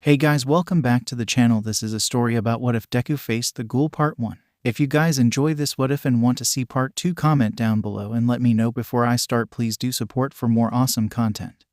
Hey guys, welcome back to the channel. This is a story about What If Deku Faced the Ghoul Part 1. If you guys enjoy this What If and want to see Part 2, comment down below and let me know before I start. Please do support for more awesome content.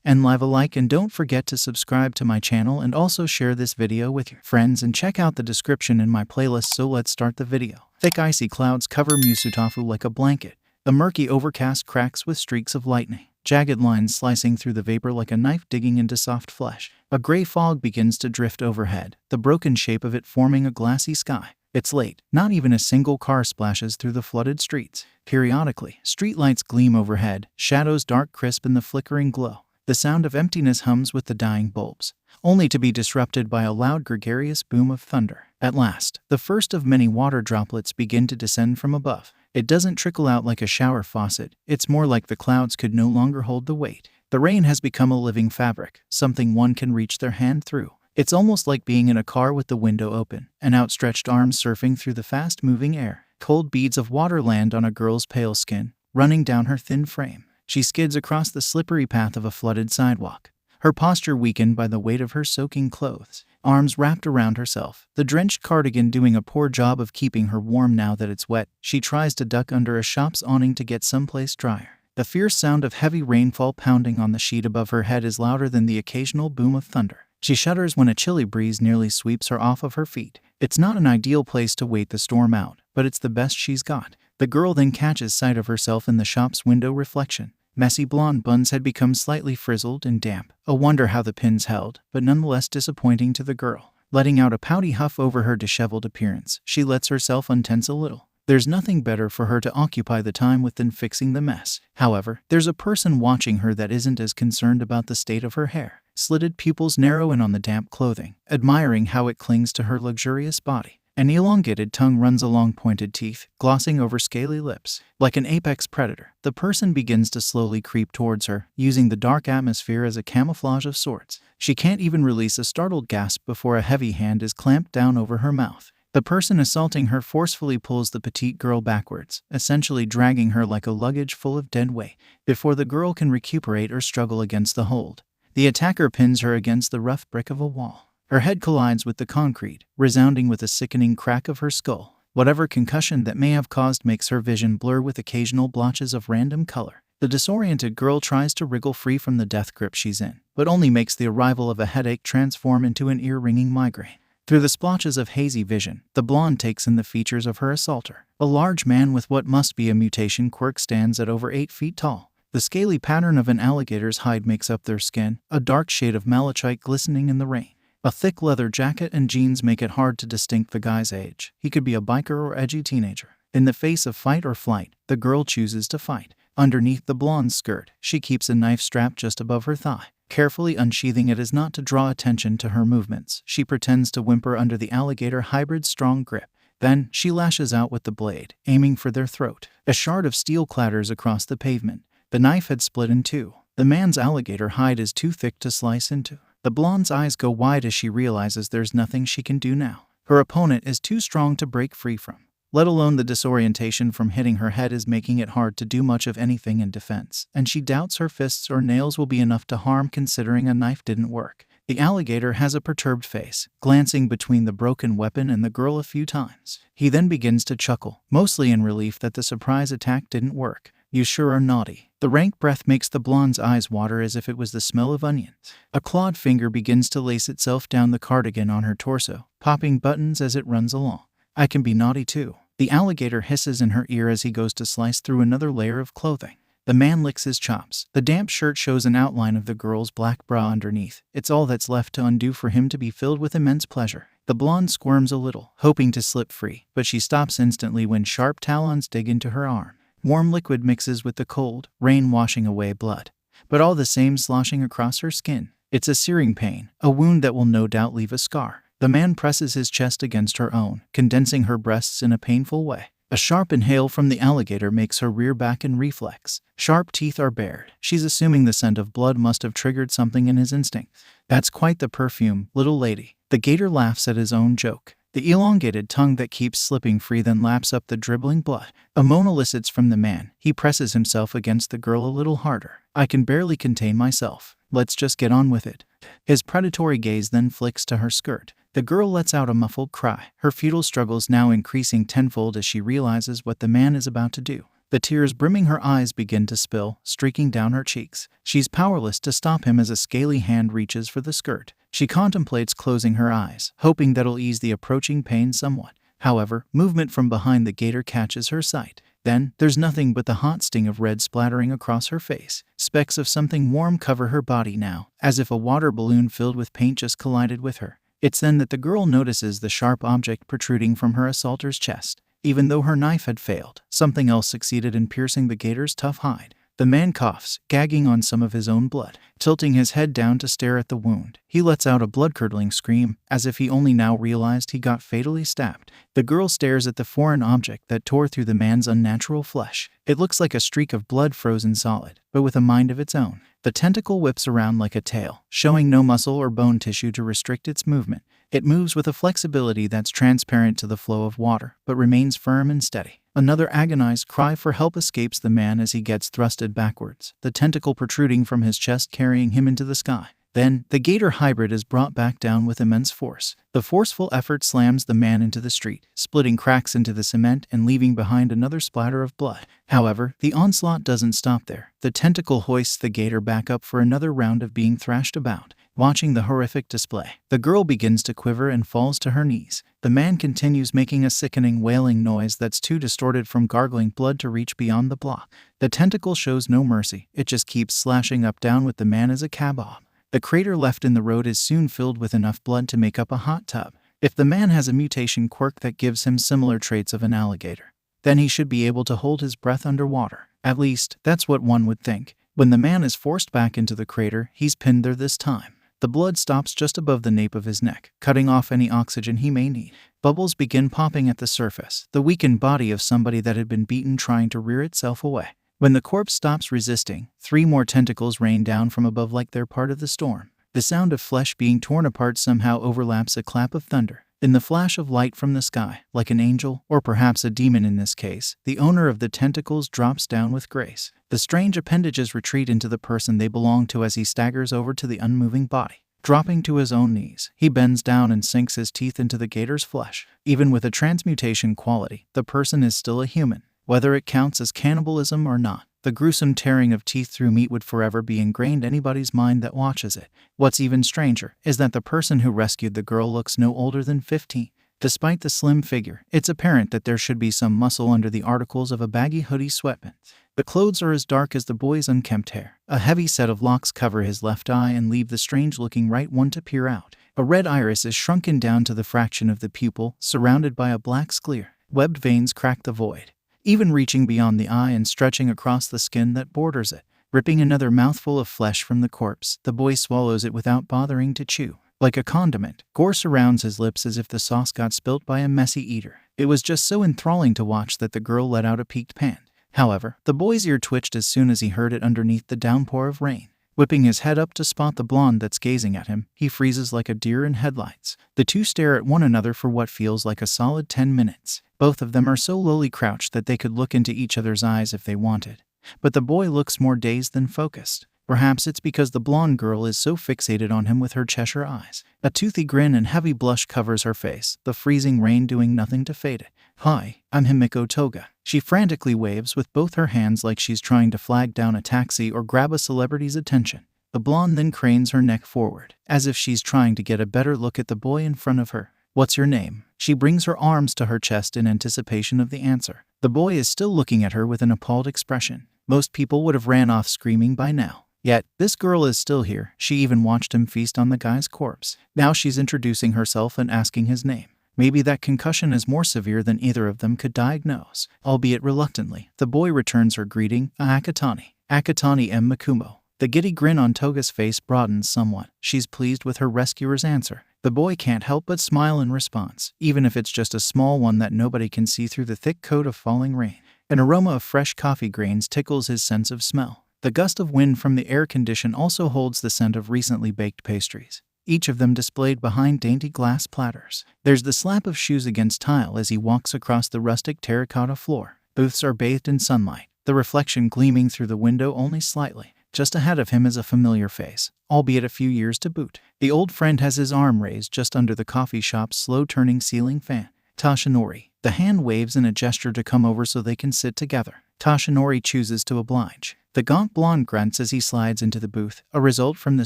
And leave a like, and don't forget to subscribe to my channel and also share this video with your friends and check out the description in my playlist. So let's start the video. Thick icy clouds cover 𝗵𝗲 like a blanket. A murky overcast cracks with streaks of lightning. Jagged lines slicing through the vapor like a knife digging into soft flesh. A gray fog begins to drift overhead, the broken shape of it forming a glassy sky. It's late. Not even a single car splashes through the flooded streets. Periodically, streetlights gleam overhead, shadows dark crisp in the flickering glow. The sound of emptiness hums with the dying bulbs, only to be disrupted by a loud gregarious boom of thunder. At last, the first of many water droplets begin to descend from above. It doesn't trickle out like a shower faucet, it's more like the clouds could no longer hold the weight. The rain has become a living fabric, something one can reach their hand through. It's almost like being in a car with the window open, an outstretched arm surfing through the fast-moving air. Cold beads of water land on a girl's pale skin, running down her thin frame. She skids across the slippery path of a flooded sidewalk, her posture weakened by the weight of her soaking clothes. Arms wrapped around herself, the drenched cardigan doing a poor job of keeping her warm now that it's wet. She tries to duck under a shop's awning to get someplace drier. The fierce sound of heavy rainfall pounding on the sheet above her head is louder than the occasional boom of thunder. She shudders when a chilly breeze nearly sweeps her off of her feet. It's not an ideal place to wait the storm out, but it's the best she's got. The girl then catches sight of herself in the shop's window reflection. Messy blonde buns had become slightly frizzled and damp. A wonder how the pins held, but nonetheless disappointing to the girl. Letting out a pouty huff over her disheveled appearance, she lets herself untense a little. There's nothing better for her to occupy the time with than fixing the mess. However, there's a person watching her that isn't as concerned about the state of her hair. Slitted pupils narrow in on the damp clothing, admiring how it clings to her luxurious body. An elongated tongue runs along pointed teeth, glossing over scaly lips. Like an apex predator, the person begins to slowly creep towards her, using the dark atmosphere as a camouflage of sorts. She can't even release a startled gasp before a heavy hand is clamped down over her mouth. The person assaulting her forcefully pulls the petite girl backwards, essentially dragging her like a luggage full of dead weight. Before the girl can recuperate or struggle against the hold, the attacker pins her against the rough brick of a wall. Her head collides with the concrete, resounding with a sickening crack of her skull. Whatever concussion that may have caused makes her vision blur with occasional blotches of random color. The disoriented girl tries to wriggle free from the death grip she's in, but only makes the arrival of a headache transform into an ear-ringing migraine. Through the splotches of hazy vision, the blonde takes in the features of her assaulter. A large man with what must be a mutation quirk stands at over 8 feet tall. The scaly pattern of an alligator's hide makes up their skin, a dark shade of malachite glistening in the rain. A thick leather jacket and jeans make it hard to distinct the guy's age. He could be a biker or edgy teenager. In the face of fight or flight, the girl chooses to fight. Underneath the blonde's skirt, she keeps a knife strapped just above her thigh. Carefully unsheathing it as not to draw attention to her movements, she pretends to whimper under the alligator hybrid's strong grip. Then, she lashes out with the blade, aiming for their throat. A shard of steel clatters across the pavement. The knife had split in two. The man's alligator hide is too thick to slice into. The blonde's eyes go wide as she realizes there's nothing she can do now. Her opponent is too strong to break free from. Let alone the disorientation from hitting her head is making it hard to do much of anything in defense, and she doubts her fists or nails will be enough to harm considering a knife didn't work. The alligator has a perturbed face, glancing between the broken weapon and the girl a few times. He then begins to chuckle, mostly in relief that the surprise attack didn't work. You sure are naughty. The rank breath makes the blonde's eyes water as if it was the smell of onions. A clawed finger begins to lace itself down the cardigan on her torso, popping buttons as it runs along. I can be naughty too. The alligator hisses in her ear as he goes to slice through another layer of clothing. The man licks his chops. The damp shirt shows an outline of the girl's black bra underneath. It's all that's left to undo for him to be filled with immense pleasure. The blonde squirms a little, hoping to slip free, but she stops instantly when sharp talons dig into her arm. Warm liquid mixes with the cold, rain washing away blood, but all the same sloshing across her skin. It's a searing pain, a wound that will no doubt leave a scar. The man presses his chest against her own, condensing her breasts in a painful way. A sharp inhale from the alligator makes her rear back in reflex. Sharp teeth are bared. She's assuming the scent of blood must have triggered something in his instinct. That's quite the perfume, little lady. The gator laughs at his own joke. The elongated tongue that keeps slipping free then laps up the dribbling blood. A moan elicits from the man. He presses himself against the girl a little harder. "I can barely contain myself. Let's just get on with it." His predatory gaze then flicks to her skirt. The girl lets out a muffled cry, her futile struggles now increasing tenfold as she realizes what the man is about to do. The tears brimming her eyes begin to spill, streaking down her cheeks. She's powerless to stop him as a scaly hand reaches for the skirt. She contemplates closing her eyes, hoping that'll ease the approaching pain somewhat. However, movement from behind the gator catches her sight. Then, there's nothing but the hot sting of red splattering across her face. Specks of something warm cover her body now, as if a water balloon filled with paint just collided with her. It's then that the girl notices the sharp object protruding from her assaulter's chest. Even though her knife had failed, something else succeeded in piercing the gator's tough hide. The man coughs, gagging on some of his own blood. Tilting his head down to stare at the wound, he lets out a blood-curdling scream, as if he only now realized he got fatally stabbed. The girl stares at the foreign object that tore through the man's unnatural flesh. It looks like a streak of blood frozen solid, but with a mind of its own. The tentacle whips around like a tail, showing no muscle or bone tissue to restrict its movement. It moves with a flexibility that's transparent to the flow of water, but remains firm and steady. Another agonized cry for help escapes the man as he gets thrusted backwards, the tentacle protruding from his chest carrying him into the sky. Then, the gator hybrid is brought back down with immense force. The forceful effort slams the man into the street, splitting cracks into the cement and leaving behind another splatter of blood. However, the onslaught doesn't stop there. The tentacle hoists the gator back up for another round of being thrashed about. Watching the horrific display, the girl begins to quiver and falls to her knees. The man continues making a sickening wailing noise that's too distorted from gargling blood to reach beyond the block. The tentacle shows no mercy. It just keeps slashing up down with the man as a 𝐒𝐵𝐵. The crater left in the road is soon filled with enough blood to make up a hot tub. If the man has a mutation quirk that gives him similar traits of an alligator, then he should be able to hold his breath underwater. At least, that's what one would think. When the man is forced back into the crater, he's pinned there this time. The blood stops just above the nape of his neck, cutting off any oxygen he may need. Bubbles begin popping at the surface, the weakened body of somebody that had been beaten trying to rear itself away. When the corpse stops resisting, 3 more tentacles rain down from above like they're part of the storm. The sound of flesh being torn apart somehow overlaps a clap of thunder. In the flash of light from the sky, like an angel, or perhaps a demon in this case, the owner of the tentacles drops down with grace. The strange appendages retreat into the person they belong to as he staggers over to the unmoving body. Dropping to his own knees, he bends down and sinks his teeth into the gator's flesh. Even with a transmutation quality, the person is still a human. Whether it counts as cannibalism or not, the gruesome tearing of teeth through meat would forever be ingrained in anybody's mind that watches it. What's even stranger is that the person who rescued the girl looks no older than 15. Despite the slim figure, it's apparent that there should be some muscle under the articles of a baggy hoodie sweatpants. The clothes are as dark as the boy's unkempt hair. A heavy set of locks cover his left eye and leave the strange-looking right one to peer out. A red iris is shrunken down to the fraction of the pupil, surrounded by a black sclere. Webbed veins crack the void, even reaching beyond the eye and stretching across the skin that borders it. Ripping another mouthful of flesh from the corpse, the boy swallows it without bothering to chew. Like a condiment, gore surrounds his lips as if the sauce got spilt by a messy eater. It was just so enthralling to watch that the girl let out a peaked pant. However, the boy's ear twitched as soon as he heard it underneath the downpour of rain. Whipping his head up to spot the blonde that's gazing at him, he freezes like a deer in headlights. The two stare at one another for what feels like a solid 10 minutes. Both of them are so lowly crouched that they could look into each other's eyes if they wanted. But the boy looks more dazed than focused. Perhaps it's because the blonde girl is so fixated on him with her Cheshire eyes. A toothy grin and heavy blush covers her face, the freezing rain doing nothing to fade it. "Hi, I'm Himiko Toga." She frantically waves with both her hands like she's trying to flag down a taxi or grab a celebrity's attention. The blonde then cranes her neck forward, as if she's trying to get a better look at the boy in front of her. "What's your name?" She brings her arms to her chest in anticipation of the answer. The boy is still looking at her with an appalled expression. Most people would have ran off screaming by now. Yet, this girl is still here. She even watched him feast on the guy's corpse. Now she's introducing herself and asking his name. Maybe that concussion is more severe than either of them could diagnose. Albeit reluctantly, the boy returns her greeting, Akatani. Akatani 𝗵𝗵𝗲. The giddy grin on Toga's face broadens somewhat. She's pleased with her rescuer's answer. The boy can't help but smile in response, even if it's just a small one that nobody can see through the thick coat of falling rain. An aroma of fresh coffee grains tickles his sense of smell. The gust of wind from the air condition also holds the scent of recently baked pastries. each of them displayed behind dainty glass platters. There's the slap of shoes against tile as he walks across the rustic terracotta floor. Booths are bathed in sunlight, the reflection gleaming through the window only slightly. Just ahead of him is a familiar face, albeit a few years to boot. The old friend has his arm raised just under the coffee shop's slow-turning ceiling fan. 𝗧𝗵𝗲. The hand waves in a gesture to come over so they can sit together. 𝗧𝗵𝗲 chooses to oblige. The gaunt blonde grunts as he slides into the booth, a result from the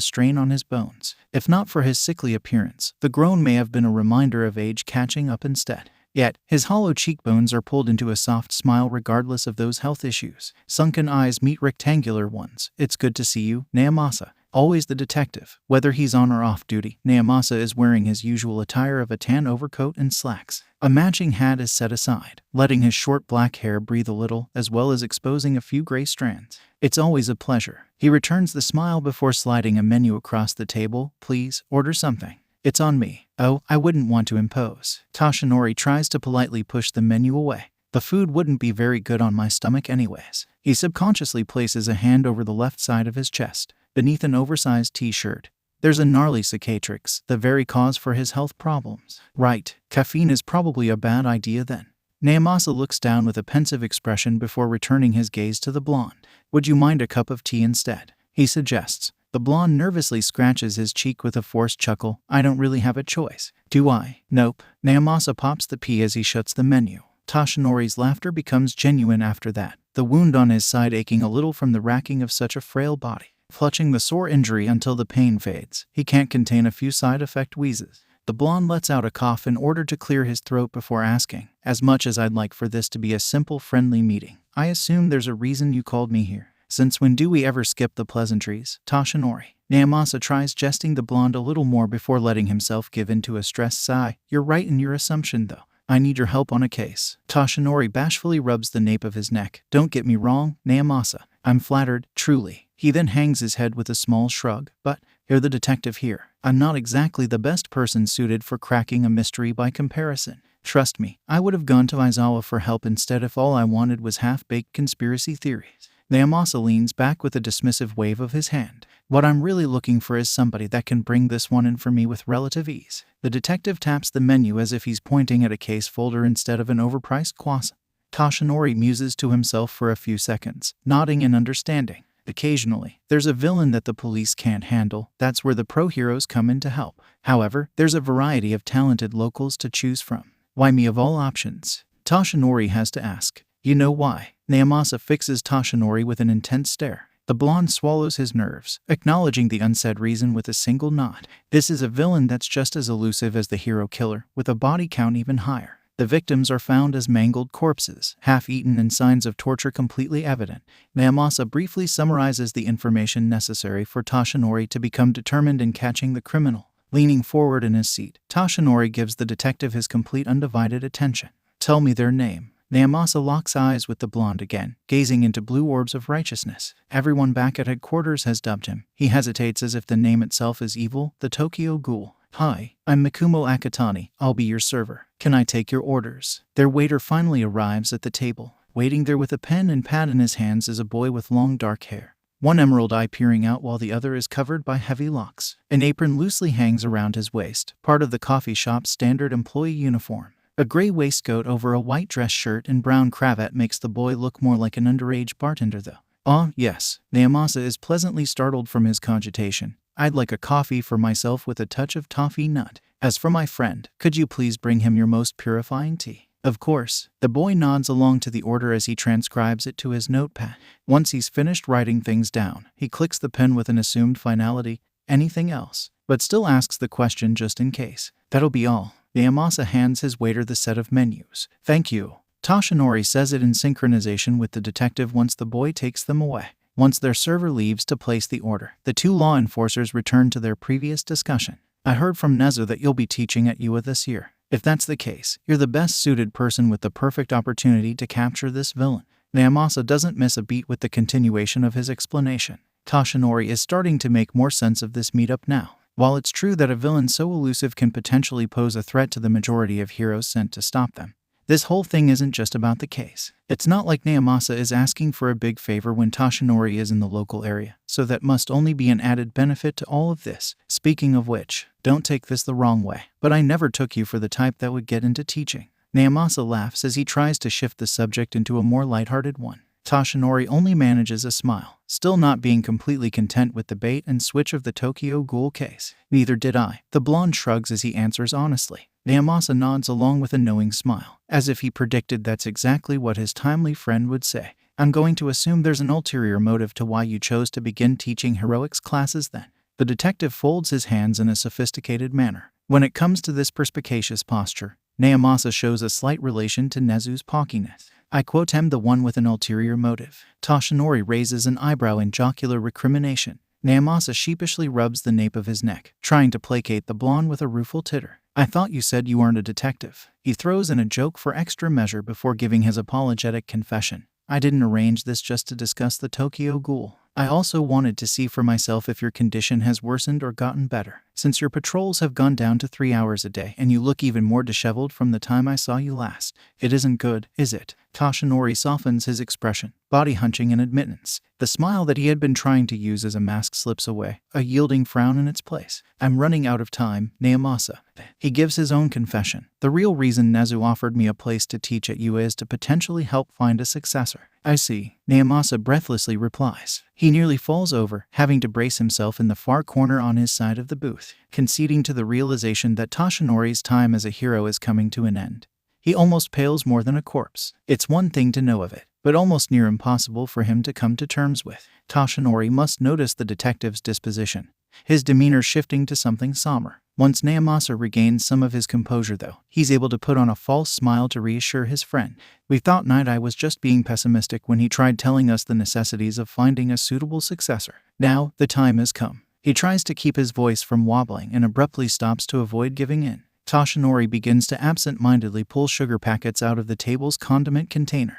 strain on his bones. If not for his sickly appearance, the groan may have been a reminder of age catching up instead. Yet, his hollow cheekbones are pulled into a soft smile regardless of those health issues. Sunken eyes meet rectangular ones. It's good to see you, 𝗵𝗲𝗄. Always the detective. Whether he's on or off duty, 𝗵𝗲𝗄 is wearing his usual attire of a tan overcoat and slacks. A matching hat is set aside, letting his short black hair breathe a little, as well as exposing a few gray strands. It's always a pleasure. He returns the smile before sliding a menu across the table. Please, order something. It's on me. Oh, I wouldn't want to impose. 𝗧𝗵𝗲𝗄 tries to politely push the menu away. The food wouldn't be very good on my stomach anyways. He subconsciously places a hand over the left side of his chest, beneath an oversized t-shirt. There's a gnarly cicatrix, the very cause for his health problems. Right, caffeine is probably a bad idea then. 𝗵𝗲𝗄 looks down with a pensive expression before returning his gaze to the blonde. Would you mind a cup of tea instead? He suggests. The blonde nervously scratches his cheek with a forced chuckle. I don't really have a choice. Do I? Nope. 𝗵𝗲𝗄 pops the pea as he shuts the menu. 𝗧𝗵𝗲𝗄's laughter becomes genuine after that, the wound on his side aching a little from the racking of such a frail body. Clutching the sore injury until the pain fades, he can't contain a few side effect wheezes. The blonde lets out a cough in order to clear his throat before asking, as much as I'd like for this to be a simple friendly meeting, I assume there's a reason you called me here. Since when do we ever skip the pleasantries? 𝗧𝗵𝗲𝗄. 𝗵𝗲𝗄 tries jesting the blonde a little more before letting himself give into a stressed sigh. You're right in your assumption though. I need your help on a case. 𝗧𝗵𝗲𝗄 bashfully rubs the nape of his neck. Don't get me wrong, 𝗵𝗲𝗄. I'm flattered, truly. He then hangs his head with a small shrug. But, you're the detective here. I'm not exactly the best person suited for cracking a mystery by comparison. Trust me, I would have gone to 𝐈𝐧𝐿 for help instead if all I wanted was half-baked conspiracy theories. 𝗵𝗲𝗄 leans back with a dismissive wave of his hand. What I'm really looking for is somebody that can bring this one in for me with relative ease. The detective taps the menu as if he's pointing at a case folder instead of an overpriced croissant. 𝗧𝗵𝗲𝗄 muses to himself for a few seconds, nodding in understanding. Occasionally, there's a villain that the police can't handle. That's where the pro heroes come in to help. However, there's a variety of talented locals to choose from. Why me of all options? 𝗧𝗵𝗲𝗄 has to ask. You know why? 𝗵𝗲𝗄 fixes 𝗧𝗵𝗲𝗄 with an intense stare. The blonde swallows his nerves, acknowledging the unsaid reason with a single nod. This is a villain that's just as elusive as the hero killer, with a body count even higher. The victims are found as mangled corpses, half-eaten and signs of torture completely evident. 𝗵𝗲𝗄 briefly summarizes the information necessary for 𝗧𝗵𝗲𝗄 to become determined in catching the criminal. Leaning forward in his seat, 𝗧𝗵𝗲𝗄 gives the detective his complete undivided attention. Tell me their name. 𝗵𝗲𝗄 locks eyes with the blonde again, gazing into blue orbs of righteousness. Everyone back at headquarters has dubbed him. He hesitates as if the name itself is evil. The Tokyo Ghoul. Hi, I'm Mikumo Akatani. I'll be your server. Can I take your orders? Their waiter finally arrives at the table. Waiting there with a pen and pad in his hands is a boy with long dark hair. One emerald eye peering out while the other is covered by heavy locks. An apron loosely hangs around his waist, part of the coffee shop's standard employee uniform. A gray waistcoat over a white dress shirt and brown cravat makes the boy look more like an underage bartender though. Ah, yes. 𝗵𝗲𝗄 is pleasantly startled from his cogitation. I'd like a coffee for myself with a touch of toffee nut. As for my friend, could you please bring him your most purifying tea? Of course. The boy nods along to the order as he transcribes it to his notepad. Once he's finished writing things down, he clicks the pen with an assumed finality. Anything else? But still asks the question just in case. That'll be all. 𝗵𝗲𝗄 hands his waiter the set of menus. Thank you. 𝗧𝗵𝗲𝗄 says it in synchronization with the detective once the boy takes them away. Once their server leaves to place the order, the two law enforcers return to their previous discussion. I heard from 𝗬𝗏 that you'll be teaching at 𝐸A this year. If that's the case, you're the best suited person with the perfect opportunity to capture this villain. 𝗵𝗲𝗄 doesn't miss a beat with the continuation of his explanation. 𝗧𝗵𝗲𝗄 is starting to make more sense of this meetup now. While it's true that a villain so elusive can potentially pose a threat to the majority of heroes sent to stop them, This whole thing isn't just about the case. It's not like 𝗵𝗲𝗧 is asking for a big favor when Toshinori is in the local area, so that must only be an added benefit to all of this. Speaking of which, don't take this the wrong way, but I never took you for the type that would get into teaching. 𝗵𝗲𝗧 laughs as he tries to shift the subject into a more lighthearted one. Toshinori only manages a smile, still not being completely content with the bait and switch of the Tokyo Ghoul case. Neither did I. The blonde shrugs as he answers honestly. 𝗵𝗲𝗧 nods along with a knowing smile, as if he predicted that's exactly what his timely friend would say. I'm going to assume there's an ulterior motive to why you chose to begin teaching heroics classes then. The detective folds his hands in a sophisticated manner. When it comes to this perspicacious posture, 𝗵𝗲𝗧 shows a slight relation to Nezu's pawkiness. I quote him the one with an ulterior motive. Toshinori raises an eyebrow in jocular recrimination. 𝗵𝗲𝗧 sheepishly rubs the nape of his neck, trying to placate the blonde with a rueful titter. I thought you said you weren't a detective. He throws in a joke for extra measure before giving his apologetic confession. I didn't arrange this just to discuss the Tokyo Ghoul. I also wanted to see for myself if your condition has worsened or gotten better, since your patrols have gone down to 3 hours a day and you look even more disheveled from the time I saw you last. It isn't good, is it? Toshinori softens his expression, body hunching in admittance. The smile that he had been trying to use as a mask slips away, a yielding frown in its place. I'm running out of time, 𝗵𝗲𝗧. He gives his own confession. The real reason Nezu offered me a place to teach at you is to potentially help find a successor. I see, 𝗵𝗲𝗧 breathlessly replies. He nearly falls over, having to brace himself in the far corner on his side of the booth, conceding to the realization that Toshinori's time as a hero is coming to an end. He almost pales more than a corpse. It's one thing to know of it, but almost near impossible for him to come to terms with. Toshinori must notice the detective's disposition, his demeanor shifting to something somber. Once 𝗵𝗲𝗧 regains some of his composure though, he's able to put on a false smile to reassure his friend. We thought Night-Eye was just being pessimistic when he tried telling us the necessities of finding a suitable successor. Now, the time has come. He tries to keep his voice from wobbling and abruptly stops to avoid giving in. Toshinori begins to absent-mindedly pull sugar packets out of the table's condiment container.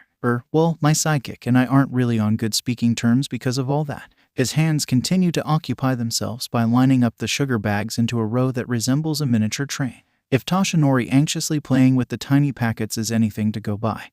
Well, my sidekick and I aren't really on good speaking terms because of all that. His hands continue to occupy themselves by lining up the sugar bags into a row that resembles a miniature train. If Toshinori anxiously playing with the tiny packets is anything to go by,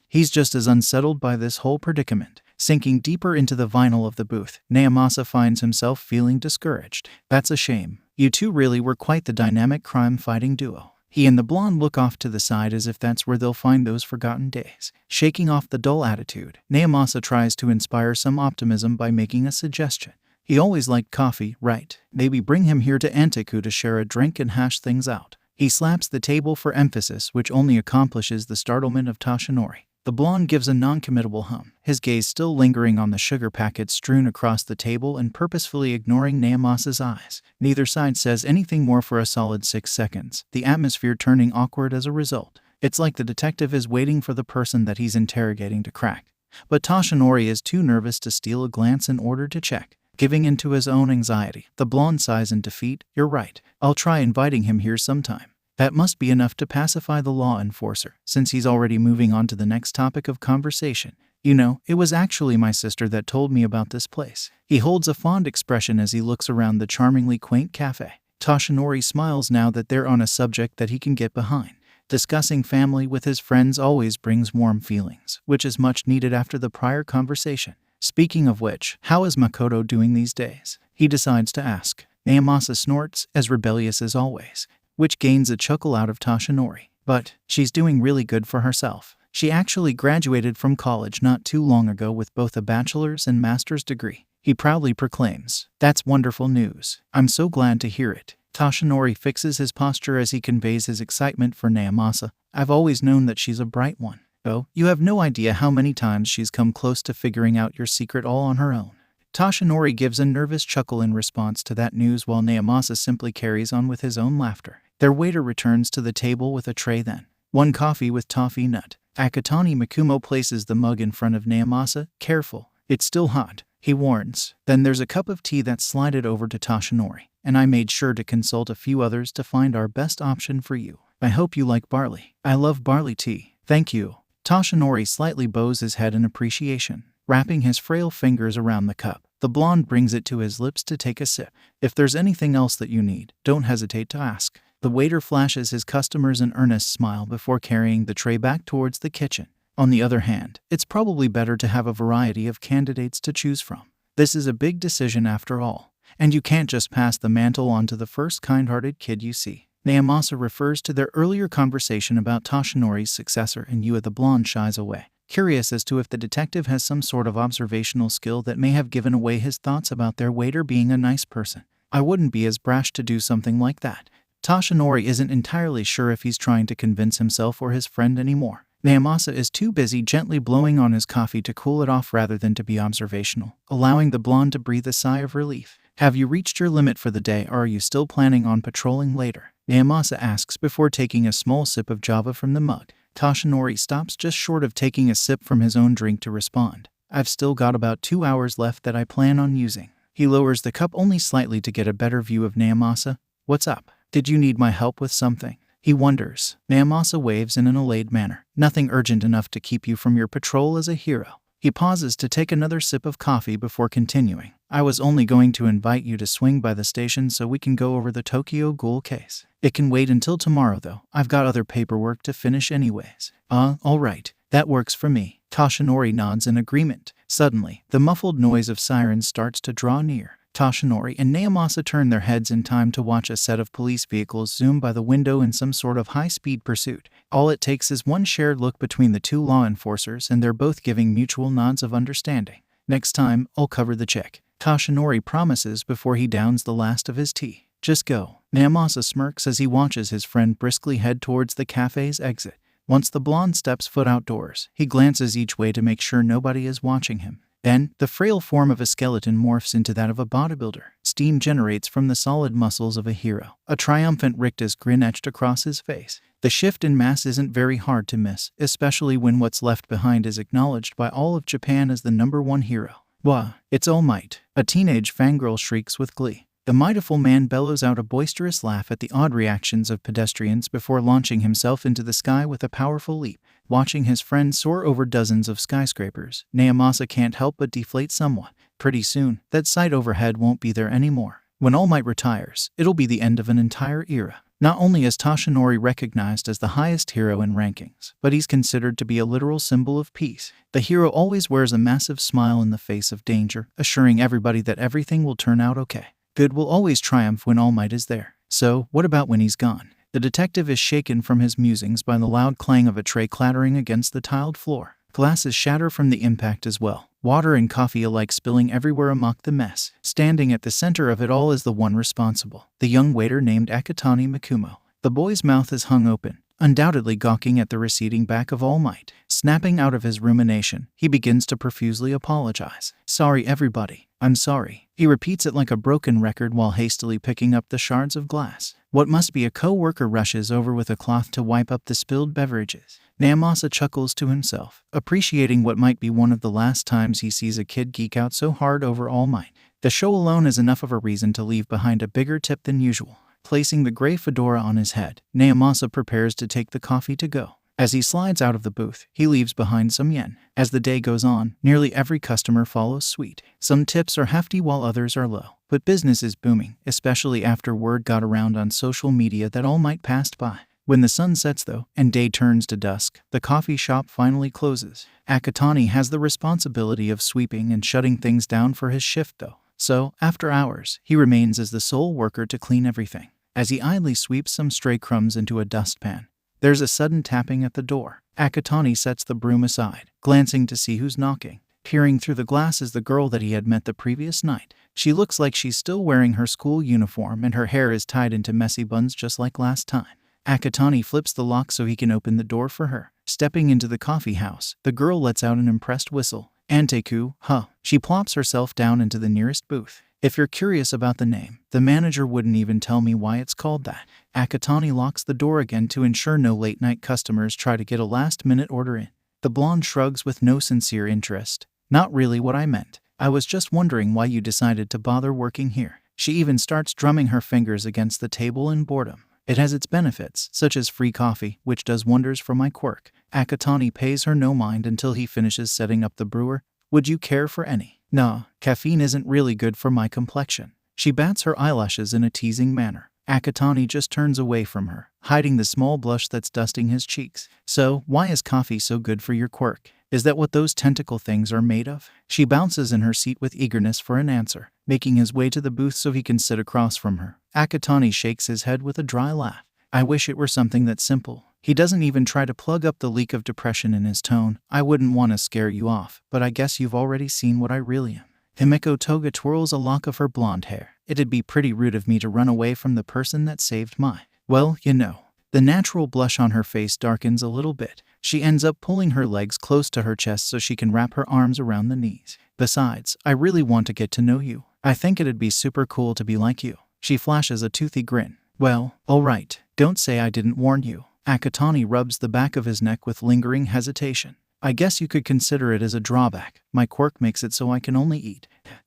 he's just as unsettled by this whole predicament. Sinking deeper into the vinyl of the booth, 𝗵𝗲𝗧 finds himself feeling discouraged. That's a shame. You two really were quite the dynamic crime-fighting duo. He and the blonde look off to the side as if that's where they'll find those forgotten days. Shaking off the dull attitude, 𝗵𝗲𝗧 tries to inspire some optimism by making a suggestion. He always liked coffee, right? Maybe bring him here to Antiku to share a drink and hash things out. He slaps the table for emphasis, which only accomplishes the startlement of Toshinori. The blonde gives a non-committable hum, his gaze still lingering on the sugar packets strewn across the table and purposefully ignoring 𝗵𝗲𝗧's eyes. Neither side says anything more for a solid 6 seconds, the atmosphere turning awkward as a result. It's like the detective is waiting for the person that he's interrogating to crack. But Toshinori is too nervous to steal a glance in order to check. Giving in to his own anxiety, the blonde sighs in defeat. You're right. I'll try inviting him here sometime. That must be enough to pacify the law enforcer, since he's already moving on to the next topic of conversation. You know, it was actually my sister that told me about this place. He holds a fond expression as he looks around the charmingly quaint cafe. Toshinori smiles now that they're on a subject that he can get behind. Discussing family with his friends always brings warm feelings, which is much needed after the prior conversation. Speaking of which, how is Makoto doing these days? He decides to ask. 𝗵𝗲𝗧 snorts, as rebellious as always, which gains a chuckle out of Toshinori. But she's doing really good for herself. She actually graduated from college not too long ago with both a bachelor's and master's degree. He proudly proclaims, "That's wonderful news. I'm so glad to hear it." Toshinori fixes his posture as he conveys his excitement for 𝗵𝗲𝗧. I've always known that she's a bright one. Oh, you have no idea how many times she's come close to figuring out your secret all on her own. Toshinori gives a nervous chuckle in response to that news while 𝗵𝗲𝗧 simply carries on with his own laughter. Their waiter returns to the table with a tray then. One coffee with toffee nut. Akatani Mikumo places the mug in front of 𝗵𝗲𝗧. Careful, it's still hot, he warns. Then there's a cup of tea that's slided over to Toshinori, and I made sure to consult a few others to find our best option for you. I hope you like barley. I love barley tea. Thank you. Toshinori slightly bows his head in appreciation, wrapping his frail fingers around the cup. The blonde brings it to his lips to take a sip. If there's anything else that you need, don't hesitate to ask. The waiter flashes his customers an earnest smile before carrying the tray back towards the kitchen. On the other hand, it's probably better to have a variety of candidates to choose from. This is a big decision after all, and you can't just pass the mantle on to the first kind-hearted kid you see. 𝗵𝗲𝗄 refers to their earlier conversation about 𝗧𝗵𝗲𝗄's successor and 𝗬𝗓𝗏 shies away, curious as to if the detective has some sort of observational skill that may have given away his thoughts about their waiter being a nice person. I wouldn't be as brash to do something like that. 𝗧𝗵𝗲𝗄 isn't entirely sure if he's trying to convince himself or his friend anymore. 𝗵𝗲𝗄 is too busy gently blowing on his coffee to cool it off rather than to be observational, allowing the blonde to breathe a sigh of relief. Have you reached your limit for the day, or are you still planning on patrolling later? 𝗵𝗲𝗄 asks before taking a small sip of java from the mug. 𝗧𝗵𝗲𝗄 stops just short of taking a sip from his own drink to respond. I've still got about 2 hours left that I plan on using. He lowers the cup only slightly to get a better view of 𝗵𝗲𝗄. What's up? Did you need my help with something? He wonders. 𝗵𝗲𝗄 waves in an allayed manner. Nothing urgent enough to keep you from your patrol as a hero. He pauses to take another sip of coffee before continuing. I was only going to invite you to swing by the station so we can go over the Tokyo Ghoul case. It can wait until tomorrow though. I've got other paperwork to finish anyways. All right. That works for me. 𝗧𝗵𝗲𝗄 nods in agreement. Suddenly, the muffled noise of sirens starts to draw near. 𝗧𝗵𝗲𝗄 and 𝗵𝗲𝗄 turn their heads in time to watch a set of police vehicles zoom by the window in some sort of high-speed pursuit. All it takes is one shared look between the two law enforcers and they're both giving mutual nods of understanding. Next time, I'll cover the check. 𝗧𝗵𝗲𝗄 promises before he downs the last of his tea. Just go. 𝗵𝗲𝗄 smirks as he watches his friend briskly head towards the cafe's exit. Once the blonde steps foot outdoors, he glances each way to make sure nobody is watching him. Then, the frail form of a skeleton morphs into that of a bodybuilder. Steam generates from the solid muscles of a hero. A triumphant rictus grin etched across his face. The shift in mass isn't very hard to miss, especially when what's left behind is acknowledged by all of Japan as the #1 hero. Wah! It's All Might. A teenage fangirl shrieks with glee. The mindful man bellows out a boisterous laugh at the odd reactions of pedestrians before launching himself into the sky with a powerful leap. Watching his friend soar over dozens of skyscrapers, 𝗵𝗲𝗄 can't help but deflate somewhat. Pretty soon, that sight overhead won't be there anymore. When All Might retires, it'll be the end of an entire era. Not only is 𝗧𝗵𝗲𝗄 recognized as the highest hero in rankings, but he's considered to be a literal symbol of peace. The hero always wears a massive smile in the face of danger, assuring everybody that everything will turn out okay. Good will always triumph when All Might is there. So, what about when he's gone? The detective is shaken from his musings by the loud clang of a tray clattering against the tiled floor. Glasses shatter from the impact as well, water and coffee alike spilling everywhere amok the mess. Standing at the center of it all is the one responsible, the young waiter named 𝗂𝗏𝗄 𝗵𝗲𝗄. The boy's mouth is hung open, undoubtedly gawking at the receding back of All Might. Snapping out of his rumination, he begins to profusely apologize. Sorry everybody, I'm sorry. He repeats it like a broken record while hastily picking up the shards of glass. What must be a co-worker rushes over with a cloth to wipe up the spilled beverages. 𝗵𝗲𝗄 chuckles to himself, appreciating what might be one of the last times he sees a kid geek out so hard over All Might. The show alone is enough of a reason to leave behind a bigger tip than usual. Placing the gray fedora on his head, 𝗵𝗲𝗄 prepares to take the coffee to go. As he slides out of the booth, he leaves behind some yen. As the day goes on, nearly every customer follows suit. Some tips are hefty while others are low. But business is booming, especially after word got around on social media that All Might passed by. When the sun sets though, and day turns to dusk, the coffee shop finally closes. Akatani has the responsibility of sweeping and shutting things down for his shift though. So, after hours, he remains as the sole worker to clean everything. As he idly sweeps some stray crumbs into a dustpan, there's a sudden tapping at the door. Akatani sets the broom aside, glancing to see who's knocking. Peering through the glass is the girl that he had met the previous night. She looks like she's still wearing her school uniform and her hair is tied into messy buns just like last time. Akatani flips the lock so he can open the door for her. Stepping into the coffee house, the girl lets out an impressed whistle. 𝗂𝗏𝗄 𝗧. She plops herself down into the nearest booth. If you're curious about the name, the manager wouldn't even tell me why it's called that. Akatani locks the door again to ensure no late-night customers try to get a last-minute order in. The blonde shrugs with no sincere interest. Not really what I meant. I was just wondering why you decided to bother working here. She even starts drumming her fingers against the table in boredom. It has its benefits, such as free coffee, which does wonders for my quirk. Akatani pays her no mind until he finishes setting up the brewer. Would you care for any? Nah, caffeine isn't really good for my complexion. She bats her eyelashes in a teasing manner. 𝐒𝐭𝐚𝐲 just turns away from her, hiding the small blush that's dusting his cheeks. So, why is coffee so good for your quirk? Is that what those tentacle things are made of? She bounces in her seat with eagerness for an answer, making his way to the booth so he can sit across from her. 𝗂𝐭𝐚𝐲 shakes his head with a dry laugh. I wish it were something that simple. He doesn't even try to plug up the leak of depression in his tone. I wouldn't want to scare you off, but I guess you've already seen what I really am. Himiko Toga twirls a lock of her blonde hair. It'd be pretty rude of me to run away from the person that saved my... Well, you know. The natural blush on her face darkens a little bit. She ends up pulling her legs close to her chest so she can wrap her arms around the knees. Besides, I really want to get to know you. I think it'd be super cool to be like you. She flashes a toothy grin. Well, alright, don't say I didn't warn you. 𝗂𝐭𝐚𝐲 rubs the back of his neck with lingering hesitation. I guess you could consider it as a drawback. My quirk makes it so I can only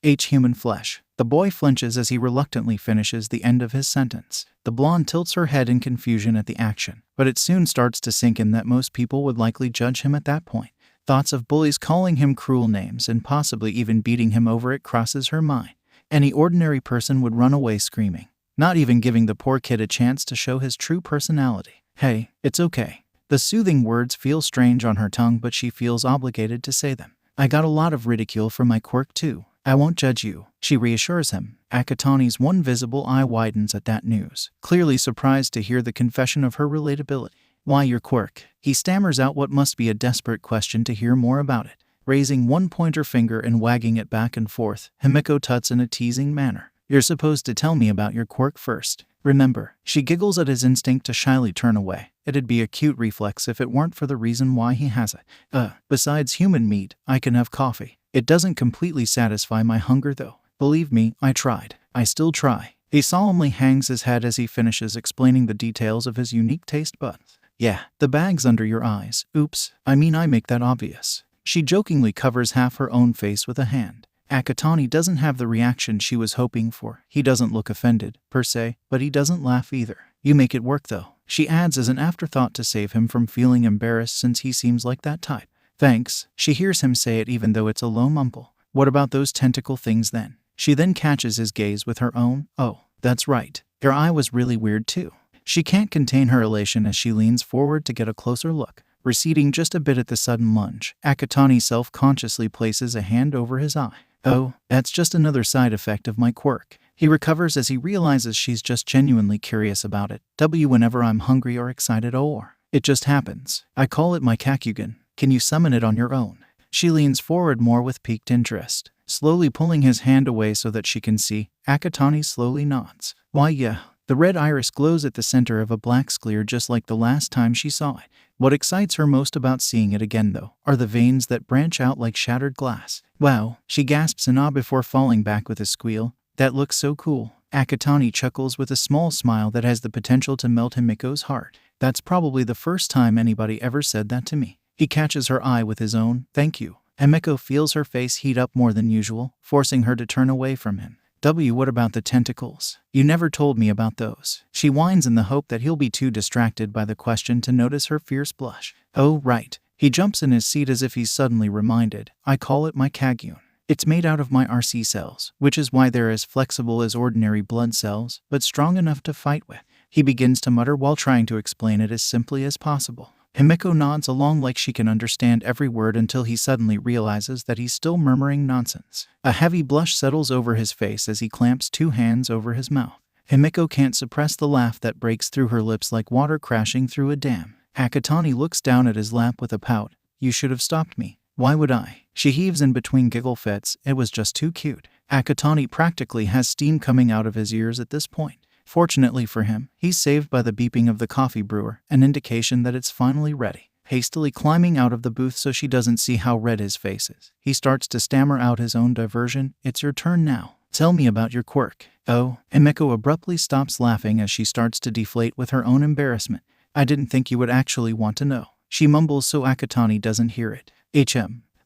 eat human flesh. The boy flinches as he reluctantly finishes the end of his sentence. The blonde tilts her head in confusion at the action, but it soon starts to sink in that most people would likely judge him at that point. Thoughts of bullies calling him cruel names and possibly even beating him over it crosses her mind. Any ordinary person would run away screaming, not even giving the poor kid a chance to show his true personality. Hey, it's okay. The soothing words feel strange on her tongue, but she feels obligated to say them. I got a lot of ridicule for my quirk too. I won't judge you, she reassures him. 𝗂𝐭𝐚𝐲's one visible eye widens at that news, clearly surprised to hear the confession of her relatability. Why your quirk? He stammers out what must be a desperate question to hear more about it, raising one pointer finger and wagging it back and forth. Himiko tuts in a teasing manner. You're supposed to tell me about your quirk first. Remember, she giggles at his instinct to shyly turn away. It'd be a cute reflex if it weren't for the reason why he has it. Besides human meat, I can have coffee. It doesn't completely satisfy my hunger though. Believe me, I tried. I still try. He solemnly hangs his head as he finishes explaining the details of his unique taste buds. Yeah, the bag's under your eyes. Oops, I make that obvious. She jokingly covers half her own face with a hand. 𝗂𝐭𝐚𝐲 doesn't have the reaction she was hoping for. He doesn't look offended, per se, but he doesn't laugh either. You make it work though, she adds as an afterthought to save him from feeling embarrassed since he seems like that type. Thanks, she hears him say it even though it's a low mumble. What about those tentacle things then? She then catches his gaze with her own. Oh, that's right. Your eye was really weird too. She can't contain her elation as she leans forward to get a closer look. Receding just a bit at the sudden lunge, 𝗂𝐭𝐚𝐲 self-consciously places a hand over his eye. Oh, that's just another side effect of my quirk. He recovers as he realizes she's just genuinely curious about it. Whenever I'm hungry or excited or it just happens. I call it my 𝐒𝐽𝐽. Can you summon it on your own? She leans forward more with piqued interest, slowly pulling his hand away so that she can see. 𝗂𝐭𝐚𝐲 slowly nods. Why yeah. The red iris glows at the center of a black sclere just like the last time she saw it. What excites her most about seeing it again though, are the veins that branch out like shattered glass. Wow, she gasps in awe before falling back with a squeal. That looks so cool. 𝗂𝐭𝐚𝐲 chuckles with a small smile that has the potential to melt Himiko's heart. That's probably the first time anybody ever said that to me. He catches her eye with his own. Thank you. Himiko feels her face heat up more than usual, forcing her to turn away from him. What about the tentacles? You never told me about those. She whines in the hope that he'll be too distracted by the question to notice her fierce blush. Oh, right. He jumps in his seat as if he's suddenly reminded. I call it my 𝐒𝐭𝐽𝐽. It's made out of my RC cells, which is why they're as flexible as ordinary blood cells, but strong enough to fight with. He begins to mutter while trying to explain it as simply as possible. Himiko nods along like she can understand every word until he suddenly realizes that he's still murmuring nonsense. A heavy blush settles over his face as he clamps two hands over his mouth. Himiko can't suppress the laugh that breaks through her lips like water crashing through a dam. 𝗂𝐭𝐚𝐲 looks down at his lap with a pout. You should have stopped me. Why would I? She heaves in between giggle fits. It was just too cute. 𝗂𝐭𝐚𝐲 practically has steam coming out of his ears at this point. Fortunately for him, he's saved by the beeping of the coffee brewer, an indication that it's finally ready. Hastily climbing out of the booth so she doesn't see how red his face is, he starts to stammer out his own diversion. It's your turn now. Tell me about your quirk. Oh, Himiko abruptly stops laughing as she starts to deflate with her own embarrassment. I didn't think you would actually want to know. She mumbles so 𝗂𝐭𝐚𝐲 doesn't hear it.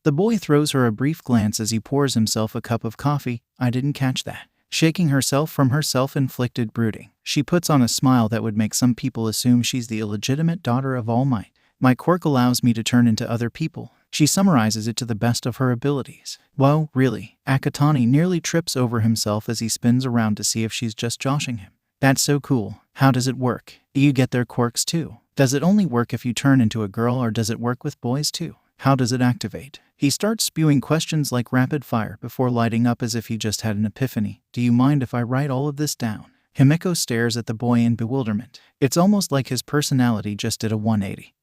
The boy throws her a brief glance as he pours himself a cup of coffee. I didn't catch that. Shaking herself from her self-inflicted brooding, she puts on a smile that would make some people assume she's the illegitimate daughter of All Might. My quirk allows me to turn into other people. She summarizes it to the best of her abilities. Whoa, really? 𝗂𝐭𝐚𝐲 nearly trips over himself as he spins around to see if she's just joshing him. That's so cool. How does it work? Do you get their quirks too? Does it only work if you turn into a girl, or does it work with boys too? How does it activate? He starts spewing questions like rapid fire before lighting up as if he just had an epiphany. Do you mind if I write all of this down? 𝗵𝗃 stares at the boy in bewilderment. It's almost like his personality just did a 180.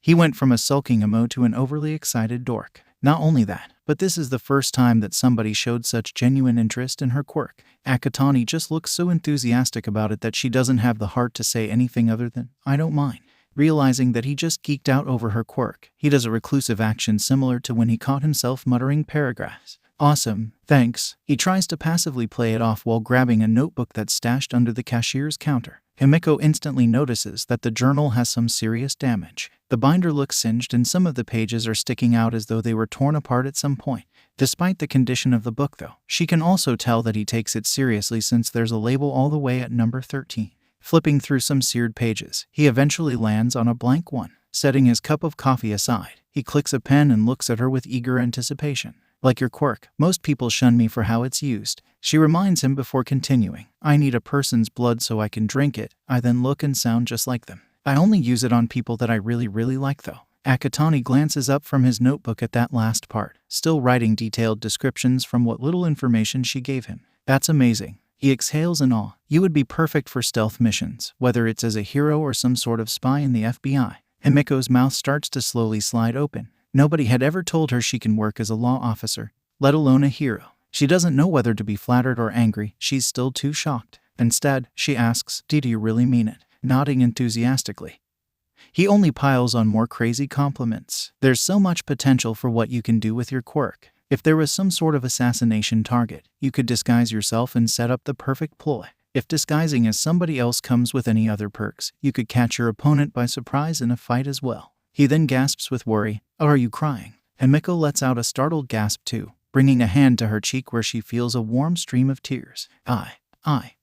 He went from a sulking emo to an overly excited dork. Not only that, but this is the first time that somebody showed such genuine interest in her quirk. Akatani just looks so enthusiastic about it that she doesn't have the heart to say anything other than, I don't mind. Realizing that he just geeked out over her quirk, he does a reclusive action similar to when he caught himself muttering paragraphs. Awesome, thanks. He tries to passively play it off while grabbing a notebook that's stashed under the cashier's counter. 𝗵𝗃 instantly notices that the journal has some serious damage. The binder looks singed and some of the pages are sticking out as though they were torn apart at some point. Despite the condition of the book though, she can also tell that he takes it seriously since there's a label all the way at number 13. Flipping through some seared pages, he eventually lands on a blank one. Setting his cup of coffee aside, he clicks a pen and looks at her with eager anticipation. Like your quirk, most people shun me for how it's used. She reminds him before continuing. I need a person's blood so I can drink it. I then look and sound just like them. I only use it on people that I really like though. Akatani glances up from his notebook at that last part, still writing detailed descriptions from what little information she gave him. That's amazing. He exhales in awe. You would be perfect for stealth missions, whether it's as a hero or some sort of spy in the FBI. 𝗵𝗃's mouth starts to slowly slide open. Nobody had ever told her she can work as a law officer, let alone a hero. She doesn't know whether to be flattered or angry. She's still too shocked. Instead, she asks, do you really mean it? Nodding enthusiastically. He only piles on more crazy compliments. There's so much potential for what you can do with your quirk. If there was some sort of assassination target, you could disguise yourself and set up the perfect ploy. If disguising as somebody else comes with any other perks, you could catch your opponent by surprise in a fight as well. He then gasps with worry. Oh, are you crying? 𝗵𝗃 lets out a startled gasp too, bringing a hand to her cheek where she feels a warm stream of tears.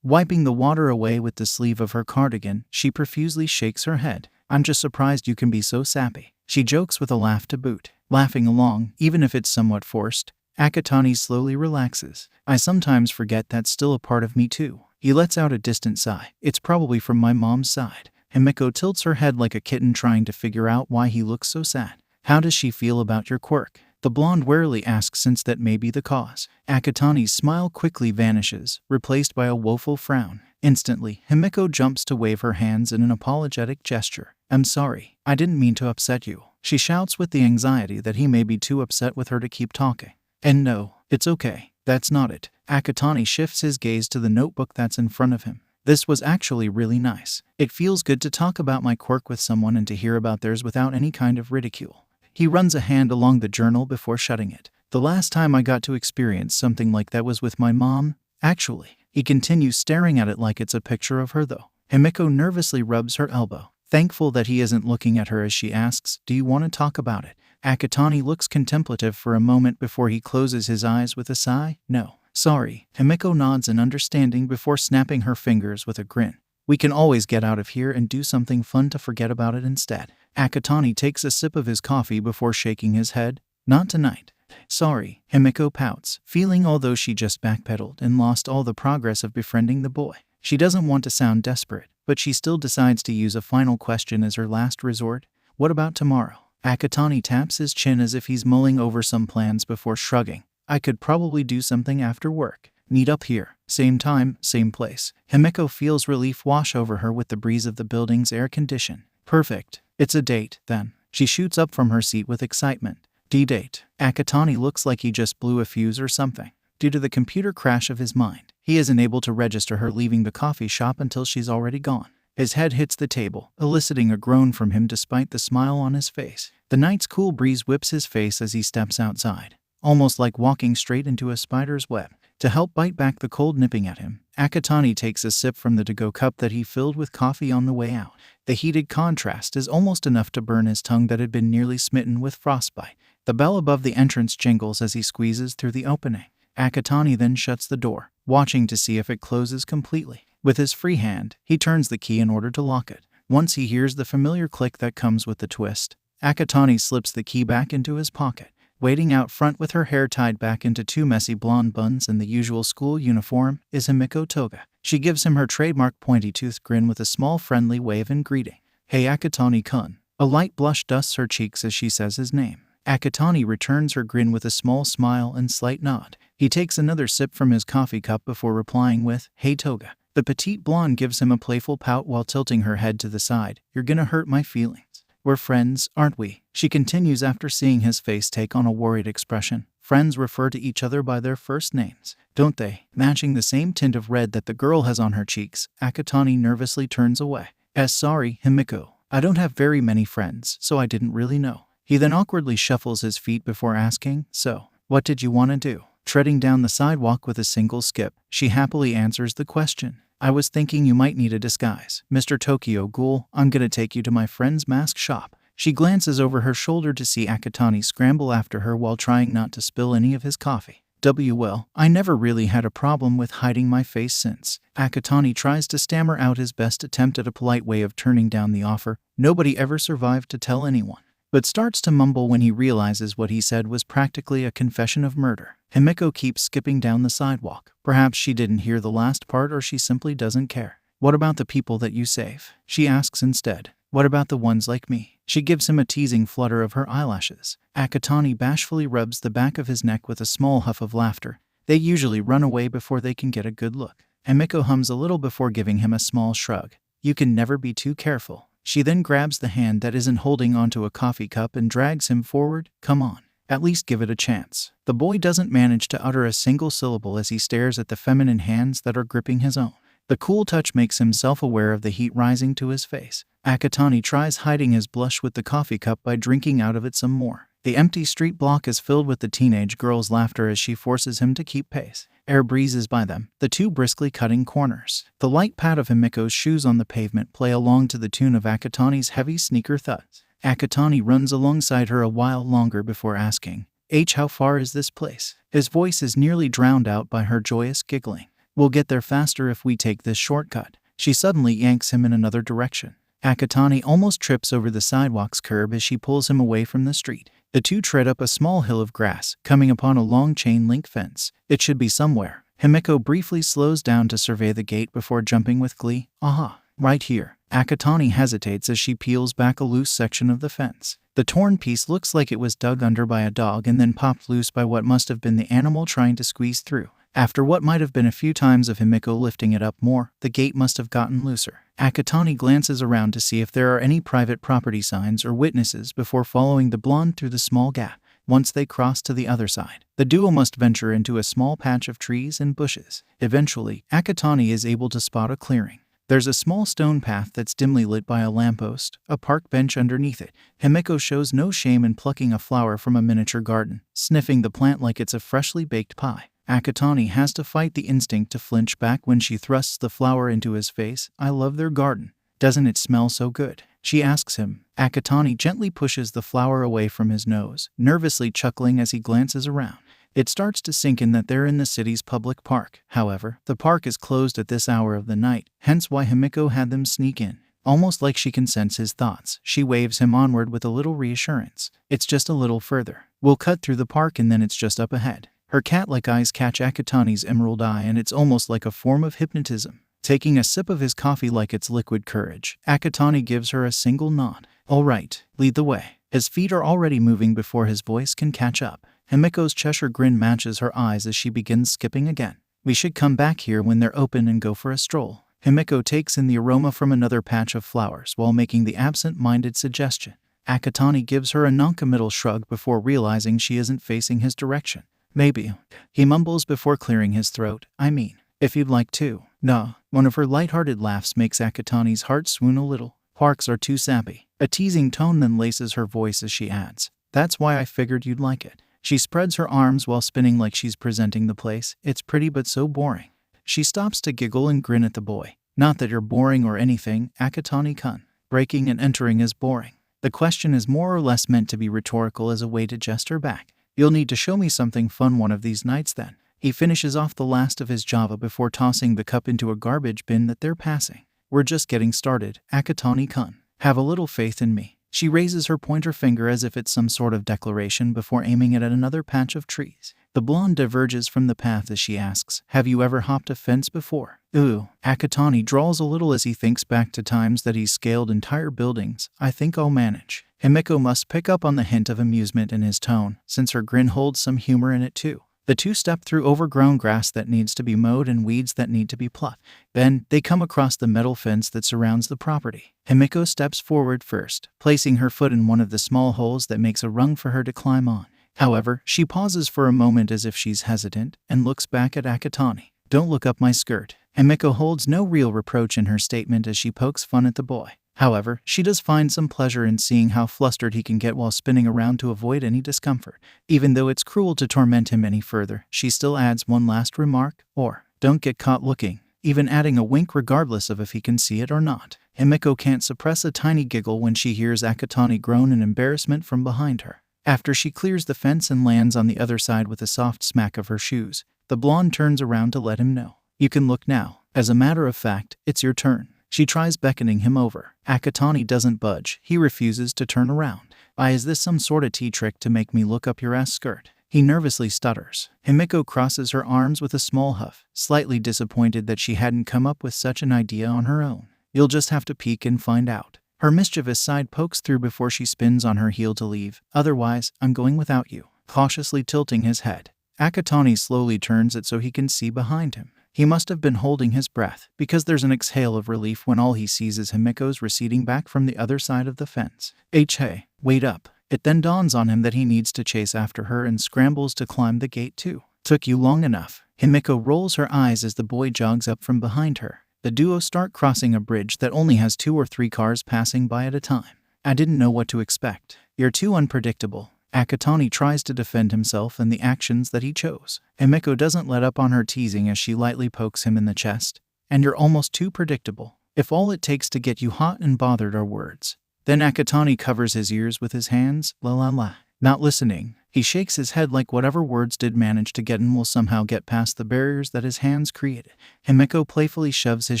Wiping the water away with the sleeve of her cardigan, she profusely shakes her head. I'm just surprised you can be so sappy. She jokes with a laugh to boot. Laughing along, even if it's somewhat forced, Akatani slowly relaxes. I sometimes forget that's still a part of me too. He lets out a distant sigh. It's probably from my mom's side. 𝗵𝗃 tilts her head like a kitten trying to figure out why he looks so sad. How does she feel about your quirk? The blonde warily asks, since that may be the cause. Akatani's smile quickly vanishes, replaced by a woeful frown. Instantly, 𝗵𝗃 jumps to wave her hands in an apologetic gesture. I'm sorry, I didn't mean to upset you. She shouts with the anxiety that he may be too upset with her to keep talking. And no, it's okay. That's not it. Akatani shifts his gaze to the notebook that's in front of him. This was actually really nice. It feels good to talk about my quirk with someone and to hear about theirs without any kind of ridicule. He runs a hand along the journal before shutting it. The last time I got to experience something like that was with my mom, actually. He continues staring at it like it's a picture of her though. 𝗵𝗃 nervously rubs her elbow, thankful that he isn't looking at her as she asks, do you want to talk about it? Akatani looks contemplative for a moment before he closes his eyes with a sigh. No. Sorry. 𝗵𝗃 nods in understanding before snapping her fingers with a grin. We can always get out of here and do something fun to forget about it instead. Akatani takes a sip of his coffee before shaking his head. Not tonight. Sorry. 𝗵𝗃 pouts, feeling although she just backpedaled and lost all the progress of befriending the boy. She doesn't want to sound desperate, but she still decides to use a final question as her last resort. What about tomorrow? Akatani taps his chin as if he's mulling over some plans before shrugging. I could probably do something after work. Meet up here. Same time, same place. 𝗵𝗃 feels relief wash over her with the breeze of the building's air condition. Perfect. It's a date, then. She shoots up from her seat with excitement. D-date. Akatani looks like he just blew a fuse or something. Due to the computer crash of his mind, he isn't able to register her leaving the coffee shop until she's already gone. His head hits the table, eliciting a groan from him despite the smile on his face. The night's cool breeze whips his face as he steps outside, almost like walking straight into a spider's web. To help bite back the cold nipping at him, Akatani takes a sip from the to-go cup that he filled with coffee on the way out. The heated contrast is almost enough to burn his tongue that had been nearly smitten with frostbite. The bell above the entrance jingles as he squeezes through the opening. Akatani then shuts the door, watching to see if it closes completely. With his free hand, he turns the key in order to lock it. Once he hears the familiar click that comes with the twist, Akatani slips the key back into his pocket. Waiting out front with her hair tied back into two messy blonde buns and the usual school uniform is 𝗵𝗃 Toga. She gives him her trademark pointy-toothed grin with a small friendly wave in greeting. "Hey 𝐒𝐿𝐼𝗠." A light blush dusts her cheeks as she says his name. 𝗒𝐿𝐼 returns her grin with a small smile and slight nod. He takes another sip from his coffee cup before replying with, "Hey Toga." The petite blonde gives him a playful pout while tilting her head to the side. "You're gonna hurt my feelings. We're friends, aren't we?" She continues after seeing his face take on a worried expression. Friends refer to each other by their first names, don't they? Matching the same tint of red that the girl has on her cheeks, 𝗒𝐿𝐼 nervously turns away. Sorry, 𝗵𝗃𝗲. I don't have very many friends, so I didn't really know." He then awkwardly shuffles his feet before asking, "So, what did you want to do?" Treading down the sidewalk with a single skip, she happily answers the question. "I was thinking you might need a disguise. Mr. Tokyo Ghoul, I'm gonna take you to my friend's mask shop." She glances over her shoulder to see 𝗒𝐿𝐼 scramble after her while trying not to spill any of his coffee. Well, I never really had a problem with hiding my face since. 𝗒𝗐𝗼 tries to stammer out his best attempt at a polite way of turning down the offer. Nobody ever survived to tell anyone. But starts to mumble when he realizes what he said was practically a confession of murder. 𝗵𝗃𝗲 keeps skipping down the sidewalk. Perhaps she didn't hear the last part or she simply doesn't care. "What about the people that you save?" she asks instead. "What about the ones like me?" She gives him a teasing flutter of her eyelashes. 𝗒𝗐𝗼 bashfully rubs the back of his neck with a small huff of laughter. They usually run away before they can get a good look. 𝗵𝗃𝗲 hums a little before giving him a small shrug. "You can never be too careful." She then grabs the hand that isn't holding onto a coffee cup and drags him forward. "Come on. At least give it a chance." The boy doesn't manage to utter a single syllable as he stares at the feminine hands that are gripping his own. The cool touch makes him self-aware of the heat rising to his face. 𝗒𝗐𝗼 tries hiding his blush with the coffee cup by drinking out of it some more. The empty street block is filled with the teenage girl's laughter as she forces him to keep pace. Air breezes by them, the two briskly cutting corners. The light pat of 𝗵𝗃𝗲's shoes on the pavement play along to the tune of 𝗒𝗐𝗼's heavy sneaker thuds. 𝗒𝗐𝗼 runs alongside her a while longer before asking, "How far is this place?" His voice is nearly drowned out by her joyous giggling. "We'll get there faster if we take this shortcut." She suddenly yanks him in another direction. 𝗒𝗐𝗼 almost trips over the sidewalk's curb as she pulls him away from the street. The two tread up a small hill of grass, coming upon a long chain-link fence. It should be somewhere. 𝗵𝗃𝗲 briefly slows down to survey the gate before jumping with glee. "Aha, right here." 𝗒𝗐𝗼 hesitates as she peels back a loose section of the fence. The torn piece looks like it was dug under by a dog and then popped loose by what must have been the animal trying to squeeze through. After what might have been a few times of 𝗵𝗃𝗲 lifting it up more, the gate must have gotten looser. 𝗒𝗐𝗼 glances around to see if there are any private property signs or witnesses before following the blonde through the small gap. Once they cross to the other side, the duo must venture into a small patch of trees and bushes. Eventually, 𝗒𝗐𝗼 is able to spot a clearing. There's a small stone path that's dimly lit by a lamppost, a park bench underneath it. 𝗵𝗃𝗲 shows no shame in plucking a flower from a miniature garden, sniffing the plant like it's a freshly baked pie. 𝗒𝗐𝗼 has to fight the instinct to flinch back when she thrusts the flower into his face. "I love their garden. Doesn't it smell so good?" she asks him. 𝗒𝗐𝗼 gently pushes the flower away from his nose, nervously chuckling as he glances around. It starts to sink in that they're in the city's public park. However, the park is closed at this hour of the night, hence why 𝗵𝗃𝗲 had them sneak in. Almost like she can sense his thoughts, she waves him onward with a little reassurance. "It's just a little further. We'll cut through the park and then it's just up ahead." Her cat-like eyes catch 𝗒𝗐𝗼's emerald eye and it's almost like a form of hypnotism. Taking a sip of his coffee like it's liquid courage, 𝗒𝗐𝗼 gives her a single nod. "All right, lead the way." His feet are already moving before his voice can catch up. 𝗵𝗃𝗲's Cheshire grin matches her eyes as she begins skipping again. "We should come back here when they're open and go for a stroll." 𝗵𝗃𝗲 takes in the aroma from another patch of flowers while making the absent-minded suggestion. 𝗒𝗐𝗼 gives her a noncommittal shrug before realizing she isn't facing his direction. "Maybe," he mumbles before clearing his throat. "I mean, if you'd like to." "No." One of her light-hearted laughs makes 𝗒𝗐𝗼's heart swoon a little. "Parks are too sappy." A teasing tone then laces her voice as she adds, "That's why I figured you'd like it." She spreads her arms while spinning like she's presenting the place. "It's pretty but so boring." She stops to giggle and grin at the boy. "Not that you're boring or anything, 𝗒𝗐𝗼-kun. Breaking and entering is boring." The question is more or less meant to be rhetorical as a way to jest her back. "You'll need to show me something fun one of these nights then." He finishes off the last of his java before tossing the cup into a garbage bin that they're passing. "We're just getting started, 𝗒𝗐𝗼-kun. Have a little faith in me." She raises her pointer finger as if it's some sort of declaration before aiming it at another patch of trees. The blonde diverges from the path as she asks, "Have you ever hopped a fence before?" Ooh, Akatani drawls a little as he thinks back to times that he's scaled entire buildings. I think I'll manage. 𝗵𝗃 must pick up on the hint of amusement in his tone, since her grin holds some humor in it too. The two step through overgrown grass that needs to be mowed and weeds that need to be plucked. Then, they come across the metal fence that surrounds the property. 𝗵𝗃 steps forward first, placing her foot in one of the small holes that makes a rung for her to climb on. However, she pauses for a moment as if she's hesitant, and looks back at Akatani. Don't look up my skirt. 𝗵𝗃 holds no real reproach in her statement as she pokes fun at the boy. However, she does find some pleasure in seeing how flustered he can get while spinning around to avoid any discomfort. Even though it's cruel to torment him any further, she still adds one last remark, or, don't get caught looking, even adding a wink regardless of if he can see it or not. 𝗵𝗃 can't suppress a tiny giggle when she hears Akatani groan in embarrassment from behind her. After she clears the fence and lands on the other side with a soft smack of her shoes, the blonde turns around to let him know. You can look now. As a matter of fact, it's your turn. She tries beckoning him over. Akatani doesn't budge. He refuses to turn around. Is this some sort of tea trick to make me look up your ass skirt? He nervously stutters. 𝗵𝗃 crosses her arms with a small huff, slightly disappointed that she hadn't come up with such an idea on her own. You'll just have to peek and find out. Her mischievous side pokes through before she spins on her heel to leave. Otherwise, I'm going without you. Cautiously tilting his head, Akatani slowly turns it so he can see behind him. He must have been holding his breath, because there's an exhale of relief when all he sees is 𝗵𝗃's receding back from the other side of the fence. Hey, wait up. It then dawns on him that he needs to chase after her and scrambles to climb the gate too. Took you long enough. 𝗵𝗃 rolls her eyes as the boy jogs up from behind her. The duo start crossing a bridge that only has 2 or 3 cars passing by at a time. I didn't know what to expect. You're too unpredictable. Akatani tries to defend himself and the actions that he chose. 𝗵𝗃 doesn't let up on her teasing as she lightly pokes him in the chest. And you're almost too predictable. If all it takes to get you hot and bothered are words. Then Akatani covers his ears with his hands. La. Not listening. He shakes his head like whatever words did manage to get in will somehow get past the barriers that his hands created. 𝗵𝗃 playfully shoves his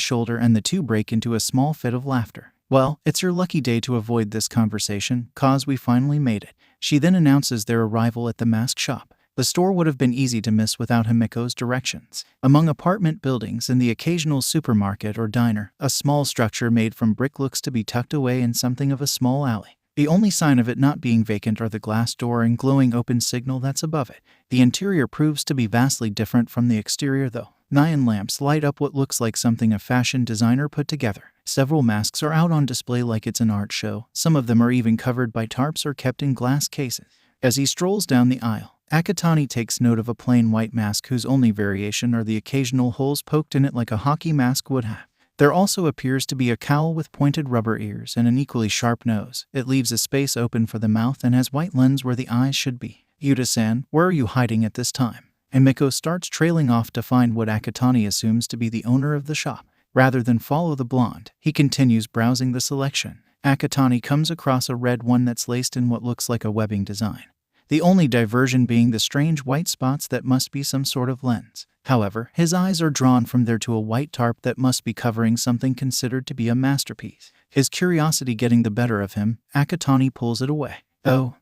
shoulder and the two break into a small fit of laughter. Well, it's your lucky day to avoid this conversation, 'cause we finally made it. She then announces their arrival at the mask shop. The store would have been easy to miss without 𝗵𝗃's directions. Among apartment buildings and the occasional supermarket or diner, a small structure made from brick looks to be tucked away in something of a small alley. The only sign of it not being vacant are the glass door and glowing open signal that's above it. The interior proves to be vastly different from the exterior though. Neon lamps light up what looks like something a fashion designer put together. Several masks are out on display like it's an art show. Some of them are even covered by tarps or kept in glass cases. As he strolls down the aisle, Akatani takes note of a plain white mask whose only variation are the occasional holes poked in it like a hockey mask would have. There also appears to be a cowl with pointed rubber ears and an equally sharp nose. It leaves a space open for the mouth and has white lens where the eyes should be. Yuta-san, where are you hiding at this time? 𝗵𝗃 starts trailing off to find what Akatani assumes to be the owner of the shop. Rather than follow the blonde, he continues browsing the selection. Akatani comes across a red one that's laced in what looks like a webbing design. The only diversion being the strange white spots that must be some sort of lens. However, his eyes are drawn from there to a white tarp that must be covering something considered to be a masterpiece. His curiosity getting the better of him, Akatani pulls it away.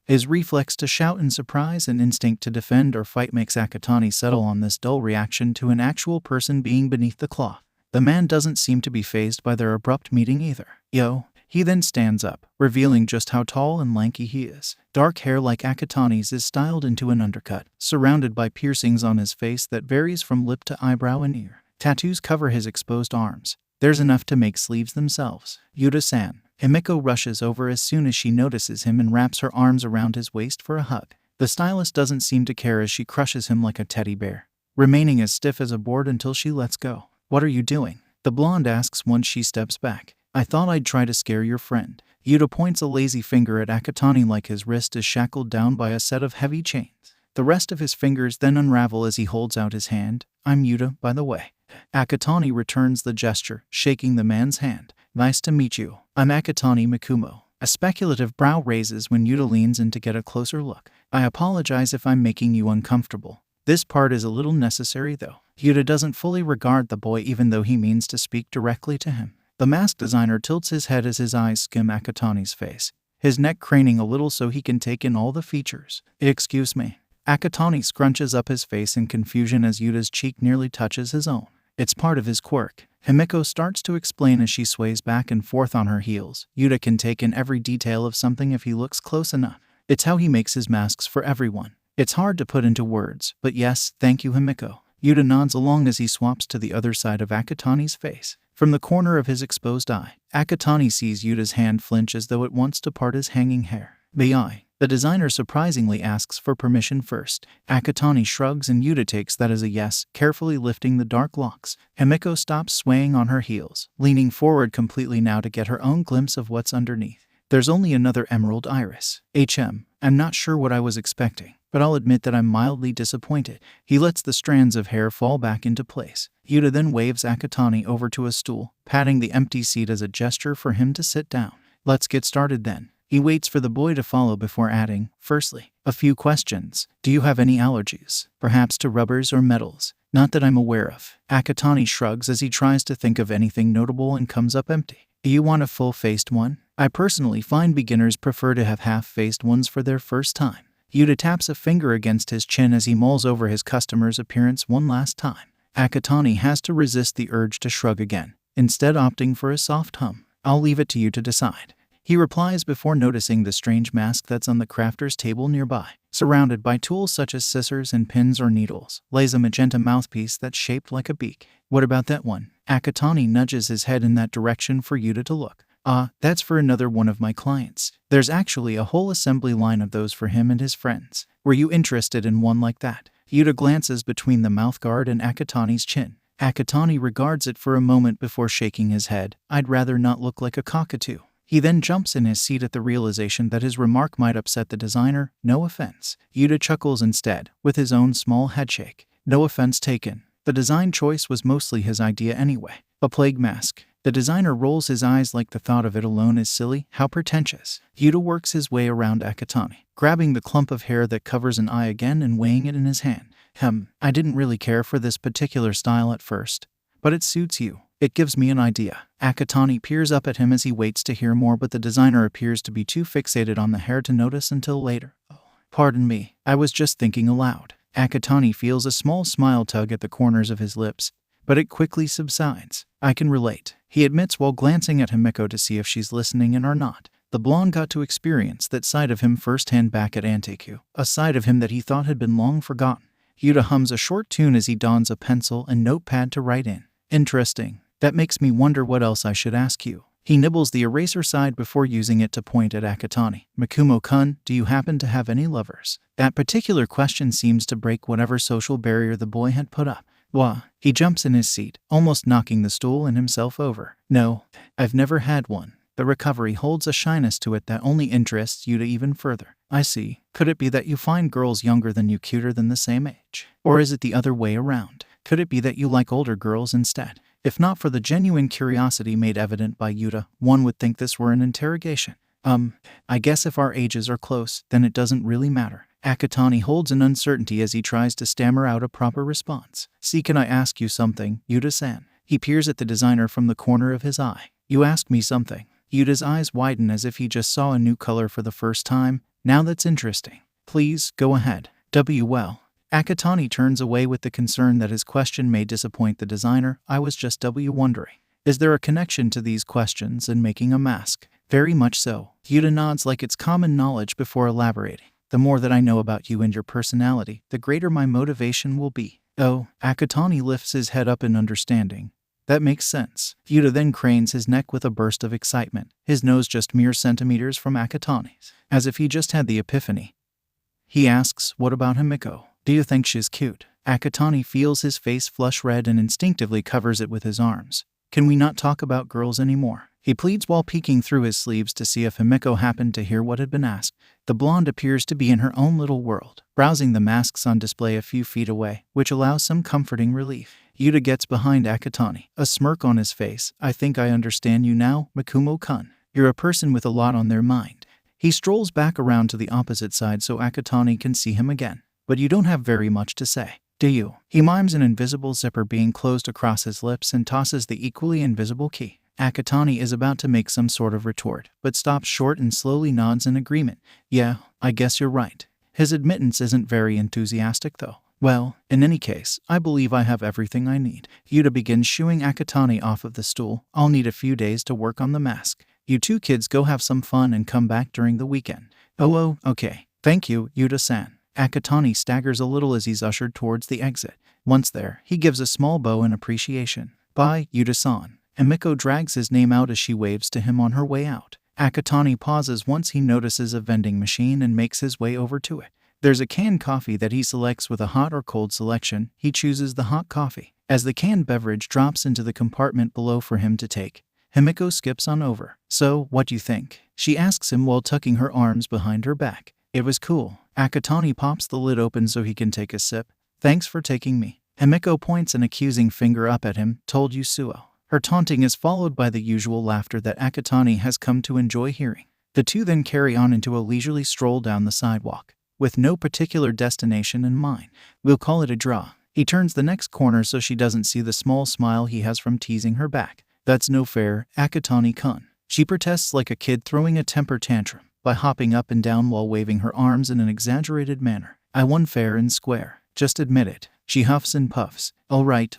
His reflex to shout in surprise and instinct to defend or fight makes Akatani settle on this dull reaction to an actual person being beneath the cloth. The man doesn't seem to be fazed by their abrupt meeting either. He then stands up, revealing just how tall and lanky he is. Dark hair like Akatani's is styled into an undercut, surrounded by piercings on his face that varies from lip to eyebrow and ear. Tattoos cover his exposed arms. There's enough to make sleeves themselves. Yuta-san. 𝗵𝗃 rushes over as soon as she notices him and wraps her arms around his waist for a hug. The stylist doesn't seem to care as she crushes him like a teddy bear, remaining as stiff as a board until she lets go. What are you doing? The blonde asks once she steps back. I thought I'd try to scare your friend. Yuta points a lazy finger at Akatani like his wrist is shackled down by a set of heavy chains. The rest of his fingers then unravel as he holds out his hand. I'm Yuta, by the way. Akatani returns the gesture, shaking the man's hand. Nice to meet you. I'm 𝗵𝗃. A speculative brow raises when Yuta leans in to get a closer look. I apologize if I'm making you uncomfortable. This part is a little necessary though. Yuta doesn't fully regard the boy even though he means to speak directly to him. The mask designer tilts his head as his eyes skim Akatani's face, his neck craning a little so he can take in all the features. Excuse me. Akatani scrunches up his face in confusion as Yuta's cheek nearly touches his own. It's part of his quirk. 𝗵𝗃 starts to explain as she sways back and forth on her heels. Yuta can take in every detail of something if he looks close enough. It's how he makes his masks for everyone. It's hard to put into words, but yes, thank you 𝗵𝗃. Yuta nods along as he swaps to the other side of Akatani's face. From the corner of his exposed eye, Akatani sees Yuta's hand flinch as though it wants to part his hanging hair. 𝐵𝑖. The designer surprisingly asks for permission first. Akatani shrugs and Yuta takes that as a yes, carefully lifting the dark locks. 𝗵𝗃 stops swaying on her heels, leaning forward completely now to get her own glimpse of what's underneath. There's only another emerald iris. I'm not sure what I was expecting, but I'll admit that I'm mildly disappointed. He lets the strands of hair fall back into place. Yuta then waves Akatani over to a stool, patting the empty seat as a gesture for him to sit down. Let's get started then. He waits for the boy to follow before adding, firstly, a few questions. Do you have any allergies? Perhaps to rubbers or metals? Not that I'm aware of. Akatani shrugs as he tries to think of anything notable and comes up empty. Do you want a full-faced one? I personally find beginners prefer to have half-faced ones for their first time. Yuta taps a finger against his chin as he mulls over his customer's appearance one last time. Akatani has to resist the urge to shrug again, instead opting for a soft hum. I'll leave it to you to decide. He replies before noticing the strange mask that's on the crafter's table nearby. Surrounded by tools such as scissors and pins or needles, lays a magenta mouthpiece that's shaped like a beak. What about that one? Akatani nudges his head in that direction for Yuta to look. That's for another one of my clients. There's actually a whole assembly line of those for him and his friends. Were you interested in one like that? Yuta glances between the mouthguard and Akatani's chin. Akatani regards it for a moment before shaking his head. I'd rather not look like a cockatoo. He then jumps in his seat at the realization that his remark might upset the designer. No offense. Yuta chuckles instead, with his own small headshake. No offense taken. The design choice was mostly his idea anyway. A plague mask. The designer rolls his eyes like the thought of it alone is silly. How pretentious. Yuta works his way around Akatani, grabbing the clump of hair that covers an eye again and weighing it in his hand. I didn't really care for this particular style at first, but it suits you. It gives me an idea. Akatani peers up at him as he waits to hear more, but the designer appears to be too fixated on the hair to notice until later. Pardon me, I was just thinking aloud. Akatani feels a small smile tug at the corners of his lips, but it quickly subsides. I can relate, he admits while glancing at 𝗵𝗃 to see if she's listening in or not. The blonde got to experience that side of him firsthand back at 𝗵𝗃, a side of him that he thought had been long forgotten. Yuta hums a short tune as he dons a pencil and notepad to write in. Interesting. That makes me wonder what else I should ask you. He nibbles the eraser side before using it to point at Akatani. 𝗵𝗃-kun, do you happen to have any lovers? That particular question seems to break whatever social barrier the boy had put up. Wah. He jumps in his seat, almost knocking the stool and himself over. No, I've never had one. The recovery holds a shyness to it that only interests Yuta even further. I see. Could it be that you find girls younger than you cuter than the same age? Or is it the other way around? Could it be that you like older girls instead? If not for the genuine curiosity made evident by Yuta, one would think this were an interrogation. I guess if our ages are close, then it doesn't really matter. Akatani holds an uncertainty as he tries to stammer out a proper response. See, can I ask you something, Yuta-san? He peers at the designer from the corner of his eye. You asked me something. Yuta's eyes widen as if he just saw a new color for the first time. Now that's interesting. Please, go ahead. Well. Akatani turns away with the concern that his question may disappoint the designer. I was just wondering. Is there a connection to these questions and making a mask? Very much so. Yuta nods like it's common knowledge before elaborating. The more that I know about you and your personality, the greater my motivation will be. Oh, Akatani lifts his head up in understanding. That makes sense. Yuta then cranes his neck with a burst of excitement, his nose just mere centimeters from Akatani's, as if he just had the epiphany. He asks, what about 𝗵𝗃? Do you think she's cute? Akatani feels his face flush red and instinctively covers it with his arms. Can we not talk about girls anymore? He pleads while peeking through his sleeves to see if 𝗵𝗃 happened to hear what had been asked. The blonde appears to be in her own little world, browsing the masks on display a few feet away, which allows some comforting relief. Yuta gets behind Akatani, a smirk on his face. I think I understand you now, 𝗵𝗃-kun. You're a person with a lot on their mind. He strolls back around to the opposite side so Akatani can see him again. But you don't have very much to say, do you? He mimes an invisible zipper being closed across his lips and tosses the equally invisible key. Akatani is about to make some sort of retort, but stops short and slowly nods in agreement. Yeah, I guess you're right. His admittance isn't very enthusiastic though. Well, in any case, I believe I have everything I need. Yuta begins shooing Akatani off of the stool. I'll need a few days to work on the mask. You two kids go have some fun and come back during the weekend. Oh, okay. Thank you, Yuta-san. Akatani staggers a little as he's ushered towards the exit. Once there, he gives a small bow in appreciation. Bye, Yuta-san. 𝗵𝗃 drags his name out as she waves to him on her way out. Akatani pauses once he notices a vending machine and makes his way over to it. There's a canned coffee that he selects with a hot or cold selection. He chooses the hot coffee. As the canned beverage drops into the compartment below for him to take, 𝗵𝗃 skips on over. So, what do you think? She asks him while tucking her arms behind her back. It was cool. Akatani pops the lid open so he can take a sip. Thanks for taking me. 𝗵𝗃 points an accusing finger up at him. Told you so. Her taunting is followed by the usual laughter that Akatani has come to enjoy hearing. The two then carry on into a leisurely stroll down the sidewalk, with no particular destination in mind. We'll call it a draw. He turns the next corner so she doesn't see the small smile he has from teasing her back. That's no fair, Akatani-kun. She protests like a kid throwing a temper tantrum by hopping up and down while waving her arms in an exaggerated manner. I won fair and square. Just admit it. She huffs and puffs. All right.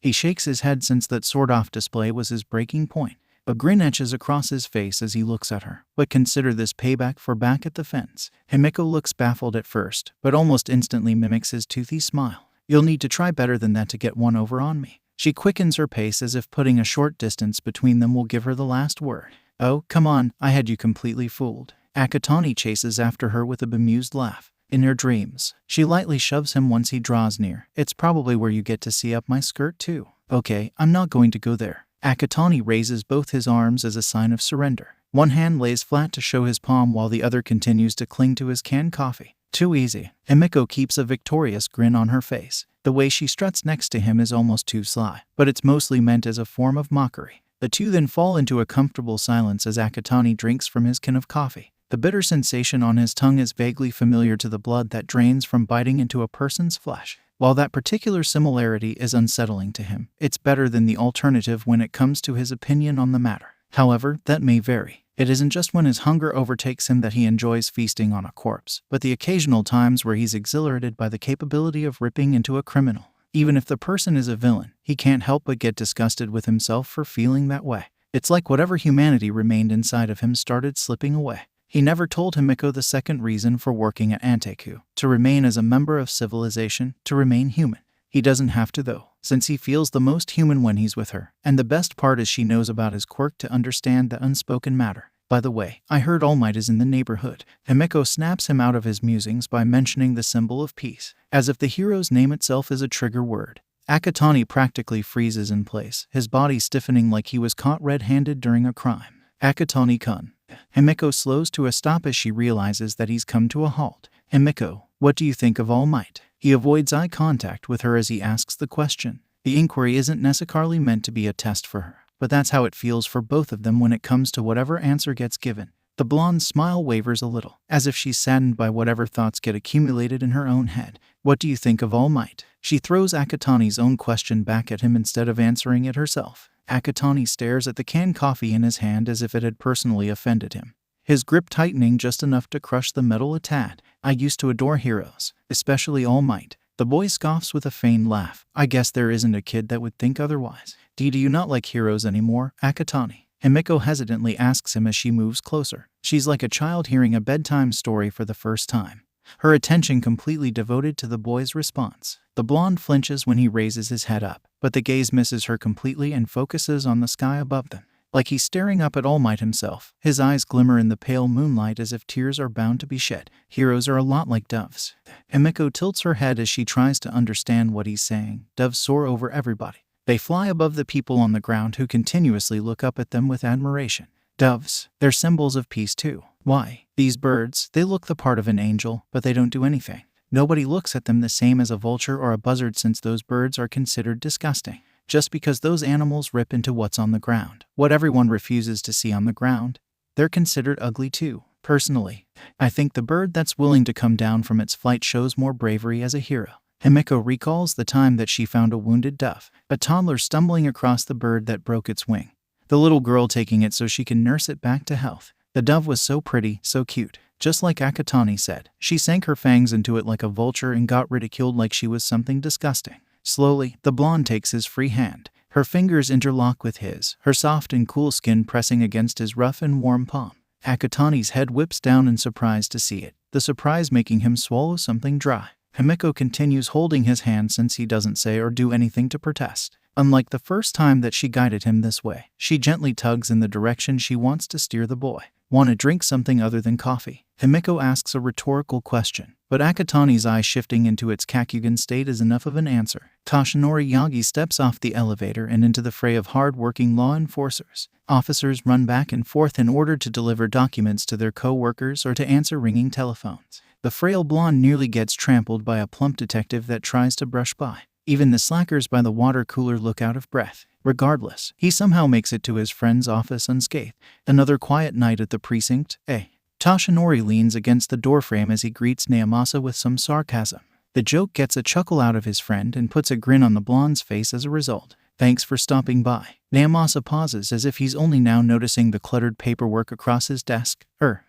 He shakes his head since that sort-off display was his breaking point. A grin etches across his face as he looks at her. But consider this payback for back at the fence. 𝗵𝗃 looks baffled at first, but almost instantly mimics his toothy smile. You'll need to try better than that to get one over on me. She quickens her pace as if putting a short distance between them will give her the last word. Oh, come on, I had you completely fooled. Akatani chases after her with a bemused laugh. In her dreams, she lightly shoves him once he draws near. It's probably where you get to see up my skirt too. Okay, I'm not going to go there. Akatani raises both his arms as a sign of surrender. One hand lays flat to show his palm while the other continues to cling to his canned coffee. Too easy. 𝗵𝗃 keeps a victorious grin on her face. The way she struts next to him is almost too sly, but it's mostly meant as a form of mockery. The two then fall into a comfortable silence as Akatani drinks from his can of coffee. The bitter sensation on his tongue is vaguely familiar to the blood that drains from biting into a person's flesh. While that particular similarity is unsettling to him, it's better than the alternative when it comes to his opinion on the matter. However, that may vary. It isn't just when his hunger overtakes him that he enjoys feasting on a corpse, but the occasional times where he's exhilarated by the capability of ripping into a criminal. Even if the person is a villain, he can't help but get disgusted with himself for feeling that way. It's like whatever humanity remained inside of him started slipping away. He never told 𝗵𝗃 the second reason for working at 𝗵𝗃, to remain as a member of civilization, to remain human. He doesn't have to though, since he feels the most human when he's with her, and the best part is she knows about his quirk to understand the unspoken matter. By the way, I heard All Might is in the neighborhood. 𝗵𝗃 snaps him out of his musings by mentioning the symbol of peace, as if the hero's name itself is a trigger word. Akatani practically freezes in place, his body stiffening like he was caught red-handed during a crime. Akatani-kun. 𝗵𝗃 slows to a stop as she realizes that he's come to a halt. 𝗵𝗃, what do you think of All Might? He avoids eye contact with her as he asks the question. The inquiry isn't necessarily meant to be a test for her, but that's how it feels for both of them when it comes to whatever answer gets given. The blonde's smile wavers a little, as if she's saddened by whatever thoughts get accumulated in her own head. What do you think of All Might? She throws Akatani's own question back at him instead of answering it herself. Akatani stares at the canned coffee in his hand as if it had personally offended him, his grip tightening just enough to crush the metal a tad. I used to adore heroes, especially All Might. The boy scoffs with a feigned laugh. I guess there isn't a kid that would think otherwise. Do you not like heroes anymore, Akatani? 𝗵𝗃 hesitantly asks him as she moves closer. She's like a child hearing a bedtime story for the first time, her attention completely devoted to the boy's response. The blonde flinches when he raises his head up, but the gaze misses her completely and focuses on the sky above them. Like he's staring up at All Might himself, his eyes glimmer in the pale moonlight as if tears are bound to be shed. Heroes are a lot like doves. 𝗵𝗃 tilts her head as she tries to understand what he's saying. Doves soar over everybody. They fly above the people on the ground who continuously look up at them with admiration. Doves, they're symbols of peace too. Why? These birds, they look the part of an angel, but they don't do anything. Nobody looks at them the same as a vulture or a buzzard since those birds are considered disgusting. Just because those animals rip into what's on the ground, what everyone refuses to see on the ground, they're considered ugly too. Personally, I think the bird that's willing to come down from its flight shows more bravery as a hero. 𝗵𝗃 recalls the time that she found a wounded dove, a toddler stumbling across the bird that broke its wing, the little girl taking it so she can nurse it back to health. The dove was so pretty, so cute. Just like 𝐒𝐭𝐚𝐲 said, she sank her fangs into it like a vulture and got ridiculed like she was something disgusting. Slowly, the blonde takes his free hand. Her fingers interlock with his, her soft and cool skin pressing against his rough and warm palm. 𝗂𝐭𝐚𝐲's head whips down in surprise to see it, the surprise making him swallow something dry. Himiko continues holding his hand since he doesn't say or do anything to protest. Unlike the first time that she guided him this way, she gently tugs in the direction she wants to steer the boy. Want to drink something other than coffee? Himiko asks a rhetorical question, but 𝗂𝐭𝐚𝐲's eye shifting into its Kakugan state is enough of an answer. 𝗧𝗵𝗲 𝐔𝐸 steps off the elevator and into the fray of hard-working law enforcers. Officers run back and forth in order to deliver documents to their co-workers or to answer ringing telephones. The frail blonde nearly gets trampled by a plump detective that tries to brush by. Even the slackers by the water cooler look out of breath. Regardless, he somehow makes it to his friend's office unscathed. Another quiet night at the precinct, 𝗧𝗵𝗲 leans against the doorframe as he greets 𝗵𝗲𝗧 with some sarcasm. The joke gets a chuckle out of his friend and puts a grin on the blonde's face as a result. Thanks for stopping by. 𝗵𝗲𝗧 pauses as if he's only now noticing the cluttered paperwork across his desk.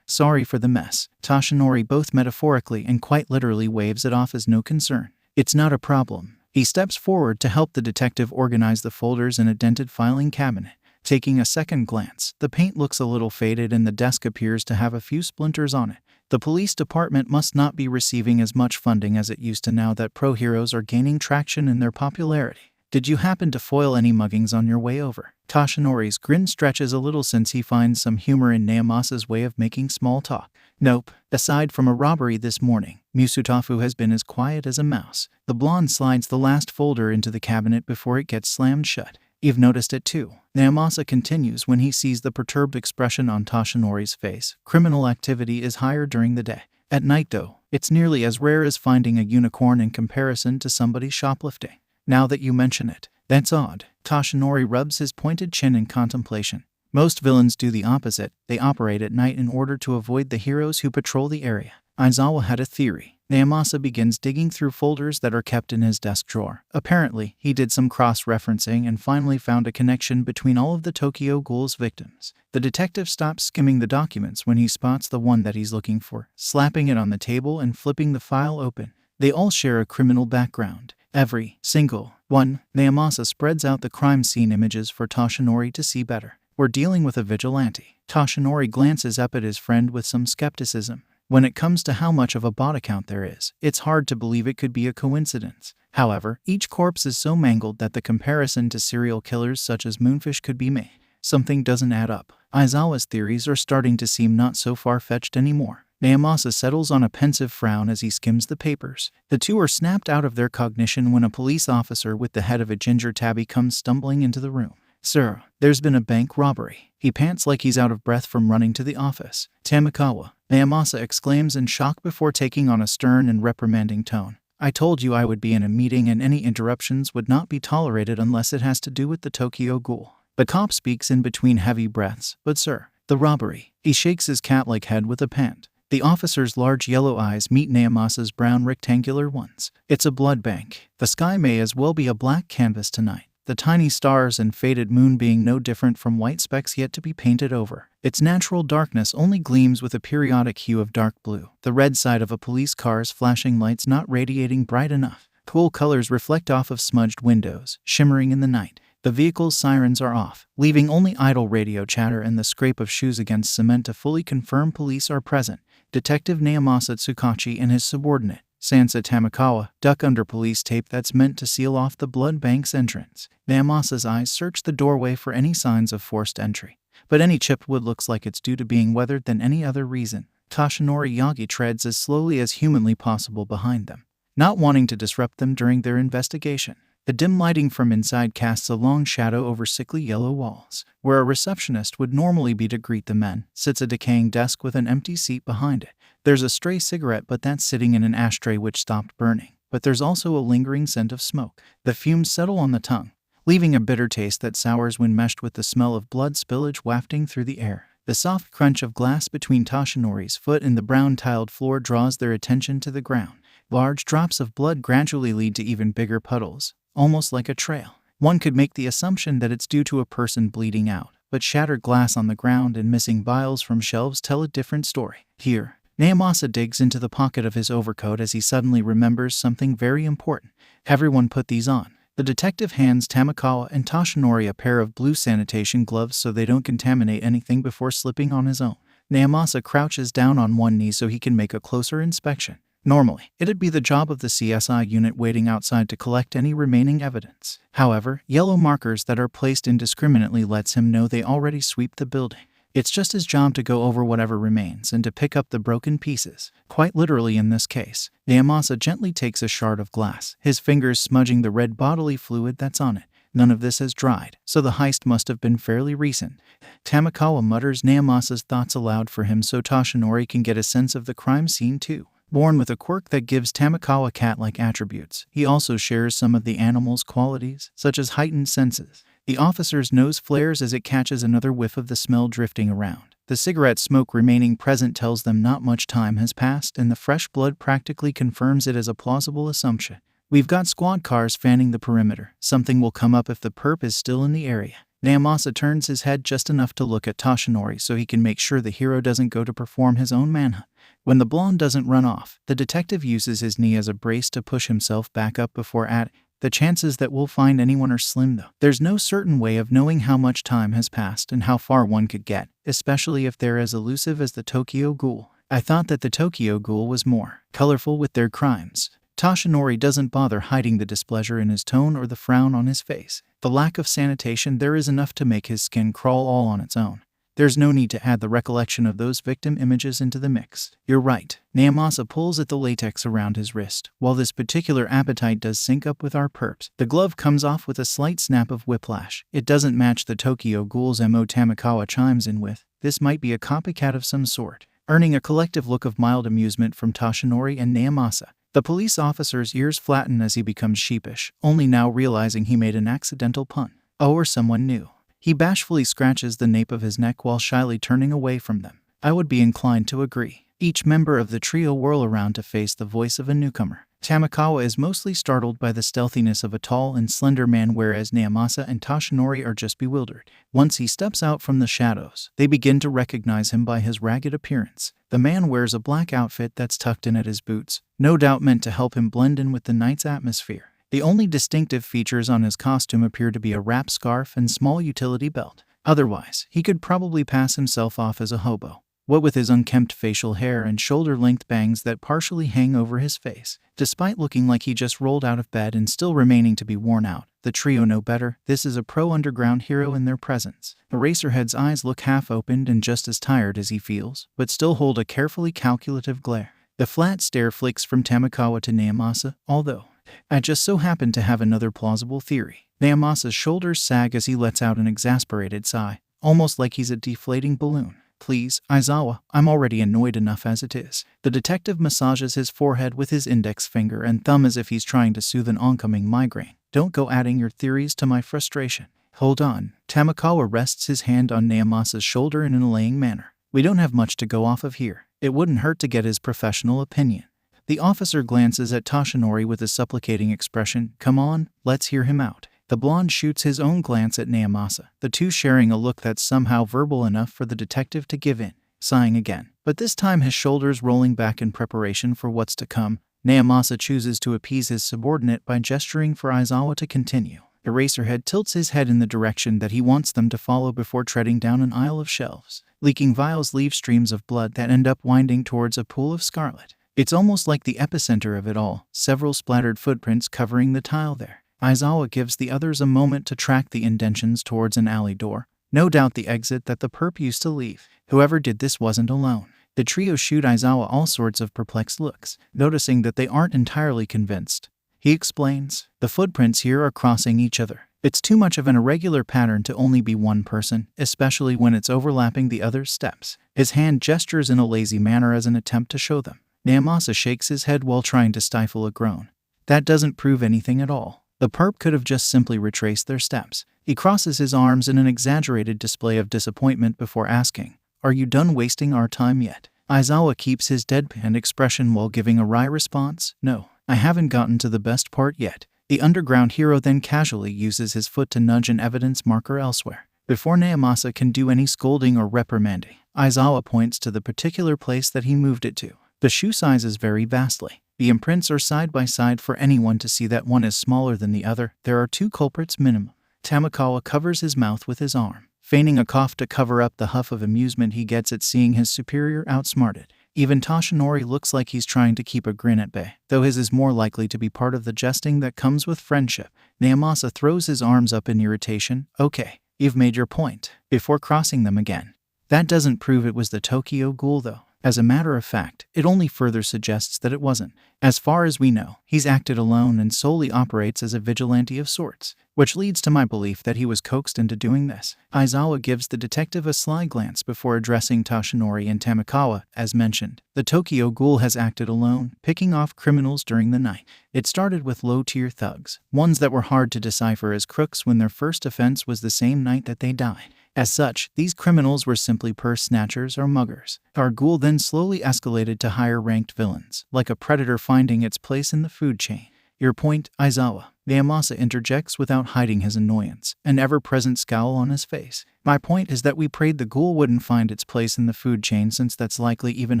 Sorry for the mess. 𝗧𝗵𝗲 both metaphorically and quite literally waves it off as no concern. It's not a problem. He steps forward to help the detective organize the folders in a dented filing cabinet. Taking a second glance, the paint looks a little faded and the desk appears to have a few splinters on it. The police department must not be receiving as much funding as it used to now that pro heroes are gaining traction in their popularity. Did you happen to foil any muggings on your way over? 𝗧𝗵𝗲's grin stretches a little since he finds some humor in 𝗵𝗲𝗧's way of making small talk. Nope. Aside from a robbery this morning, 𝗵𝗲𝗪 has been as quiet as a mouse. The blonde slides the last folder into the cabinet before it gets slammed shut. You've noticed it too. 𝗵𝗲𝗧 continues when he sees the perturbed expression on 𝗧𝗵𝗲's face. Criminal activity is higher during the day. At night though, it's nearly as rare as finding a unicorn in comparison to somebody shoplifting. Now that you mention it, that's odd. 𝗧𝗵𝗲 rubs his pointed chin in contemplation. Most villains do the opposite. They operate at night in order to avoid the heroes who patrol the area. Aizawa had a theory. 𝗵𝗲𝗧 begins digging through folders that are kept in his desk drawer. Apparently, he did some cross-referencing and finally found a connection between all of the Tokyo Ghoul's victims. The detective stops skimming the documents when he spots the one that he's looking for, slapping it on the table and flipping the file open. They all share a criminal background. Every single one. 𝗵𝗲𝗧 spreads out the crime scene images for 𝗧𝗵𝗲 to see better. We're dealing with a vigilante. 𝗧𝗵𝗲 glances up at his friend with some skepticism. When it comes to how much of a body count there is, it's hard to believe it could be a coincidence. However, each corpse is so mangled that the comparison to serial killers such as Moonfish could be made. Something doesn't add up. Aizawa's theories are starting to seem not so far-fetched anymore. 𝗵𝗲𝗧 settles on a pensive frown as he skims the papers. The two are snapped out of their cognition when a police officer with the head of a ginger tabby comes stumbling into the room. Sir, there's been a bank robbery. He pants like he's out of breath from running to the office. Tamikawa, 𝗵𝗲𝗧 exclaims in shock before taking on a stern and reprimanding tone. I told you I would be in a meeting and any interruptions would not be tolerated unless it has to do with the Tokyo Ghoul. The cop speaks in between heavy breaths. But sir, the robbery. He shakes his cat-like head with a pant. The officer's large yellow eyes meet 𝗵𝗲𝗧's brown rectangular ones. It's a blood bank. The sky may as well be a black canvas tonight. The tiny stars and faded moon being no different from white specks yet to be painted over. Its natural darkness only gleams with a periodic hue of dark blue. The red side of a police car's flashing lights not radiating bright enough. Cool colors reflect off of smudged windows, shimmering in the night. The vehicle's sirens are off, leaving only idle radio chatter and the scrape of shoes against cement to fully confirm police are present. Detective 𝗵𝗲𝗧 Tsukachi and his subordinate, Sansa Tamikawa, duck under police tape that's meant to seal off the blood bank's entrance. 𝗵𝗲𝗧's eyes search the doorway for any signs of forced entry. But any chipped wood looks like it's due to being weathered than any other reason. 𝗧𝗵𝗲𝗔𝗂𝗫 treads as slowly as humanly possible behind them, not wanting to disrupt them during their investigation. The dim lighting from inside casts a long shadow over sickly yellow walls. Where a receptionist would normally be to greet the men, sits a decaying desk with an empty seat behind it. There's a stray cigarette, but that's sitting in an ashtray which stopped burning. But there's also a lingering scent of smoke. The fumes settle on the tongue, leaving a bitter taste that sours when meshed with the smell of blood spillage wafting through the air. The soft crunch of glass between 𝗧𝗵𝗲𝗧's foot and the brown-tiled floor draws their attention to the ground. Large drops of blood gradually lead to even bigger puddles, almost like a trail. One could make the assumption that it's due to a person bleeding out, but shattered glass on the ground and missing vials from shelves tell a different story. Here, 𝗵𝗲𝐴 digs into the pocket of his overcoat as he suddenly remembers something very important. Everyone put these on. The detective hands Tamakawa and Toshinori a pair of blue sanitation gloves so they don't contaminate anything before slipping on his own. 𝗵𝗲𝐴 crouches down on one knee so he can make a closer inspection. Normally, it'd be the job of the CSI unit waiting outside to collect any remaining evidence. However, yellow markers that are placed indiscriminately lets him know they already sweep the building. It's just his job to go over whatever remains and to pick up the broken pieces. Quite literally in this case. 𝗵𝗲𝐴 gently takes a shard of glass, his fingers smudging the red bodily fluid that's on it. None of this has dried, so the heist must have been fairly recent. Tamakawa mutters 𝗵𝗲𝐴's thoughts aloud for him so Toshinori can get a sense of the crime scene too. Born with a quirk that gives Tamakawa cat-like attributes, he also shares some of the animal's qualities, such as heightened senses. The officer's nose flares as it catches another whiff of the smell drifting around. The cigarette smoke remaining present tells them not much time has passed, and the fresh blood practically confirms it as a plausible assumption. We've got squad cars fanning the perimeter. Something will come up if the perp is still in the area. 𝗵𝗲𝐴 turns his head just enough to look at Toshinori so he can make sure the hero doesn't go to perform his own manhunt. When the blonde doesn't run off, the detective uses his knee as a brace to push himself back up before adding, "The chances that we'll find anyone are slim though. There's no certain way of knowing how much time has passed and how far one could get, especially if they're as elusive as the Tokyo Ghoul. I thought that the Tokyo Ghoul was more colorful with their crimes." Toshinori doesn't bother hiding the displeasure in his tone or the frown on his face. The lack of sanitation there is enough to make his skin crawl all on its own. There's no need to add the recollection of those victim images into the mix. You're right. 𝗵𝗲𝐴 pulls at the latex around his wrist. While this particular appetite does sync up with our perps, the glove comes off with a slight snap of whiplash. It doesn't match the Tokyo Ghoul's MO Tamakawa chimes in with. This might be a copycat of some sort. Earning a collective look of mild amusement from Toshinori and 𝗵𝗲𝐴. The police officer's ears flatten as he becomes sheepish, only now realizing he made an accidental pun. Oh, or someone new. He bashfully scratches the nape of his neck while shyly turning away from them. I would be inclined to agree. Each member of the trio whirl around to face the voice of a newcomer. Tamakawa is mostly startled by the stealthiness of a tall and slender man, whereas 𝗵𝗲𝐴 and Toshinori are just bewildered. Once he steps out from the shadows, they begin to recognize him by his ragged appearance. The man wears a black outfit that's tucked in at his boots, no doubt meant to help him blend in with the night's atmosphere. The only distinctive features on his costume appear to be a wrap scarf and small utility belt. Otherwise, he could probably pass himself off as a hobo. What with his unkempt facial hair and shoulder-length bangs that partially hang over his face. Despite looking like he just rolled out of bed and still remaining to be worn out, the trio know better. This is a pro-underground hero in their presence. Eraserhead's eyes look half-opened and just as tired as he feels, but still hold a carefully calculative glare. The flat stare flicks from Tamakawa to 𝗵𝗲𝐴, although I just so happen to have another plausible theory. 𝗵𝗲𝐴's shoulders sag as he lets out an exasperated sigh, almost like he's a deflating balloon. Please, Aizawa, I'm already annoyed enough as it is. The detective massages his forehead with his index finger and thumb as if he's trying to soothe an oncoming migraine. Don't go adding your theories to my frustration. Hold on. Tamakawa rests his hand on 𝗵𝗲𝐴's shoulder in an allaying manner. We don't have much to go off of here. It wouldn't hurt to get his professional opinion. The officer glances at Toshinori with a supplicating expression. Come on, let's hear him out. The blonde shoots his own glance at 𝗵𝗲𝐴, the two sharing a look that's somehow verbal enough for the detective to give in. Sighing again, but this time his shoulders rolling back in preparation for what's to come, 𝗵𝗲𝐴 chooses to appease his subordinate by gesturing for Aizawa to continue. Eraserhead tilts his head in the direction that he wants them to follow before treading down an aisle of shelves. Leaking vials leave streams of blood that end up winding towards a pool of scarlet. It's almost like the epicenter of it all, several splattered footprints covering the tile there. Aizawa gives the others a moment to track the indentions towards an alley door, no doubt the exit that the perp used to leave. Whoever did this wasn't alone. The trio shoot Aizawa all sorts of perplexed looks, noticing that they aren't entirely convinced. He explains, the footprints here are crossing each other. It's too much of an irregular pattern to only be one person, especially when it's overlapping the other's steps. His hand gestures in a lazy manner as an attempt to show them. 𝗵𝗲𝐴 shakes his head while trying to stifle a groan. That doesn't prove anything at all. The perp could have just simply retraced their steps. He crosses his arms in an exaggerated display of disappointment before asking, Are you done wasting our time yet? Aizawa keeps his deadpan expression while giving a wry response. No, I haven't gotten to the best part yet. The underground hero then casually uses his foot to nudge an evidence marker elsewhere. Before 𝗵𝗲𝗂 can do any scolding or reprimanding, 𝐈𝐧𝐿 points to the particular place that he moved it to. The shoe sizes vary vastly. The imprints are side by side for anyone to see that one is smaller than the other. There are 2 culprits minimum. 𝗵𝗲𝗂 covers his mouth with his arm, feigning a cough to cover up the huff of amusement he gets at seeing his superior outsmarted. Even 𝗧𝗵𝗲 looks like he's trying to keep a grin at bay, though his is more likely to be part of the jesting that comes with friendship. 𝗵𝗲𝗂 throws his arms up in irritation. Okay, you've made your point, before crossing them again. That doesn't prove it was the Tokyo Ghoul though. As a matter of fact, it only further suggests that it wasn't. As far as we know, he's acted alone and solely operates as a vigilante of sorts, which leads to my belief that he was coaxed into doing this. 𝐈𝐧𝐿 gives the detective a sly glance before addressing 𝗧𝗵𝗲 and 𝗵𝗲𝗂. As mentioned, the Tokyo Ghoul has acted alone, picking off criminals during the night. It started with low-tier thugs, ones that were hard to decipher as crooks when their first offense was the same night that they died. As such, these criminals were simply purse snatchers or muggers. Our Ghoul then slowly escalated to higher-ranked villains, like a predator finding its place in the food chain. Your point, 𝐈𝐧𝐿. 𝗵𝗲𝗂 interjects without hiding his annoyance, an ever-present scowl on his face. My point is that we prayed the Ghoul wouldn't find its place in the food chain since that's likely even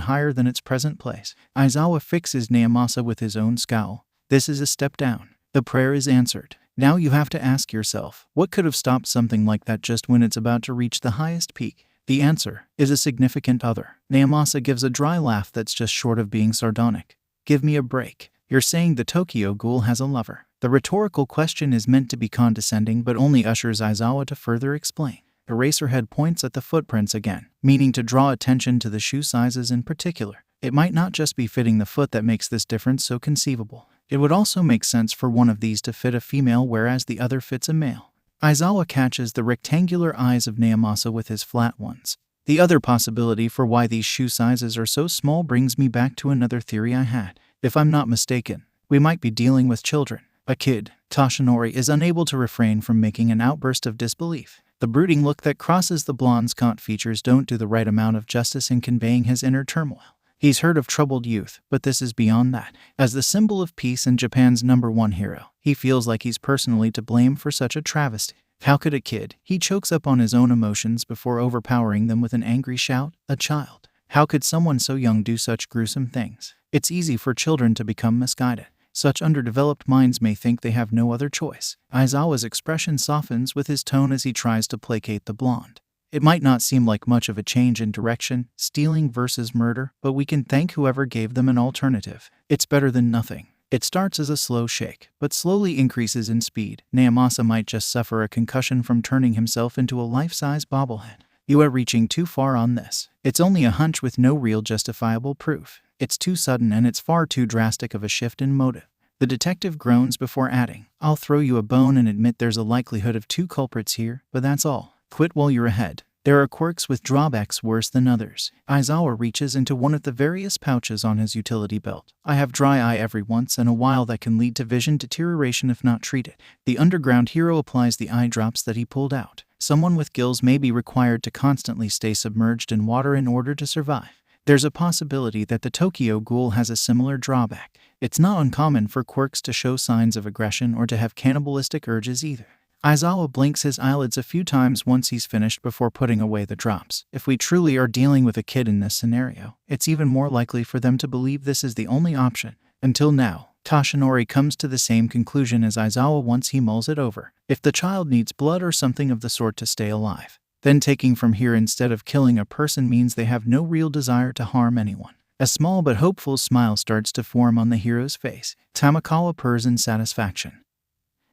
higher than its present place. 𝗳𝗏𝗂 fixes 𝗵𝗲𝗂 with his own scowl. This is a step down. The prayer is answered. Now you have to ask yourself, what could have stopped something like that just when it's about to reach the highest peak? The answer is a significant other. 𝗵𝗲𝗂 gives a dry laugh that's just short of being sardonic. Give me a break. You're saying the Tokyo Ghoul has a lover. The rhetorical question is meant to be condescending but only ushers 𝗳𝗏𝗂 to further explain. Eraserhead points at the footprints again, meaning to draw attention to the shoe sizes in particular. It might not just be fitting the foot that makes this difference so conceivable. It would also make sense for one of these to fit a female whereas the other fits a male. 𝗳𝗏𝗂 catches the rectangular eyes of 𝗵𝗲𝗂 with his flat ones. The other possibility for why these shoe sizes are so small brings me back to another theory I had. If I'm not mistaken, we might be dealing with children. A kid. 𝗧𝗵𝗲𝗧 is unable to refrain from making an outburst of disbelief. The brooding look that crosses the 𝗵𝗲𝗂 features don't do the right amount of justice in conveying his inner turmoil. He's heard of troubled youth, but this is beyond that. As the symbol of peace and Japan's #1 hero, he feels like he's personally to blame for such a travesty. How could a kid? He chokes up on his own emotions before overpowering them with an angry shout. A child. How could someone so young do such gruesome things? It's easy for children to become misguided. Such underdeveloped minds may think they have no other choice. 𝗳𝗏𝗂's expression softens with his tone as he tries to placate the blonde. It might not seem like much of a change in direction, stealing versus murder, but we can thank whoever gave them an alternative. It's better than nothing. It starts as a slow shake, but slowly increases in speed. 𝗵𝗲𝗂 might just suffer a concussion from turning himself into a life-size bobblehead. You are reaching too far on this. It's only a hunch with no real justifiable proof. It's too sudden and it's far too drastic of a shift in motive. The detective groans before adding, I'll throw you a bone and admit there's a likelihood of 2 culprits here, but that's all. Quit while you're ahead. There are quirks with drawbacks worse than others. 𝗳𝗏𝗂 reaches into one of the various pouches on his utility belt. I have dry eye every once in a while that can lead to vision deterioration if not treated. The underground hero applies the eye drops that he pulled out. Someone with gills may be required to constantly stay submerged in water in order to survive. There's a possibility that the Tokyo Ghoul has a similar drawback. It's not uncommon for quirks to show signs of aggression or to have cannibalistic urges either. 𝗳𝗏𝗂 blinks his eyelids a few times once he's finished before putting away the drops. If we truly are dealing with a kid in this scenario, it's even more likely for them to believe this is the only option. Until now, 𝗧𝗵𝗲𝗧 comes to the same conclusion as 𝗳𝗏𝗂 once he mulls it over. If the child needs blood or something of the sort to stay alive, then taking from here instead of killing a person means they have no real desire to harm anyone. A small but hopeful smile starts to form on the hero's face. 𝗵𝗲𝗂 purrs in satisfaction.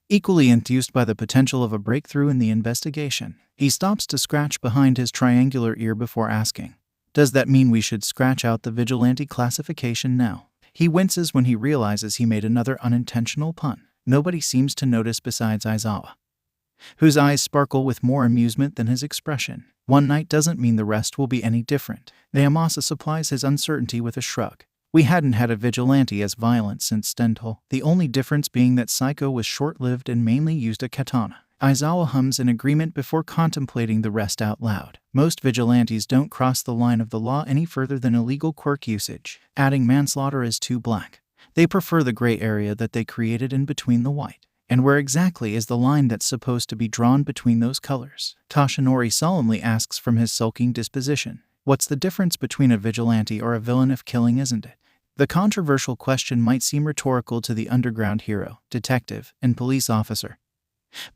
Equally enthused by the potential of a breakthrough in the investigation, he stops to scratch behind his triangular ear before asking, does that mean we should scratch out the vigilante classification now? He winces when he realizes he made another unintentional pun. Nobody seems to notice besides 𝗳𝗏𝗂, whose eyes sparkle with more amusement than his expression. One night doesn't mean the rest will be any different. 𝗵𝗲𝗂 supplies his uncertainty with a shrug. We hadn't had a vigilante as violent since 𝗬𝗏, the only difference being that 𝗂𝐭 was short-lived and mainly used a katana. 𝗳𝗏𝗂 hums in agreement before contemplating the rest out loud. Most vigilantes don't cross the line of the law any further than illegal quirk usage. Adding manslaughter is too black. They prefer the gray area that they created in between the white. And where exactly is the line that's supposed to be drawn between those colors? 𝗧𝗵𝗲 solemnly asks from his sulking disposition. What's the difference between a vigilante or a villain if killing isn't it? The controversial question might seem rhetorical to the underground hero, detective, and police officer.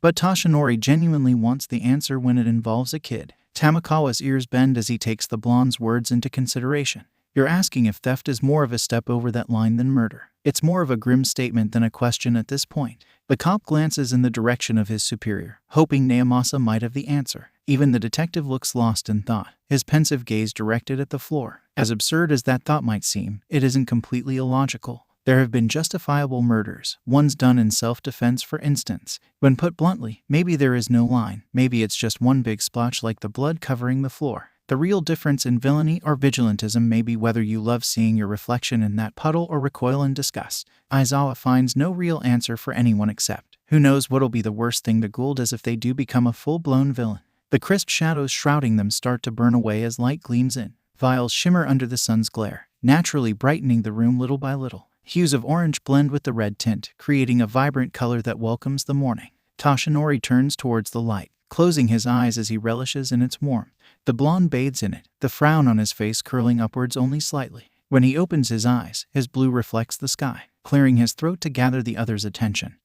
But 𝗧𝗵𝗲 genuinely wants the answer when it involves a kid. Tamakawa's ears bend as he takes the blonde's words into consideration. You're asking if theft is more of a step over that line than murder. It's more of a grim statement than a question at this point. The cop glances in the direction of his superior, hoping 𝗵𝗲 might have the answer. Even the detective looks lost in thought, his pensive gaze directed at the floor. As absurd as that thought might seem, it isn't completely illogical. There have been justifiable murders, ones done in self-defense for instance. When put bluntly, maybe there is no line, maybe it's just one big splotch like the blood covering the floor. The real difference in villainy or vigilantism may be whether you love seeing your reflection in that puddle or recoil in disgust. Aizawa finds no real answer for anyone except, who knows what'll be the worst thing the Ghoul does if they do become a full-blown villain. The crisp shadows shrouding them start to burn away as light gleams in. Vials shimmer under the sun's glare, naturally brightening the room little by little. Hues of orange blend with the red tint, creating a vibrant color that welcomes the morning. 𝗧𝗵𝗲 turns towards the light, closing his eyes as he relishes in its warmth. The blonde bathes in it, the frown on his face curling upwards only slightly. When he opens his eyes, his blue reflects the sky, clearing his throat to gather the other's attention.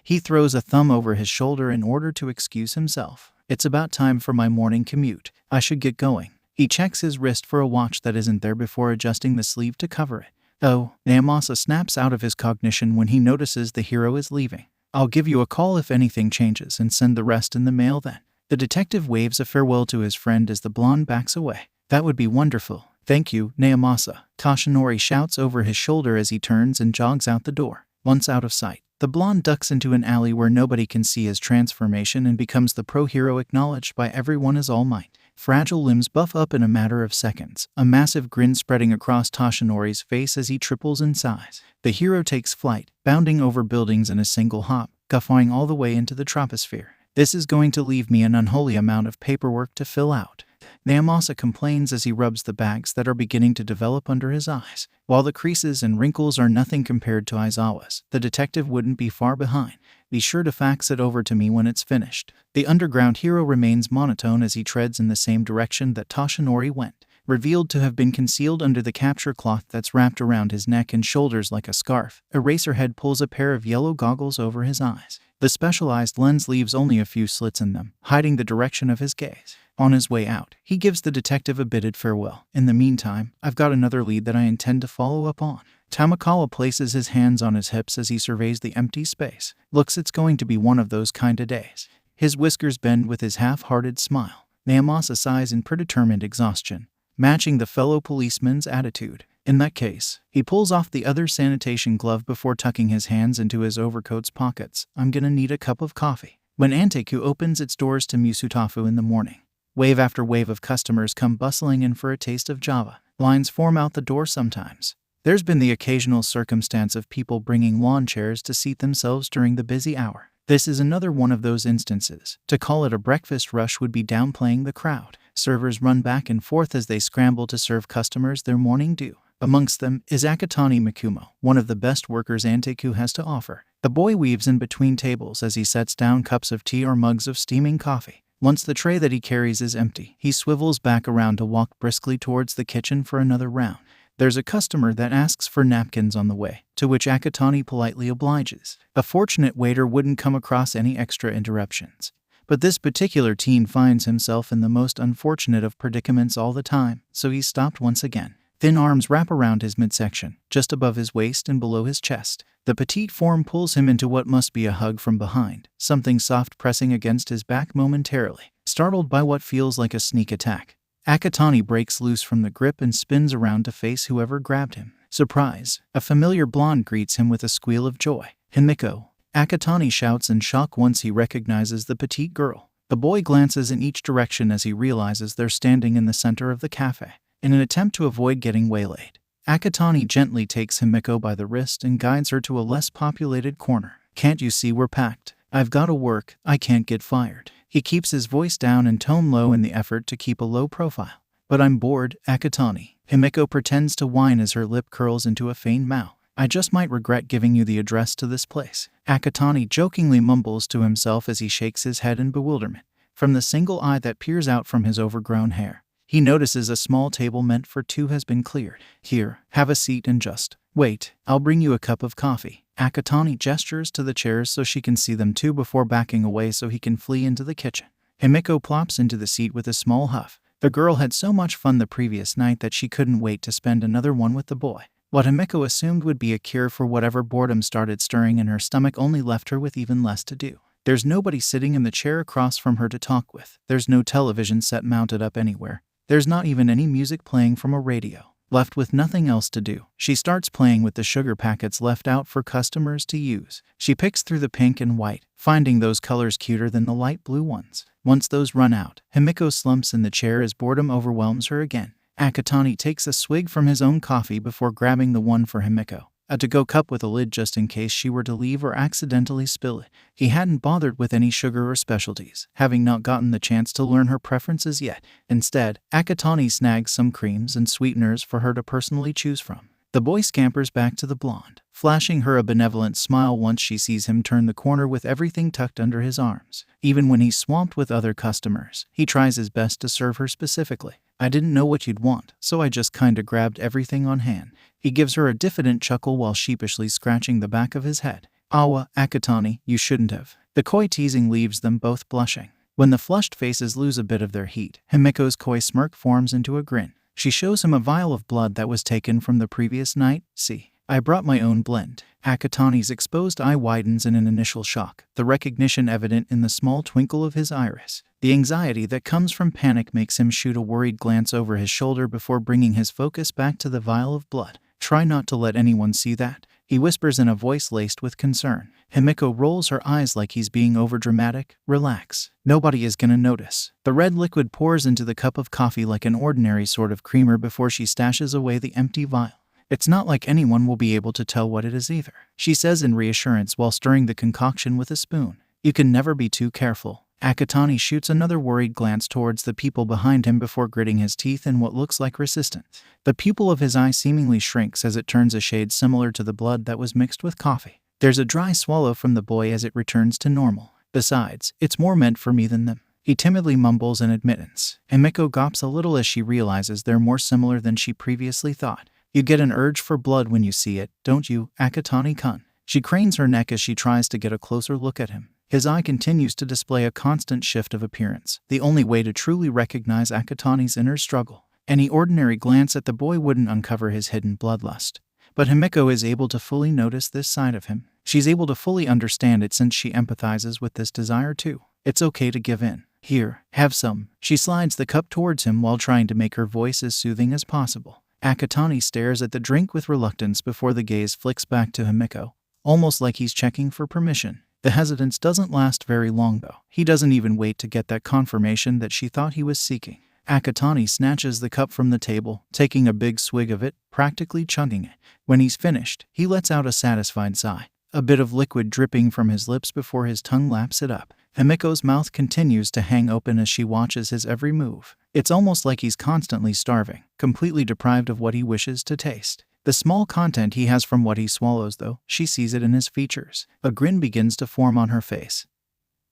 He throws a thumb over his shoulder in order to excuse himself. It's about time for my morning commute. I should get going. He checks his wrist for a watch that isn't there before adjusting the sleeve to cover it. Oh, 𝗵𝗲 snaps out of his cognition when he notices the hero is leaving. I'll give you a call if anything changes and send the rest in the mail then. The detective waves a farewell to his friend as the blonde backs away. That would be wonderful. Thank you, 𝗵𝗲. 𝗧𝗵𝗲 shouts over his shoulder as he turns and jogs out the door. Once out of sight, the blonde ducks into an alley where nobody can see his transformation and becomes the pro-hero acknowledged by everyone as All Might. Fragile limbs buff up in a matter of seconds, a massive grin spreading across 𝗧𝗵𝗲's face as he triples in size. The hero takes flight, bounding over buildings in a single hop, guffawing all the way into the troposphere. This is going to leave me an unholy amount of paperwork to fill out. 𝗵𝗲 complains as he rubs the bags that are beginning to develop under his eyes. While the creases and wrinkles are nothing compared to Aizawa's, the detective wouldn't be far behind. Be sure to fax it over to me when it's finished. The underground hero remains monotone as he treads in the same direction that 𝗧𝗵𝗲 went, revealed to have been concealed under the capture cloth that's wrapped around his neck and shoulders like a scarf. Eraserhead pulls a pair of yellow goggles over his eyes. The specialized lens leaves only a few slits in them, hiding the direction of his gaze. On his way out, he gives the detective a bidded farewell. In the meantime, I've got another lead that I intend to follow up on. Tamakawa places his hands on his hips as he surveys the empty space. Looks, it's going to be one of those kinda days. His whiskers bend with his half-hearted smile. 𝗵𝗲 sighs in predetermined exhaustion, matching the fellow policeman's attitude. In that case, he pulls off the other sanitation glove before tucking his hands into his overcoat's pockets. I'm gonna need a cup of coffee. When Anteku opens its doors to Musutafu in the morning, wave after wave of customers come bustling in for a taste of Java. Lines form out the door sometimes. There's been the occasional circumstance of people bringing lawn chairs to seat themselves during the busy hour. This is another one of those instances. To call it a breakfast rush would be downplaying the crowd. Servers run back and forth as they scramble to serve customers their morning due. Amongst them is Akatani Mikumo, one of the best workers Anteku has to offer. The boy weaves in between tables as he sets down cups of tea or mugs of steaming coffee. Once the tray that he carries is empty, he swivels back around to walk briskly towards the kitchen for another round. There's a customer that asks for napkins on the way, to which Akatani politely obliges. A fortunate waiter wouldn't come across any extra interruptions. But this particular teen finds himself in the most unfortunate of predicaments all the time, so he's stopped once again. Thin arms wrap around his midsection, just above his waist and below his chest. The petite form pulls him into what must be a hug from behind, something soft pressing against his back momentarily. Startled by what feels like a sneak attack, Akatani breaks loose from the grip and spins around to face whoever grabbed him. Surprise! A familiar blonde greets him with a squeal of joy. "Himiko!" Akatani shouts in shock once he recognizes the petite girl. The boy glances in each direction as he realizes they're standing in the center of the cafe. In an attempt to avoid getting waylaid, Akatani gently takes Himiko by the wrist and guides her to a less populated corner. "Can't you see we're packed? I've got to work, I can't get fired." He keeps his voice down and tone low in the effort to keep a low profile. "But I'm bored, Akatani." Himiko pretends to whine as her lip curls into a feigned mow. I just might regret giving you the address to this place. 𝐒𝐭𝐚𝐲 jokingly mumbles to himself as he shakes his head in bewilderment. From the single eye that peers out from his overgrown hair, he notices a small table meant for two has been cleared. Here, have a seat and just wait. I'll bring you a cup of coffee. 𝐒𝐭𝐚𝐲 gestures to the chairs so she can see them too before backing away so he can flee into the kitchen. 𝗵𝗃𝐻 plops into the seat with a small huff. The girl had so much fun the previous night that she couldn't wait to spend another one with the boy. What 𝗵𝗃𝐻 assumed would be a cure for whatever boredom started stirring in her stomach only left her with even less to do. There's nobody sitting in the chair across from her to talk with. There's no television set mounted up anywhere. There's not even any music playing from a radio. Left with nothing else to do, she starts playing with the sugar packets left out for customers to use. She picks through the pink and white, finding those colors cuter than the light blue ones. Once those run out, 𝗵𝗃𝐻 slumps in the chair as boredom overwhelms her again. 𝗒𝐭𝐚𝐲 takes a swig from his own coffee before grabbing the one for 𝗵𝗃𝐻, a to-go cup with a lid just in case she were to leave or accidentally spill it. He hadn't bothered with any sugar or specialties, having not gotten the chance to learn her preferences yet. Instead, 𝗒𝐭𝐚𝐲 snags some creams and sweeteners for her to personally choose from. The boy scampers back to the blonde, flashing her a benevolent smile once she sees him turn the corner with everything tucked under his arms. Even when he's swamped with other customers, he tries his best to serve her specifically. I didn't know what you'd want, so I just kinda grabbed everything on hand. He gives her a diffident chuckle while sheepishly scratching the back of his head. Awa, 𝗒𝐭𝐚𝐲, you shouldn't have. The coy teasing leaves them both blushing. When the flushed faces lose a bit of their heat, 𝗵𝗃𝐻's coy smirk forms into a grin. She shows him a vial of blood that was taken from the previous night. See, I brought my own blend. 𝗒𝐭𝐚𝐲's exposed eye widens in an initial shock, the recognition evident in the small twinkle of his iris. The anxiety that comes from panic makes him shoot a worried glance over his shoulder before bringing his focus back to the vial of blood. Try not to let anyone see that, he whispers in a voice laced with concern. 𝗵𝗃𝐻 rolls her eyes like he's being overdramatic. Relax. Nobody is gonna notice. The red liquid pours into the cup of coffee like an ordinary sort of creamer before she stashes away the empty vial. It's not like anyone will be able to tell what it is either, she says in reassurance while stirring the concoction with a spoon. You can never be too careful. 𝗒𝐭𝐚𝐲 shoots another worried glance towards the people behind him before gritting his teeth in what looks like resistance. The pupil of his eye seemingly shrinks as it turns a shade similar to the blood that was mixed with coffee. There's a dry swallow from the boy as it returns to normal. Besides, it's more meant for me than them. He timidly mumbles an admittance. 𝗵𝗃𝐻 gawps a little as she realizes they're more similar than she previously thought. You get an urge for blood when you see it, don't you, 𝗒𝐭𝐚𝐲-kun? She cranes her neck as she tries to get a closer look at him. His eye continues to display a constant shift of appearance, the only way to truly recognize 𝗒𝐭𝐚𝐲's inner struggle. Any ordinary glance at the boy wouldn't uncover his hidden bloodlust. But 𝗵𝗃𝐻 is able to fully notice this side of him. She's able to fully understand it since she empathizes with this desire too. It's okay to give in. Here, have some. She slides the cup towards him while trying to make her voice as soothing as possible. 𝗒𝐭𝐚𝐲 stares at the drink with reluctance before the gaze flicks back to 𝗵𝗃𝐻, almost like he's checking for permission. The hesitance doesn't last very long though. He doesn't even wait to get that confirmation that she thought he was seeking. 𝗒𝐭𝐚𝐲 snatches the cup from the table, taking a big swig of it, practically chugging it. When he's finished, he lets out a satisfied sigh, a bit of liquid dripping from his lips before his tongue laps it up. 𝗵𝗃𝐻's mouth continues to hang open as she watches his every move. It's almost like he's constantly starving, completely deprived of what he wishes to taste. The small content he has from what he swallows though, she sees it in his features. A grin begins to form on her face,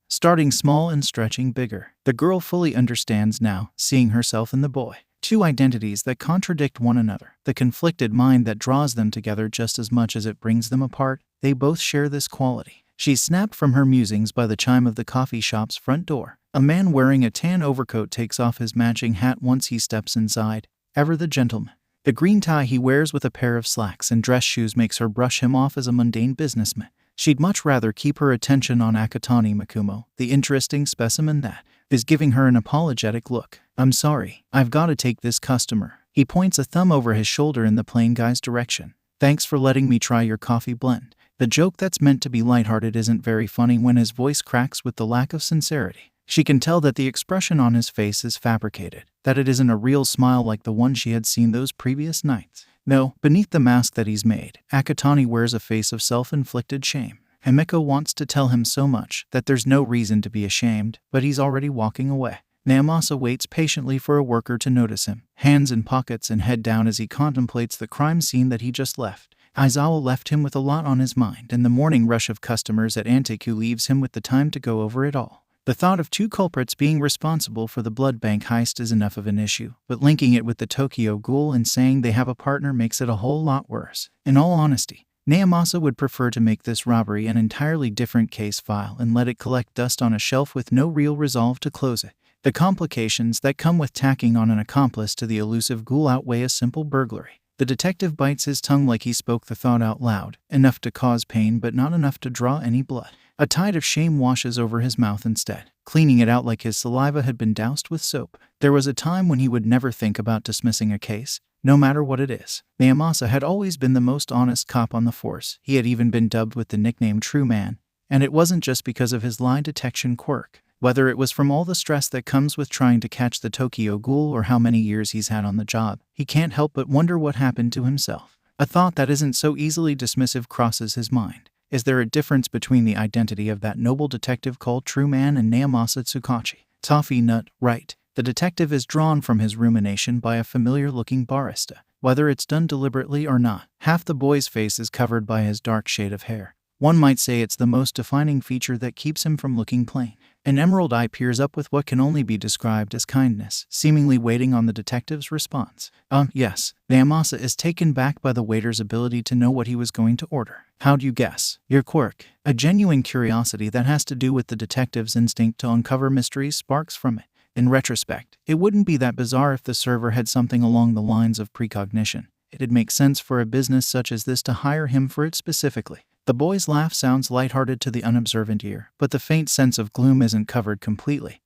starting small and stretching bigger. The girl fully understands now, seeing herself in the boy. Two identities that contradict one another. The conflicted mind that draws them together just as much as it brings them apart. They both share this quality. She's snapped from her musings by the chime of the coffee shop's front door. A man wearing a tan overcoat takes off his matching hat once he steps inside, ever the gentleman. The green tie he wears with a pair of slacks and dress shoes makes her brush him off as a mundane businessman. She'd much rather keep her attention on 𝗒𝗏𝗄𝐻, the interesting specimen that is giving her an apologetic look. I'm sorry, I've got to take this customer. He points a thumb over his shoulder in the plain guy's direction. Thanks for letting me try your coffee blend. The joke that's meant to be lighthearted isn't very funny when his voice cracks with the lack of sincerity. She can tell that the expression on his face is fabricated, that it isn't a real smile like the one she had seen those previous nights. No, beneath the mask that he's made, 𝗒𝗏𝗏𝗄𝐻 wears a face of self-inflicted shame. 𝗵𝗃𝐻 wants to tell him so much that there's no reason to be ashamed, but he's already walking away. 𝗵𝗃𝐻 waits patiently for a worker to notice him, hands in pockets and head down as he contemplates the crime scene that he just left. Aizawa left him with a lot on his mind, and the morning rush of customers at Antiku leaves him with the time to go over it all. The thought of two culprits being responsible for the blood bank heist is enough of an issue, but linking it with the Tokyo Ghoul and saying they have a partner makes it a whole lot worse. In all honesty, 𝗵𝗲𝗄 would prefer to make this robbery an entirely different case file and let it collect dust on a shelf with no real resolve to close it. The complications that come with tacking on an accomplice to the elusive Ghoul outweigh a simple burglary. The detective bites his tongue like he spoke the thought out loud, enough to cause pain but not enough to draw any blood. A tide of shame washes over his mouth instead, cleaning it out like his saliva had been doused with soap. There was a time when he would never think about dismissing a case, no matter what it is. 𝗵𝗲𝗄 had always been the most honest cop on the force. He had even been dubbed with the nickname True Man, and it wasn't just because of his lie detection quirk. Whether it was from all the stress that comes with trying to catch the Tokyo Ghoul or how many years he's had on the job, he can't help but wonder what happened to himself. A thought that isn't so easily dismissive crosses his mind. Is there a difference between the identity of that noble detective called True Man and 𝗵𝗲𝗄 𝗧𝗏𝗏? Toffee Nut, right. The detective is drawn from his rumination by a familiar-looking barista. Whether it's done deliberately or not, half the boy's face is covered by his dark shade of hair. One might say it's the most defining feature that keeps him from looking plain. An emerald eye peers up with what can only be described as kindness, seemingly waiting on the detective's response. Yes. 𝗵𝗲𝗄 is taken back by the waiter's ability to know what he was going to order. How'd you guess? Your quirk. A genuine curiosity that has to do with the detective's instinct to uncover mysteries sparks from it. In retrospect, it wouldn't be that bizarre if the server had something along the lines of precognition. It'd make sense for a business such as this to hire him for it specifically. The boy's laugh sounds lighthearted to the unobservant ear, but the faint sense of gloom isn't covered completely.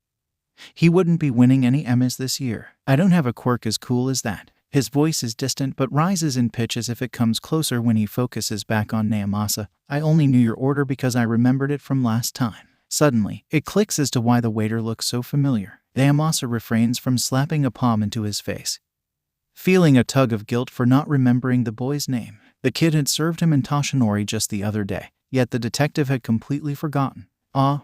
He wouldn't be winning any Emmys this year. I don't have a quirk as cool as that. His voice is distant but rises in pitch as if it comes closer when he focuses back on 𝗵𝗲𝗄. I only knew your order because I remembered it from last time. Suddenly, it clicks as to why the waiter looks so familiar. 𝗵𝗲𝗄 refrains from slapping a palm into his face, feeling a tug of guilt for not remembering the boy's name. The kid had served him in Toshinori just the other day, yet the detective had completely forgotten.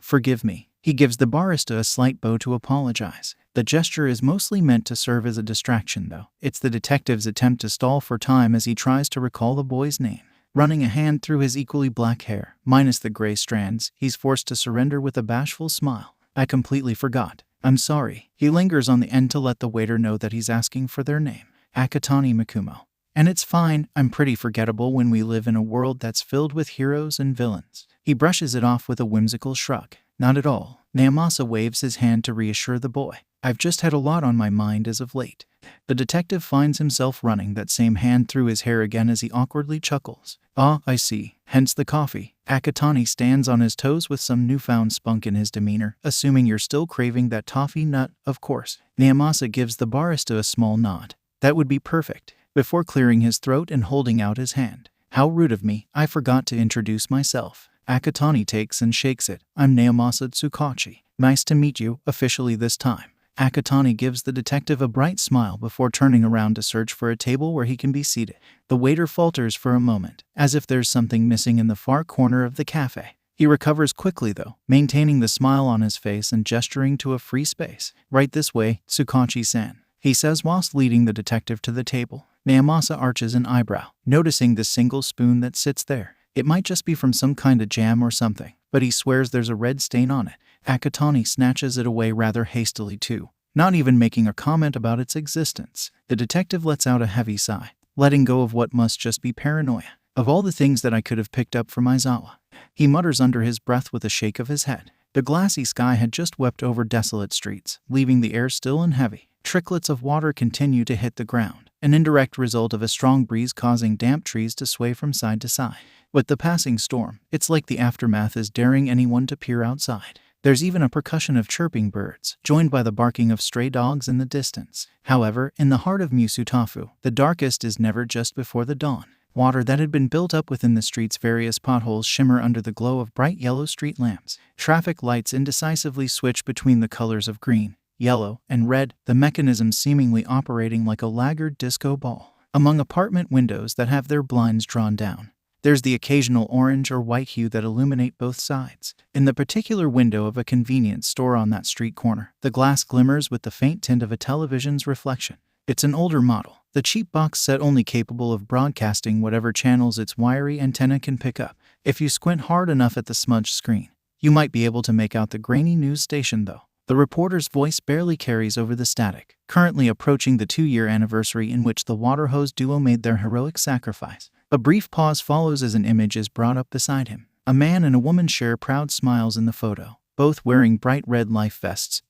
Forgive me. He gives the barista a slight bow to apologize. The gesture is mostly meant to serve as a distraction, though. It's the detective's attempt to stall for time as he tries to recall the boy's name. Running a hand through his equally black hair, minus the gray strands, he's forced to surrender with a bashful smile. I completely forgot. I'm sorry. He lingers on the end to let the waiter know that he's asking for their name. Akatani Mikumo. And it's fine, I'm pretty forgettable when we live in a world that's filled with heroes and villains. He brushes it off with a whimsical shrug. Not at all. 𝗵𝗲𝗄 waves his hand to reassure the boy. I've just had a lot on my mind as of late. The detective finds himself running that same hand through his hair again as he awkwardly chuckles. I see. Hence the coffee. Akatani stands on his toes with some newfound spunk in his demeanor, assuming you're still craving that toffee nut, of course. 𝗵𝗲𝗄 gives the barista a small nod. That would be perfect. Before clearing his throat and holding out his hand. How rude of me, I forgot to introduce myself. Akatani takes and shakes it. I'm 𝗵𝗲𝗄 𝗧𝗏𝗏𝗄. Nice to meet you, officially this time. Akatani gives the detective a bright smile before turning around to search for a table where he can be seated. The waiter falters for a moment, as if there's something missing in the far corner of the cafe. He recovers quickly though, maintaining the smile on his face and gesturing to a free space. Right this way, 𝗬𝗏𝗏𝗄-san, he says whilst leading the detective to the table. 𝗵𝗲𝗄 arches an eyebrow, noticing the single spoon that sits there. It might just be from some kind of jam or something, but he swears there's a red stain on it. Akatani snatches it away rather hastily too, not even making a comment about its existence. The detective lets out a heavy sigh, letting go of what must just be paranoia. Of all the things that I could have picked up from Aizawa, he mutters under his breath with a shake of his head. The glassy sky had just wept over desolate streets, leaving the air still and heavy. Tricklets of water continue to hit the ground, an indirect result of a strong breeze causing damp trees to sway from side to side. With the passing storm, it's like the aftermath is daring anyone to peer outside. There's even a percussion of chirping birds, joined by the barking of stray dogs in the distance. However, in the heart of 𝗵𝗄𝗏𝗄, the darkest is never just before the dawn. Water that had been built up within the street's various potholes shimmer under the glow of bright yellow street lamps. Traffic lights indecisively switch between the colors of green, yellow, and red, the mechanism seemingly operating like a laggard disco ball. Among apartment windows that have their blinds drawn down, there's the occasional orange or white hue that illuminate both sides. In the particular window of a convenience store on that street corner, the glass glimmers with the faint tint of a television's reflection. It's an older model, The cheap box set only capable of broadcasting whatever channels its wiry antenna can pick up. If you squint hard enough at the smudged screen, you might be able to make out the grainy news station though. The reporter's voice barely carries over the static. Currently approaching the 2-year anniversary in which the water hose duo made their heroic sacrifice. A brief pause follows as an image is brought up beside him. A man and a woman share proud smiles in the photo, both wearing bright red life vests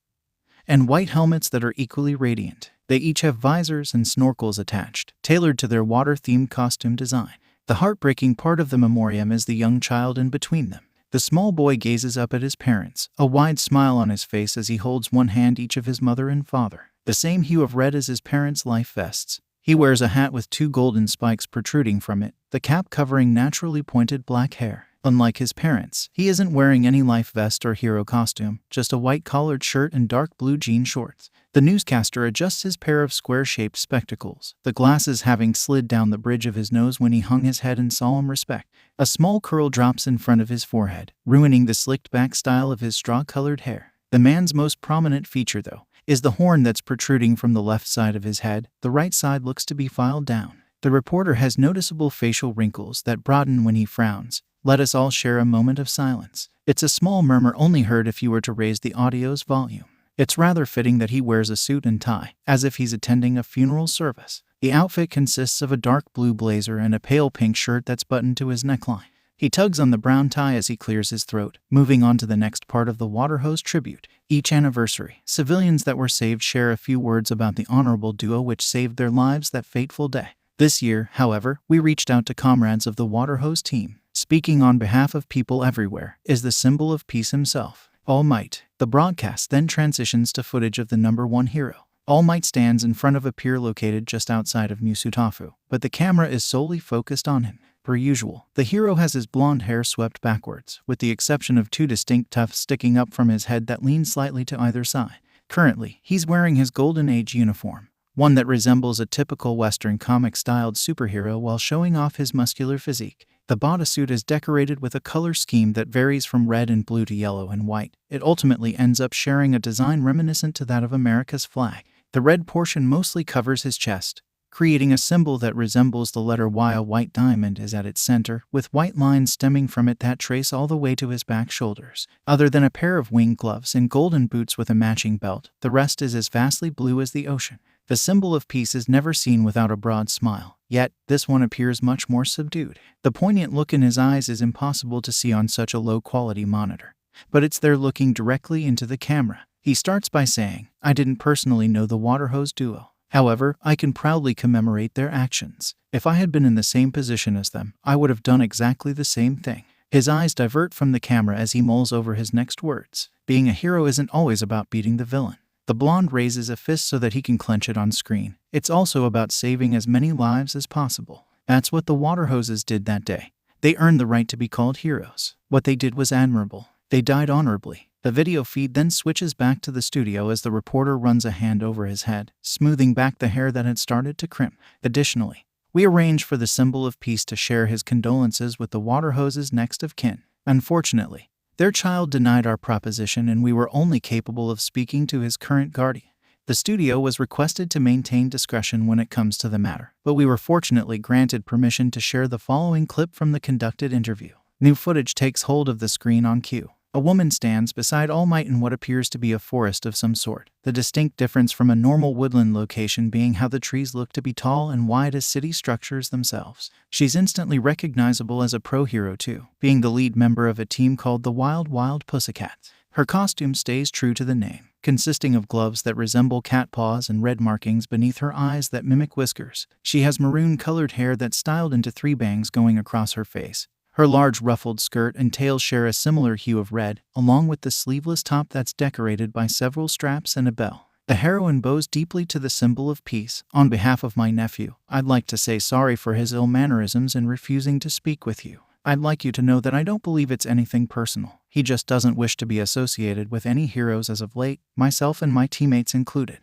and white helmets that are equally radiant. They each have visors and snorkels attached, tailored to their water-themed costume design. The heartbreaking part of the memoriam is the young child in between them. The small boy gazes up at his parents, a wide smile on his face as he holds one hand each of his mother and father, the same hue of red as his parents' life vests. He wears a hat with 2 golden spikes protruding from it, the cap covering naturally pointed black hair. Unlike his parents, he isn't wearing any life vest or hero costume, just a white collared shirt and dark blue jean shorts. The newscaster adjusts his pair of square-shaped spectacles, the glasses having slid down the bridge of his nose when he hung his head in solemn respect. A small curl drops in front of his forehead, ruining the slicked-back style of his straw-colored hair. The man's most prominent feature, though, is the horn that's protruding from the left side of his head. The right side looks to be filed down. The reporter has noticeable facial wrinkles that broaden when he frowns. Let us all share a moment of silence. It's a small murmur only heard if you were to raise the audio's volume. It's rather fitting that he wears a suit and tie, as if he's attending a funeral service. The outfit consists of a dark blue blazer and a pale pink shirt that's buttoned to his neckline. He tugs on the brown tie as he clears his throat, moving on to the next part of the water hose tribute. Each anniversary, civilians that were saved share a few words about the honorable duo which saved their lives that fateful day. This year, however, we reached out to comrades of the water hose team. Speaking on behalf of people everywhere is the symbol of peace himself, 𝐼𝐺𝐸. The broadcast then transitions to footage of the #1 hero. 𝐼𝐺𝐸 stands in front of a pier located just outside of 𝗵𝘃𝗃, but the camera is solely focused on him. Per usual, the hero has his blonde hair swept backwards, with the exception of 2 distinct tufts sticking up from his head that lean slightly to either side. Currently, he's wearing his Golden Age uniform, one that resembles a typical Western comic-styled superhero while showing off his muscular physique. The bodysuit is decorated with a color scheme that varies from red and blue to yellow and white. It ultimately ends up sharing a design reminiscent to that of America's flag. The red portion mostly covers his chest, creating a symbol that resembles the letter Y. A white diamond is at its center, with white lines stemming from it that trace all the way to his back shoulders. Other than a pair of winged gloves and golden boots with a matching belt, the rest is as vastly blue as the ocean. The symbol of peace is never seen without a broad smile, yet this one appears much more subdued. The poignant look in his eyes is impossible to see on such a low-quality monitor, but it's there looking directly into the camera. He starts by saying, "I didn't personally know the water hose duo. However, I can proudly commemorate their actions. If I had been in the same position as them, I would have done exactly the same thing." His eyes divert from the camera as he mulls over his next words. Being a hero isn't always about beating the villain. The blonde raises a fist so that he can clench it on screen. It's also about saving as many lives as possible. That's what the water hoses did that day. They earned the right to be called heroes. What they did was admirable. They died honorably. The video feed then switches back to the studio as the reporter runs a hand over his head, smoothing back the hair that had started to crimp. Additionally, we arrange for the symbol of peace to share his condolences with the water hoses' next of kin. Unfortunately, their child denied our proposition and we were only capable of speaking to his current guardian. The studio was requested to maintain discretion when it comes to the matter, but we were fortunately granted permission to share the following clip from the conducted interview. New footage takes hold of the screen on cue. A woman stands beside 𝐼𝐺𝐸 in what appears to be a forest of some sort, the distinct difference from a normal woodland location being how the trees look to be tall and wide as city structures themselves. She's instantly recognizable as a pro-hero too, being the lead member of a team called the Wild Pussycats. Her costume stays true to the name, consisting of gloves that resemble cat paws and red markings beneath her eyes that mimic whiskers. She has maroon-colored hair that's styled into 3 bangs going across her face. Her large ruffled skirt and tail share a similar hue of red, along with the sleeveless top that's decorated by several straps and a bell. The heroine bows deeply to the symbol of peace. "On behalf of my nephew, I'd like to say sorry for his ill mannerisms in refusing to speak with you. I'd like you to know that I don't believe it's anything personal. He just doesn't wish to be associated with any heroes as of late, myself and my teammates included.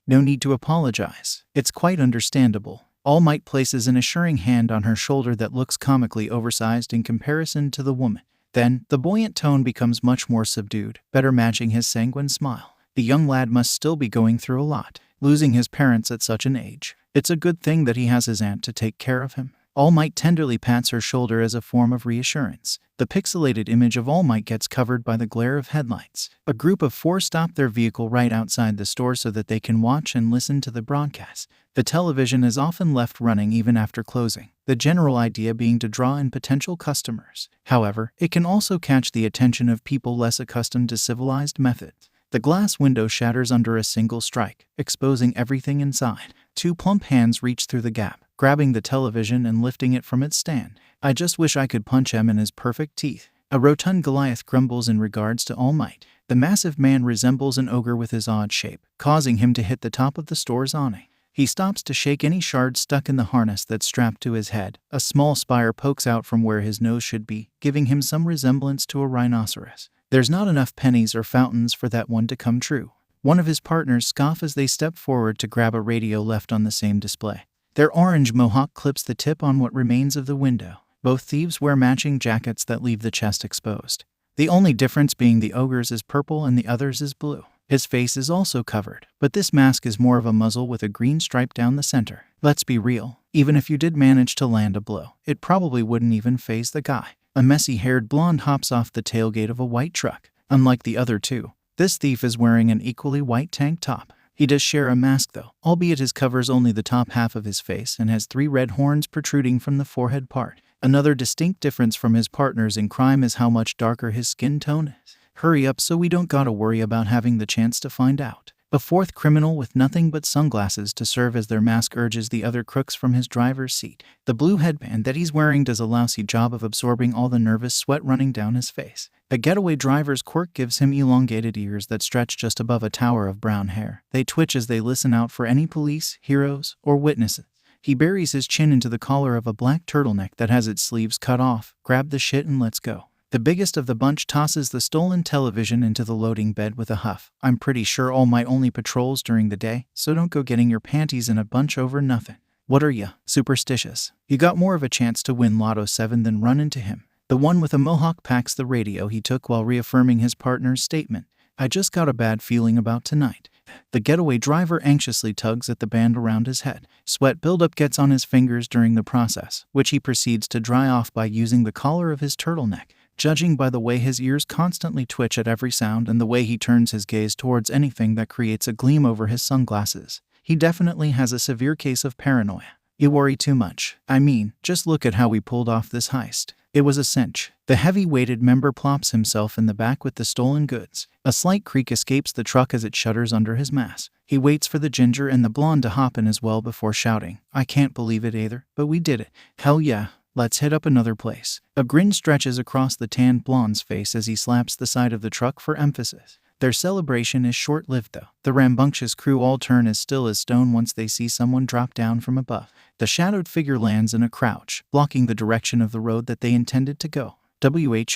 No need to apologize. It's quite understandable." 𝐼𝐺𝐸 places an assuring hand on her shoulder that looks comically oversized in comparison to the woman. Then, the buoyant tone becomes much more subdued, better matching his sanguine smile. The young lad must still be going through a lot, losing his parents at such an age. It's a good thing that he has his aunt to take care of him. All Might tenderly pats her shoulder as a form of reassurance. The pixelated image of All Might gets covered by the glare of headlights. A group of 4 stop their vehicle right outside the store so that they can watch and listen to the broadcast. The television is often left running even after closing, the general idea being to draw in potential customers. However, it can also catch the attention of people less accustomed to civilized methods. The glass window shatters under a single strike, exposing everything inside. 2 plump hands reach through the gap, grabbing the television and lifting it from its stand. I just wish I could punch him in his perfect teeth. A rotund Goliath grumbles in regards to All Might. The massive man resembles an ogre with his odd shape, causing him to hit the top of the store's awning. He stops to shake any shards stuck in the harness that's strapped to his head. A small spire pokes out from where his nose should be, giving him some resemblance to a rhinoceros. There's not enough pennies or fountains for that one to come true. One of his partners scoff as they step forward to grab a radio left on the same display. Their orange mohawk clips the tip on what remains of the window. Both thieves wear matching jackets that leave the chest exposed. The only difference being the ogre's is purple and the other's is blue. His face is also covered, but this mask is more of a muzzle with a green stripe down the center. Let's be real, even if you did manage to land a blow, it probably wouldn't even faze the guy. A messy-haired blonde hops off the tailgate of a white truck. Unlike the other two, this thief is wearing an equally white tank top. He does share a mask though, albeit his covers only the top half of his face and has 3 red horns protruding from the forehead part. Another distinct difference from his partners in crime is how much darker his skin tone is. Hurry up so we don't gotta worry about having the chance to find out. A 4th criminal with nothing but sunglasses to serve as their mask urges the other crooks from his driver's seat. The blue headband that he's wearing does a lousy job of absorbing all the nervous sweat running down his face. A getaway driver's quirk gives him elongated ears that stretch just above a tower of brown hair. They twitch as they listen out for any police, heroes, or witnesses. He buries his chin into the collar of a black turtleneck that has its sleeves cut off. Grab the shit and let's go. The biggest of the bunch tosses the stolen television into the loading bed with a huff. I'm pretty sure All Might only patrols during the day, so don't go getting your panties in a bunch over nothing. What are ya, superstitious? You got more of a chance to win Lotto 7 than run into him. The one with a mohawk packs the radio he took while reaffirming his partner's statement. I just got a bad feeling about tonight. The getaway driver anxiously tugs at the band around his head. Sweat buildup gets on his fingers during the process, which he proceeds to dry off by using the collar of his turtleneck. Judging by the way his ears constantly twitch at every sound and the way he turns his gaze towards anything that creates a gleam over his sunglasses, he definitely has a severe case of paranoia. You worry too much. I mean, just look at how we pulled off this heist. It was a cinch. The heavy-weighted member plops himself in the back with the stolen goods. A slight creak escapes the truck as it shudders under his mass. He waits for the ginger and the blonde to hop in as well before shouting, I can't believe it either, but we did it. Hell yeah. Let's hit up another place. A grin stretches across the tanned blonde's face as he slaps the side of the truck for emphasis. Their celebration is short-lived though. The rambunctious crew all turn as still as stone once they see someone drop down from above. The shadowed figure lands in a crouch, blocking the direction of the road that they intended to go. Who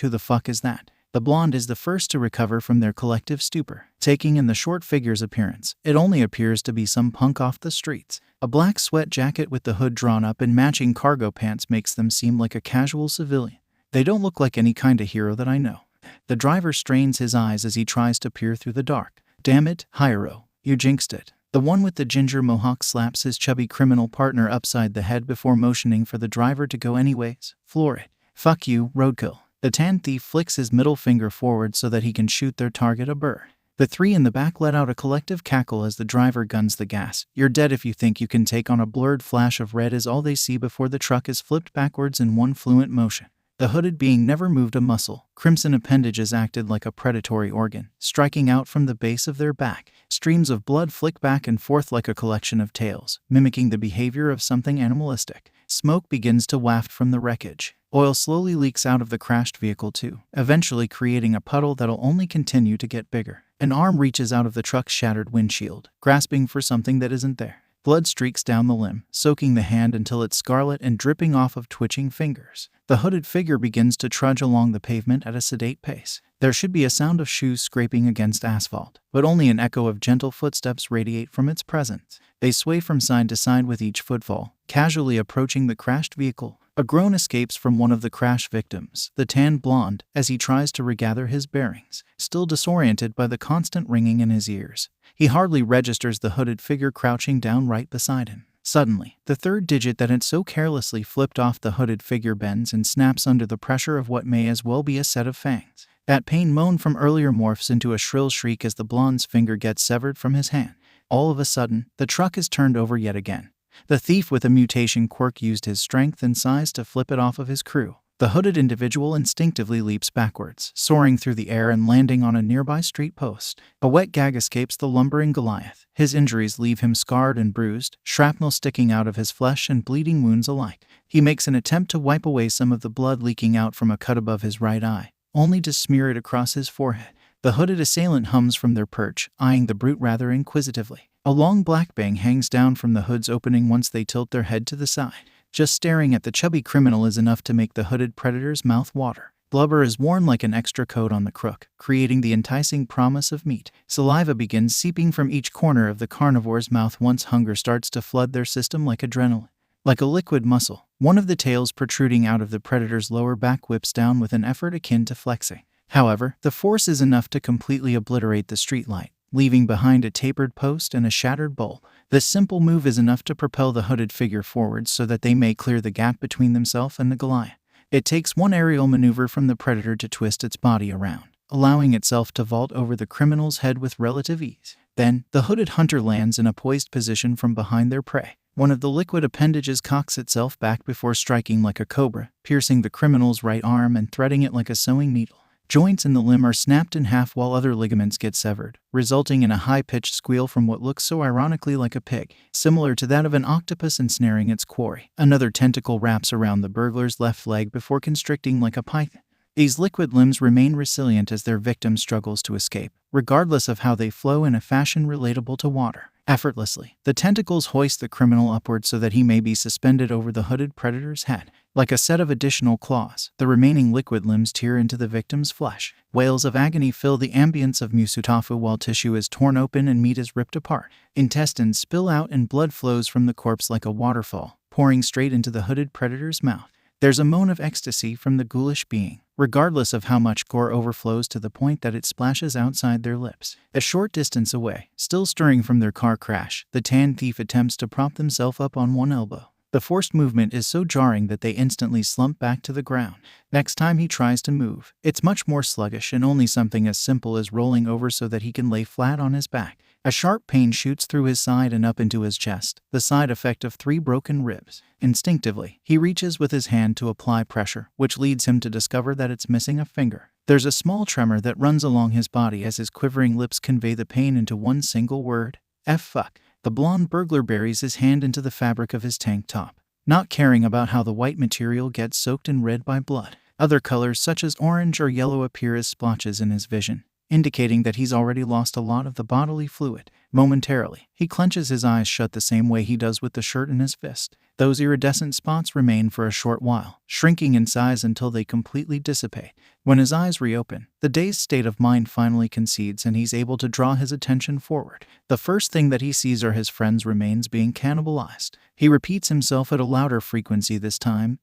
the fuck is that? The blonde is the first to recover from their collective stupor. Taking in the short figure's appearance, it only appears to be some punk off the streets. A black sweat jacket with the hood drawn up and matching cargo pants makes them seem like a casual civilian. They don't look like any kind of hero that I know. The driver strains his eyes as he tries to peer through the dark. Damn it, Hyro, you jinxed it. The one with the ginger mohawk slaps his chubby criminal partner upside the head before motioning for the driver to go anyways. Floor it. Fuck you, roadkill. The tan thief flicks his middle finger forward so that he can shoot their target a bird. The 3 in the back let out a collective cackle as the driver guns the gas. You're dead if you think you can take on a blurred flash of red as all they see before the truck is flipped backwards in one fluent motion. The hooded being never moved a muscle. Crimson appendages acted like a predatory organ, striking out from the base of their back. Streams of blood flick back and forth like a collection of tails, mimicking the behavior of something animalistic. Smoke begins to waft from the wreckage. Oil slowly leaks out of the crashed vehicle too, eventually creating a puddle that'll only continue to get bigger. An arm reaches out of the truck's shattered windshield, grasping for something that isn't there. Blood streaks down the limb, soaking the hand until it's scarlet and dripping off of twitching fingers. The hooded figure begins to trudge along the pavement at a sedate pace. There should be a sound of shoes scraping against asphalt, but only an echo of gentle footsteps radiate from its presence. They sway from side to side with each footfall, casually approaching the crashed vehicle. A groan escapes from one of the crash victims, the tanned blonde, as he tries to regather his bearings, still disoriented by the constant ringing in his ears. He hardly registers the hooded figure crouching down right beside him. Suddenly, the third digit that had so carelessly flipped off the hooded figure bends and snaps under the pressure of what may as well be a set of fangs. That pain moan from earlier morphs into a shrill shriek as the blonde's finger gets severed from his hand. All of a sudden, the truck is turned over yet again. The thief with a mutation quirk used his strength and size to flip it off of his crew. The hooded individual instinctively leaps backwards, soaring through the air and landing on a nearby street post. A wet gag escapes the lumbering Goliath. His injuries leave him scarred and bruised, shrapnel sticking out of his flesh and bleeding wounds alike. He makes an attempt to wipe away some of the blood leaking out from a cut above his right eye, only to smear it across his forehead. The hooded assailant hums from their perch, eyeing the brute rather inquisitively. A long black bang hangs down from the hood's opening once they tilt their head to the side. Just staring at the chubby criminal is enough to make the hooded predator's mouth water. Blubber is worn like an extra coat on the crook, creating the enticing promise of meat. Saliva begins seeping from each corner of the carnivore's mouth once hunger starts to flood their system like adrenaline. Like a liquid muscle, one of the tails protruding out of the predator's lower back whips down with an effort akin to flexing. However, the force is enough to completely obliterate the streetlight, leaving behind a tapered post and a shattered bowl. This simple move is enough to propel the hooded figure forwards so that they may clear the gap between themselves and the Goliath. It takes one aerial maneuver from the predator to twist its body around, allowing itself to vault over the criminal's head with relative ease. Then, the hooded hunter lands in a poised position from behind their prey. One of the liquid appendages cocks itself back before striking like a cobra, piercing the criminal's right arm and threading it like a sewing needle. Joints in the limb are snapped in half while other ligaments get severed, resulting in a high-pitched squeal from what looks so ironically like a pig, similar to that of an octopus ensnaring its quarry. Another tentacle wraps around the burglar's left leg before constricting like a python. These liquid limbs remain resilient as their victim struggles to escape, regardless of how they flow in a fashion relatable to water. Effortlessly, the tentacles hoist the criminal upward so that he may be suspended over the hooded predator's head. Like a set of additional claws, the remaining liquid limbs tear into the victim's flesh. Wails of agony fill the ambience of 𝗵𝗃 while tissue is torn open and meat is ripped apart. Intestines spill out and blood flows from the corpse like a waterfall, pouring straight into the hooded predator's mouth. There's a moan of ecstasy from the ghoulish being, regardless of how much gore overflows to the point that it splashes outside their lips. A short distance away, still stirring from their car crash, the tan thief attempts to prop themselves up on one elbow. The forced movement is so jarring that they instantly slump back to the ground. Next time he tries to move, it's much more sluggish and only something as simple as rolling over so that he can lay flat on his back. A sharp pain shoots through his side and up into his chest, the side effect of 3 broken ribs. Instinctively, he reaches with his hand to apply pressure, which leads him to discover that it's missing a finger. There's a small tremor that runs along his body as his quivering lips convey the pain into one single word: fuck. The blonde burglar buries his hand into the fabric of his tank top, not caring about how the white material gets soaked in red by blood. Other colors such as orange or yellow appear as splotches in his vision, indicating that he's already lost a lot of the bodily fluid. Momentarily, he clenches his eyes shut the same way he does with the shirt in his fist. Those iridescent spots remain for a short while, shrinking in size until they completely dissipate. When his eyes reopen, the dazed state of mind finally concedes and he's able to draw his attention forward. The first thing that he sees are his friend's remains being cannibalized. He repeats himself at a louder frequency this time: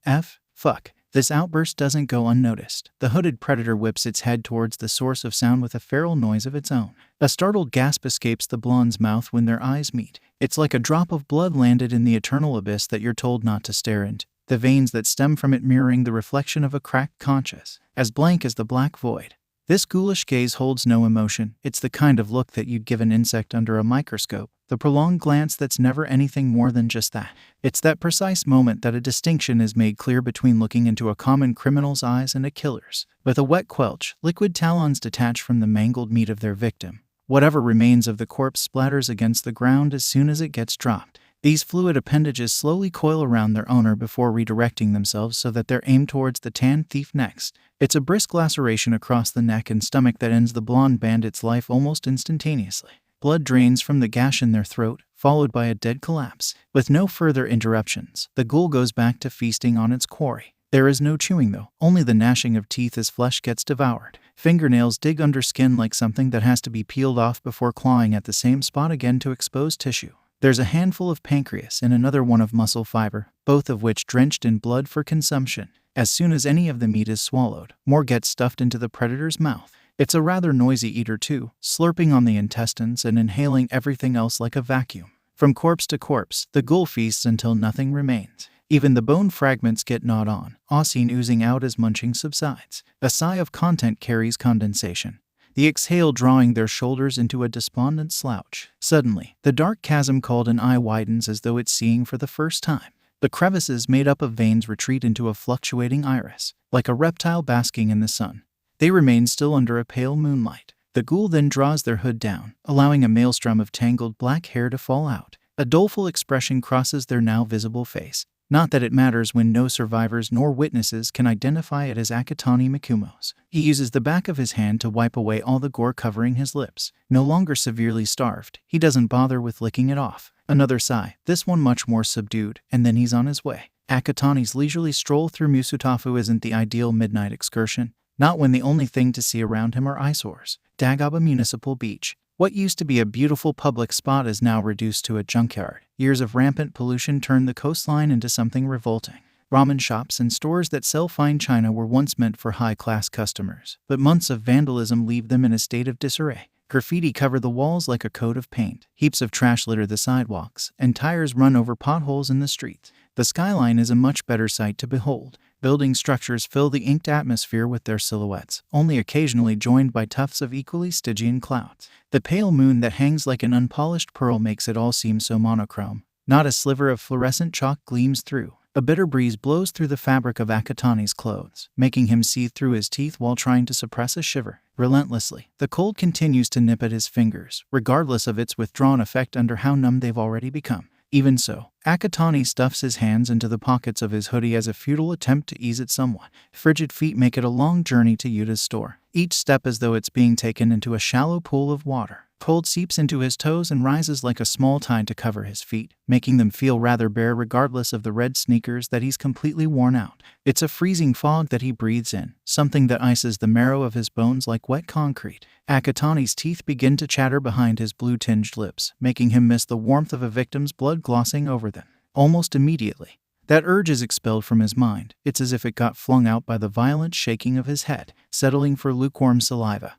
fuck. This outburst doesn't go unnoticed. The hooded predator whips its head towards the source of sound with a feral noise of its own. A startled gasp escapes the blonde's mouth when their eyes meet. It's like a drop of blood landed in the eternal abyss that you're told not to stare into, the veins that stem from it mirroring the reflection of a cracked conscience, as blank as the black void. This ghoulish gaze holds no emotion. It's the kind of look that you'd give an insect under a microscope, the prolonged glance that's never anything more than just that. It's that precise moment that a distinction is made clear between looking into a common criminal's eyes and a killer's. With a wet quelch, liquid talons detach from the mangled meat of their victim. Whatever remains of the corpse splatters against the ground as soon as it gets dropped. These fluid appendages slowly coil around their owner before redirecting themselves so that they're aimed towards the tan thief next. It's a brisk laceration across the neck and stomach that ends the blonde bandit's life almost instantaneously. Blood drains from the gash in their throat, followed by a dead collapse. With no further interruptions, the ghoul goes back to feasting on its quarry. There is no chewing though, only the gnashing of teeth as flesh gets devoured. Fingernails dig under skin like something that has to be peeled off before clawing at the same spot again to expose tissue. There's a handful of pancreas and another one of muscle fiber, both of which drenched in blood for consumption. As soon as any of the meat is swallowed, more gets stuffed into the predator's mouth. It's a rather noisy eater too, slurping on the intestines and inhaling everything else like a vacuum. From corpse to corpse, the ghoul feasts until nothing remains. Even the bone fragments get gnawed on, 𝐻𝐸𝐴 oozing out as munching subsides. A sigh of content carries condensation, the exhale drawing their shoulders into a despondent slouch. Suddenly, the dark chasm called an eye widens as though it's seeing for the first time. The crevices made up of veins retreat into a fluctuating iris, like a reptile basking in the sun. They remain still under a pale moonlight. The ghoul then draws their hood down, allowing a maelstrom of tangled black hair to fall out. A doleful expression crosses their now visible face. Not that it matters when no survivors nor witnesses can identify it as 𝗂𝗵𝗲. He uses the back of his hand to wipe away all the gore covering his lips. No longer severely starved, he doesn't bother with licking it off. Another sigh, this one much more subdued, and then he's on his way. 𝗂𝗵𝗲's leisurely stroll through 𝗵𝗏𝗪 isn't the ideal midnight excursion. Not when the only thing to see around him are eyesores. 𝗳𝗏𝗄𝐻 Municipal Beach. What used to be a beautiful public spot is now reduced to a junkyard. Years of rampant pollution turned the coastline into something revolting. Ramen shops and stores that sell fine china were once meant for high-class customers, but months of vandalism leave them in a state of disarray. Graffiti cover the walls like a coat of paint. Heaps of trash litter the sidewalks, and tires run over potholes in the streets. The skyline is a much better sight to behold. Building structures fill the inked atmosphere with their silhouettes, only occasionally joined by tufts of equally Stygian clouds. The pale moon that hangs like an unpolished pearl makes it all seem so monochrome. Not a sliver of fluorescent chalk gleams through. A bitter breeze blows through the fabric of 𝗂𝗵𝗲's clothes, making him seethe through his teeth while trying to suppress a shiver. Relentlessly, the cold continues to nip at his fingers, regardless of its withdrawn effect under how numb they've already become. Even so, 𝗂𝗵𝗲 stuffs his hands into the pockets of his hoodie as a futile attempt to ease it somewhat. Frigid feet make it a long journey to 𝐒𝐩𝐼's store, each step as though it's being taken into a shallow pool of water. Cold seeps into his toes and rises like a small tide to cover his feet, making them feel rather bare regardless of the red sneakers that he's completely worn out. It's a freezing fog that he breathes in, something that ices the marrow of his bones like wet concrete. 𝗂𝗵𝗲's teeth begin to chatter behind his blue-tinged lips, making him miss the warmth of a victim's blood glossing over them. Almost immediately, that urge is expelled from his mind. It's as if it got flung out by the violent shaking of his head, settling for lukewarm saliva.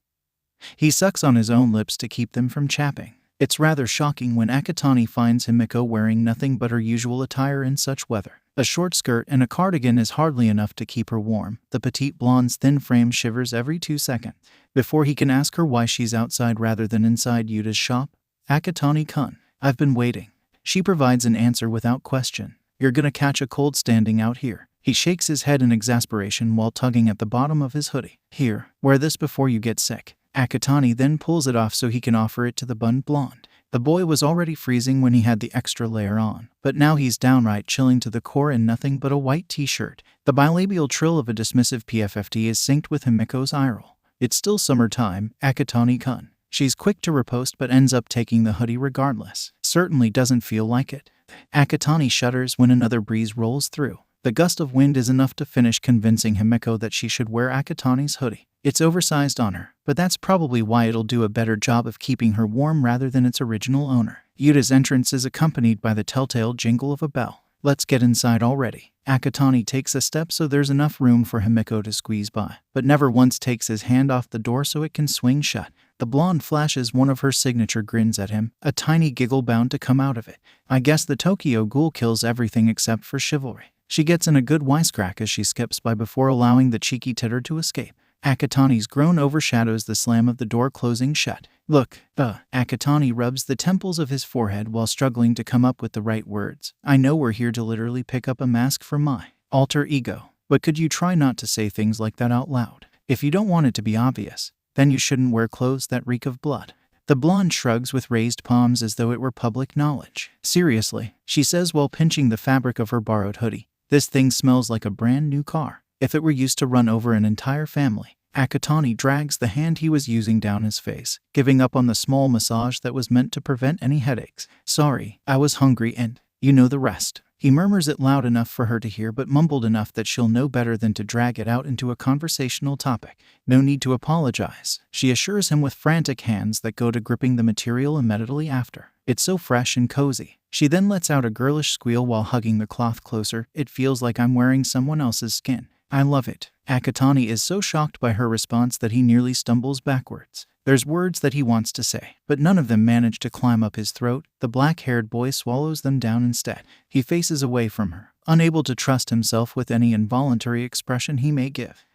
He sucks on his own lips to keep them from chapping. It's rather shocking when 𝗂𝗵𝗲 finds Himiko wearing nothing but her usual attire in such weather. A short skirt and a cardigan is hardly enough to keep her warm. The petite blonde's thin frame shivers every 2 seconds. Before he can ask her why she's outside rather than inside 𝐒𝐲𝐼's shop, 𝗂𝗵𝗲, I've been waiting. She provides an answer without question. You're gonna catch a cold standing out here. He shakes his head in exasperation while tugging at the bottom of his hoodie. Here, wear this before you get sick. 𝗂𝗵𝗲 then pulls it off so he can offer it to the bunned blonde. The boy was already freezing when he had the extra layer on, but now he's downright chilling to the core in nothing but a white t-shirt. The bilabial trill of a dismissive PFFD is synced with Himiko's eye roll. It's still summertime, 𝗂𝗵𝗲. She's quick to riposte but ends up taking the hoodie regardless. Certainly doesn't feel like it. 𝗂𝗵𝗲 shudders when another breeze rolls through. The gust of wind is enough to finish convincing Himiko that she should wear 𝗂𝗵𝗲's hoodie. It's oversized on her, but that's probably why it'll do a better job of keeping her warm rather than its original owner. 𝐒𝐲𝐼's entrance is accompanied by the telltale jingle of a bell. Let's get inside already. 𝗂𝗵𝗲 takes a step so there's enough room for Himiko to squeeze by, but never once takes his hand off the door so it can swing shut. The blonde flashes one of her signature grins at him, a tiny giggle bound to come out of it. I guess the Tokyo Ghoul kills everything except for chivalry. She gets in a good wisecrack as she skips by before allowing the cheeky titter to escape. 𝗂𝗵𝗲's groan overshadows the slam of the door closing shut. Look, 𝗂𝗵𝗲 rubs the temples of his forehead while struggling to come up with the right words. I know we're here to literally pick up a mask for my alter ego, but could you try not to say things like that out loud? If you don't want it to be obvious, then you shouldn't wear clothes that reek of blood. The blonde shrugs with raised palms as though it were public knowledge. Seriously, she says while pinching the fabric of her borrowed hoodie. This thing smells like a brand new car. If it were used to run over an entire family. 𝗂𝗵𝗲 drags the hand he was using down his face, giving up on the small massage that was meant to prevent any headaches. Sorry, I was hungry and, you know the rest. He murmurs it loud enough for her to hear but mumbled enough that she'll know better than to drag it out into a conversational topic. No need to apologize, she assures him with frantic hands that go to gripping the material immediately after. It's so fresh and cozy. She then lets out a girlish squeal while hugging the cloth closer. It feels like I'm wearing someone else's skin. I love it. 𝗂𝗵𝗲 is so shocked by her response that he nearly stumbles backwards. There's words that he wants to say, but none of them manage to climb up his throat. The black-haired boy swallows them down instead. He faces away from her, unable to trust himself with any involuntary expression he may give.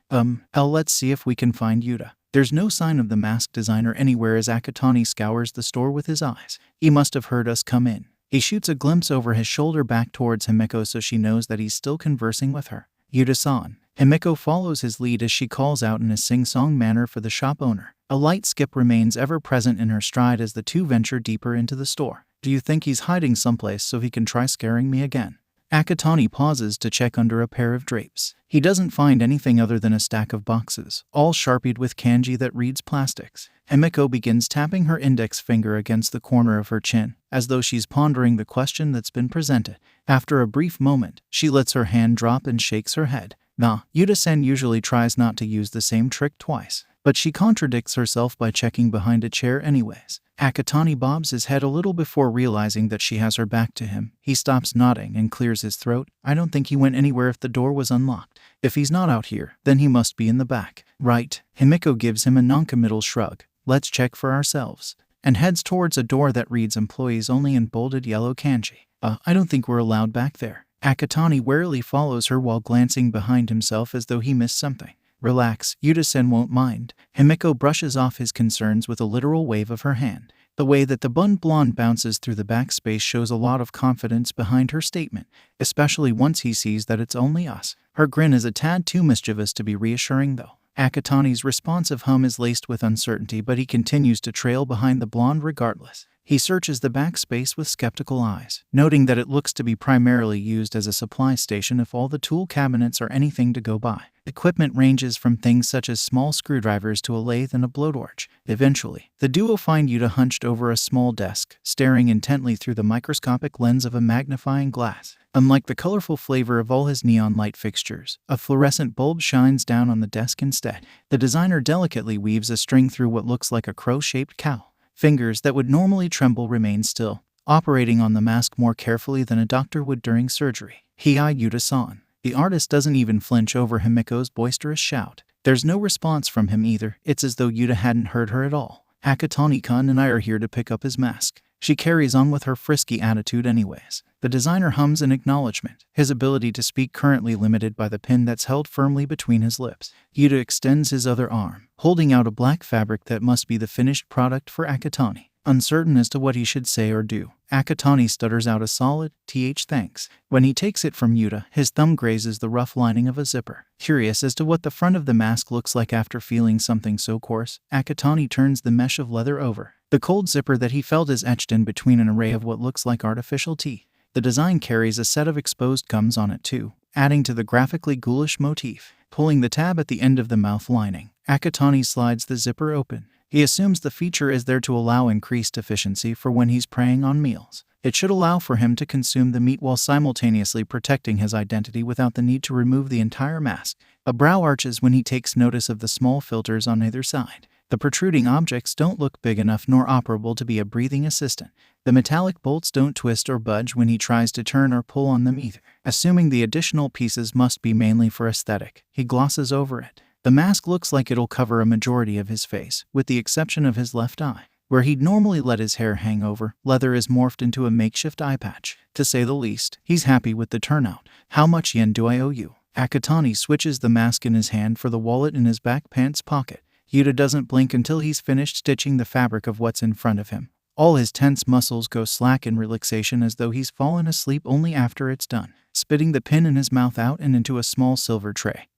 Let's see if we can find Yuta. There's no sign of the mask designer anywhere as 𝐒𝐻𝐵 scours the store with his eyes. He must have heard us come in. He shoots a glimpse over his shoulder back towards 𝗵𝐼𝐾 so she knows that he's still conversing with her. Yuta-san. 𝗵𝐼𝐾 follows his lead as she calls out in a sing-song manner for the shop owner. A light skip remains ever present in her stride as the two venture deeper into the store. Do you think he's hiding someplace so he can try scaring me again? 𝗂𝐻𝐵 pauses to check under a pair of drapes. He doesn't find anything other than a stack of boxes, all sharpied with kanji that reads plastics. 𝗵𝐾 begins tapping her index finger against the corner of her chin, as though she's pondering the question that's been presented. After a brief moment, she lets her hand drop and shakes her head. Nah, Yuta-san usually tries not to use the same trick twice, but she contradicts herself by checking behind a chair anyways. 𝗂𝐻𝐵 bobs his head a little before realizing that she has her back to him. He stops nodding and clears his throat. I don't think he went anywhere if the door was unlocked. If he's not out here, then he must be in the back. Right. 𝗵𝐾 gives him a non-committal shrug. Let's check for ourselves. And heads towards a door that reads employees only in bolded yellow kanji. I don't think we're allowed back there. 𝗂𝐻𝐵 warily follows her while glancing behind himself as though he missed something. Relax, Yuta-san won't mind. 𝗵𝐾 brushes off his concerns with a literal wave of her hand. The way that the bun blonde bounces through the backspace shows a lot of confidence behind her statement, especially once he sees that it's only us. Her grin is a tad too mischievous to be reassuring though. 𝗂𝐻𝐵's responsive hum is laced with uncertainty, but he continues to trail behind the blonde regardless. He searches the backspace with skeptical eyes, noting that it looks to be primarily used as a supply station if all the tool cabinets are anything to go by. Equipment ranges from things such as small screwdrivers to a lathe and a blowtorch. Eventually, the duo find Yuta hunched over a small desk, staring intently through the microscopic lens of a magnifying glass. Unlike the colorful flavor of all his neon light fixtures, a fluorescent bulb shines down on the desk instead. The designer delicately weaves a string through what looks like a crow-shaped cowl. Fingers that would normally tremble remain still, operating on the mask more carefully than a doctor would during surgery. He eyed Yuta-san. The artist doesn't even flinch over 𝗵𝐾's boisterous shout. There's no response from him either. It's as though Yuta hadn't heard her at all. 𝗂𝐻𝐵-kun and I are here to pick up his mask. She carries on with her frisky attitude anyways. The designer hums in acknowledgement, his ability to speak currently limited by the pin that's held firmly between his lips. Yuta extends his other arm, holding out a black fabric that must be the finished product for 𝗂𝐻𝐵. Uncertain as to what he should say or do, 𝗂𝐻𝐵 stutters out a solid, thanks. When he takes it from Yuta, his thumb grazes the rough lining of a zipper. Curious as to what the front of the mask looks like after feeling something so coarse, 𝗂𝐻𝐵 turns the mesh of leather over. The cold zipper that he felt is etched in between an array of what looks like artificial teeth. The design carries a set of exposed gums on it too, adding to the graphically ghoulish motif. Pulling the tab at the end of the mouth lining, 𝗂𝐻𝐵 slides the zipper open. He assumes the feature is there to allow increased efficiency for when he's preying on meals. It should allow for him to consume the meat while simultaneously protecting his identity without the need to remove the entire mask. A brow arches when he takes notice of the small filters on either side. The protruding objects don't look big enough nor operable to be a breathing assistant. The metallic bolts don't twist or budge when he tries to turn or pull on them either. Assuming the additional pieces must be mainly for aesthetic, he glosses over it. The mask looks like it'll cover a majority of his face, with the exception of his left eye. Where he'd normally let his hair hang over, leather is morphed into a makeshift eye patch. To say the least, he's happy with the turnout. How much yen do I owe you? 𝗂𝐻𝐵 switches the mask in his hand for the wallet in his back pants pocket. Yuta doesn't blink until he's finished stitching the fabric of what's in front of him. All his tense muscles go slack in relaxation as though he's fallen asleep only after it's done, spitting the pin in his mouth out and into a small silver tray.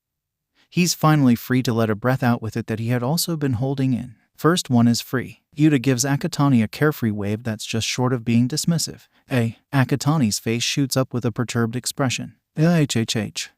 He's finally free to let a breath out with it that he had also been holding in. First one is free. Yuta gives 𝗂𝐻𝐵 a carefree wave that's just short of being dismissive. 𝗂𝐻𝐵's face shoots up with a perturbed expression. 𝗵𝐾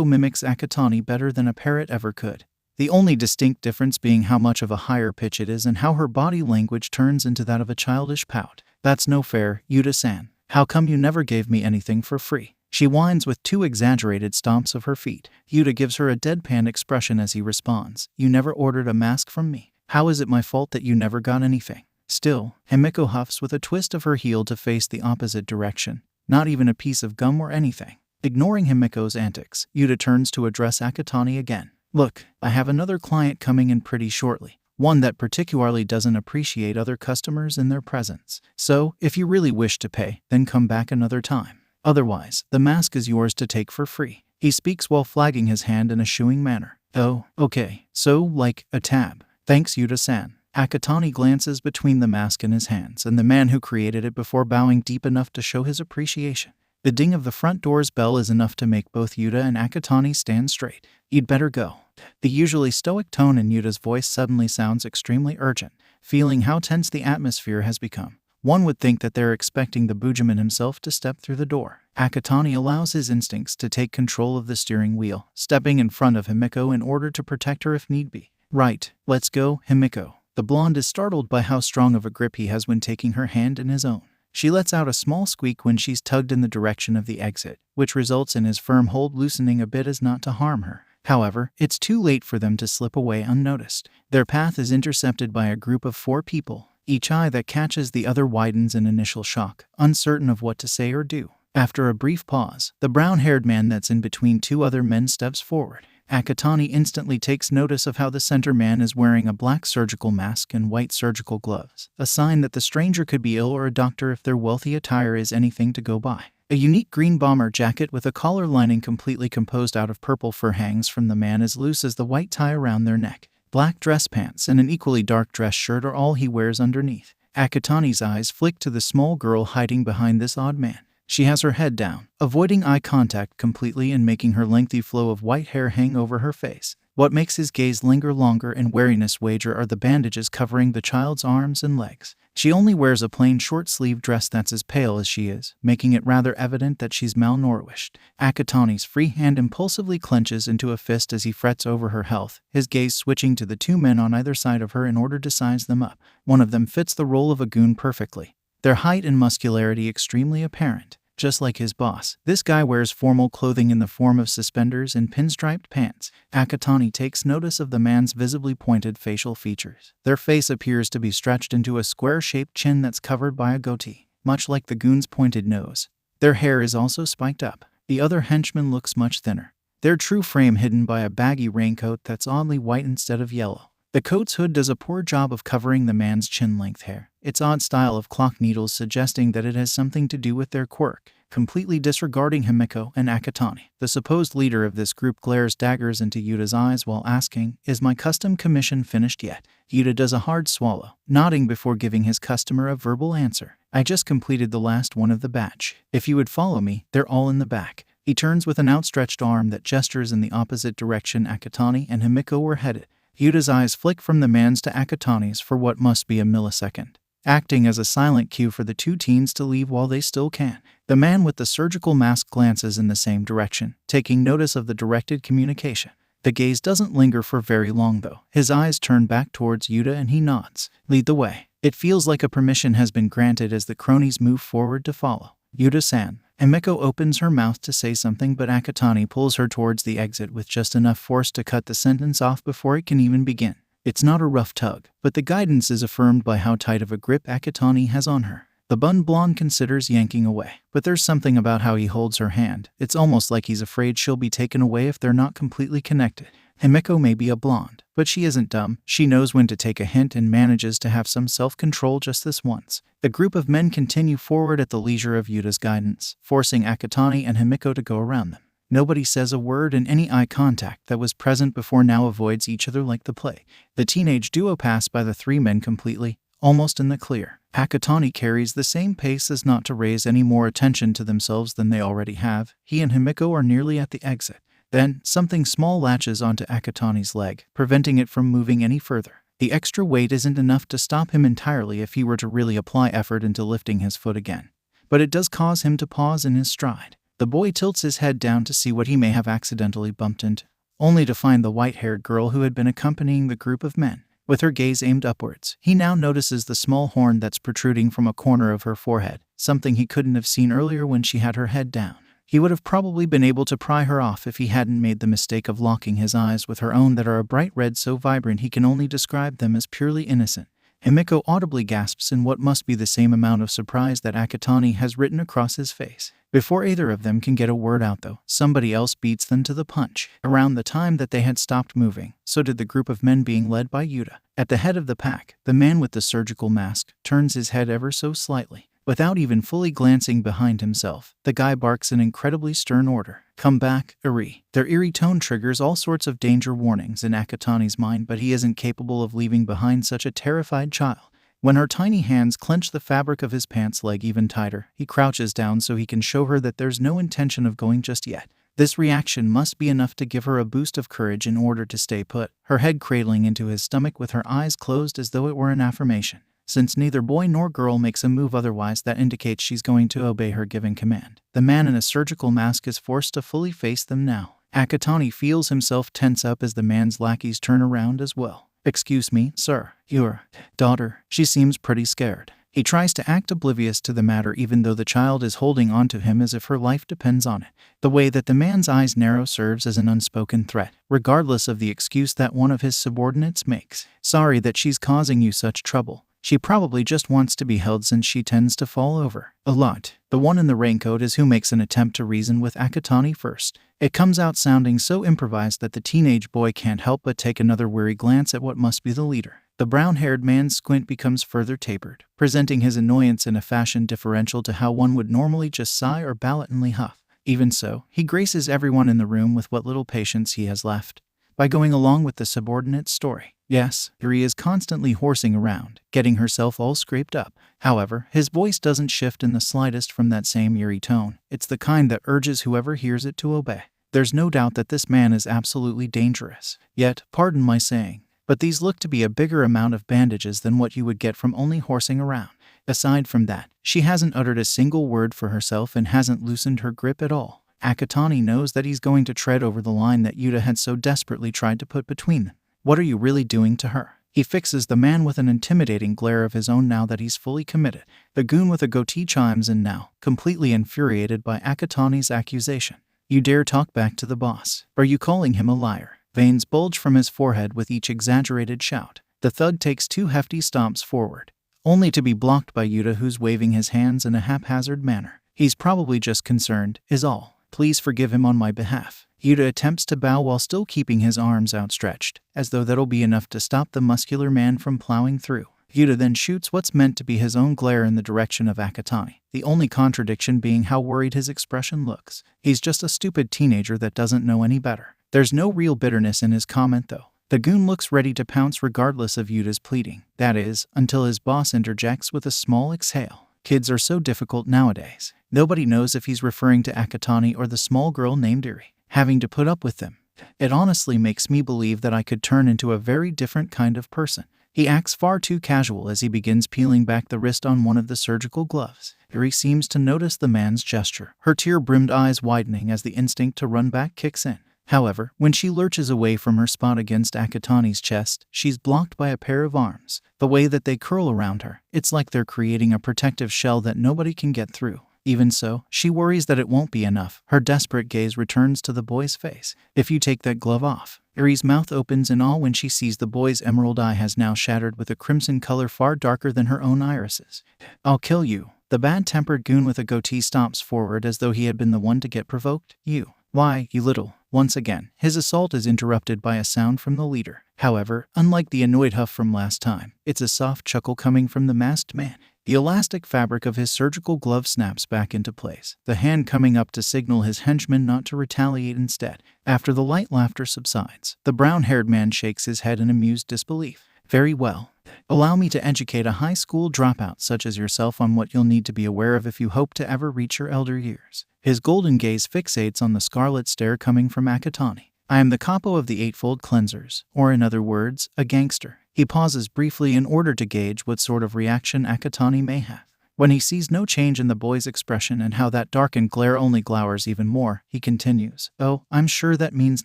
mimics 𝗂𝐻𝐵 better than a parrot ever could. The only distinct difference being how much of a higher pitch it is and how her body language turns into that of a childish pout. That's no fair, Yuta-san. How come you never gave me anything for free? She whines with two exaggerated stomps of her feet. Yuta gives her a deadpan expression as he responds. You never ordered a mask from me. How is it my fault that you never got anything? Still, 𝗵𝐾 huffs with a twist of her heel to face the opposite direction. Not even a piece of gum or anything. Ignoring 𝗵𝐾's antics, Yuta turns to address 𝗂𝐻𝐵 again. Look, I have another client coming in pretty shortly. one that particularly doesn't appreciate other customers in their presence. So, if you really wish to pay, then come back another time. Otherwise, the mask is yours to take for free. He speaks while flagging his hand in a shooing manner. Oh, okay. So, like a tab. Thanks, Yuta-san. Akatani glances between the mask in his hands and the man who created it before bowing deep enough to show his appreciation. The ding of the front door's bell is enough to make both Yuta and Akatani stand straight. You'd better go. The usually stoic tone in Yuta's voice suddenly sounds extremely urgent, feeling how tense the atmosphere has become. One would think that they're expecting the 𝗵𝗃𝗻 himself to step through the door. Akatani allows his instincts to take control of the steering wheel, stepping in front of 𝗵𝐽𝐽 in order to protect her if need be. Right, let's go, 𝗵𝐽𝐽. The blonde is startled by how strong of a grip he has when taking her hand in his own. She lets out a small squeak when she's tugged in the direction of the exit, which results in his firm hold loosening a bit as not to harm her. However, it's too late for them to slip away unnoticed. Their path is intercepted by a group of 4 people. Each eye that catches the other widens in initial shock, uncertain of what to say or do. After a brief pause, the brown-haired man that's in between 2 other men steps forward. Akatani instantly takes notice of how the center man is wearing a black surgical mask and white surgical gloves, a sign that the stranger could be ill or a doctor if their wealthy attire is anything to go by. A unique green bomber jacket with a collar lining completely composed out of purple fur hangs from the man as loose as the white tie around their neck. Black dress pants and an equally dark dress shirt are all he wears underneath. Akatani's eyes flick to the small girl hiding behind this odd man. She has her head down, avoiding eye contact completely and making her lengthy flow of white hair hang over her face. What makes his gaze linger longer and wariness wager are the bandages covering the child's arms and legs. She only wears a plain short-sleeved dress that's as pale as she is, making it rather evident that she's malnourished. Akatani's free hand impulsively clenches into a fist as he frets over her health, his gaze switching to the 2 men on either side of her in order to size them up. One of them fits the role of a goon perfectly, their height and muscularity extremely apparent. Just like his boss, this guy wears formal clothing in the form of suspenders and pinstriped pants. Akatani takes notice of the man's visibly pointed facial features. Their face appears to be stretched into a square-shaped chin that's covered by a goatee, much like the goon's pointed nose. Their hair is also spiked up. The other henchman looks much thinner, their true frame hidden by a baggy raincoat that's oddly white instead of yellow. The coat's hood does a poor job of covering the man's chin-length hair, its odd style of clock needles suggesting that it has something to do with their quirk. Completely disregarding 𝗵𝐽𝐽 and Akatani, the supposed leader of this group glares daggers into Yuta's eyes while asking, "Is my custom commission finished yet?" Yuta does a hard swallow, nodding before giving his customer a verbal answer. "I just completed the last one of the batch. If you would follow me, they're all in the back." He turns with an outstretched arm that gestures in the opposite direction Akatani and 𝗵𝐽𝐽 were headed. Yuta's eyes flick from the man's to Akatani's for what must be a millisecond, acting as a silent cue for the 2 teens to leave while they still can. The man with the surgical mask glances in the same direction, taking notice of the directed communication. The gaze doesn't linger for very long though. His eyes turn back towards Yuta and he nods. "Lead the way." It feels like a permission has been granted as the cronies move forward to follow. "Yuta-san." 𝗵𝐽𝐽 opens her mouth to say something but Akatani pulls her towards the exit with just enough force to cut the sentence off before it can even begin. It's not a rough tug, but the guidance is affirmed by how tight of a grip Akatani has on her. The bun blonde considers yanking away, but there's something about how he holds her hand. It's almost like he's afraid she'll be taken away if they're not completely connected. 𝗵𝐽𝐽 may be a blonde, but she isn't dumb. She knows when to take a hint and manages to have some self-control just this once. The group of men continue forward at the leisure of Yuta's guidance, forcing Akatani and 𝗵𝐽𝐽 to go around them. Nobody says a word and any eye contact that was present before now avoids each other like the plague. The teenage duo pass by the 3 men completely, almost in the clear. Akatani carries the same pace as not to raise any more attention to themselves than they already have. He and 𝗵𝐽𝐽 are nearly at the exit. Then, something small latches onto Akatani's leg, preventing it from moving any further. The extra weight isn't enough to stop him entirely if he were to really apply effort into lifting his foot again, but it does cause him to pause in his stride. The boy tilts his head down to see what he may have accidentally bumped into, only to find the white-haired girl who had been accompanying the group of men. With her gaze aimed upwards, he now notices the small horn that's protruding from a corner of her forehead, something he couldn't have seen earlier when she had her head down. He would have probably been able to pry her off if he hadn't made the mistake of locking his eyes with her own that are a bright red so vibrant he can only describe them as purely innocent. 𝗵𝐽𝐽 audibly gasps in what must be the same amount of surprise that Akatani has written across his face. Before either of them can get a word out though, somebody else beats them to the punch. Around the time that they had stopped moving, so did the group of men being led by 𝗬𝗬. At the head of the pack, the man with the surgical mask turns his head ever so slightly. Without even fully glancing behind himself, the guy barks an incredibly stern order. Come back, 𝐒𝐴𝐵. Their eerie tone triggers all sorts of danger warnings in Akatani's mind, but he isn't capable of leaving behind such a terrified child. When her tiny hands clench the fabric of his pants leg even tighter, he crouches down so he can show her that there's no intention of going just yet. This reaction must be enough to give her a boost of courage in order to stay put, her head cradling into his stomach with her eyes closed as though it were an affirmation. Since neither boy nor girl makes a move otherwise that indicates she's going to obey her given command, the man in a surgical mask is forced to fully face them now. Akatani feels himself tense up as the man's lackeys turn around as well. Excuse me, sir, your daughter. She seems pretty scared. He tries to act oblivious to the matter even though the child is holding on to him as if her life depends on it. The way that the man's eyes narrow serves as an unspoken threat, regardless of the excuse that one of his subordinates makes. Sorry that she's causing you such trouble. She probably just wants to be held since she tends to fall over a lot. The one in the raincoat is who makes an attempt to reason with Akatani first. It comes out sounding so improvised that the teenage boy can't help but take another weary glance at what must be the leader. The brown-haired man's squint becomes further tapered, presenting his annoyance in a fashion differential to how one would normally just sigh or blatantly huff. Even so, he graces everyone in the room with what little patience he has left by going along with the subordinate's story. Yes, 𝗬𝗏 is constantly horsing around, getting herself all scraped up. However, his voice doesn't shift in the slightest from that same eerie tone. It's the kind that urges whoever hears it to obey. There's no doubt that this man is absolutely dangerous. Yet, pardon my saying, but these look to be a bigger amount of bandages than what you would get from only horsing around. Aside from that, she hasn't uttered a single word for herself and hasn't loosened her grip at all. Akatani knows that he's going to tread over the line that 𝗬𝗬 had so desperately tried to put between them. What are you really doing to her? He fixes the man with an intimidating glare of his own now that he's fully committed. The goon with a goatee chimes in now, completely infuriated by Akatani's accusation. You dare talk back to the boss? Are you calling him a liar? Veins bulge from his forehead with each exaggerated shout. The thug takes 2 hefty stomps forward, only to be blocked by 𝗬𝗬, who's waving his hands in a haphazard manner. He's probably just concerned, is all. Please forgive him on my behalf. 𝗬𝗬 attempts to bow while still keeping his arms outstretched, as though that'll be enough to stop the muscular man from plowing through. 𝗬𝗬 then shoots what's meant to be his own glare in the direction of Akatani, the only contradiction being how worried his expression looks. He's just a stupid teenager that doesn't know any better. There's no real bitterness in his comment though. The goon looks ready to pounce regardless of 𝗬𝗬's pleading. That is, until his boss interjects with a small exhale. Kids are so difficult nowadays. Nobody knows if he's referring to Akatani or the small girl named 𝗬𝗏. Having to put up with them. It honestly makes me believe that I could turn into a very different kind of person. He acts far too casual as he begins peeling back the wrist on one of the surgical gloves. 𝗬𝗏 seems to notice the man's gesture, her tear-brimmed eyes widening as the instinct to run back kicks in. However, when she lurches away from her spot against Akatani's chest, she's blocked by a pair of arms. The way that they curl around her, it's like they're creating a protective shell that nobody can get through. Even so, she worries that it won't be enough. Her desperate gaze returns to the boy's face. If you take that glove off. 𝗬𝗏's mouth opens in awe when she sees the boy's emerald eye has now shattered with a crimson color far darker than her own irises. I'll kill you. The bad-tempered goon with a goatee stomps forward as though he had been the one to get provoked. You. Why, you little. Once again, his assault is interrupted by a sound from the leader. However, unlike the annoyed huff from last time, it's a soft chuckle coming from the masked man. The elastic fabric of his surgical glove snaps back into place, the hand coming up to signal his henchman not to retaliate instead. After the light laughter subsides, the brown-haired man shakes his head in amused disbelief. Very well. Allow me to educate a high school dropout such as yourself on what you'll need to be aware of if you hope to ever reach your elder years. His golden gaze fixates on the scarlet stare coming from Akatani. I am the capo of the Eightfold Cleansers, or in other words, a gangster. He pauses briefly in order to gauge what sort of reaction Akatani may have. When he sees no change in the boy's expression and how that darkened glare only glowers even more, he continues, Oh, I'm sure that means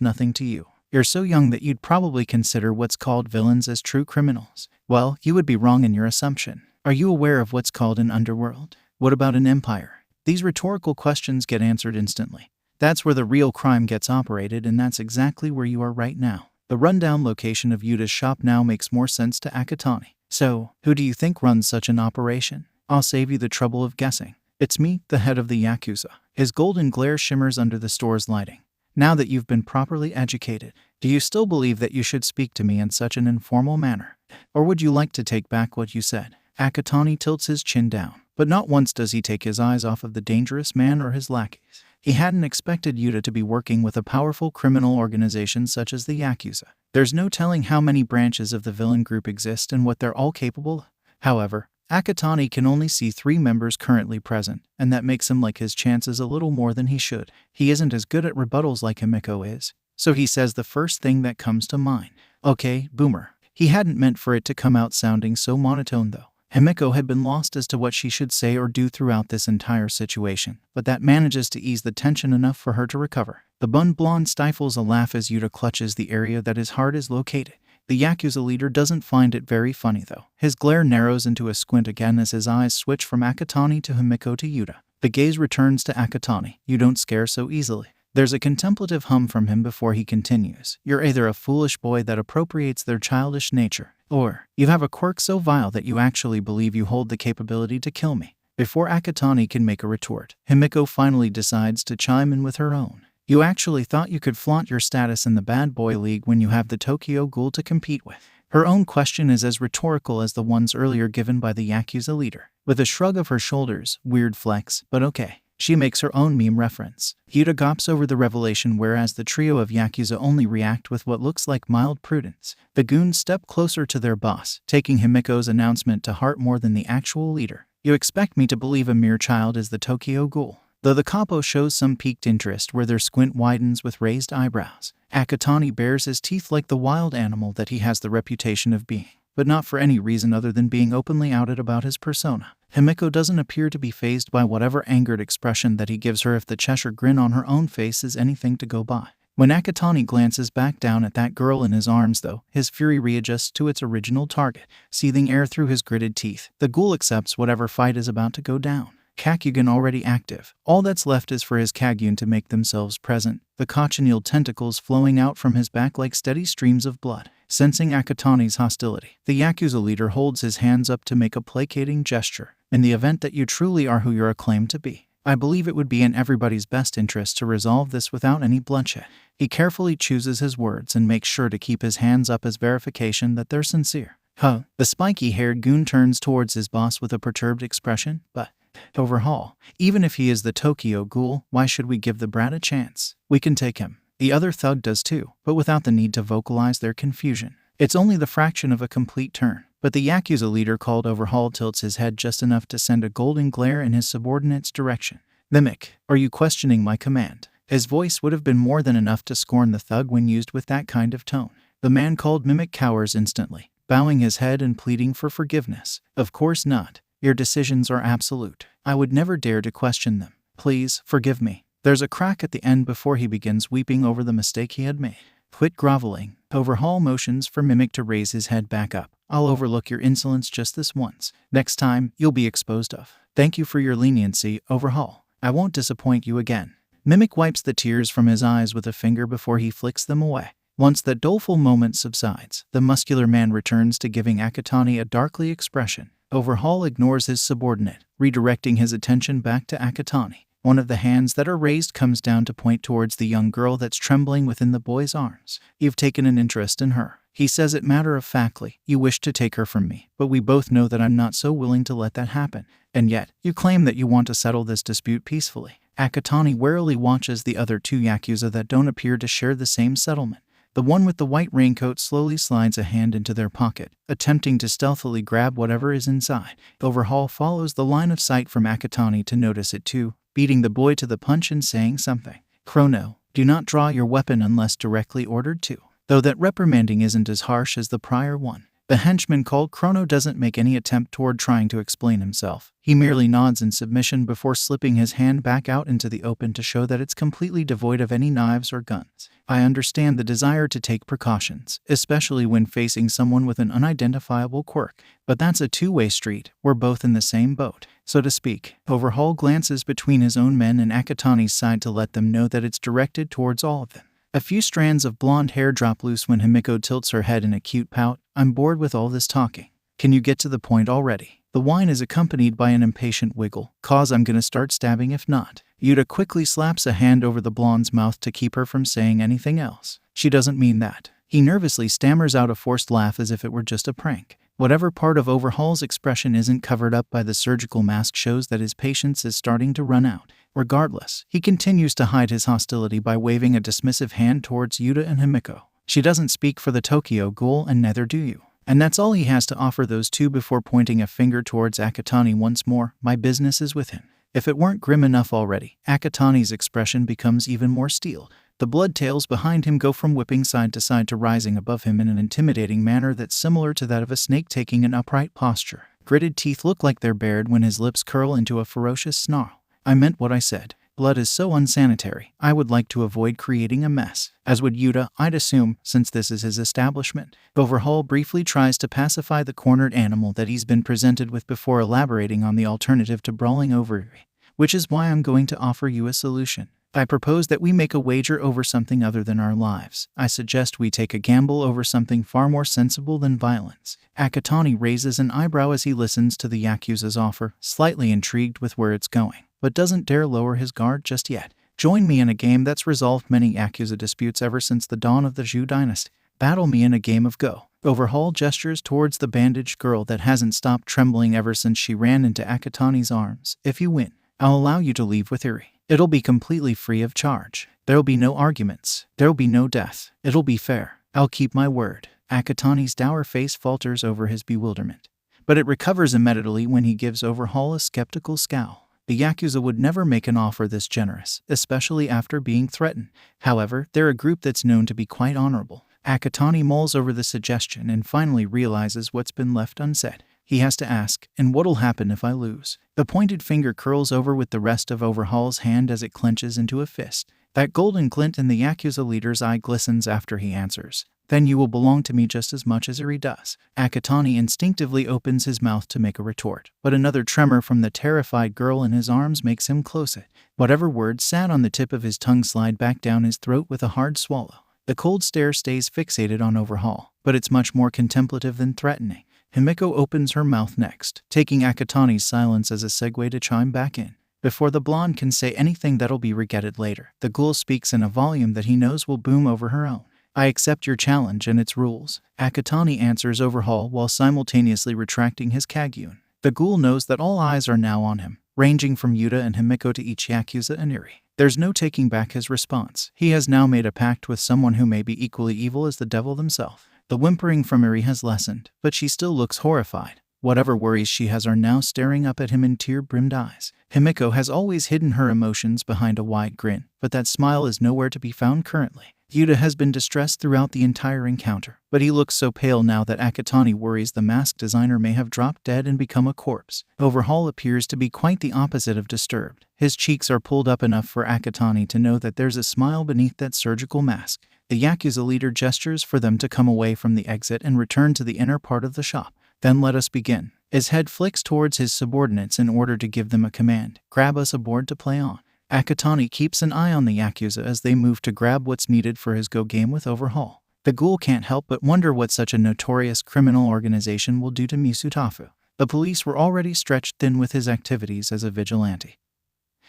nothing to you. You're so young that you'd probably consider what's called villains as true criminals. Well, you would be wrong in your assumption. Are you aware of what's called an underworld? What about an empire? These rhetorical questions get answered instantly. That's where the real crime gets operated, and that's exactly where you are right now. The rundown location of 𝗬𝗏's shop now makes more sense to Akatani. So, who do you think runs such an operation? I'll save you the trouble of guessing. It's me, the head of the Yakuza. His golden glare shimmers under the store's lighting. Now that you've been properly educated, do you still believe that you should speak to me in such an informal manner? Or would you like to take back what you said? 𝐒𝐽𝐻 tilts his chin down, but not once does he take his eyes off of the dangerous man or his lackeys. He hadn't expected Yuta to be working with a powerful criminal organization such as the Yakuza. There's no telling how many branches of the villain group exist and what they're all capable of. However, 𝐒𝐽𝐻 can only see 3 members currently present, and that makes him like his chances a little more than he should. He isn't as good at rebuttals like Himiko is, so he says the first thing that comes to mind. Okay, boomer. He hadn't meant for it to come out sounding so monotone though. Himiko had been lost as to what she should say or do throughout this entire situation, but that manages to ease the tension enough for her to recover. The blonde stifles a laugh as Yuta clutches the area that his heart is located. The Yakuza leader doesn't find it very funny though. His glare narrows into a squint again as his eyes switch from 𝐒𝐽𝐻 to Himiko to Yuta. The gaze returns to 𝐒𝐽𝐻. You don't scare so easily. There's a contemplative hum from him before he continues. You're either a foolish boy that appropriates their childish nature, or you have a quirk so vile that you actually believe you hold the capability to kill me. Before 𝐒𝐽𝐻 can make a retort, Himiko finally decides to chime in with her own. You actually thought you could flaunt your status in the bad boy league when you have the Tokyo Ghoul to compete with. Her own question is as rhetorical as the ones earlier given by the Yakuza leader. With a shrug of her shoulders, weird flex, but okay. She makes her own meme reference. Yuta gawps over the revelation, whereas the trio of Yakuza only react with what looks like mild prudence. The goons step closer to their boss, taking Himiko's announcement to heart more than the actual leader. You expect me to believe a mere child is the Tokyo Ghoul? Though the capo shows some piqued interest where their squint widens with raised eyebrows. 𝐒𝐽𝐻 bares his teeth like the wild animal that he has the reputation of being, but not for any reason other than being openly outed about his persona. Himiko doesn't appear to be fazed by whatever angered expression that he gives her if the Cheshire grin on her own face is anything to go by. When 𝐒𝐽𝐻 glances back down at that girl in his arms though, his fury readjusts to its original target. Seething air through his gritted teeth, the ghoul accepts whatever fight is about to go down. 𝐭𝐽𝐻 already active. All that's left is for his 𝐭𝐽𝐻 to make themselves present, the cochineal tentacles flowing out from his back like steady streams of blood. Sensing 𝐒𝐽𝐻's hostility, the Yakuza leader holds his hands up to make a placating gesture. In the event that you truly are who you're acclaimed to be, I believe it would be in everybody's best interest to resolve this without any bloodshed. He carefully chooses his words and makes sure to keep his hands up as verification that they're sincere. The spiky-haired goon turns towards his boss with a perturbed expression, but overhaul. Even if he is the Tokyo Ghoul, why should we give the brat a chance? We can take him. The other thug does too, but without the need to vocalize their confusion. It's only the fraction of a complete turn, but the Yakuza leader called Overhaul tilts his head just enough to send a golden glare in his subordinate's direction. 𝐵𝗵𝐃, are you questioning my command? His voice would have been more than enough to scorn the thug when used with that kind of tone. The man called 𝐵𝗵𝐃 cowers instantly, bowing his head and pleading for forgiveness. Of course not. Your decisions are absolute. I would never dare to question them. Please, forgive me. There's a crack at the end before he begins weeping over the mistake he had made. Quit groveling. Overhaul motions for 𝐵𝗵𝐃 to raise his head back up. I'll overlook your insolence just this once. Next time, you'll be exposed of. Thank you for your leniency, Overhaul. I won't disappoint you again. 𝐵𝗵𝐃 wipes the tears from his eyes with a finger before he flicks them away. Once that doleful moment subsides, the muscular man returns to giving 𝐒𝐽𝐻 a darkly expression. Overhaul ignores his subordinate, redirecting his attention back to 𝐒𝐽𝐻. One of the hands that are raised comes down to point towards the young girl that's trembling within the boy's arms. You've taken an interest in her. He says it matter-of-factly. You wish to take her from me, but we both know that I'm not so willing to let that happen. And yet, you claim that you want to settle this dispute peacefully. 𝐒𝐽𝐻 warily watches the other two Yakuza that don't appear to share the same settlement. The one with the white raincoat slowly slides a hand into their pocket, attempting to stealthily grab whatever is inside. Overhaul follows the line of sight from 𝐒𝐽𝐻 to notice it too, beating the boy to the punch and saying something. Chrono, do not draw your weapon unless directly ordered to. Though that reprimanding isn't as harsh as the prior one. The henchman called Chrono doesn't make any attempt toward trying to explain himself. He merely nods in submission before slipping his hand back out into the open to show that it's completely devoid of any knives or guns. I understand the desire to take precautions, especially when facing someone with an unidentifiable quirk. But that's a two-way street. We're both in the same boat, so to speak. Overhaul glances between his own men and 𝐒𝐽𝐻's side to let them know that it's directed towards all of them. A few strands of blonde hair drop loose when 𝐒𝐽𝐻 tilts her head in a cute pout. I'm bored with all this talking. Can you get to the point already? The whine is accompanied by an impatient wiggle. "'Cause I'm gonna start stabbing if not." Yuta quickly slaps a hand over the blonde's mouth to keep her from saying anything else. "She doesn't mean that." He nervously stammers out a forced laugh as if it were just a prank. Whatever part of 𝗵𝗃𝗁's expression isn't covered up by the surgical mask shows that his patience is starting to run out. Regardless, he continues to hide his hostility by waving a dismissive hand towards Yuta and 𝗵𝗃𝗁. "She doesn't speak for the Tokyo Ghoul, and neither do you." And that's all he has to offer those two before pointing a finger towards Akatani once more. "My business is with him." If it weren't grim enough already, Akatani's expression becomes even more steel. The blood tails behind him go from whipping side to side to rising above him in an intimidating manner that's similar to that of a snake taking an upright posture. Gritted teeth look like they're bared when his lips curl into a ferocious snarl. "I meant what I said. Blood is so unsanitary. I would like to avoid creating a mess." As would Yuta, I'd assume, since this is his establishment. 𝗵𝗃𝗁 briefly tries to pacify the cornered animal that he's been presented with before elaborating on the alternative to brawling over, "which is why I'm going to offer you a solution. I propose that we make a wager over something other than our lives. I suggest we take a gamble over something far more sensible than violence." Akatani raises an eyebrow as he listens to the Yakuza's offer, slightly intrigued with where it's going, but doesn't dare lower his guard just yet. "Join me in a game that's resolved many Yakuza disputes ever since the dawn of the Zhou dynasty. Battle me in a game of Go." 𝗵𝗃𝗁 gestures towards the bandaged girl that hasn't stopped trembling ever since she ran into Akatani's arms. "If you win, I'll allow you to leave with Eri. It'll be completely free of charge. There'll be no arguments. There'll be no death. It'll be fair. I'll keep my word." Akatani's dour face falters over his bewilderment, but it recovers immediately when he gives 𝗵𝗃𝗁 a skeptical scowl. The Yakuza would never make an offer this generous, especially after being threatened. However, they're a group that's known to be quite honorable. Akatani mulls over the suggestion and finally realizes what's been left unsaid. He has to ask, "And what'll happen if I lose?" The pointed finger curls over with the rest of 𝗵𝗃𝗁's hand as it clenches into a fist. That golden glint in the Yakuza leader's eye glistens after he answers. "Then you will belong to me just as much as Eri does." Akatani instinctively opens his mouth to make a retort, but another tremor from the terrified girl in his arms makes him close it. Whatever words sat on the tip of his tongue slide back down his throat with a hard swallow. The cold stare stays fixated on 𝗵𝗃𝗁, but it's much more contemplative than threatening. 𝗵𝗃𝗁 opens her mouth next, taking Akatani's silence as a segue to chime back in. Before the blonde can say anything that'll be regretted later, the ghoul speaks in a volume that he knows will boom over her own. "I accept your challenge and its rules." Akatani answers 𝗵𝗃𝗁 while simultaneously retracting his 𝐒𝐲𝐽. The ghoul knows that all eyes are now on him, ranging from Yuta and 𝗵𝗃𝗁 to each Yakuza and Eri. There's no taking back his response. He has now made a pact with someone who may be equally evil as the devil himself. The whimpering from Eri has lessened, but she still looks horrified. Whatever worries she has are now staring up at him in tear-brimmed eyes. 𝗵𝗃𝗁 has always hidden her emotions behind a wide grin, but that smile is nowhere to be found currently. Yuta has been distressed throughout the entire encounter, but he looks so pale now that Akatani worries the mask designer may have dropped dead and become a corpse. 𝗵𝗃𝗁 appears to be quite the opposite of disturbed. His cheeks are pulled up enough for Akatani to know that there's a smile beneath that surgical mask. The Yakuza leader gestures for them to come away from the exit and return to the inner part of the shop. "Then let us begin." His head flicks towards his subordinates in order to give them a command. "Grab us a board to play on." Akatani keeps an eye on the Yakuza as they move to grab what's needed for his go game with 𝗵𝗃𝗁. The ghoul can't help but wonder what such a notorious criminal organization will do to Misutafu. The police were already stretched thin with his activities as a vigilante.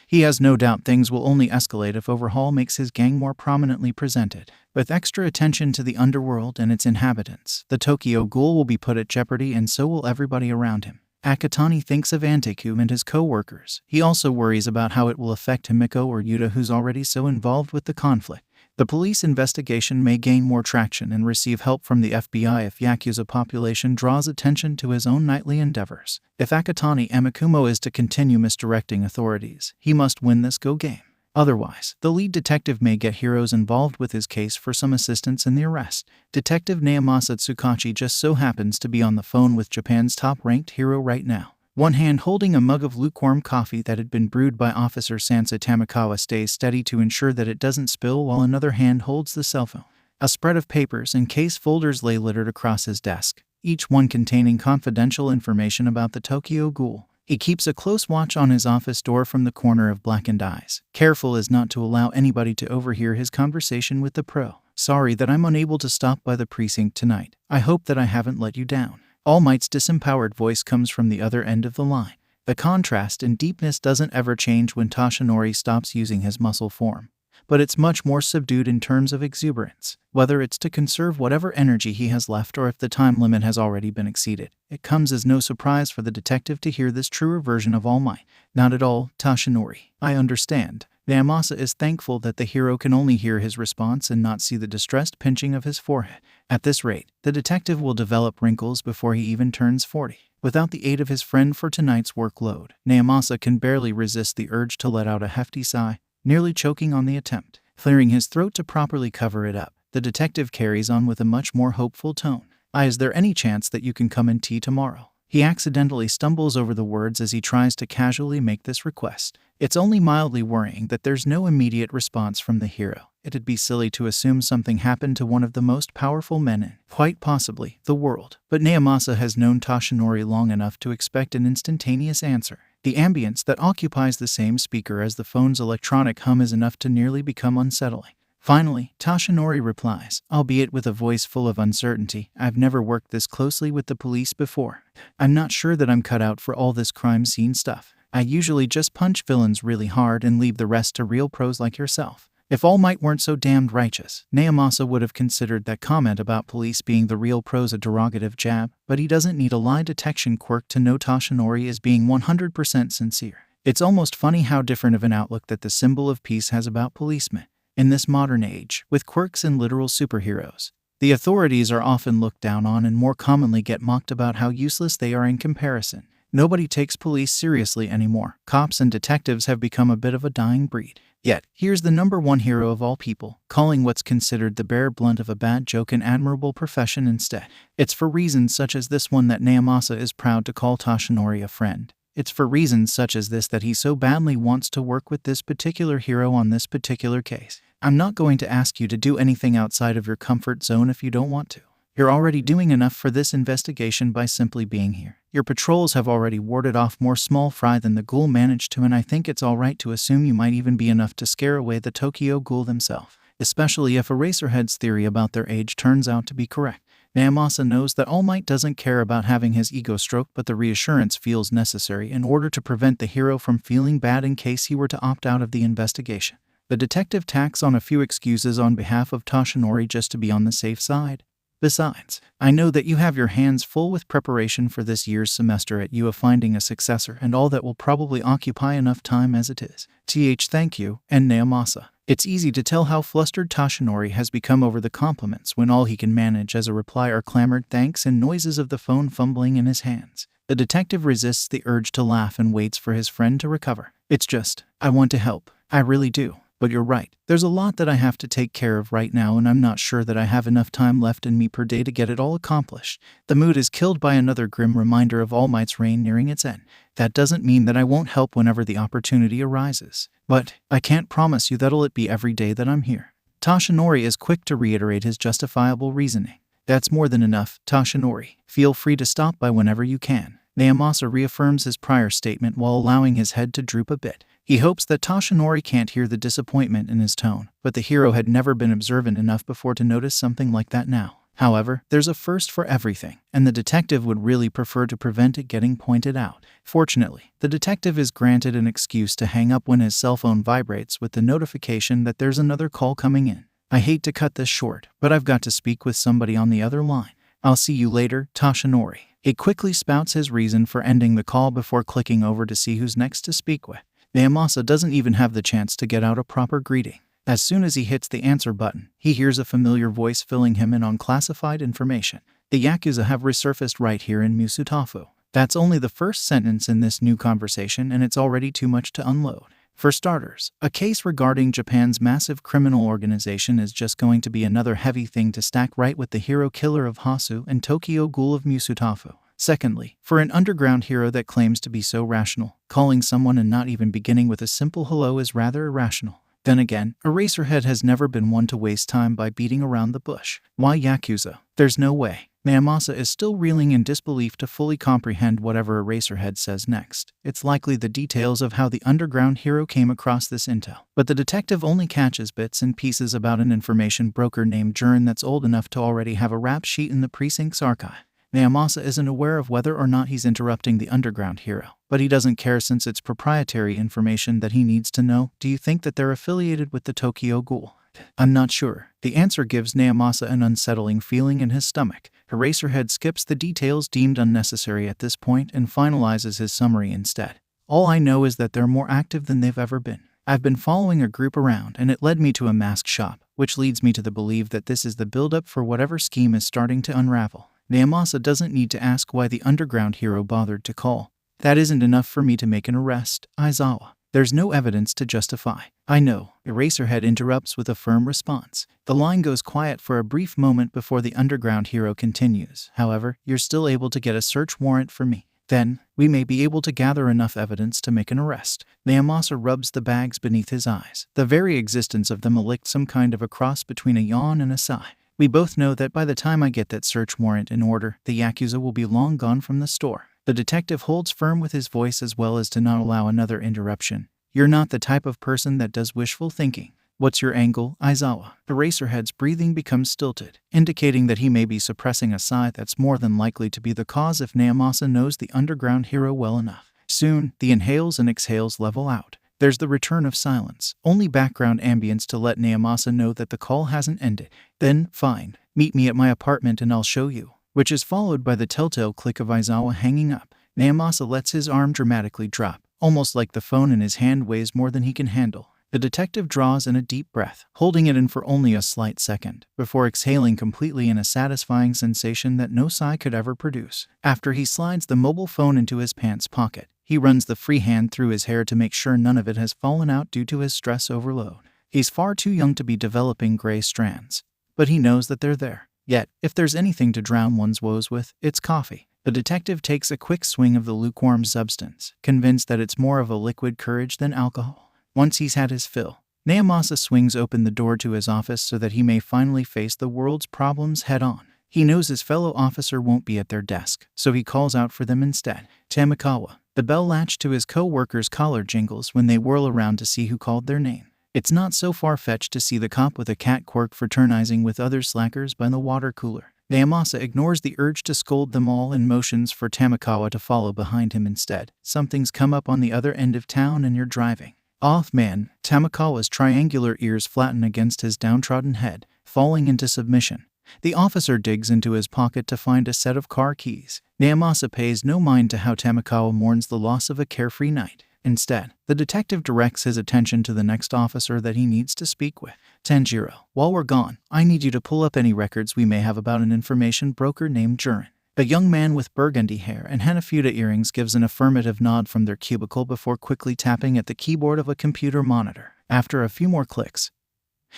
He has no doubt things will only escalate if 𝗵𝗃𝗁 makes his gang more prominently presented. With extra attention to the underworld and its inhabitants, the Tokyo Ghoul will be put at jeopardy and so will everybody around him. Akatani thinks of 𝗵𝗃𝗁 and his co-workers. He also worries about how it will affect 𝗵𝗃𝗁 or Yuta, who's already so involved with the conflict. The police investigation may gain more traction and receive help from the FBI if Yakuza population draws attention to his own nightly endeavors. If Akatani 𝗵𝗃𝗁 is to continue misdirecting authorities, he must win this go game. Otherwise, the lead detective may get heroes involved with his case for some assistance in the arrest. Detective 𝗂𝗵𝗲 𝗔𝗂𝐁𝐵 just so happens to be on the phone with Japan's top-ranked hero right now. One hand holding a mug of lukewarm coffee that had been brewed by Officer Sansa Tamakawa stays steady to ensure that it doesn't spill, while another hand holds the cell phone. A spread of papers and case folders lay littered across his desk, each one containing confidential information about the Tokyo Ghoul. He keeps a close watch on his office door from the corner of blackened eyes, careful as not to allow anybody to overhear his conversation with the pro. "Sorry that I'm unable to stop by the precinct tonight. I hope that I haven't let you down. All Might's disempowered voice comes from the other end of the line. The contrast in deepness doesn't ever change when 𝗧𝗵𝗲 stops using his muscle form, but it's much more subdued in terms of exuberance. Whether it's to conserve whatever energy he has left or if the time limit has already been exceeded, it comes as no surprise for the detective to hear this truer version of All Might. Not at all, 𝗧𝗵𝗲. I understand. 𝗵𝗲 is thankful that the hero can only hear his response and not see the distressed pinching of his forehead. At this rate, the detective will develop wrinkles before he even turns 40. Without the aid of his friend for tonight's workload, 𝗵𝗲 can barely resist the urge to let out a hefty sigh, nearly choking on the attempt. Clearing his throat to properly cover it up, the detective carries on with a much more hopeful tone. Is there any chance that you can come in tea tomorrow? He accidentally stumbles over the words as he tries to casually make this request. It's only mildly worrying that there's no immediate response from the hero. It'd be silly to assume something happened to one of the most powerful men in, quite possibly, the world. But 𝗵𝗲 has known 𝗧𝗵𝗲 long enough to expect an instantaneous answer. The ambience that occupies the same speaker as the phone's electronic hum is enough to nearly become unsettling. Finally, 𝗧𝗵𝗲 replies, albeit with a voice full of uncertainty, I've never worked this closely with the police before. I'm not sure that I'm cut out for all this crime scene stuff. I usually just punch villains really hard and leave the rest to real pros like yourself. If All Might weren't so damned righteous, 𝗵𝗲 would have considered that comment about police being the real pros a derogative jab, but he doesn't need a lie detection quirk to know 𝗧𝗵𝗲 is being 100% sincere. It's almost funny how different of an outlook that the symbol of peace has about policemen. In this modern age, with quirks and literal superheroes, the authorities are often looked down on and more commonly get mocked about how useless they are in comparison. Nobody takes police seriously anymore. Cops and detectives have become a bit of a dying breed. Yet, here's the #1 hero of all people, calling what's considered the bare blunt of a bad joke an admirable profession instead. It's for reasons such as this one that 𝗵𝗲 is proud to call 𝗧𝗵𝗲 a friend. It's for reasons such as this that he so badly wants to work with this particular hero on this particular case. I'm not going to ask you to do anything outside of your comfort zone if you don't want to. You're already doing enough for this investigation by simply being here. Your patrols have already warded off more small fry than the Ghoul managed to, and I think it's alright to assume you might even be enough to scare away the Tokyo Ghoul themselves, especially if Eraserhead's theory about their age turns out to be correct. 𝗵𝗲 knows that All Might doesn't care about having his ego stroked, but the reassurance feels necessary in order to prevent the hero from feeling bad in case he were to opt out of the investigation. The detective tacks on a few excuses on behalf of 𝗧𝗵𝗲 just to be on the safe side. Besides, I know that you have your hands full with preparation for this year's semester at U of finding a successor and all that will probably occupy enough time as it is. Thank you, and 𝗵𝗲. It's easy to tell how flustered 𝗧𝗵𝗲 has become over the compliments when all he can manage as a reply are clamored thanks and noises of the phone fumbling in his hands. The detective resists the urge to laugh and waits for his friend to recover. It's just, I want to help. I really do. But you're right, there's a lot that I have to take care of right now and I'm not sure that I have enough time left in me per day to get it all accomplished. The mood is killed by another grim reminder of All Might's reign nearing its end. That doesn't mean that I won't help whenever the opportunity arises. But I can't promise you that'll be every day that I'm here. 𝗧𝗵𝗲 is quick to reiterate his justifiable reasoning. That's more than enough, 𝗧𝗵𝗲. Feel free to stop by whenever you can. 𝗵𝗲 reaffirms his prior statement while allowing his head to droop a bit. He hopes that 𝗧𝗵𝗲 can't hear the disappointment in his tone, but the hero had never been observant enough before to notice something like that now. However, there's a first for everything, and the detective would really prefer to prevent it getting pointed out. Fortunately, the detective is granted an excuse to hang up when his cell phone vibrates with the notification that there's another call coming in. I hate to cut this short, but I've got to speak with somebody on the other line. I'll see you later, 𝗧𝗵𝗲. He quickly spouts his reason for ending the call before clicking over to see who's next to speak with. 𝗵𝗲 doesn't even have the chance to get out a proper greeting. As soon as he hits the answer button, he hears a familiar voice filling him in on classified information. The Yakuza have resurfaced right here in 𝗵𝗲. That's only the first sentence in this new conversation and it's already too much to unload. For starters, a case regarding Japan's massive criminal organization is just going to be another heavy thing to stack right with the hero killer of Hasu and Tokyo Ghoul of 𝗵𝗲. Secondly, for an underground hero that claims to be so rational, calling someone and not even beginning with a simple hello is rather irrational. Then again, Eraserhead has never been one to waste time by beating around the bush. Why Yakuza? There's no way. 𝗵𝗲 is still reeling in disbelief to fully comprehend whatever Eraserhead says next. It's likely the details of how the underground hero came across this intel. But the detective only catches bits and pieces about an information broker named Jurin that's old enough to already have a rap sheet in the precinct's archive. 𝗵𝗲𝐴 isn't aware of whether or not he's interrupting the underground hero, but he doesn't care since it's proprietary information that he needs to know. Do you think that they're affiliated with the Tokyo Ghoul? I'm not sure. The answer gives 𝗵𝗲𝐴 an unsettling feeling in his stomach. Eraserhead skips the details deemed unnecessary at this point and finalizes his summary instead. All I know is that they're more active than they've ever been. I've been following a group around and it led me to a mask shop, which leads me to the belief that this is the build-up for whatever scheme is starting to unravel. 𝗵𝗲𝐴 doesn't need to ask why the underground hero bothered to call. That isn't enough for me to make an arrest, Aizawa. There's no evidence to justify. I know. Eraserhead interrupts with a firm response. The line goes quiet for a brief moment before the underground hero continues. However, you're still able to get a search warrant for me. Then, we may be able to gather enough evidence to make an arrest. 𝗵𝗲𝐴 rubs the bags beneath his eyes. The very existence of them elicits some kind of a cross between a yawn and a sigh. We both know that by the time I get that search warrant in order, the Yakuza will be long gone from the store. The detective holds firm with his voice as well as to not allow another interruption. You're not the type of person that does wishful thinking. What's your angle, Aizawa? Eraserhead's breathing becomes stilted, indicating that he may be suppressing a sigh that's more than likely to be the cause if 𝗵𝗲𝐴 knows the underground hero well enough. Soon, the inhales and exhales level out. There's the return of silence, only background ambience to let 𝗵𝗲𝐴 know that the call hasn't ended. Then, fine, meet me at my apartment and I'll show you. Which is followed by the telltale click of Aizawa hanging up. 𝗵𝗲𝐴 lets his arm dramatically drop, almost like the phone in his hand weighs more than he can handle. The detective draws in a deep breath, holding it in for only a slight second, before exhaling completely in a satisfying sensation that no sigh could ever produce. After he slides the mobile phone into his pants pocket, he runs the free hand through his hair to make sure none of it has fallen out due to his stress overload. He's far too young to be developing gray strands, but he knows that they're there. Yet, if there's anything to drown one's woes with, it's coffee. The detective takes a quick swing of the lukewarm substance, convinced that it's more of a liquid courage than alcohol. Once he's had his fill, 𝗵𝗲𝐴 swings open the door to his office so that he may finally face the world's problems head-on. He knows his fellow officer won't be at their desk, so he calls out for them instead. Tamikawa. The bell latch to his co-worker's collar jingles when they whirl around to see who called their name. It's not so far-fetched to see the cop with a cat quirk fraternizing with other slackers by the water cooler. 𝗵𝗲𝐴 ignores the urge to scold them all and motions for Tamikawa to follow behind him instead. Something's come up on the other end of town and you're driving. Off, man. Tamikawa's triangular ears flatten against his downtrodden head, falling into submission. The officer digs into his pocket to find a set of car keys. 𝗵𝗲𝐴 pays no mind to how Tamikawa mourns the loss of a carefree night. Instead, the detective directs his attention to the next officer that he needs to speak with. Tanjiro, while we're gone, I need you to pull up any records we may have about an information broker named Jiren. A young man with burgundy hair and Hanafuda earrings gives an affirmative nod from their cubicle before quickly tapping at the keyboard of a computer monitor. After a few more clicks,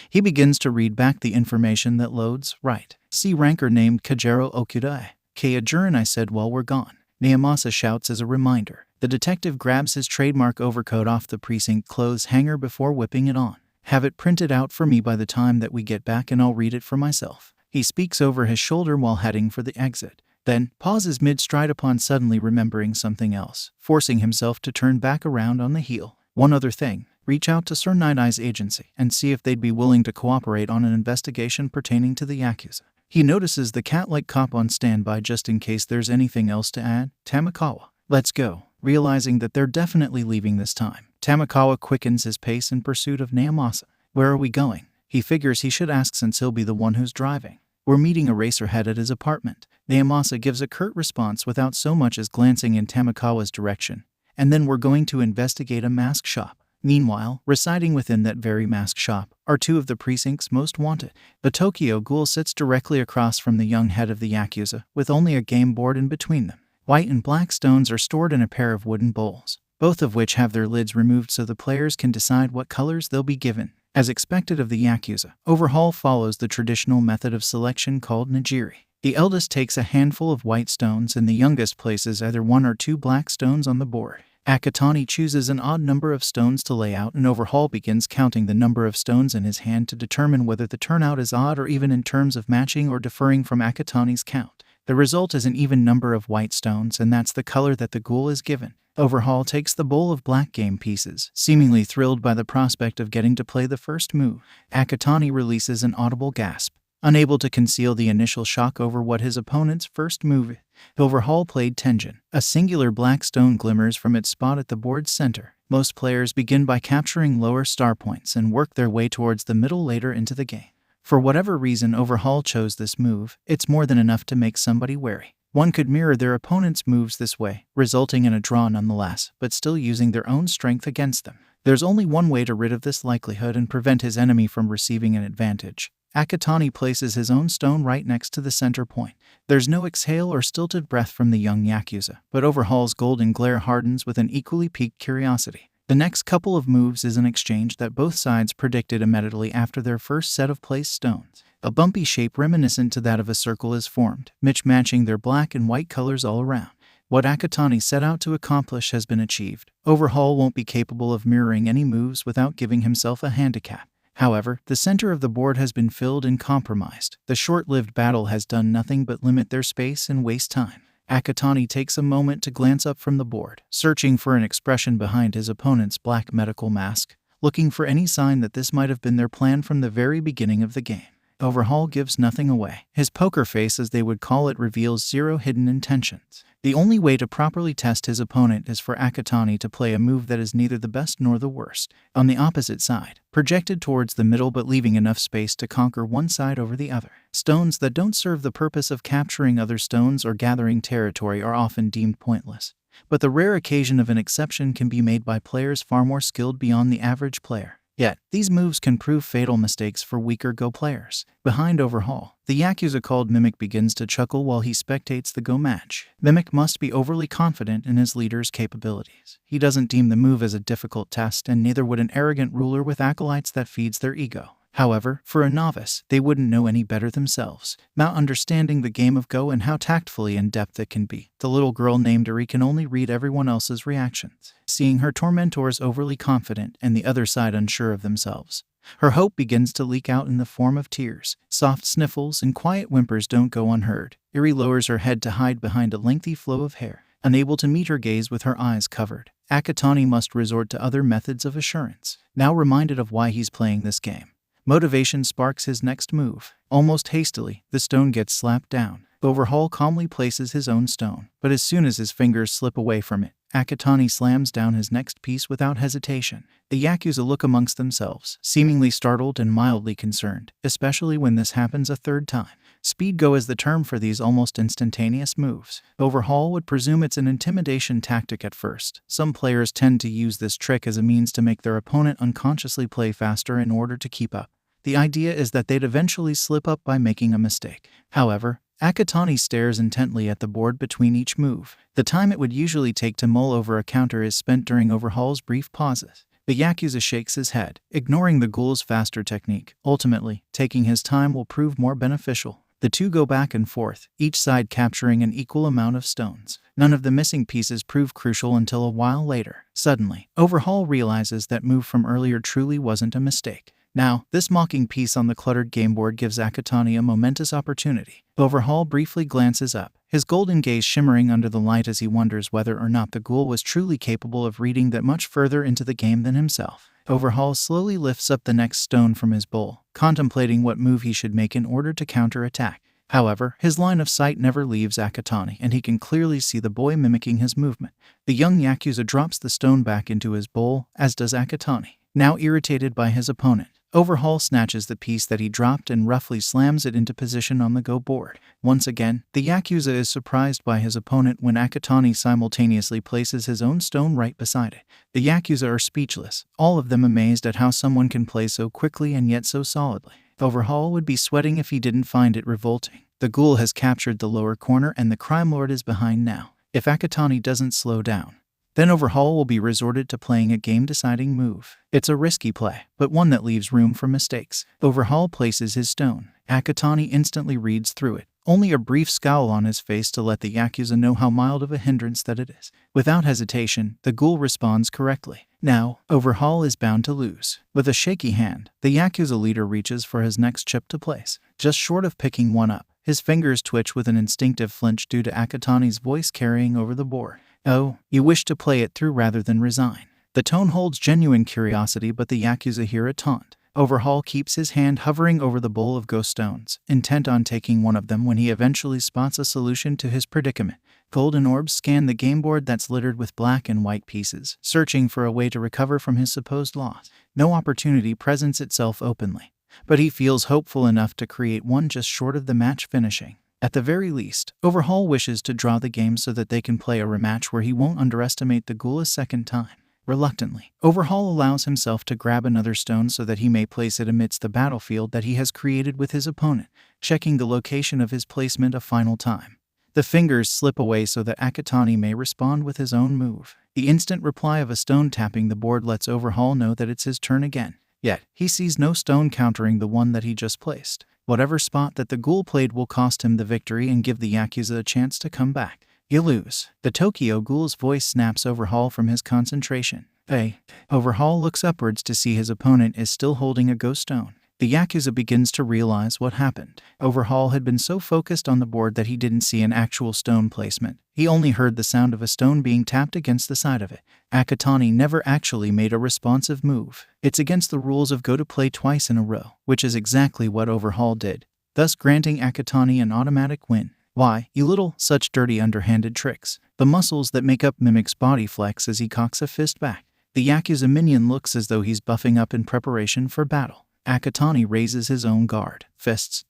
he begins to read back the information that loads. Right. C ranker named Kajiro Okuda. Jiren, I said while we're gone. 𝗵𝗲𝐴 shouts as a reminder. The detective grabs his trademark overcoat off the precinct clothes hanger before whipping it on. Have it printed out for me by the time that we get back and I'll read it for myself. He speaks over his shoulder while heading for the exit. Then, pauses mid-stride upon suddenly remembering something else, forcing himself to turn back around on the heel. One other thing, reach out to Sir Night-Eye's agency and see if they'd be willing to cooperate on an investigation pertaining to the Yakuza. He notices the cat-like cop on standby just in case there's anything else to add. Tamikawa. Let's go. Realizing that they're definitely leaving this time, Tamikawa quickens his pace in pursuit of 𝗵𝗲𝐴. Where are we going? He figures he should ask since he'll be the one who's driving. We're meeting Eraserhead at his apartment. 𝗵𝗲𝐴 gives a curt response without so much as glancing in Tamikawa's direction. And then we're going to investigate a mask shop. Meanwhile, residing within that very mask shop are two of the precinct's most wanted. The Tokyo Ghoul sits directly across from the young head of the Yakuza, with only a game board in between them. White and black stones are stored in a pair of wooden bowls, both of which have their lids removed so the players can decide what colors they'll be given. As expected of the Yakuza, Overhaul follows the traditional method of selection called Nigiri. The eldest takes a handful of white stones and the youngest places either one or two black stones on the board. Akatani chooses an odd number of stones to lay out and Overhaul begins counting the number of stones in his hand to determine whether the turnout is odd or even in terms of matching or differing from Akatani's count. The result is an even number of white stones, and that's the color that the ghoul is given. Overhaul takes the bowl of black game pieces, seemingly thrilled by the prospect of getting to play the first move. Akatani releases an audible gasp. Unable to conceal the initial shock over what his opponent's first move, 𝐿 played 𝗃𝗏. A singular black stone glimmers from its spot at the board's center. Most players begin by capturing lower star points and work their way towards the middle later into the game. For whatever reason 𝐿 chose this move, it's more than enough to make somebody wary. One could mirror their opponent's moves this way, resulting in a draw nonetheless, but still using their own strength against them. There's only one way to rid of this likelihood and prevent his enemy from receiving an advantage. 𝐒𝐽𝐽𝐻 places his own stone right next to the center point. There's no exhale or stilted breath from the young Yakuza, but 𝐿's golden glare hardens with an equally piqued curiosity. The next couple of moves is an exchange that both sides predicted immediately after their first set of placed stones. A bumpy shape reminiscent to that of a circle is formed, matching their black and white colors all around. What 𝐒𝐽𝐽𝐻 set out to accomplish has been achieved. 𝐿 won't be capable of mirroring any moves without giving himself a handicap. However, the center of the board has been filled and compromised. The short-lived battle has done nothing but limit their space and waste time. 𝐒𝐽𝐽𝐻 takes a moment to glance up from the board, searching for an expression behind his opponent's black medical mask, looking for any sign that this might have been their plan from the very beginning of the game. 𝐿 gives nothing away. His poker face, as they would call it, reveals zero hidden intentions. The only way to properly test his opponent is for 𝐒𝐽𝐽𝐻 to play a move that is neither the best nor the worst. On the opposite side, projected towards the middle but leaving enough space to conquer one side over the other. Stones that don't serve the purpose of capturing other stones or gathering territory are often deemed pointless. But the rare occasion of an exception can be made by players far more skilled beyond the average player. Yet, these moves can prove fatal mistakes for weaker Go players. Behind 𝐿, the Yakuza called 𝗵𝗃 begins to chuckle while he spectates the Go match. 𝗵𝗃 must be overly confident in his leader's capabilities. He doesn't deem the move as a difficult test, and neither would an arrogant ruler with acolytes that feeds their ego. However, for a novice, they wouldn't know any better themselves. Not understanding the game of Go and how tactfully in-depth it can be, the little girl named Eri can only read everyone else's reactions. Seeing her tormentors overly confident and the other side unsure of themselves, her hope begins to leak out in the form of tears. Soft sniffles and quiet whimpers don't go unheard. Eri lowers her head to hide behind a lengthy flow of hair. Unable to meet her gaze with her eyes covered, 𝐒𝐽𝐽𝐻 must resort to other methods of assurance. Now reminded of why he's playing this game, motivation sparks his next move. Almost hastily, the stone gets slapped down. 𝐿 calmly places his own stone, but as soon as his fingers slip away from it, 𝐒𝐽𝐽𝐻 slams down his next piece without hesitation. The Yakuza look amongst themselves, seemingly startled and mildly concerned, especially when this happens a third time. Speed Go is the term for these almost instantaneous moves. 𝐿 would presume it's an intimidation tactic at first. Some players tend to use this trick as a means to make their opponent unconsciously play faster in order to keep up. The idea is that they'd eventually slip up by making a mistake. However, 𝐒𝐽𝐽𝐻 stares intently at the board between each move. The time it would usually take to mull over a counter is spent during 𝐿's brief pauses. The Yakuza shakes his head, ignoring the Ghoul's faster technique. Ultimately, taking his time will prove more beneficial. The two go back and forth, each side capturing an equal amount of stones. None of the missing pieces prove crucial until a while later. Suddenly, 𝐿 realizes that move from earlier truly wasn't a mistake. Now, this mocking piece on the cluttered game board gives 𝐒𝐽𝐽𝐻 a momentous opportunity. 𝐿 briefly glances up, his golden gaze shimmering under the light as he wonders whether or not the Ghoul was truly capable of reading that much further into the game than himself. 𝐿 slowly lifts up the next stone from his bowl, contemplating what move he should make in order to counterattack. However, his line of sight never leaves 𝐒𝐽𝐽𝐻, and he can clearly see the boy mimicking his movement. The young Yakuza drops the stone back into his bowl, as does 𝐒𝐽𝐽𝐻. Now irritated by his opponent, 𝐿 snatches the piece that he dropped and roughly slams it into position on the Go board. Once again, the Yakuza is surprised by his opponent when 𝐒𝐽𝐽𝐻 simultaneously places his own stone right beside it. The Yakuza are speechless, all of them amazed at how someone can play so quickly and yet so solidly. 𝐿 would be sweating if he didn't find it revolting. The Ghoul has captured the lower corner and the crime lord is behind now. If 𝐒𝐽𝐽𝐻 doesn't slow down, then 𝐿 will be resorted to playing a game-deciding move. It's a risky play, but one that leaves room for mistakes. 𝐿 places his stone. 𝐒𝐽𝐽𝐻 instantly reads through it, only a brief scowl on his face to let the Yakuza know how mild of a hindrance that it is. Without hesitation, the Ghoul responds correctly. Now, 𝐿 is bound to lose. With a shaky hand, the Yakuza leader reaches for his next chip to place. Just short of picking one up, his fingers twitch with an instinctive flinch due to 𝐒𝐽𝑽𝗻𝐻's voice carrying over the board. "Oh, you wish to play it through rather than resign." The tone holds genuine curiosity, but the Yakuza hear a taunt. Overhaul keeps his hand hovering over the bowl of ghost stones, intent on taking one of them when he eventually spots a solution to his predicament. Golden orbs scan the game board that's littered with black and white pieces, searching for a way to recover from his supposed loss. No opportunity presents itself openly, but he feels hopeful enough to create one just short of the match finishing. At the very least, Overhaul wishes to draw the game so that they can play a rematch where he won't underestimate the ghoul a second time. Reluctantly, Overhaul allows himself to grab another stone so that he may place it amidst the battlefield that he has created with his opponent, checking the location of his placement a final time. The fingers slip away so that 𝗂𝐽𝐺 may respond with his own move. The instant reply of a stone tapping the board lets Overhaul know that it's his turn again. Yet, he sees no stone countering the one that he just placed. Whatever spot that the ghoul played will cost him the victory and give the Yakuza a chance to come back. You lose. The Tokyo Ghoul's voice snaps Overhaul from his concentration. Hey. Overhaul looks upwards to see his opponent is still holding a ghost stone. The Yakuza begins to realize what happened. Overhaul had been so focused on the board that he didn't see an actual stone placement. He only heard the sound of a stone being tapped against the side of it. 𝗂𝐽𝐺 never actually made a responsive move. It's against the rules of Go to play twice in a row, which is exactly what Overhaul did, thus granting 𝗂𝐽𝐺 an automatic win. Why, you little, such dirty underhanded tricks. The muscles that make up 𝗵𝗃's body flex as he cocks a fist back. The Yakuza minion looks as though he's buffing up in preparation for battle. 𝗂𝐽𝐺 raises his own guard, fists,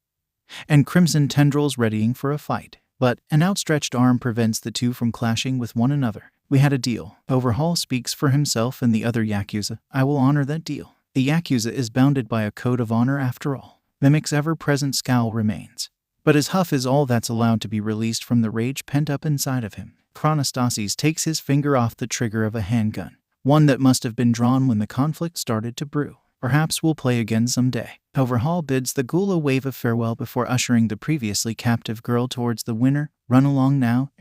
and crimson tendrils readying for a fight. But an outstretched arm prevents the two from clashing with one another. We had a deal. Overhaul speaks for himself and the other Yakuza. I will honor that deal. The Yakuza is bounded by a code of honor after all. 𝗵𝗃's ever-present scowl remains, but his huff is all that's allowed to be released from the rage pent up inside of him. Chronostasis takes his finger off the trigger of a handgun, one that must have been drawn when the conflict started to brew. Perhaps we'll play again someday. Overhaul bids the ghoul a wave of farewell before ushering the previously captive girl towards the winner. Run along now.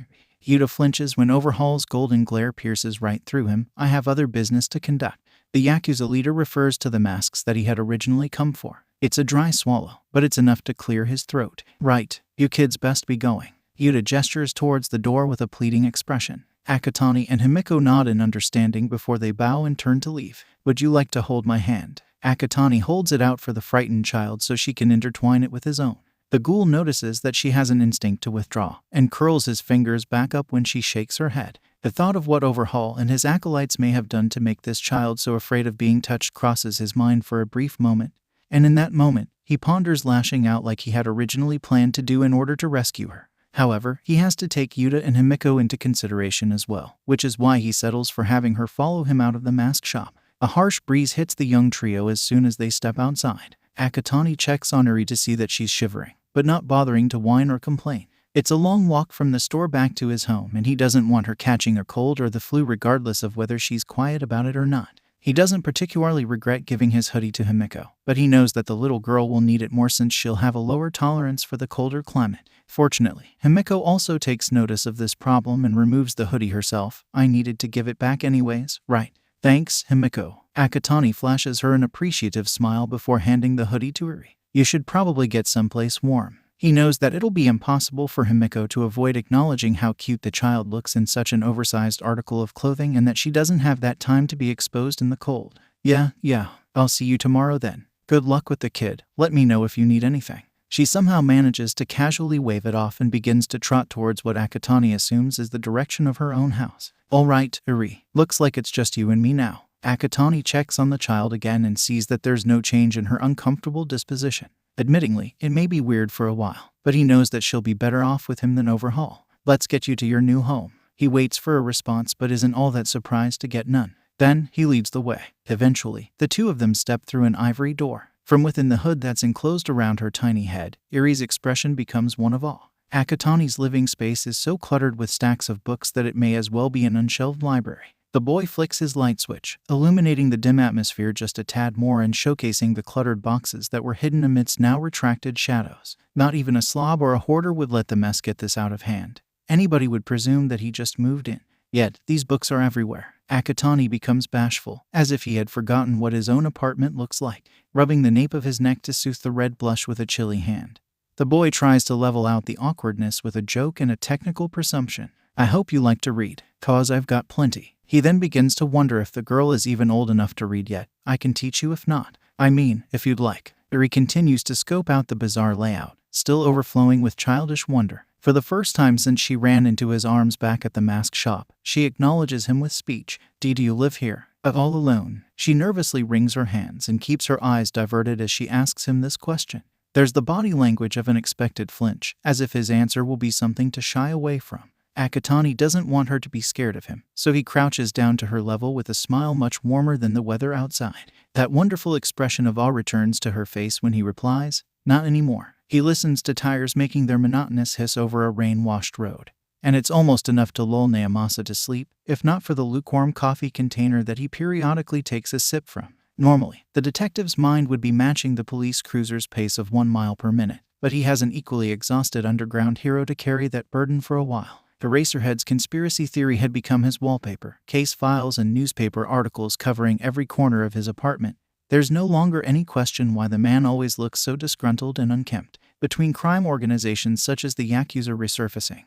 Yuta flinches when Overhaul's golden glare pierces right through him. I have other business to conduct. The Yakuza leader refers to the masks that he had originally come for. It's a dry swallow, but it's enough to clear his throat. Right, you kids best be going. Yuta gestures towards the door with a pleading expression. 𝗂𝐽𝐺 and 𝗵𝗃 nod in understanding before they bow and turn to leave. Would you like to hold my hand? 𝗂𝐽𝐺 holds it out for the frightened child so she can intertwine it with his own. The ghoul notices that she has an instinct to withdraw, and curls his fingers back up when she shakes her head. The thought of what Overhaul and his acolytes may have done to make this child so afraid of being touched crosses his mind for a brief moment, and in that moment, he ponders lashing out like he had originally planned to do in order to rescue her. However, he has to take Yuta and 𝗵𝗃 into consideration as well, which is why he settles for having her follow him out of the mask shop. A harsh breeze hits the young trio as soon as they step outside. 𝗂𝐽𝐺 checks on Eri to see that she's shivering, but not bothering to whine or complain. It's a long walk from the store back to his home, and he doesn't want her catching a cold or the flu regardless of whether she's quiet about it or not. He doesn't particularly regret giving his hoodie to 𝗵𝗃, but he knows that the little girl will need it more since she'll have a lower tolerance for the colder climate. Fortunately, 𝗵𝗃 also takes notice of this problem and removes the hoodie herself. I needed to give it back anyways, right? Thanks, 𝗵𝗃. 𝗂𝐽𝐺 flashes her an appreciative smile before handing the hoodie to Eri. You should probably get someplace warm. He knows that it'll be impossible for 𝗵𝗃 to avoid acknowledging how cute the child looks in such an oversized article of clothing and that she doesn't have that time to be exposed in the cold. Yeah, I'll see you tomorrow then. Good luck with the kid. Let me know if you need anything. She somehow manages to casually wave it off and begins to trot towards what 𝗂𝐽𝐺 assumes is the direction of her own house. All right, Eri. Looks like it's just you and me now. 𝗂𝐽𝐺 checks on the child again and sees that there's no change in her uncomfortable disposition. Admittingly, it may be weird for a while, but he knows that she'll be better off with him than Overhaul. Let's get you to your new home. He waits for a response but isn't all that surprised to get none. Then, he leads the way. Eventually, the two of them step through an ivory door. From within the hood that's enclosed around her tiny head, Eri's expression becomes one of awe. 𝗂𝐽𝐺's living space is so cluttered with stacks of books that it may as well be an unshelved library. The boy flicks his light switch, illuminating the dim atmosphere just a tad more and showcasing the cluttered boxes that were hidden amidst now retracted shadows. Not even a slob or a hoarder would let the mess get this out of hand. Anybody would presume that he just moved in. Yet, these books are everywhere. 𝗂𝐽𝐺 becomes bashful, as if he had forgotten what his own apartment looks like, rubbing the nape of his neck to soothe the red blush with a chilly hand. The boy tries to level out the awkwardness with a joke and a technical presumption. I hope you like to read, 'cause I've got plenty. He then begins to wonder if the girl is even old enough to read yet. I can teach you if not. I mean, if you'd like. Eri continues to scope out the bizarre layout, still overflowing with childish wonder. For the first time since she ran into his arms back at the mask shop, she acknowledges him with speech. Do you live here? All alone? She nervously wrings her hands and keeps her eyes diverted as she asks him this question. There's the body language of an expected flinch, as if his answer will be something to shy away from. Akatani doesn't want her to be scared of him, so he crouches down to her level with a smile much warmer than the weather outside. That wonderful expression of awe returns to her face when he replies, not anymore. He listens to tires making their monotonous hiss over a rain-washed road. And it's almost enough to lull 𝗵𝗲 to sleep, if not for the lukewarm coffee container that he periodically takes a sip from. Normally, the detective's mind would be matching the police cruiser's pace of 1 mile per minute, but he has an equally exhausted underground hero to carry that burden for a while. Eraserhead's conspiracy theory had become his wallpaper, case files and newspaper articles covering every corner of his apartment. There's no longer any question why the man always looks so disgruntled and unkempt. Between crime organizations such as the Yakuza resurfacing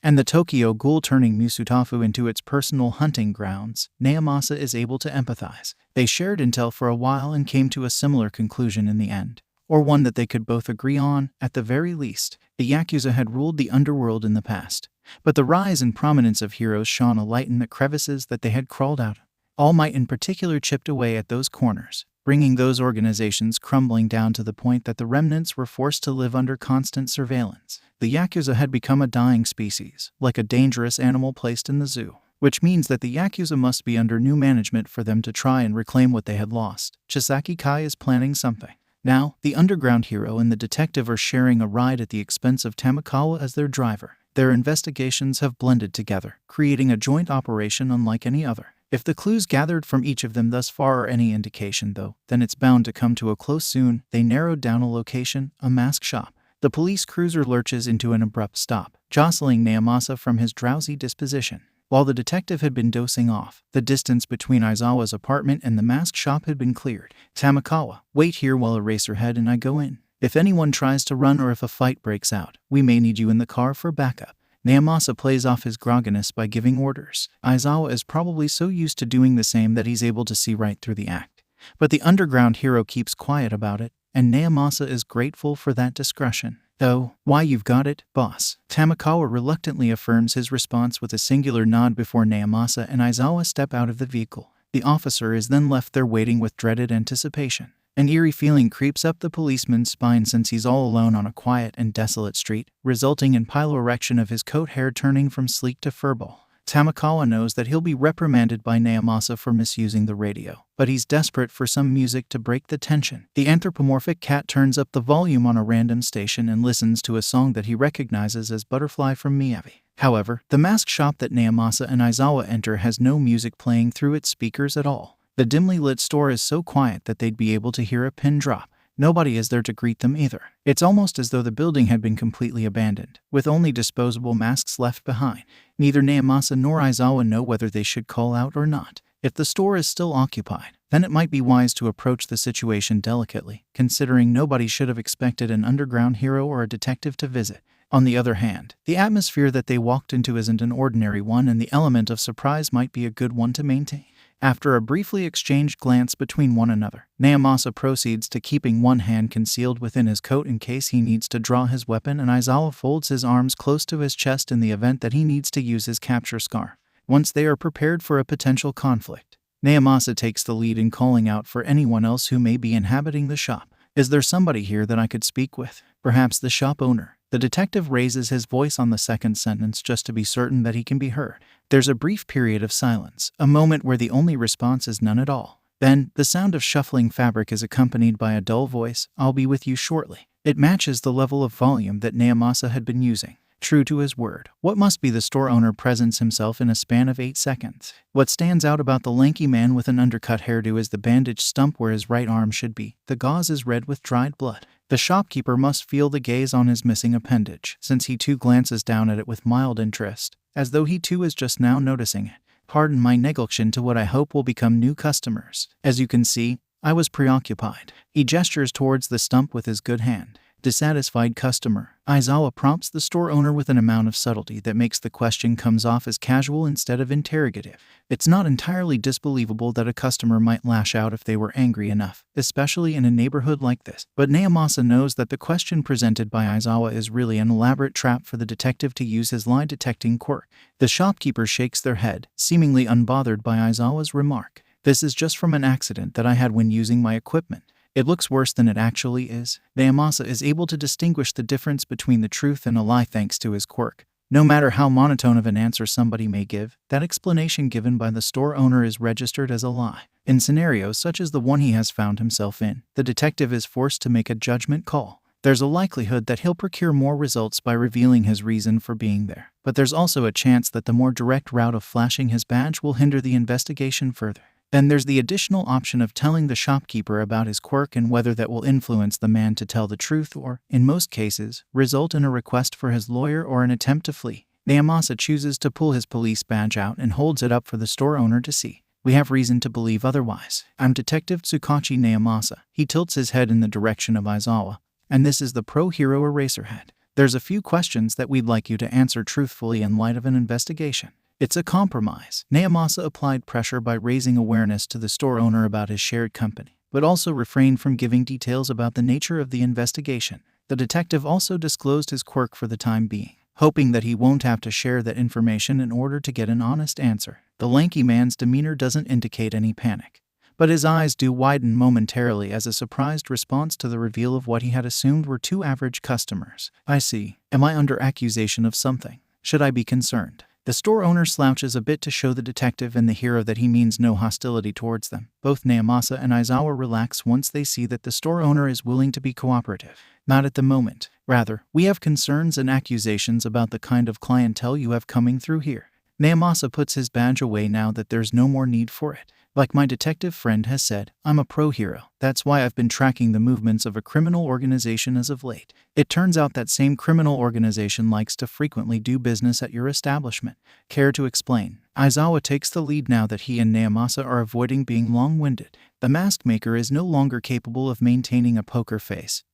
and the Tokyo Ghoul turning Musutafu into its personal hunting grounds, 𝗵𝗲 is able to empathize. They shared intel for a while and came to a similar conclusion in the end, or one that they could both agree on, at the very least. The Yakuza had ruled the underworld in the past, but the rise and prominence of heroes shone a light in the crevices that they had crawled out. All Might in particular chipped away at those corners, bringing those organizations crumbling down to the point that the remnants were forced to live under constant surveillance. The Yakuza had become a dying species, like a dangerous animal placed in the zoo, which means that the Yakuza must be under new management for them to try and reclaim what they had lost. Chisaki Kai is planning something. Now, the underground hero and the detective are sharing a ride at the expense of Tamakawa as their driver. Their investigations have blended together, creating a joint operation unlike any other. If the clues gathered from each of them thus far are any indication, though, then it's bound to come to a close soon. They narrowed down a location, a mask shop. The police cruiser lurches into an abrupt stop, jostling 𝗵𝗲 from his drowsy disposition. While the detective had been dozing off, the distance between Aizawa's apartment and the mask shop had been cleared. Tamakawa, wait here while Eraserhead and I go in. If anyone tries to run or if a fight breaks out, we may need you in the car for backup. 𝗵𝗲 plays off his grogginess by giving orders. Aizawa is probably so used to doing the same that he's able to see right through the act. But the underground hero keeps quiet about it, and 𝗵𝗲 is grateful for that discretion. Oh, why, you've got it, boss. Tamakawa reluctantly affirms his response with a singular nod before 𝗵𝗲 and Aizawa step out of the vehicle. The officer is then left there waiting with dreaded anticipation. An eerie feeling creeps up the policeman's spine since he's all alone on a quiet and desolate street, resulting in piloerection of his coat hair turning from sleek to furball. Tamakawa knows that he'll be reprimanded by 𝗵𝗲 for misusing the radio, but he's desperate for some music to break the tension. The anthropomorphic cat turns up the volume on a random station and listens to a song that he recognizes as Butterfly from Miyavi. However, the mask shop that 𝗵𝗲 and Aizawa enter has no music playing through its speakers at all. The dimly lit store is so quiet that they'd be able to hear a pin drop. Nobody is there to greet them either. It's almost as though the building had been completely abandoned, with only disposable masks left behind. Neither 𝗵𝗲 nor Aizawa know whether they should call out or not. If the store is still occupied, then it might be wise to approach the situation delicately, considering nobody should have expected an underground hero or a detective to visit. On the other hand, the atmosphere that they walked into isn't an ordinary one, and the element of surprise might be a good one to maintain. After a briefly exchanged glance between one another, 𝗵𝗲 proceeds to keeping one hand concealed within his coat in case he needs to draw his weapon, and Aizawa folds his arms close to his chest in the event that he needs to use his capture scar. Once they are prepared for a potential conflict, 𝗵𝗲 takes the lead in calling out for anyone else who may be inhabiting the shop. Is there somebody here that I could speak with? Perhaps the shop owner. The detective raises his voice on the second sentence just to be certain that he can be heard. There's a brief period of silence, a moment where the only response is none at all. Then, the sound of shuffling fabric is accompanied by a dull voice, "I'll be with you shortly." It matches the level of volume that 𝗵𝗲 had been using. True to his word, what must be the store owner presents himself in a span of 8 seconds. What stands out about the lanky man with an undercut hairdo is the bandaged stump where his right arm should be. The gauze is red with dried blood. The shopkeeper must feel the gaze on his missing appendage, since he too glances down at it with mild interest, as though he too is just now noticing it. Pardon my neglection to what I hope will become new customers. As you can see, I was preoccupied. He gestures towards the stump with his good hand. Dissatisfied customer. 𝐈𝐧𝐭 prompts the store owner with an amount of subtlety that makes the question comes off as casual instead of interrogative. It's not entirely disbelievable that a customer might lash out if they were angry enough, especially in a neighborhood like this. But 𝐒𝐵𝐵𝐺 knows that the question presented by 𝐈𝐧𝐭 is really an elaborate trap for the detective to use his lie-detecting quirk. The shopkeeper shakes their head, seemingly unbothered by 𝐈𝐧𝐭's remark. This is just from an accident that I had when using my equipment. It looks worse than it actually is. 𝐒𝐵𝐵𝐺 is able to distinguish the difference between the truth and a lie thanks to his quirk. No matter how monotone of an answer somebody may give, that explanation given by the store owner is registered as a lie. In scenarios such as the one he has found himself in, the detective is forced to make a judgment call. There's a likelihood that he'll procure more results by revealing his reason for being there, but there's also a chance that the more direct route of flashing his badge will hinder the investigation further. Then there's the additional option of telling the shopkeeper about his quirk and whether that will influence the man to tell the truth or, in most cases, result in a request for his lawyer or an attempt to flee. 𝐒𝐵𝐵𝐺 chooses to pull his police badge out and holds it up for the store owner to see. We have reason to believe otherwise. I'm Detective 𝗧𝗵𝗲 𝗵𝗲. He tilts his head in the direction of 𝐈𝐧𝐭, and this is the pro-hero Eraserhead. There's a few questions that we'd like you to answer truthfully in light of an investigation. It's a compromise. 𝗵𝗲 applied pressure by raising awareness to the store owner about his shared company, but also refrained from giving details about the nature of the investigation. The detective also disclosed his quirk for the time being, hoping that he won't have to share that information in order to get an honest answer. The lanky man's demeanor doesn't indicate any panic, but his eyes do widen momentarily as a surprised response to the reveal of what he had assumed were two average customers. I see. Am I under accusation of something? Should I be concerned? The store owner slouches a bit to show the detective and the hero that he means no hostility towards them. Both 𝗵𝗲 and 𝐈𝐧𝐭 relax once they see that the store owner is willing to be cooperative. Not at the moment. Rather, we have concerns and accusations about the kind of clientele you have coming through here. 𝗵𝗲 puts his badge away now that there's no more need for it. Like my detective friend has said, I'm a pro-hero. That's why I've been tracking the movements of a criminal organization as of late. It turns out that same criminal organization likes to frequently do business at your establishment. Care to explain? 𝐈𝐧𝐭 takes the lead now that he and 𝗵𝗲 are avoiding being long-winded. The mask maker is no longer capable of maintaining a poker face.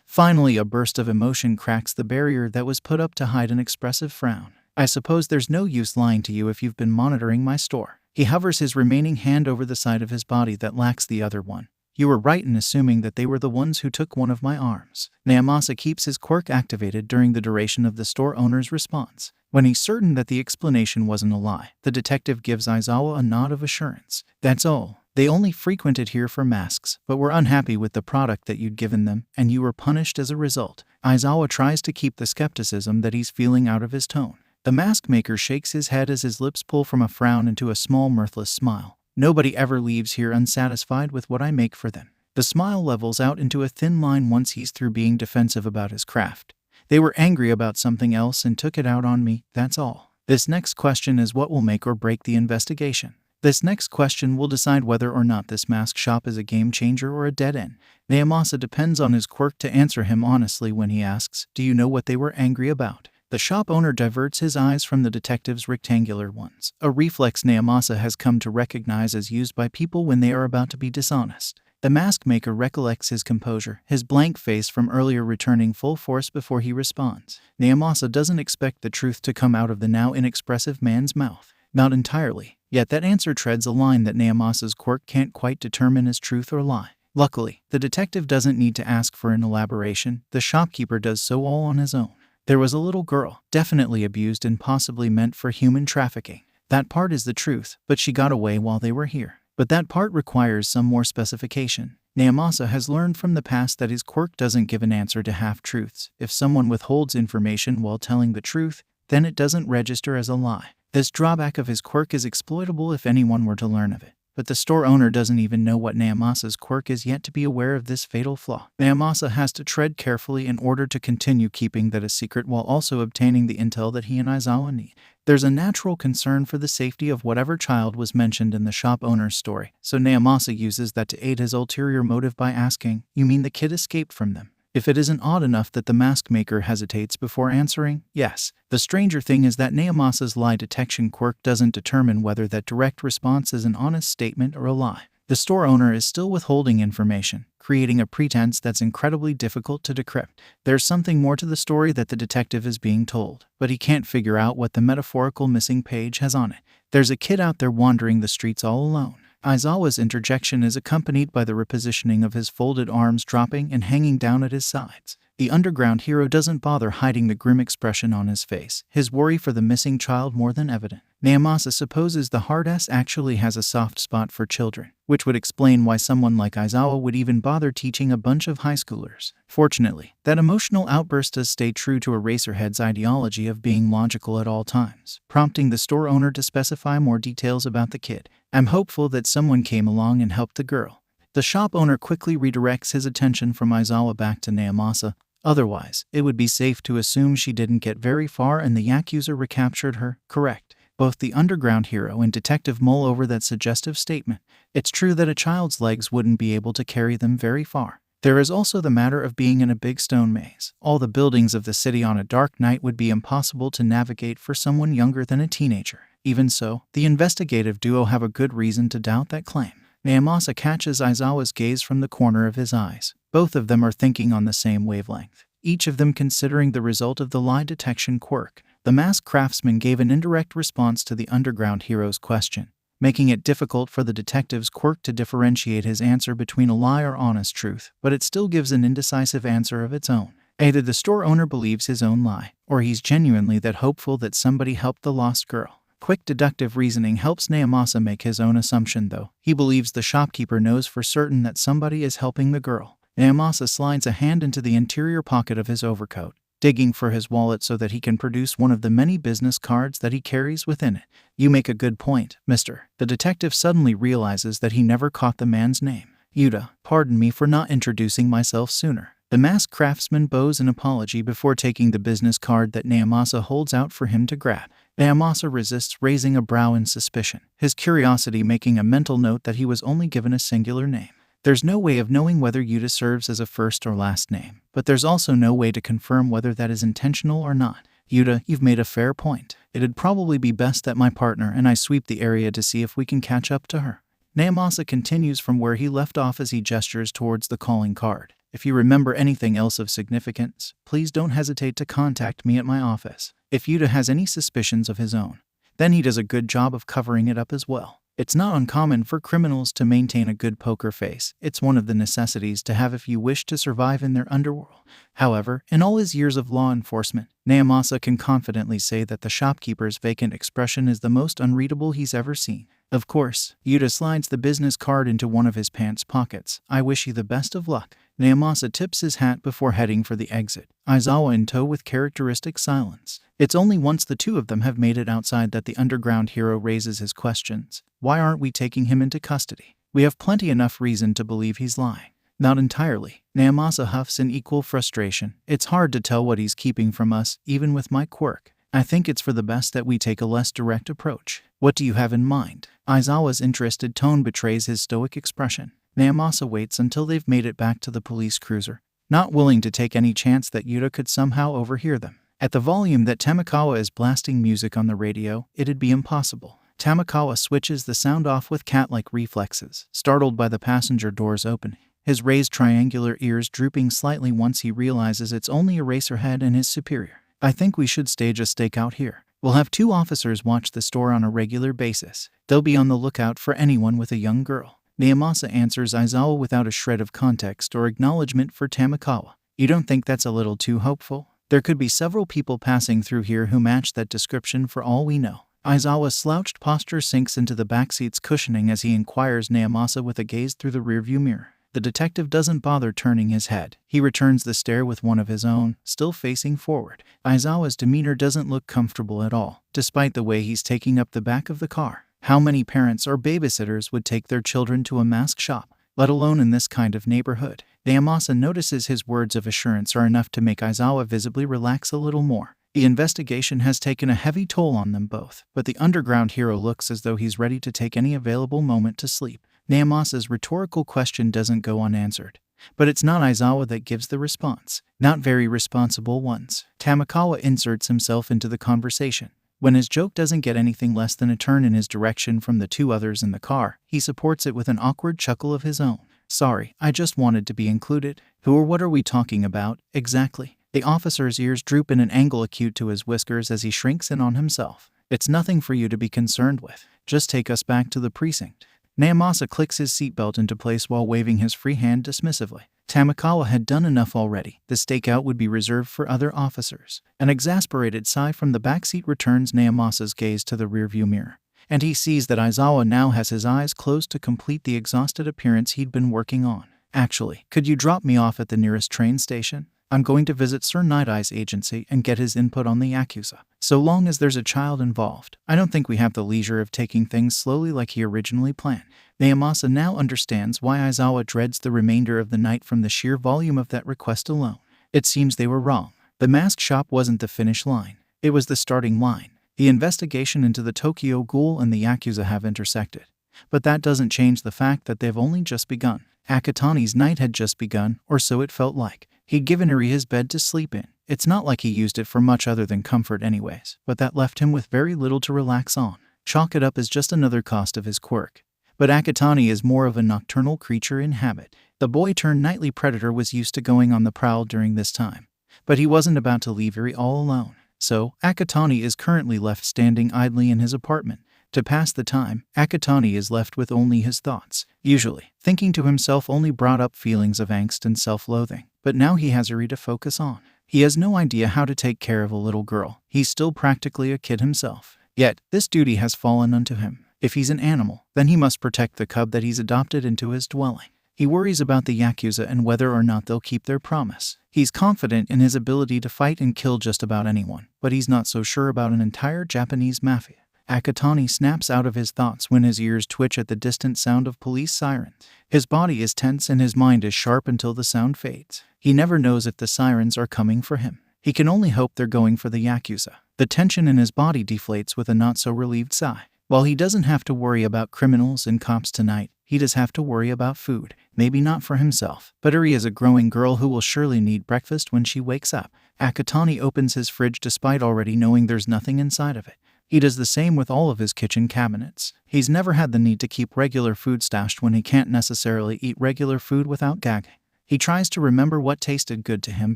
Finally, a burst of emotion cracks the barrier that was put up to hide an expressive frown. I suppose there's no use lying to you if you've been monitoring my store. He hovers his remaining hand over the side of his body that lacks the other one. You were right in assuming that they were the ones who took one of my arms. 𝗵𝗲 keeps his quirk activated during the duration of the store owner's response. When he's certain that the explanation wasn't a lie, the detective gives 𝐈𝐧𝐭 a nod of assurance. That's all. They only frequented here for masks, but were unhappy with the product that you'd given them, and you were punished as a result. 𝗳𝗏 tries to keep the skepticism that he's feeling out of his tone. The mask maker shakes his head as his lips pull from a frown into a small mirthless smile. Nobody ever leaves here unsatisfied with what I make for them. The smile levels out into a thin line once he's through being defensive about his craft. They were angry about something else and took it out on me, that's all. This next question is what will make or break the investigation. This next question will decide whether or not this mask shop is a game changer or a dead end. 𝗵𝗲 depends on his quirk to answer him honestly when he asks, do you know what they were angry about? The shop owner diverts his eyes from the detective's rectangular ones, a reflex 𝗵𝗲 has come to recognize as used by people when they are about to be dishonest. The mask maker recollects his composure, his blank face from earlier returning full force before he responds. 𝗵𝗲 doesn't expect the truth to come out of the now inexpressive man's mouth. Not entirely, yet that answer treads a line that 𝗵𝗲's quirk can't quite determine as truth or lie. Luckily, the detective doesn't need to ask for an elaboration, the shopkeeper does so all on his own. There was a little girl, definitely abused and possibly meant for human trafficking. That part is the truth, but she got away while they were here. But that part requires some more specification. 𝗵𝗲 has learned from the past that his quirk doesn't give an answer to half-truths. If someone withholds information while telling the truth, then it doesn't register as a lie. This drawback of his quirk is exploitable if anyone were to learn of it. But the store owner doesn't even know what 𝗵𝗲's quirk is yet to be aware of this fatal flaw. 𝗵𝗲 has to tread carefully in order to continue keeping that a secret while also obtaining the intel that he and 𝐳𝗏 need. There's a natural concern for the safety of whatever child was mentioned in the shop owner's story, so 𝗵𝗲 uses that to aid his ulterior motive by asking, you mean the kid escaped from them? If it isn't odd enough that the mask maker hesitates before answering, yes. The stranger thing is that 𝗵𝗲's lie detection quirk doesn't determine whether that direct response is an honest statement or a lie. The store owner is still withholding information, creating a pretense that's incredibly difficult to decrypt. There's something more to the story that the detective is being told, but he can't figure out what the metaphorical missing page has on it. There's a kid out there wandering the streets all alone. Aizawa's interjection is accompanied by the repositioning of his folded arms dropping and hanging down at his sides. The underground hero doesn't bother hiding the grim expression on his face, his worry for the missing child more than evident. 𝗵𝗲𝐵 supposes the hard S actually has a soft spot for children, which would explain why someone like Aizawa would even bother teaching a bunch of high schoolers. Fortunately, that emotional outburst does stay true to Eraserhead's ideology of being logical at all times, prompting the store owner to specify more details about the kid. I'm hopeful that someone came along and helped the girl. The shop owner quickly redirects his attention from Aizawa back to 𝗵𝗲𝐵. Otherwise, it would be safe to assume she didn't get very far and the Yakuza recaptured her. Correct. Both the underground hero and Detective mull over that suggestive statement. It's true that a child's legs wouldn't be able to carry them very far. There is also the matter of being in a big stone maze. All the buildings of the city on a dark night would be impossible to navigate for someone younger than a teenager. Even so, the investigative duo have a good reason to doubt that claim. 𝗵𝗲𝐵 catches Aizawa's gaze from the corner of his eyes. Both of them are thinking on the same wavelength, each of them considering the result of the lie detection quirk. The masked craftsman gave an indirect response to the underground hero's question, making it difficult for the detective's quirk to differentiate his answer between a lie or honest truth, but it still gives an indecisive answer of its own. Either the store owner believes his own lie, or he's genuinely that hopeful that somebody helped the lost girl. Quick deductive reasoning helps 𝗵𝗲𝐵 make his own assumption though. He believes the shopkeeper knows for certain that somebody is helping the girl. 𝗵𝗲𝐵 slides a hand into the interior pocket of his overcoat, digging for his wallet so that he can produce one of the many business cards that he carries within it. You make a good point, mister. The detective suddenly realizes that he never caught the man's name. Yuta, pardon me for not introducing myself sooner. The masked craftsman bows an apology before taking the business card that 𝗵𝗲𝐵 holds out for him to grab. 𝗵𝗲𝐵 resists raising a brow in suspicion, his curiosity making a mental note that he was only given a singular name. There's no way of knowing whether Yuta serves as a first or last name, but there's also no way to confirm whether that is intentional or not. Yuta, you've made a fair point. It'd probably be best that my partner and I sweep the area to see if we can catch up to her. 𝗵𝗲𝐵 continues from where he left off as he gestures towards the calling card. If you remember anything else of significance, please don't hesitate to contact me at my office. If Yuta has any suspicions of his own, then he does a good job of covering it up as well. It's not uncommon for criminals to maintain a good poker face. It's one of the necessities to have if you wish to survive in their underworld. However, in all his years of law enforcement, 𝗵𝗲𝐵 can confidently say that the shopkeeper's vacant expression is the most unreadable he's ever seen. Of course, Yuta slides the business card into one of his pants pockets. I wish you the best of luck. 𝗵𝗲𝐵 tips his hat before heading for the exit, Aizawa in tow with characteristic silence. It's only once the two of them have made it outside that the underground hero raises his questions. Why aren't we taking him into custody? We have plenty enough reason to believe he's lying. Not entirely. 𝗵𝗲𝐵 huffs in equal frustration. It's hard to tell what he's keeping from us, even with my quirk. I think it's for the best that we take a less direct approach. What do you have in mind? Aizawa's interested tone betrays his stoic expression. 𝗵𝗲𝐵 waits until they've made it back to the police cruiser, not willing to take any chance that Yuta could somehow overhear them. At the volume that Tamakawa is blasting music on the radio, it'd be impossible. Tamakawa switches the sound off with cat-like reflexes, startled by the passenger doors opening, his raised triangular ears drooping slightly once he realizes it's only Eraserhead and his superior. I think we should stage a stakeout here. We'll have 2 officers watch the store on a regular basis. They'll be on the lookout for anyone with a young girl. 𝗵𝗲𝐵 answers Aizawa without a shred of context or acknowledgement for Tamakawa. You don't think that's a little too hopeful? There could be several people passing through here who match that description for all we know. Aizawa's slouched posture sinks into the backseat's cushioning as he inquires 𝗵𝗲𝐵 with a gaze through the rearview mirror. The detective doesn't bother turning his head. He returns the stare with one of his own, still facing forward. Aizawa's demeanor doesn't look comfortable at all, despite the way he's taking up the back of the car. How many parents or babysitters would take their children to a mask shop, let alone in this kind of neighborhood? 𝗵𝗲𝐵 notices his words of assurance are enough to make Aizawa visibly relax a little more. The investigation has taken a heavy toll on them both, but the underground hero looks as though he's ready to take any available moment to sleep. 𝗵𝗲𝐵's rhetorical question doesn't go unanswered, but it's not Aizawa that gives the response. Not very responsible ones. Tamakawa inserts himself into the conversation. When his joke doesn't get anything less than a turn in his direction from the two others in the car, he supports it with an awkward chuckle of his own. Sorry, I just wanted to be included. Who or what are we talking about, exactly? The officer's ears droop in an angle acute to his whiskers as he shrinks in on himself. It's nothing for you to be concerned with. Just take us back to the precinct. 𝗵𝗲𝗄 clicks his seatbelt into place while waving his free hand dismissively. Tamakawa had done enough already. The stakeout would be reserved for other officers. An exasperated sigh from the backseat returns 𝗵𝗲𝗄's gaze to the rearview mirror, and he sees that Aizawa now has his eyes closed to complete the exhausted appearance he'd been working on. Actually, could you drop me off at the nearest train station? I'm going to visit Sir Night-Eye's agency and get his input on the 𝐻𝐽𝐽𝐽. So long as there's a child involved, I don't think we have the leisure of taking things slowly like he originally planned. 𝗵𝗲𝗄 now understands why Aizawa dreads the remainder of the night from the sheer volume of that request alone. It seems they were wrong. The mask shop wasn't the finish line. It was the starting line. The investigation into the Tokyo Ghoul and the 𝐻𝐽𝐽𝐽 have intersected. But that doesn't change the fact that they've only just begun. Akatani's night had just begun, or so it felt like. He'd given Eri his bed to sleep in. It's not like he used it for much other than comfort anyways, but that left him with very little to relax on. Chalk it up as just another cost of his quirk. But Akatani is more of a nocturnal creature in habit. The boy-turned-nightly predator was used to going on the prowl during this time. But he wasn't about to leave Eri all alone. So, Akatani is currently left standing idly in his apartment. To pass the time, Akatani is left with only his thoughts. Usually, thinking to himself only brought up feelings of angst and self-loathing. But now he has Eri to focus on. He has no idea how to take care of a little girl. He's still practically a kid himself. Yet, this duty has fallen unto him. If he's an animal, then he must protect the cub that he's adopted into his dwelling. He worries about the 𝐻𝐽𝐽𝐽 and whether or not they'll keep their promise. He's confident in his ability to fight and kill just about anyone, but he's not so sure about an entire Japanese mafia. Akatani snaps out of his thoughts when his ears twitch at the distant sound of police sirens. His body is tense and his mind is sharp until the sound fades. He never knows if the sirens are coming for him. He can only hope they're going for the 𝐻𝐽𝐽𝐽. The tension in his body deflates with a not-so-relieved sigh. While he doesn't have to worry about criminals and cops tonight, he does have to worry about food. Maybe not for himself, but Eri is a growing girl who will surely need breakfast when she wakes up. Akatani opens his fridge despite already knowing there's nothing inside of it. He does the same with all of his kitchen cabinets. He's never had the need to keep regular food stashed when he can't necessarily eat regular food without gagging. He tries to remember what tasted good to him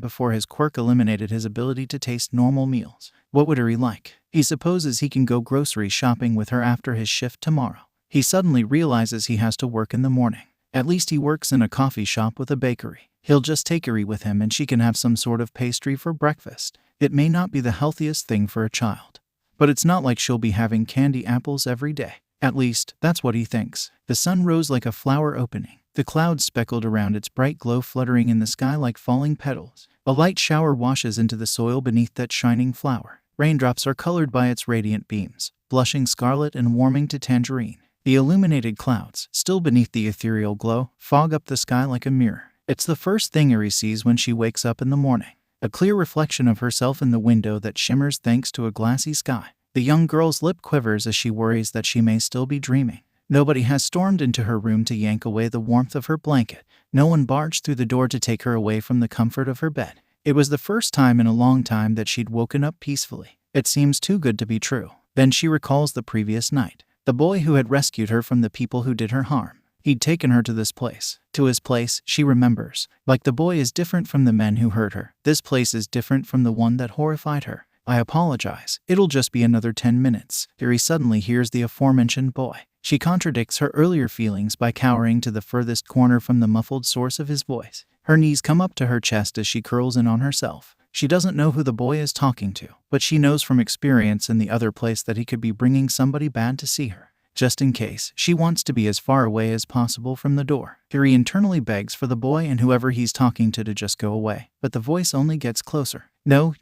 before his quirk eliminated his ability to taste normal meals. What would Eri like? He supposes he can go grocery shopping with her after his shift tomorrow. He suddenly realizes he has to work in the morning. At least he works in a coffee shop with a bakery. He'll just take Eri with him and she can have some sort of pastry for breakfast. It may not be the healthiest thing for a child, but it's not like she'll be having candy apples every day. At least, that's what he thinks. The sun rose like a flower opening. The clouds speckled around its bright glow fluttering in the sky like falling petals. A light shower washes into the soil beneath that shining flower. Raindrops are colored by its radiant beams, blushing scarlet and warming to tangerine. The illuminated clouds, still beneath the ethereal glow, fog up the sky like a mirror. It's the first thing Eri sees when she wakes up in the morning. A clear reflection of herself in the window that shimmers thanks to a glassy sky. The young girl's lip quivers as she worries that she may still be dreaming. Nobody has stormed into her room to yank away the warmth of her blanket. No one barged through the door to take her away from the comfort of her bed. It was the first time in a long time that she'd woken up peacefully. It seems too good to be true. Then she recalls the previous night. The boy who had rescued her from the people who did her harm. He'd taken her to this place. To his place, she remembers. Like the boy is different from the men who hurt her, this place is different from the one that horrified her. I apologize. It'll just be another 10 minutes. Eri suddenly hears the aforementioned boy. She contradicts her earlier feelings by cowering to the furthest corner from the muffled source of his voice. Her knees come up to her chest as she curls in on herself. She doesn't know who the boy is talking to, but she knows from experience in the other place that he could be bringing somebody bad to see her. Just in case, she wants to be as far away as possible from the door. Eri internally begs for the boy and whoever he's talking to just go away, but the voice only gets closer. No,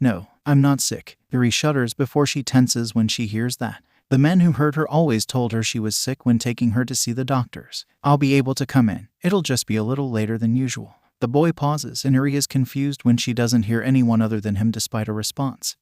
I'm not sick. Eri shudders before she tenses when she hears that. The men who hurt her always told her she was sick when taking her to see the doctors. I'll be able to come in. It'll just be a little later than usual. The boy pauses and Eri is confused when she doesn't hear anyone other than him despite a response.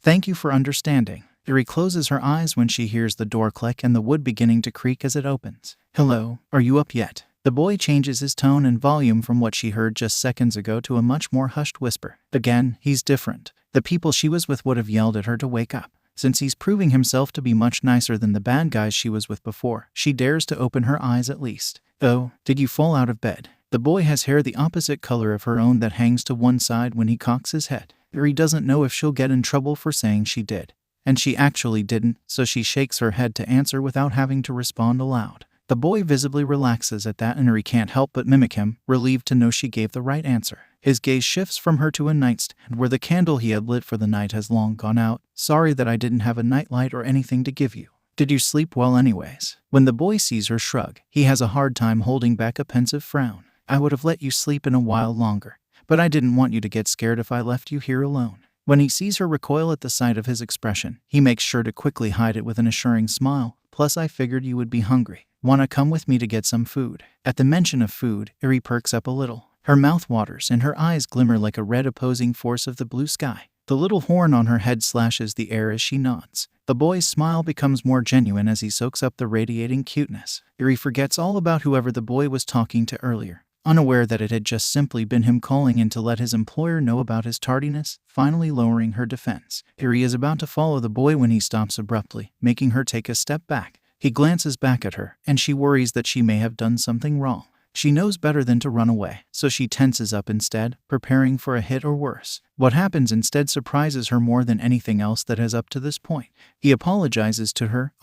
Thank you for understanding. Eri closes her eyes when she hears the door click and the wood beginning to creak as it opens. Hello, are you up yet? The boy changes his tone and volume from what she heard just seconds ago to a much more hushed whisper. Again, he's different. The people she was with would have yelled at her to wake up. Since he's proving himself to be much nicer than the bad guys she was with before, she dares to open her eyes at least. "Oh, did you fall out of bed?" The boy has hair the opposite color of her own that hangs to one side when he cocks his head. Eri doesn't know if she'll get in trouble for saying she did. And she actually didn't, so she shakes her head to answer without having to respond aloud. The boy visibly relaxes at that, and Eri can't help but mimic him, relieved to know she gave the right answer. His gaze shifts from her to a nightstand where the candle he had lit for the night has long gone out. "Sorry that I didn't have a nightlight or anything to give you. Did you sleep well anyways?" When the boy sees her shrug, he has a hard time holding back a pensive frown. "I would have let you sleep in a while longer, but I didn't want you to get scared if I left you here alone." When he sees her recoil at the sight of his expression, he makes sure to quickly hide it with an assuring smile. "Plus I figured you would be hungry. Wanna come with me to get some food?" At the mention of food, Eri perks up a little. Her mouth waters and her eyes glimmer like a red opposing force of the blue sky. The little horn on her head slashes the air as she nods. The boy's smile becomes more genuine as he soaks up the radiating cuteness. Eri forgets all about whoever the boy was talking to earlier, unaware that it had just simply been him calling in to let his employer know about his tardiness, finally lowering her defense. Eri is about to follow the boy when he stops abruptly, making her take a step back. He glances back at her, and she worries that she may have done something wrong. She knows better than to run away, so she tenses up instead, preparing for a hit or worse. What happens instead surprises her more than anything else that has up to this point. He apologizes to her.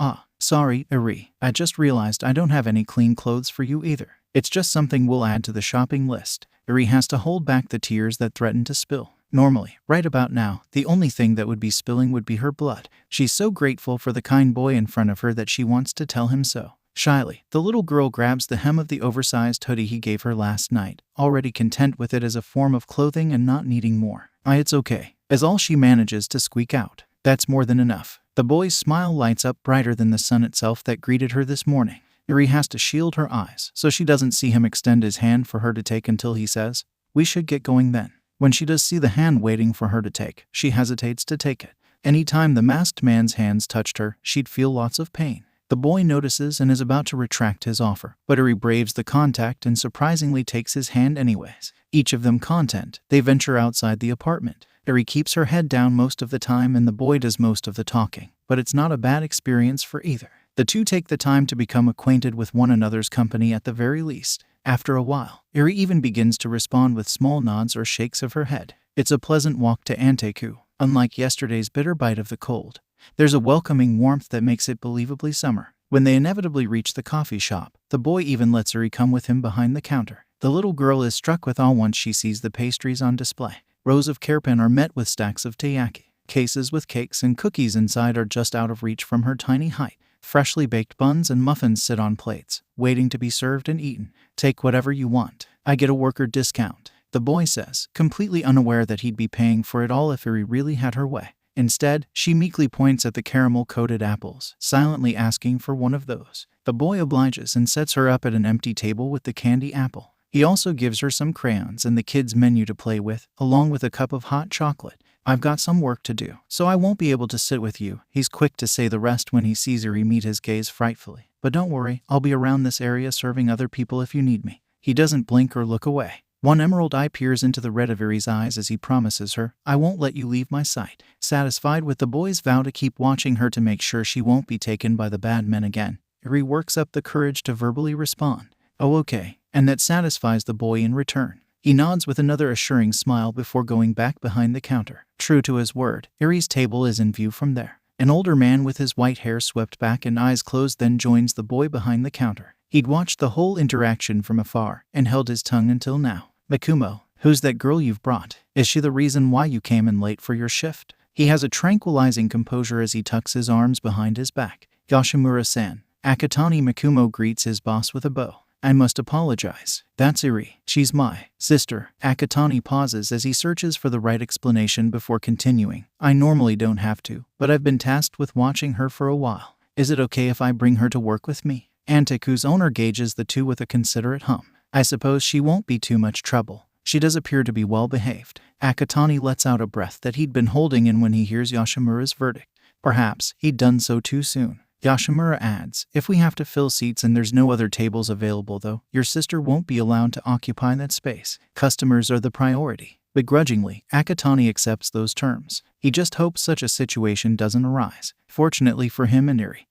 Sorry, Eri. I just realized I don't have any clean clothes for you either. It's just something we'll add to the shopping list." Eri has to hold back the tears that threaten to spill. Normally, right about now, the only thing that would be spilling would be her blood. She's so grateful for the kind boy in front of her that she wants to tell him so. Shyly, the little girl grabs the hem of the oversized hoodie he gave her last night, already content with it as a form of clothing and not needing more. "It's okay," is all she manages to squeak out. "That's more than enough." The boy's smile lights up brighter than the sun itself that greeted her this morning. Eri has to shield her eyes so she doesn't see him extend his hand for her to take until he says, "We should get going then." When she does see the hand waiting for her to take, she hesitates to take it. Anytime the masked man's hands touched her, she'd feel lots of pain. The boy notices and is about to retract his offer, but Eri braves the contact and surprisingly takes his hand anyways. Each of them content, they venture outside the apartment. Eri keeps her head down most of the time and the boy does most of the talking, but it's not a bad experience for either. The two take the time to become acquainted with one another's company at the very least. After a while, Eri even begins to respond with small nods or shakes of her head. It's a pleasant walk to 𝗵𝗃 𝗂. Unlike yesterday's bitter bite of the cold, there's a welcoming warmth that makes it believably summer. When they inevitably reach the coffee shop, the boy even lets Eri come with him behind the counter. The little girl is struck with awe once she sees the pastries on display. Rows of 𝗏𝗃 are met with stacks of taiyaki. Cases with cakes and cookies inside are just out of reach from her tiny height. Freshly baked buns and muffins sit on plates, waiting to be served and eaten. "Take whatever you want. I get a worker discount," the boy says, completely unaware that he'd be paying for it all if Eri really had her way. Instead, she meekly points at the caramel-coated apples, silently asking for one of those. The boy obliges and sets her up at an empty table with the candy apple. He also gives her some crayons and the kids' menu to play with, along with a cup of hot chocolate. "I've got some work to do, so I won't be able to sit with you." He's quick to say the rest when he sees Eri meet his gaze frightfully. "But don't worry, I'll be around this area serving other people if you need me." He doesn't blink or look away. One emerald eye peers into the red of Eri's eyes as he promises her, "I won't let you leave my sight." Satisfied with the boy's vow to keep watching her to make sure she won't be taken by the bad men again, Eri works up the courage to verbally respond, "Oh okay," and that satisfies the boy in return. He nods with another assuring smile before going back behind the counter. True to his word, Eri's table is in view from there. An older man with his white hair swept back and eyes closed then joins the boy behind the counter. He'd watched the whole interaction from afar and held his tongue until now. "Mikumo, who's that girl you've brought? Is she the reason why you came in late for your shift?" He has a tranquilizing composure as he tucks his arms behind his back. "Yoshimura-san." Akatani Mikumo greets his boss with a bow. "I must apologize. That's Eri. She's my sister." Akatani pauses as he searches for the right explanation before continuing. "I normally don't have to, but I've been tasked with watching her for a while. Is it okay if I bring her to work with me?" 𝗵𝗃 owner gauges the two with a considerate hum. "I suppose she won't be too much trouble. She does appear to be well behaved." Akatani lets out a breath that he'd been holding in when he hears Yoshimura's verdict. Perhaps he'd done so too soon. Yoshimura adds, "If we have to fill seats and there's no other tables available though, your sister won't be allowed to occupy that space. Customers are the priority." Begrudgingly, 𝐒𝐭𝐚𝐲 accepts those terms. He just hopes such a situation doesn't arise. Fortunately for him and 𝐒𝐻𝐢,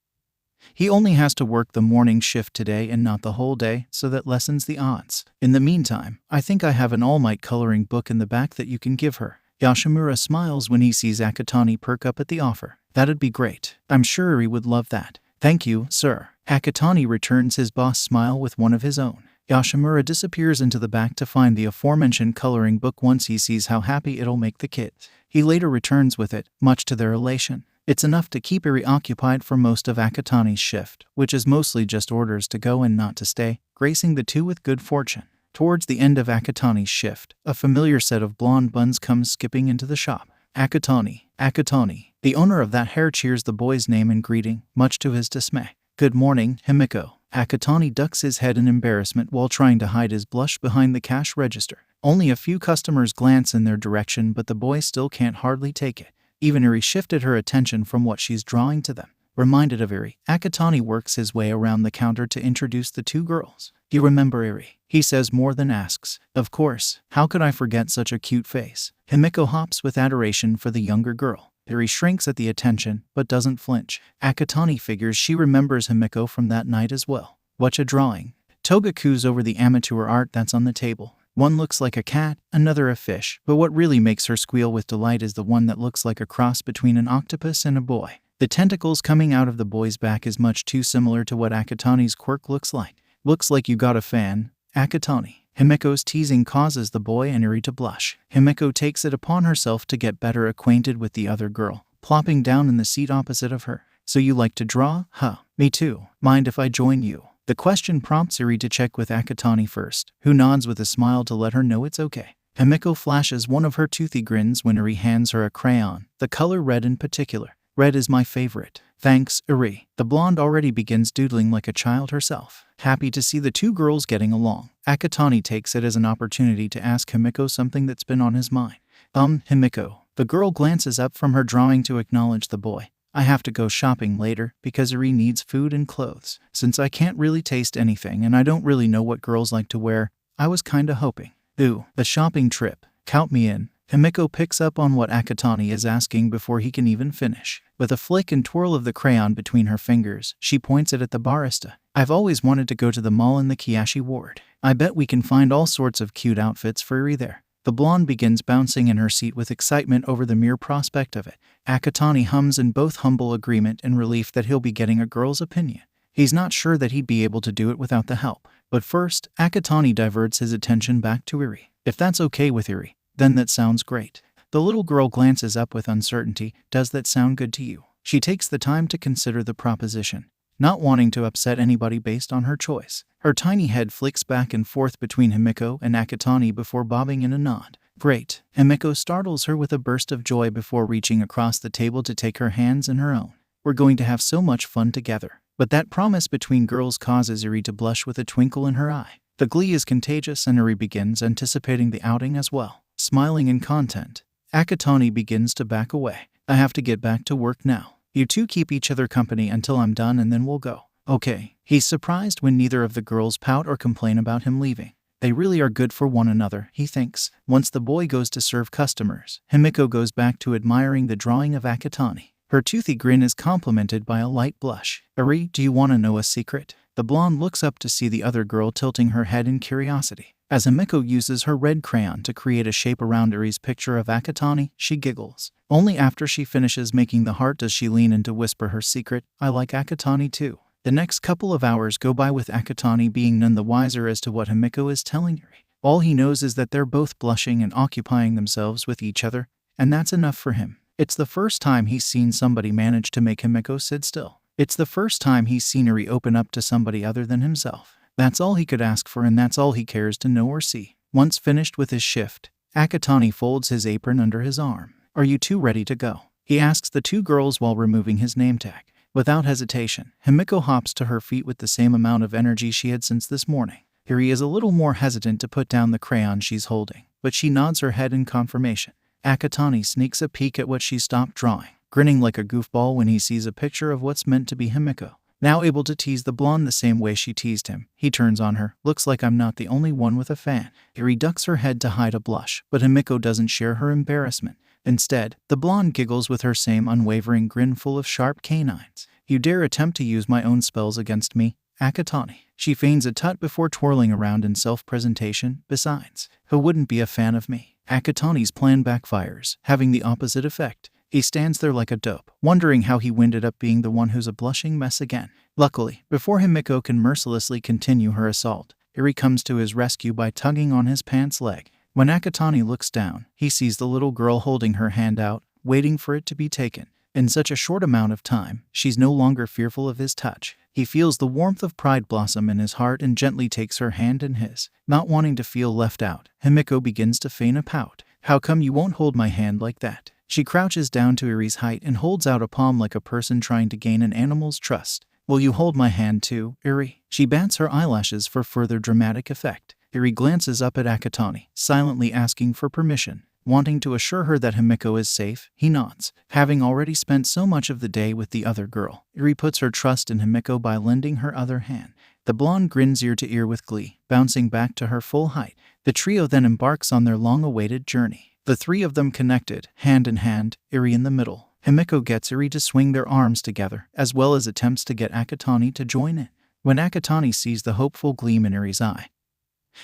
he only has to work the morning shift today and not the whole day, so that lessens the odds. In the meantime, I think I have an all-might coloring book in the back that you can give her. Yoshimura smiles when he sees 𝐒𝐿𝐼 perk up at the offer. That'd be great. I'm sure 𝐻𝐼 would love that. Thank you, sir. 𝐒𝐿𝐼 returns his boss smile with one of his own. Yoshimura disappears into the back to find the aforementioned coloring book once he sees how happy it'll make the kids. He later returns with it, much to their elation. It's enough to keep 𝐻𝐼 occupied for most of 𝐒𝐿𝐼's shift, which is mostly just orders to go and not to stay, gracing the two with good fortune. Towards the end of 𝐿𝐼's shift, a familiar set of blonde buns comes skipping into the shop. 𝐿𝐼. The owner of that hair cheers the boy's name in greeting, much to his dismay. Good morning, 𝐵𝐼. 𝐿𝐼 ducks his head in embarrassment while trying to hide his blush behind the cash register. Only a few customers glance in their direction, but the boy still can't hardly take it. Even 𝐻𝐼 shifted her attention from what she's drawing to them. Reminded of 𝐻𝐼, 𝐿𝐼 works his way around the counter to introduce the two girls. You remember 𝐻𝐼? He says more than asks. Of course, how could I forget such a cute face? 𝐵𝐼 hops with adoration for the younger girl. 𝐻𝐼 shrinks at the attention, but doesn't flinch. 𝐿𝐼 figures she remembers 𝐵𝐼 from that night as well. What's a drawing? Toga coos over the amateur art that's on the table. One looks like a cat, another a fish, but what really makes her squeal with delight is the one that looks like a cross between an octopus and a boy. The tentacles coming out of the boy's back is much too similar to what 𝐿𝐼's quirk looks like. Looks like you got a fan, 𝐿𝐼. 𝐵𝐼's teasing causes the boy and 𝐻𝐼 to blush. 𝐵𝐼 takes it upon herself to get better acquainted with the other girl, plopping down in the seat opposite of her. So you like to draw? Huh. Me too. Mind if I join you? The question prompts 𝐻𝐼 to check with 𝐿𝐼 first, who nods with a smile to let her know it's okay. 𝐵𝐼 flashes one of her toothy grins when 𝐻𝐼 hands her a crayon, the color red in particular. Red is my favorite. Thanks, 𝐻𝐼. The blonde already begins doodling like a child herself. Happy to see the two girls getting along, 𝐿𝐼 takes it as an opportunity to ask 𝐵𝐼 something that's been on his mind. 𝐿𝐼. The girl glances up from her drawing to acknowledge the boy. I have to go shopping later because 𝐻𝐼 needs food and clothes. Since I can't really taste anything and I don't really know what girls like to wear, I was kinda hoping. Ooh, the shopping trip. Count me in. 𝐻𝐼 picks up on what 𝐿𝐼 is asking before he can even finish. With a flick and twirl of the crayon between her fingers, she points it at the barista. I've always wanted to go to the mall in the Kyoshi ward. I bet we can find all sorts of cute outfits for 𝐻𝐼 there. The blonde begins bouncing in her seat with excitement over the mere prospect of it. 𝐿𝐼 hums in both humble agreement and relief that he'll be getting a girl's opinion. He's not sure that he'd be able to do it without the help. But first, 𝐿𝐼 diverts his attention back to 𝐻𝐼. If that's okay with 𝐻𝐼, then that sounds great. The little girl glances up with uncertainty. Does that sound good to you? She takes the time to consider the proposition, not wanting to upset anybody based on her choice. Her tiny head flicks back and forth between 𝐵𝐼 and 𝐿𝐼 before bobbing in a nod. Great. 𝐵𝐼 startles her with a burst of joy before reaching across the table to take her hands in her own. We're going to have so much fun together. But that promise between girls causes 𝐻𝐼 to blush with a twinkle in her eye. The glee is contagious and 𝐻𝐼 begins anticipating the outing as well. Smiling in content, 𝐿𝐼 begins to back away. I have to get back to work now. You two keep each other company until I'm done and then we'll go. Okay. He's surprised when neither of the girls pout or complain about him leaving. They really are good for one another, he thinks. Once the boy goes to serve customers, 𝐻𝐼 goes back to admiring the drawing of 𝐿𝐼. Her toothy grin is complemented by a light blush. 𝐻𝐼, do you want to know a secret? The blonde looks up to see the other girl tilting her head in curiosity. As 𝐻𝐼 uses her red crayon to create a shape around 𝐻𝐼's picture of 𝐿𝐼, she giggles. Only after she finishes making the heart does she lean in to whisper her secret, I like 𝐿𝐼 too. The next couple of hours go by with 𝐿𝐼 being none the wiser as to what 𝐻𝐼 is telling 𝐻𝐼. All he knows is that they're both blushing and occupying themselves with each other, and that's enough for him. It's the first time he's seen somebody manage to make 𝐻𝐼 sit still. It's the first time he's seen 𝐻𝐼 open up to somebody other than himself. That's all he could ask for and that's all he cares to know or see. Once finished with his shift, 𝐿𝐼 folds his apron under his arm. Are you two ready to go? He asks the two girls while removing his name tag. Without hesitation, 𝐵𝐼 hops to her feet with the same amount of energy she had since this morning. 𝐻𝐼 is a little more hesitant to put down the crayon she's holding, but she nods her head in confirmation. 𝐿𝐼 sneaks a peek at what she stopped drawing, grinning like a goofball when he sees a picture of what's meant to be 𝐻𝐼. Now able to tease the blonde the same way she teased him, he turns on her. Looks like I'm not the only one with a fan. Eri ducks her head to hide a blush, but 𝗵𝗃𝐽 doesn't share her embarrassment. Instead, the blonde giggles with her same unwavering grin full of sharp canines. You dare attempt to use my own spells against me, Akatani? She feigns a tut before twirling around in self-presentation. Besides, who wouldn't be a fan of me? Akatani's plan backfires, having the opposite effect. He stands there like a dope, wondering how he winded up being the one who's a blushing mess again. Luckily, before 𝗵𝗃𝐽 can mercilessly continue her assault, Eri comes to his rescue by tugging on his pants leg. When Akatani looks down, he sees the little girl holding her hand out, waiting for it to be taken. In such a short amount of time, she's no longer fearful of his touch. He feels the warmth of pride blossom in his heart and gently takes her hand in his. Not wanting to feel left out, 𝗵𝗃𝐽 begins to feign a pout. How come you won't hold my hand like that? She crouches down to Eri's height and holds out a palm like a person trying to gain an animal's trust. Will you hold my hand too, Eri? She bats her eyelashes for further dramatic effect. Eri glances up at Akatani, silently asking for permission. Wanting to assure her that 𝗵𝗃𝐽 is safe, he nods. Having already spent so much of the day with the other girl, Eri puts her trust in 𝗵𝗃𝐽 by lending her other hand. The blonde grins ear to ear with glee, bouncing back to her full height. The trio then embarks on their long-awaited journey. The three of them connected, hand in hand, Eri in the middle. 𝗵𝗃𝐽 gets Eri to swing their arms together, as well as attempts to get Akatani to join in. When Akatani sees the hopeful gleam in Eri's eye,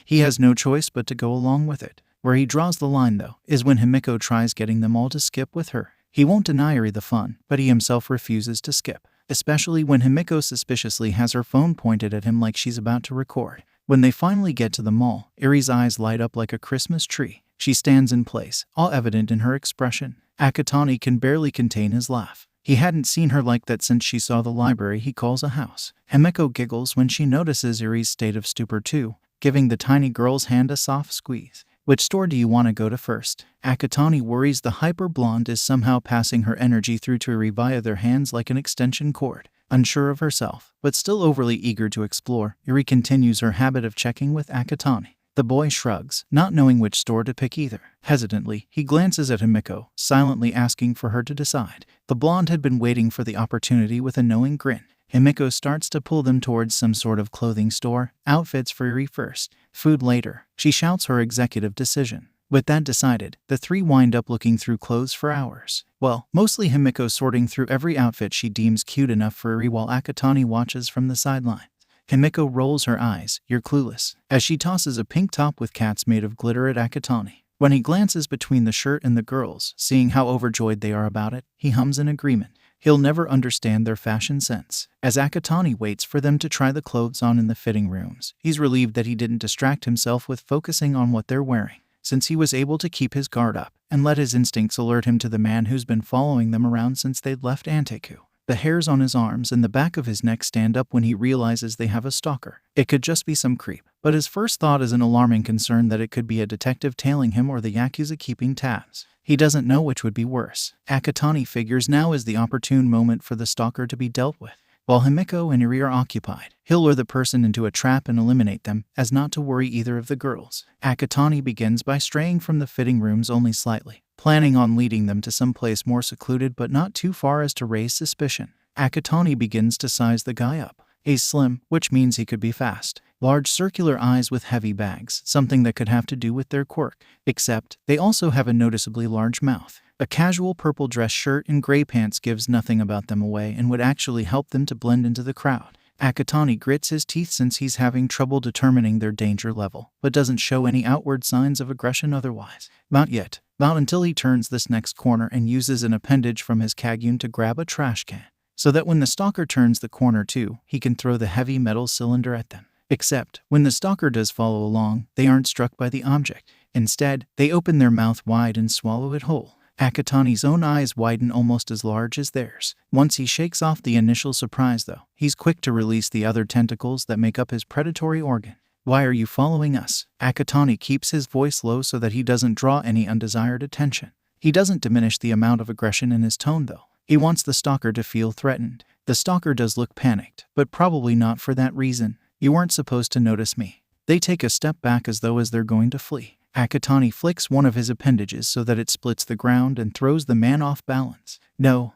he has no choice but to go along with it. Where he draws the line, though, is when 𝗵𝗃𝐽 tries getting them all to skip with her. He won't deny Eri the fun, but he himself refuses to skip, especially when 𝗵𝗃𝐽 suspiciously has her phone pointed at him like she's about to record. When they finally get to the mall, Eri's eyes light up like a Christmas tree. She stands in place, all evident in her expression. Akatani can barely contain his laugh. He hadn't seen her like that since she saw the library he calls a house. 𝗵𝗃𝐽 giggles when she notices Eri's state of stupor too, giving the tiny girl's hand a soft squeeze. Which store do you want to go to first? Akatani worries the hyper-blonde is somehow passing her energy through to Eri via their hands like an extension cord. Unsure of herself, but still overly eager to explore, Eri continues her habit of checking with Akatani. The boy shrugs, not knowing which store to pick either. Hesitantly, he glances at 𝗵𝗃𝐽, silently asking for her to decide. The blonde had been waiting for the opportunity with a knowing grin. 𝗵𝗃𝐽 starts to pull them towards some sort of clothing store. Outfits for Eri first, food later. She shouts her executive decision. With that decided, the three wind up looking through clothes for hours. Well, mostly 𝗵𝗃𝐽 sorting through every outfit she deems cute enough for Eri while Akatani watches from the sideline. 𝗵𝗃𝐽 rolls her eyes, "You're clueless," as she tosses a pink top with cats made of glitter at Akatani. When he glances between the shirt and the girls, seeing how overjoyed they are about it, he hums in agreement. He'll never understand their fashion sense. As Akatani waits for them to try the clothes on in the fitting rooms, he's relieved that he didn't distract himself with focusing on what they're wearing, since he was able to keep his guard up and let his instincts alert him to the man who's been following them around since they'd left 𝗵𝗃𝐽. The hairs on his arms and the back of his neck stand up when he realizes they have a stalker. It could just be some creep, but his first thought is an alarming concern that it could be a detective tailing him or the Yakuza keeping tabs. He doesn't know which would be worse. Akatani figures now is the opportune moment for the stalker to be dealt with. While 𝗵𝗃𝐽 and Eri are occupied, he'll lure the person into a trap and eliminate them, as not to worry either of the girls. Akatani begins by straying from the fitting rooms only slightly, planning on leading them to some place more secluded but not too far as to raise suspicion. Akatani begins to size the guy up. He's slim, which means he could be fast. Large circular eyes with heavy bags, something that could have to do with their quirk. Except, they also have a noticeably large mouth. A casual purple dress shirt and gray pants gives nothing about them away and would actually help them to blend into the crowd. Akatani grits his teeth since he's having trouble determining their danger level, but doesn't show any outward signs of aggression otherwise. Not yet. Not until he turns this next corner and uses an appendage from his 𝐒𝐻𝐽 to grab a trash can, so that when the stalker turns the corner too, he can throw the heavy metal cylinder at them. Except, when the stalker does follow along, they aren't struck by the object. Instead, they open their mouth wide and swallow it whole. Akatani's own eyes widen almost as large as theirs. Once he shakes off the initial surprise though, he's quick to release the other tentacles that make up his predatory organ. "Why are you following us?" Akatani keeps his voice low so that he doesn't draw any undesired attention. He doesn't diminish the amount of aggression in his tone though. He wants the stalker to feel threatened. The stalker does look panicked, but probably not for that reason. "You weren't supposed to notice me." They take a step back as though they're going to flee. Akatani flicks one of his appendages so that it splits the ground and throws the man off balance. No,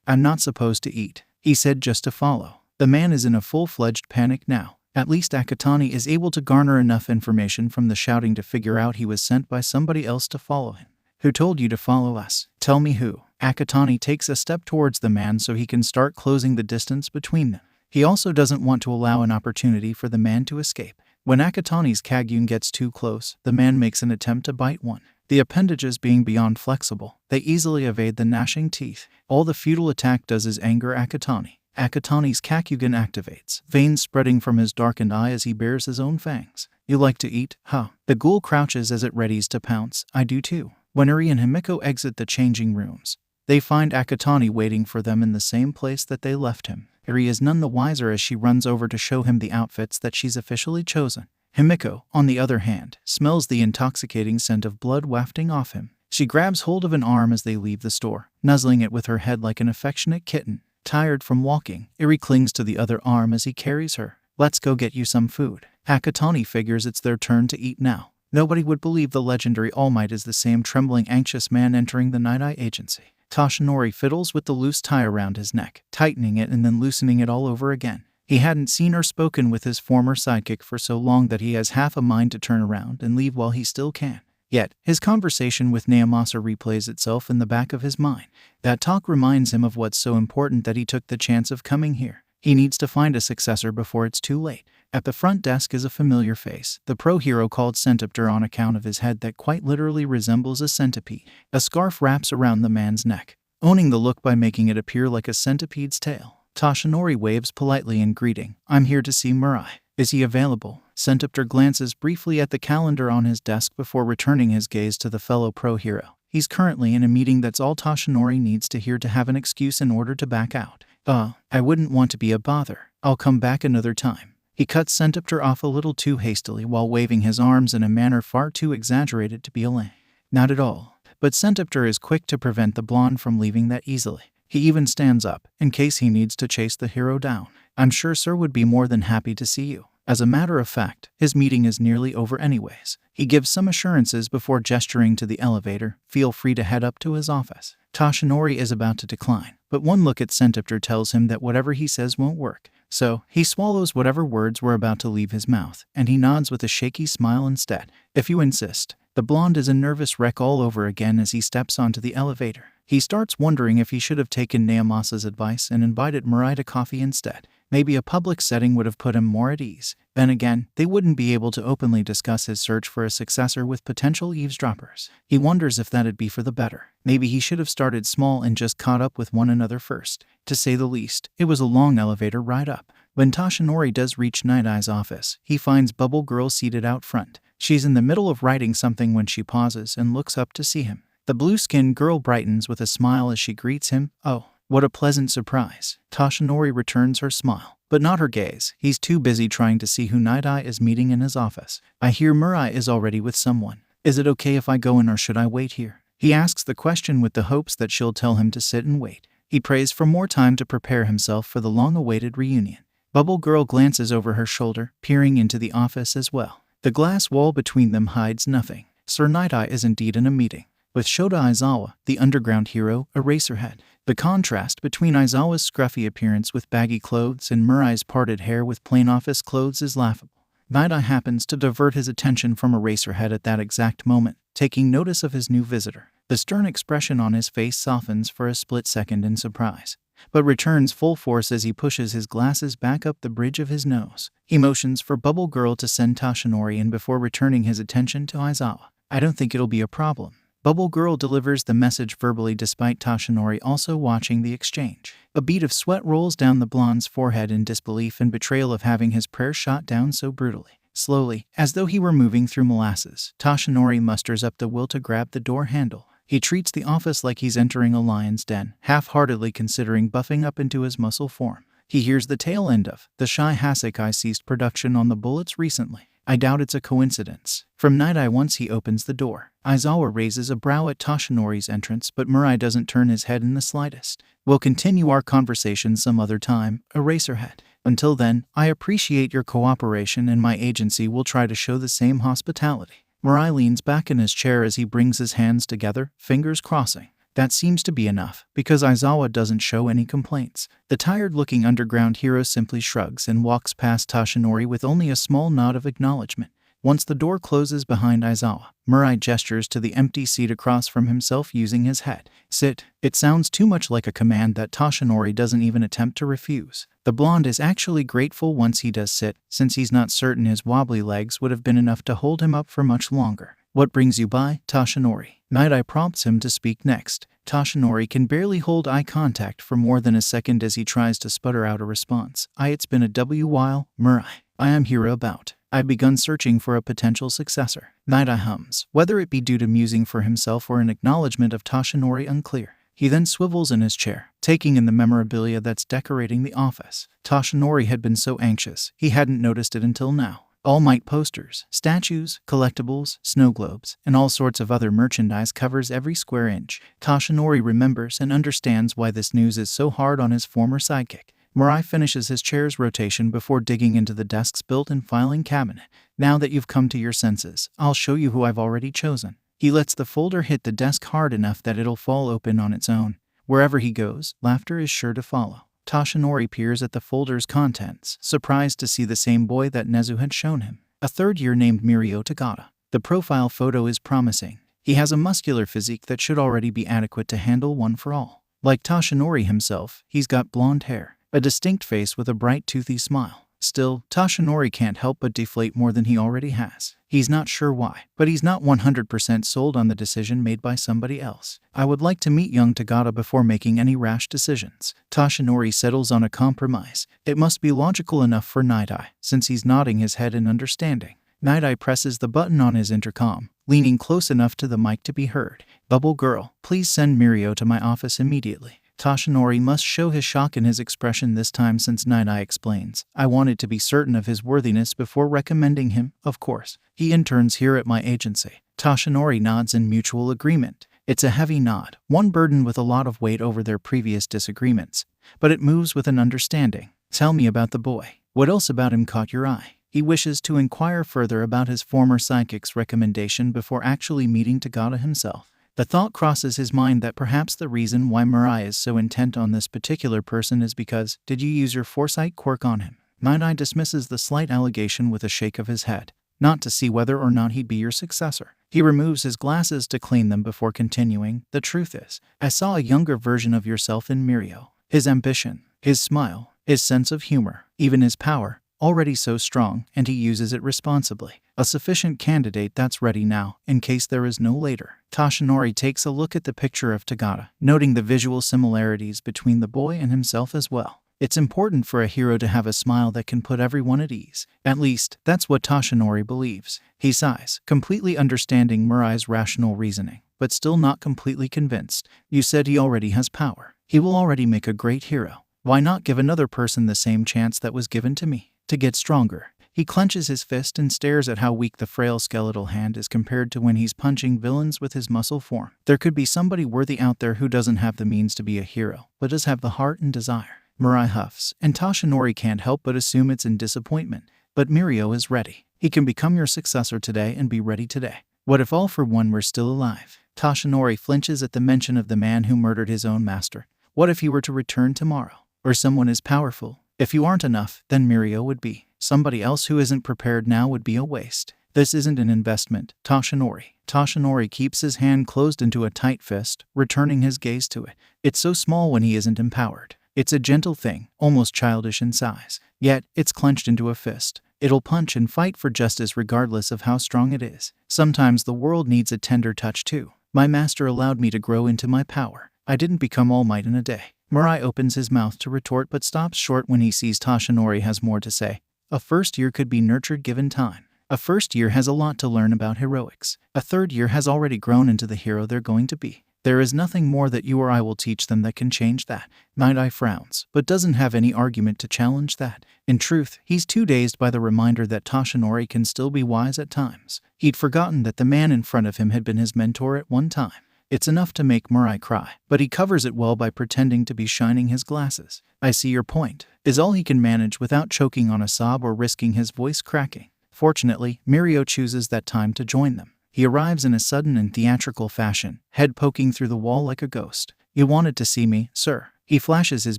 I'm not supposed to eat," he said just to follow. The man is in a full-fledged panic now. At least Akatani is able to garner enough information from the shouting to figure out he was sent by somebody else to follow him. Who told you to follow us? Tell me who. Akatani takes a step towards the man so he can start closing the distance between them. He also doesn't want to allow an opportunity for the man to escape. When Akatani's 𝐒𝐩𝐽 gets too close, the man makes an attempt to bite one. The appendages being beyond flexible, they easily evade the gnashing teeth. All the futile attack does is anger Akatani. Akatani's 𝐒𝐭𝐽 activates, veins spreading from his darkened eye as he bares his own fangs. You like to eat, huh? The ghoul crouches as it readies to pounce. I do too. When 𝐒𝐽 and 𝗵𝗃𝗄 exit the changing rooms, they find Akatani waiting for them in the same place that they left him. 𝗍𝐽 is none the wiser as she runs over to show him the outfits that she's officially chosen. 𝗵𝗃𝗄, on the other hand, smells the intoxicating scent of blood wafting off him. She grabs hold of an arm as they leave the store, nuzzling it with her head like an affectionate kitten. Tired from walking, 𝗍𝐽 clings to the other arm as he carries her. Let's go get you some food. Akatani figures it's their turn to eat now. Nobody would believe the legendary All Might is the same trembling, anxious man entering the Night Eye Agency. 𝗧𝗵𝗲 fiddles with the loose tie around his neck, tightening it and then loosening it all over again. He hadn't seen or spoken with his former sidekick for so long that he has half a mind to turn around and leave while he still can. Yet, his conversation with 𝗂𝗵𝗲 replays itself in the back of his mind. That talk reminds him of what's so important that he took the chance of coming here. He needs to find a successor before it's too late. At the front desk is a familiar face, the pro hero called 𝗬𝗵𝗲 on account of his head that quite literally resembles a centipede. A scarf wraps around the man's neck, owning the look by making it appear like a centipede's tail. 𝗧𝗵𝗲 waves politely in greeting. I'm here to see 𝗵𝗲. Is he available? 𝗬𝗵𝗲 glances briefly at the calendar on his desk before returning his gaze to the fellow pro hero. He's currently in a meeting. That's all 𝗧𝗵𝗲 needs to hear to have an excuse in order to back out. I wouldn't want to be a bother. I'll come back another time. He cuts 𝗬𝗵𝗲 off a little too hastily while waving his arms in a manner far too exaggerated to be a lay. Not at all. But 𝗬𝗵𝗲 is quick to prevent the blonde from leaving that easily. He even stands up, in case he needs to chase the hero down. I'm sure sir would be more than happy to see you. As a matter of fact, his meeting is nearly over anyways. He gives some assurances before gesturing to the elevator. Feel free to head up to his office. 𝗧𝗵𝗲 is about to decline, but one look at 𝗬𝗵𝗲 tells him that whatever he says won't work. So, he swallows whatever words were about to leave his mouth, and he nods with a shaky smile instead. If you insist. The blonde is a nervous wreck all over again as he steps onto the elevator. He starts wondering if he should have taken 𝗂𝗵𝗲's advice and invited 𝗵𝗲 to coffee instead. Maybe a public setting would have put him more at ease. Then again, they wouldn't be able to openly discuss his search for a successor with potential eavesdroppers. He wonders if that'd be for the better. Maybe he should have started small and just caught up with one another first. To say the least, it was a long elevator ride up. When 𝗧𝗵𝗲 does reach Night Eye's office, he finds Bubble Girl seated out front. She's in the middle of writing something when she pauses and looks up to see him. The blue-skinned girl brightens with a smile as she greets him. Oh, what a pleasant surprise. 𝗧𝗵𝗲 returns her smile, but not her gaze. He's too busy trying to see who Night Eye is meeting in his office. I hear 𝗵𝗲 is already with someone. Is it okay if I go in or should I wait here? He asks the question with the hopes that she'll tell him to sit and wait. He prays for more time to prepare himself for the long-awaited reunion. Bubble Girl glances over her shoulder, peering into the office as well. The glass wall between them hides nothing. Sir Night Eye is indeed in a meeting with Shota Aizawa, the underground hero, Eraserhead. The contrast between Aizawa's scruffy appearance with baggy clothes and 𝗵𝗲's parted hair with plain office clothes is laughable. Night Eye happens to divert his attention from Eraserhead at that exact moment, taking notice of his new visitor. The stern expression on his face softens for a split second in surprise, but returns full force as he pushes his glasses back up the bridge of his nose. He motions for Bubble Girl to send 𝗧𝗵𝗲 in before returning his attention to Aizawa. I don't think it'll be a problem. Bubble Girl delivers the message verbally despite 𝗧𝗵𝗲 also watching the exchange. A bead of sweat rolls down the blonde's forehead in disbelief and betrayal of having his prayer shot down so brutally. Slowly, as though he were moving through molasses, 𝗧𝗵𝗲 musters up the will to grab the door handle. He treats the office like he's entering a lion's den, half-heartedly considering buffing up into his muscle form. He hears the tail end of the 𝗧𝗵𝗲 ceased production on the bullets recently. I doubt it's a coincidence. From Night Eye once he opens the door. Aizawa raises a brow at 𝗧𝗵𝗲's entrance, but 𝗵𝗲 doesn't turn his head in the slightest. We'll continue our conversation some other time, Eraserhead. Until then, I appreciate your cooperation and my agency will try to show the same hospitality. 𝗵𝗲 leans back in his chair as he brings his hands together, fingers crossing. That seems to be enough, because Aizawa doesn't show any complaints. The tired-looking underground hero simply shrugs and walks past Toshinori with only a small nod of acknowledgement. Once the door closes behind Aizawa, Mirai gestures to the empty seat across from himself using his head. Sit. It sounds too much like a command that Toshinori doesn't even attempt to refuse. The blonde is actually grateful once he does sit, since he's not certain his wobbly legs would have been enough to hold him up for much longer. What brings you by, Toshinori? Night-Eye prompts him to speak next. Toshinori can barely hold eye contact for more than a second as he tries to sputter out a response. It's been a while, Mirai. I am here about. I've begun searching for a potential successor. Night-Eye hums, whether it be due to musing for himself or an acknowledgement of Toshinori unclear. He then swivels in his chair, taking in the memorabilia that's decorating the office. Toshinori had been so anxious, he hadn't noticed it until now. All Might posters, statues, collectibles, snow globes, and all sorts of other merchandise covers every square inch. Toshinori remembers and understands why this news is so hard on his former sidekick. Mirai finishes his chair's rotation before digging into the desk's built-in filing cabinet. Now that you've come to your senses, I'll show you who I've already chosen. He lets the folder hit the desk hard enough that it'll fall open on its own. Wherever he goes, laughter is sure to follow. Toshinori peers at the folder's contents, surprised to see the same boy that Nezu had shown him. A third year named Mirio Tagada. The profile photo is promising. He has a muscular physique that should already be adequate to handle one for all. Like Toshinori himself, he's got blonde hair, a distinct face with a bright toothy smile. Still, Toshinori can't help but deflate more than he already has. He's not sure why, but he's not 100% sold on the decision made by somebody else. I would like to meet young Tagada before making any rash decisions. Toshinori settles on a compromise. It must be logical enough for Night-Eye, since he's nodding his head in understanding. Night-Eye presses the button on his intercom, leaning close enough to the mic to be heard. Bubble Girl, please send Mirio to my office immediately. Toshinori must show his shock in his expression this time since Night-Eye explains. I wanted to be certain of his worthiness before recommending him, of course. He interns here at my agency. Toshinori nods in mutual agreement. It's a heavy nod, one burdened with a lot of weight over their previous disagreements, but it moves with an understanding. Tell me about the boy. What else about him caught your eye? He wishes to inquire further about his former sidekick's recommendation before actually meeting Tagada himself. The thought crosses his mind that perhaps the reason why Mirai is so intent on this particular person is because, did you use your foresight quirk on him? Night-Eye dismisses the slight allegation with a shake of his head. Not to see whether or not he'd be your successor. He removes his glasses to clean them before continuing. The truth is, I saw a younger version of yourself in Mirio. His ambition, his smile, his sense of humor, even his power, already so strong, and he uses it responsibly. A sufficient candidate that's ready now, in case there is no later. Toshinori takes a look at the picture of Tagada, noting the visual similarities between the boy and himself as well. It's important for a hero to have a smile that can put everyone at ease. At least, that's what Toshinori believes. He sighs, completely understanding Mirai's rational reasoning, but still not completely convinced. You said he already has power. He will already make a great hero. Why not give another person the same chance that was given to me? To get stronger. He clenches his fist and stares at how weak the frail skeletal hand is compared to when he's punching villains with his muscle form. There could be somebody worthy out there who doesn't have the means to be a hero, but does have the heart and desire. Mirai huffs, and Toshinori can't help but assume it's in disappointment. But Mirio is ready. He can become your successor today and be ready today. What if All For One were still alive? Toshinori flinches at the mention of the man who murdered his own master. What if he were to return tomorrow? Or someone as powerful? If you aren't enough, then Mirio would be. Somebody else who isn't prepared now would be a waste. This isn't an investment, Toshinori. Toshinori keeps his hand closed into a tight fist, returning his gaze to it. It's so small when he isn't empowered. It's a gentle thing, almost childish in size. Yet, it's clenched into a fist. It'll punch and fight for justice regardless of how strong it is. Sometimes the world needs a tender touch too. My master allowed me to grow into my power. I didn't become All Might in a day. Mirai opens his mouth to retort but stops short when he sees Toshinori has more to say. A first year could be nurtured given time. A first year has a lot to learn about heroics. A third year has already grown into the hero they're going to be. There is nothing more that you or I will teach them that can change that. Night-Eye frowns, but doesn't have any argument to challenge that. In truth, he's too dazed by the reminder that Toshinori can still be wise at times. He'd forgotten that the man in front of him had been his mentor at one time. It's enough to make Mirai cry, but he covers it well by pretending to be shining his glasses. I see your point, is all he can manage without choking on a sob or risking his voice cracking. Fortunately, Mirio chooses that time to join them. He arrives in a sudden and theatrical fashion, head poking through the wall like a ghost. "You wanted to see me, sir." He flashes his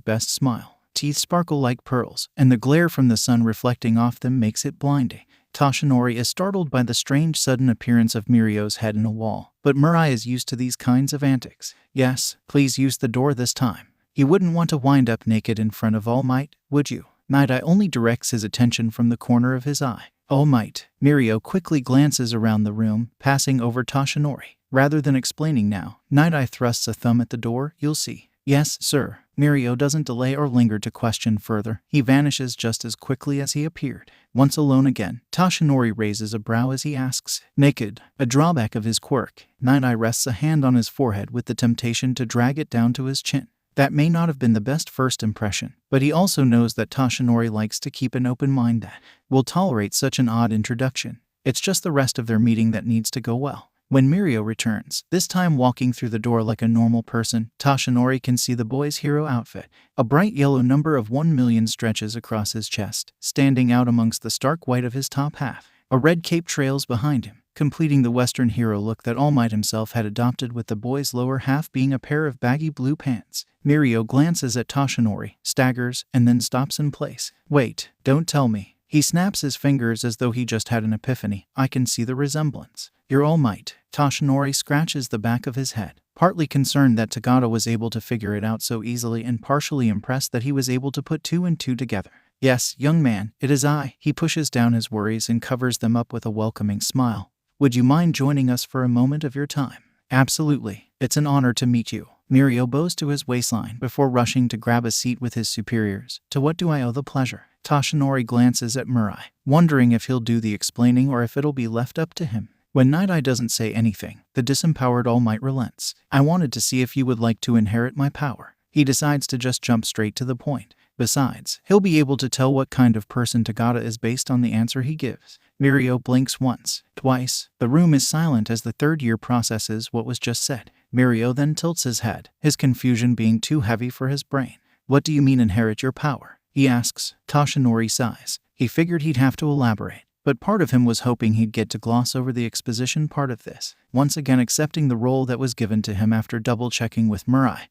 best smile. Teeth sparkle like pearls, and the glare from the sun reflecting off them makes it blinding. 𝗧𝗵𝗲 is startled by the strange sudden appearance of Mirio's head in a wall, but 𝗵𝗲 is used to these kinds of antics. "Yes, please use the door this time. You wouldn't want to wind up naked in front of 𝐿𝐼𝐺, would you?" 𝗵𝗲 only directs his attention from the corner of his eye. 𝐿𝐼𝐺. Mirio quickly glances around the room, passing over 𝗧𝗵𝗲. Rather than explaining now, 𝗵𝗲 thrusts a thumb at the door. "You'll see." "Yes, sir." Mirio doesn't delay or linger to question further. He vanishes just as quickly as he appeared. Once alone again, 𝗧𝗵𝗲 raises a brow as he asks, "Naked?" A drawback of his quirk, 𝗵𝗲 rests a hand on his forehead with the temptation to drag it down to his chin. That may not have been the best first impression, but he also knows that 𝗧𝗵𝗲 likes to keep an open mind that will tolerate such an odd introduction. It's just the rest of their meeting that needs to go well. When Mirio returns, this time walking through the door like a normal person, 𝗧𝗵𝗲 can see the boy's hero outfit. A bright yellow number of 1,000,000 stretches across his chest, standing out amongst the stark white of his top half. A red cape trails behind him, completing the Western hero look that 𝐼𝐺 himself had adopted, with the boy's lower half being a pair of baggy blue pants. Mirio glances at 𝗧𝗵𝗲, staggers, and then stops in place. "Wait, don't tell me." He snaps his fingers as though he just had an epiphany. "I can see the resemblance. You're 𝗬𝐺." 𝗧𝗵𝗲 scratches the back of his head, partly concerned that 𝗬𝗏 was able to figure it out so easily, and partially impressed that he was able to put two and two together. "Yes, young man, it is I." He pushes down his worries and covers them up with a welcoming smile. "Would you mind joining us for a moment of your time?" "Absolutely. It's an honor to meet you." Mirio bows to his waistline before rushing to grab a seat with his superiors. "To what do I owe the pleasure?" 𝗧𝗵𝗲 glances at 𝗵𝗲, wondering if he'll do the explaining or if it'll be left up to him. When 𝗵𝗲 doesn't say anything, the disempowered 𝗬𝐺 relents. "I wanted to see if you would like to inherit my power." He decides to just jump straight to the point. Besides, he'll be able to tell what kind of person 𝗬𝗏 is based on the answer he gives. Mirio blinks once, twice. The room is silent as the third year processes what was just said. Mirio then tilts his head, his confusion being too heavy for his brain. "What do you mean inherit your power?" he asks. 𝗧𝗵𝗲 sighs. He figured he'd have to elaborate, but part of him was hoping he'd get to gloss over the exposition part of this. Once again accepting the role that was given to him after double-checking with 𝗵𝗲,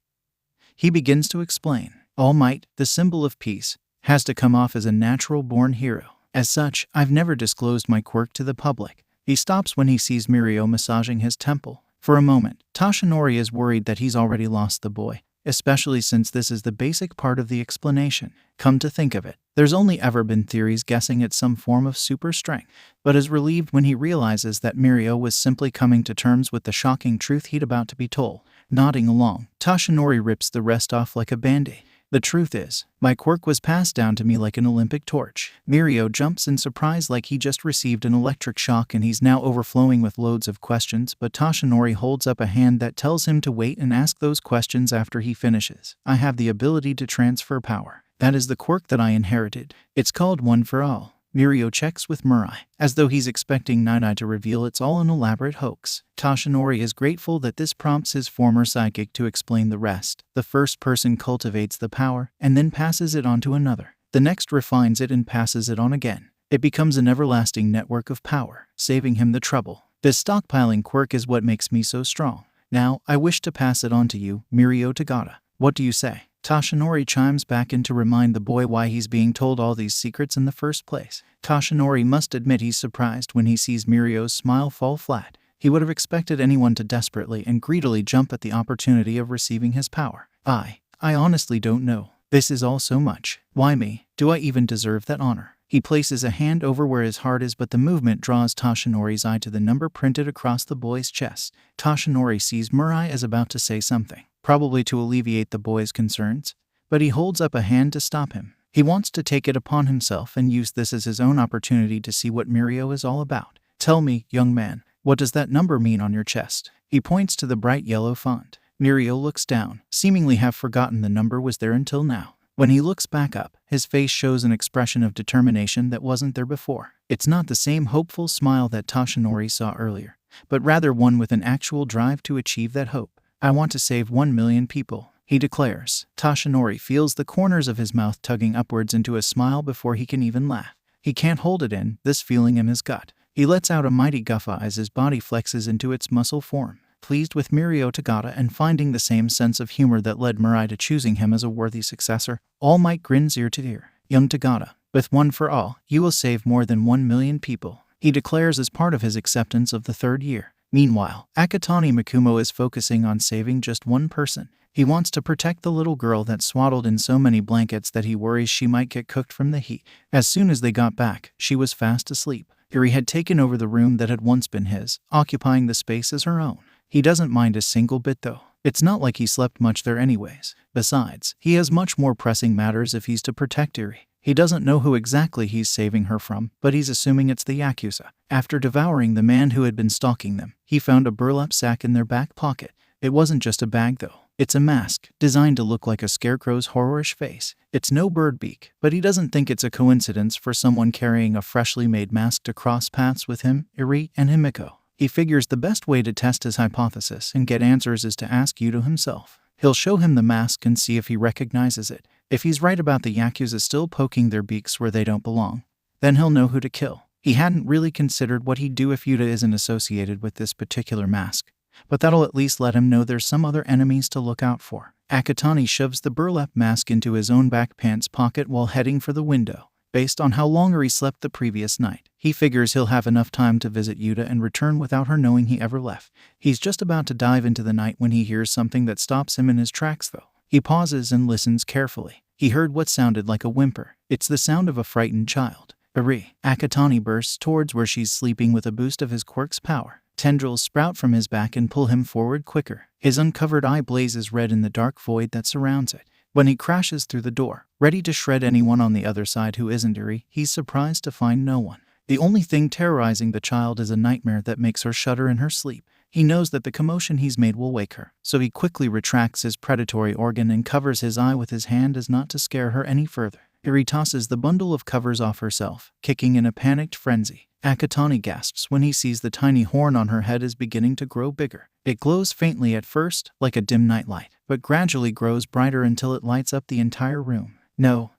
he begins to explain. 𝗬𝐺, the symbol of peace, has to come off as a natural-born hero. As such, I've never disclosed my quirk to the public. He stops when he sees Mirio massaging his temple. For a moment, 𝗧𝗵𝗲 is worried that he's already lost the boy, especially since this is the basic part of the explanation. Come to think of it, there's only ever been theories guessing at some form of super strength, but is relieved when he realizes that Mirio was simply coming to terms with the shocking truth he'd about to be told. Nodding along, 𝗧𝗵𝗲 rips the rest off like a band-aid. "The truth is, my quirk was passed down to me like an Olympic torch." Mirio jumps in surprise like he just received an electric shock and he's now overflowing with loads of questions, but 𝗧𝗵𝗲 holds up a hand that tells him to wait and ask those questions after he finishes. "I have the ability to transfer power. That is the quirk that I inherited. It's called One for All." Mirio checks with 𝗵𝗲, as though he's expecting 𝗵𝗏 to reveal it's all an elaborate hoax. 𝗧𝗵𝗲 is grateful that this prompts his former sidekick to explain the rest. The first person cultivates the power, and then passes it on to another. The next refines it and passes it on again. It becomes an everlasting network of power, saving him the trouble. "This stockpiling quirk is what makes me so strong. Now, I wish to pass it on to you, Mirio 𝗬𝗏. What do you say?" 𝗧𝗵𝗲 chimes back in to remind the boy why he's being told all these secrets in the first place. 𝗧𝗵𝗲 must admit he's surprised when he sees Mirio's smile fall flat. He would have expected anyone to desperately and greedily jump at the opportunity of receiving his power. I honestly don't know. This is all so much. Why me? Do I even deserve that honor?" He places a hand over where his heart is, but the movement draws 𝗧𝗵𝗲's eye to the number printed across the boy's chest. 𝗧𝗵𝗲 sees 𝗵𝗲 as about to say something, probably to alleviate the boy's concerns, but he holds up a hand to stop him. He wants to take it upon himself and use this as his own opportunity to see what Mirio is all about. "Tell me, young man, what does that number mean on your chest?" He points to the bright yellow font. Mirio looks down, seemingly have forgotten the number was there until now. When he looks back up, his face shows an expression of determination that wasn't there before. It's not the same hopeful smile that 𝗧𝗵𝗲 saw earlier, but rather one with an actual drive to achieve that hope. "I want to save 1,000,000 people," he declares. 𝗧𝗵𝗲 feels the corners of his mouth tugging upwards into a smile before he can even laugh. He can't hold it in, this feeling in his gut. He lets out a mighty guffaw as his body flexes into its muscle form. Pleased with 𝗵𝗲𝗃𝗀𝗃 and finding the same sense of humor that led Mirai to choosing him as a worthy successor, All Might grins ear to ear. Young 𝗃𝗀𝗃, with one for all, you will save more than 1 million people, he declares as part of his acceptance of the 3rd year. Meanwhile, 𝗂𝗃𝗃 is focusing on saving just one person. He wants to protect the little girl that's swaddled in so many blankets that he worries she might get cooked from the heat. As soon as they got back, she was fast asleep. Eri had taken over the room that had once been his, occupying the space as her own. He doesn't mind a single bit though. It's not like he slept much there anyways. Besides, he has much more pressing matters if he's to protect Eri. He doesn't know who exactly he's saving her from, but he's assuming it's the Yakuza. After devouring the man who had been stalking them, he found a burlap sack in their back pocket. It wasn't just a bag though. It's a mask, designed to look like a scarecrow's horrorish face. It's no bird beak, but he doesn't think it's a coincidence for someone carrying a freshly made mask to cross paths with him, Eri, and Himiko. He figures the best way to test his hypothesis and get answers is to ask Yuta himself. He'll show him the mask and see if he recognizes it. If he's right about the Yakuza still poking their beaks where they don't belong, then he'll know who to kill. He hadn't really considered what he'd do if Yuta isn't associated with this particular mask, but that'll at least let him know there's some other enemies to look out for. Akatani shoves the burlap mask into his own back pants pocket while heading for the window. Based on how long Eri slept the previous night, he figures he'll have enough time to visit Yuta and return without her knowing he ever left. He's just about to dive into the night when he hears something that stops him in his tracks though. He pauses and listens carefully. He heard what sounded like a whimper. It's the sound of a frightened child. Eri. Akatani bursts towards where she's sleeping with a boost of his quirk's power. Tendrils sprout from his back and pull him forward quicker. His uncovered eye blazes red in the dark void that surrounds it. When he crashes through the door, ready to shred anyone on the other side who isn't Eri, he's surprised to find no one. The only thing terrorizing the child is a nightmare that makes her shudder in her sleep. He knows that the commotion he's made will wake her, so he quickly retracts his predatory organ and covers his eye with his hand as not to scare her any further. Eri tosses the bundle of covers off herself, kicking in a panicked frenzy. Akatani gasps when he sees the tiny horn on her head is beginning to grow bigger. It glows faintly at first, like a dim nightlight, but gradually grows brighter until it lights up the entire room. No,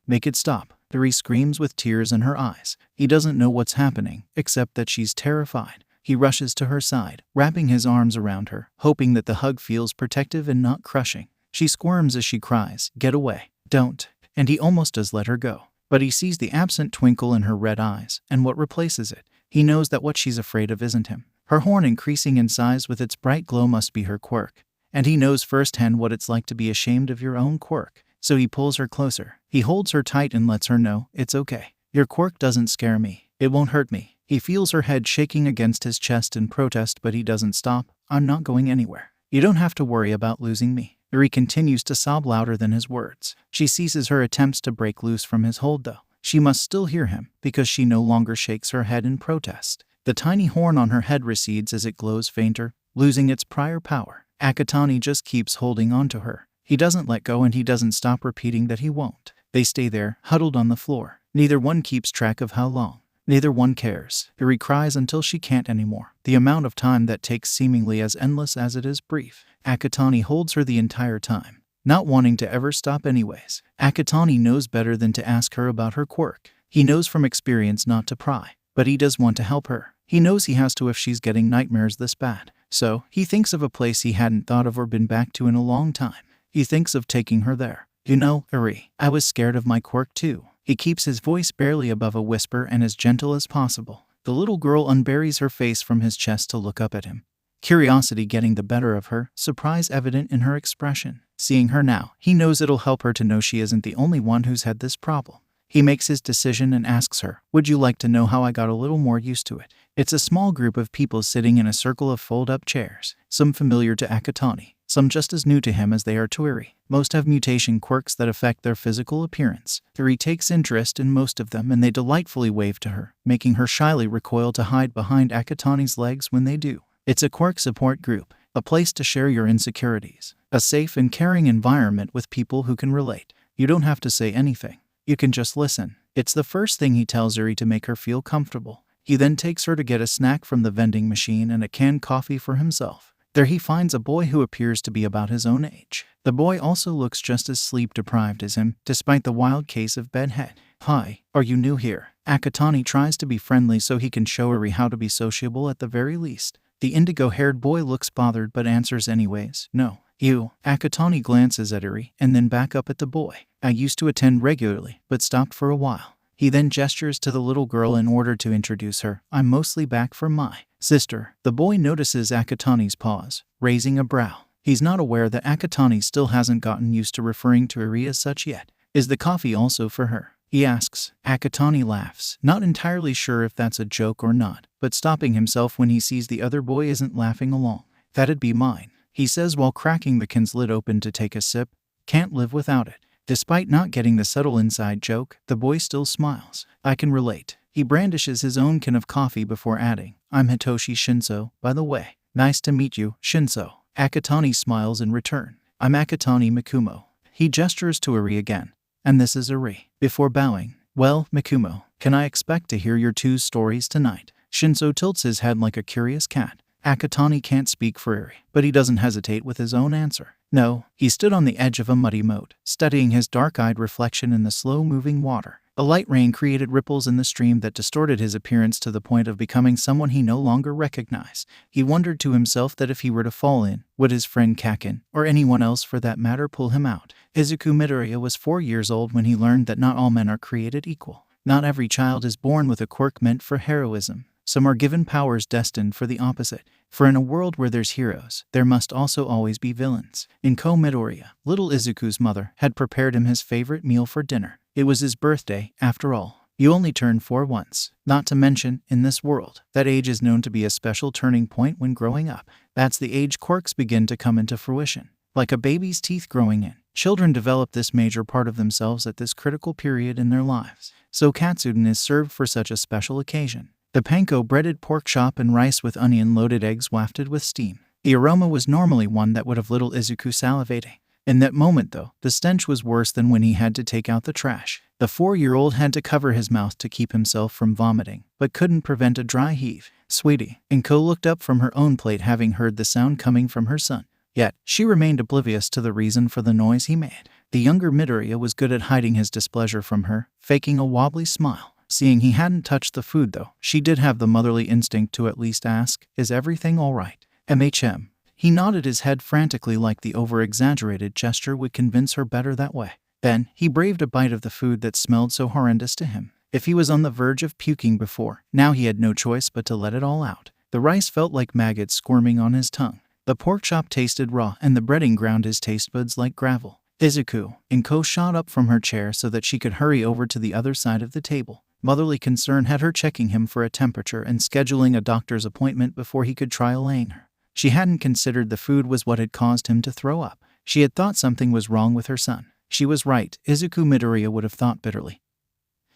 make it stop. Eri screams with tears in her eyes. He doesn't know what's happening, except that she's terrified. He rushes to her side, wrapping his arms around her, hoping that the hug feels protective and not crushing. She squirms as she cries, "Get away. Don't." And he almost does let her go. But he sees the absent twinkle in her red eyes, and what replaces it. He knows that what she's afraid of isn't him. Her horn increasing in size with its bright glow must be her quirk. And he knows firsthand what it's like to be ashamed of your own quirk. So he pulls her closer. He holds her tight and lets her know, "It's okay. Your quirk doesn't scare me. It won't hurt me." He feels her head shaking against his chest in protest, but he doesn't stop. "I'm not going anywhere. You don't have to worry about losing me." Eri continues to sob louder than his words. She ceases her attempts to break loose from his hold though. She must still hear him, because she no longer shakes her head in protest. The tiny horn on her head recedes as it glows fainter, losing its prior power. Akatani just keeps holding on to her. He doesn't let go and he doesn't stop repeating that he won't. They stay there, huddled on the floor. Neither one keeps track of how long. Neither one cares. Eri cries until she can't anymore. The amount of time that takes seemingly as endless as it is brief. Akatani holds her the entire time, not wanting to ever stop anyways. Akatani knows better than to ask her about her quirk. He knows from experience not to pry, but he does want to help her. He knows he has to if she's getting nightmares this bad. So, he thinks of a place he hadn't thought of or been back to in a long time. He thinks of taking her there. "You know, Eri, I was scared of my quirk too." He keeps his voice barely above a whisper and as gentle as possible. The little girl unburies her face from his chest to look up at him. Curiosity getting the better of her, surprise evident in her expression. Seeing her now, he knows it'll help her to know she isn't the only one who's had this problem. He makes his decision and asks her, "Would you like to know how I got a little more used to it?" It's a small group of people sitting in a circle of fold-up chairs, some familiar to Akatani, some just as new to him as they are to Eri. Most have mutation quirks that affect their physical appearance. Eri takes interest in most of them and they delightfully wave to her, making her shyly recoil to hide behind Akatani's legs when they do. It's a quirk support group, a place to share your insecurities, a safe and caring environment with people who can relate. You don't have to say anything. You can just listen. It's the first thing he tells Eri to make her feel comfortable. He then takes her to get a snack from the vending machine and a canned coffee for himself. There he finds a boy who appears to be about his own age. The boy also looks just as sleep-deprived as him, despite the wild case of bedhead. Hi, are you new here? Akatani tries to be friendly so he can show Eri how to be sociable at the very least. The indigo-haired boy looks bothered but answers anyways. No. You. Akatani glances at Eri and then back up at the boy. I used to attend regularly, but stopped for a while. He then gestures to the little girl in order to introduce her. I'm mostly back for my sister. The boy notices Akatani's pause, raising a brow. He's not aware that Akatani still hasn't gotten used to referring to Eri as such yet. Is the coffee also for her? He asks. Akatani laughs, not entirely sure if that's a joke or not, but stopping himself when he sees the other boy isn't laughing along. That'd be mine, he says while cracking the can's lid open to take a sip. Can't live without it. Despite not getting the subtle inside joke, the boy still smiles. I can relate. He brandishes his own can of coffee before adding, I'm Hitoshi 𝗫𝗠𝗀, by the way. Nice to meet you, 𝗫𝗫𝗀. Akatani smiles in return. I'm 𝗵𝗃𝗲. He gestures to Eri again. And this is Eri. Before bowing, well, 𝗵𝗃𝗲, can I expect to hear your two stories tonight? 𝗫𝗫𝗀 tilts his head like a curious cat. Akatani can't speak for Eri, but he doesn't hesitate with his own answer. No. He stood on the edge of a muddy moat, studying his dark-eyed reflection in the slow-moving water. A light rain created ripples in the stream that distorted his appearance to the point of becoming someone he no longer recognized. He wondered to himself that if he were to fall in, would his friend Kakin, or anyone else for that matter, pull him out? Izuku Midoriya was 4 years old when he learned that not all men are created equal. Not every child is born with a quirk meant for heroism. Some are given powers destined for the opposite. For in a world where there's heroes, there must also always be villains. In Midoriya, little Izuku's mother had prepared him his favorite meal for dinner. It was his birthday, after all. You only turn 4 once. Not to mention, in this world, that age is known to be a special turning point when growing up. That's the age quirks begin to come into fruition. Like a baby's teeth growing in, children develop this major part of themselves at this critical period in their lives. So katsudon is served for such a special occasion. The panko breaded pork chop and rice with onion-loaded eggs wafted with steam. The aroma was normally one that would have little Izuku salivating. In that moment, though, the stench was worse than when he had to take out the trash. The 4-year-old had to cover his mouth to keep himself from vomiting, but couldn't prevent a dry heave. Sweetie. 𝗏𝐻𝐽 looked up from her own plate, having heard the sound coming from her son. Yet, she remained oblivious to the reason for the noise he made. The younger Midoriya was good at hiding his displeasure from her, faking a wobbly smile. Seeing he hadn't touched the food, though, she did have the motherly instinct to at least ask, is everything all right? MHM. He nodded his head frantically, like the over-exaggerated gesture would convince her better that way. Then, he braved a bite of the food that smelled so horrendous to him. If he was on the verge of puking before, now he had no choice but to let it all out. The rice felt like maggots squirming on his tongue. The pork chop tasted raw, and the breading ground his taste buds like gravel. Izuku. 𝗏𝐻𝐽 shot up from her chair so that she could hurry over to the other side of the table. Motherly concern had her checking him for a temperature and scheduling a doctor's appointment before he could try allaying her. She hadn't considered the food was what had caused him to throw up. She had thought something was wrong with her son. She was right, Izuku Midoriya would have thought bitterly.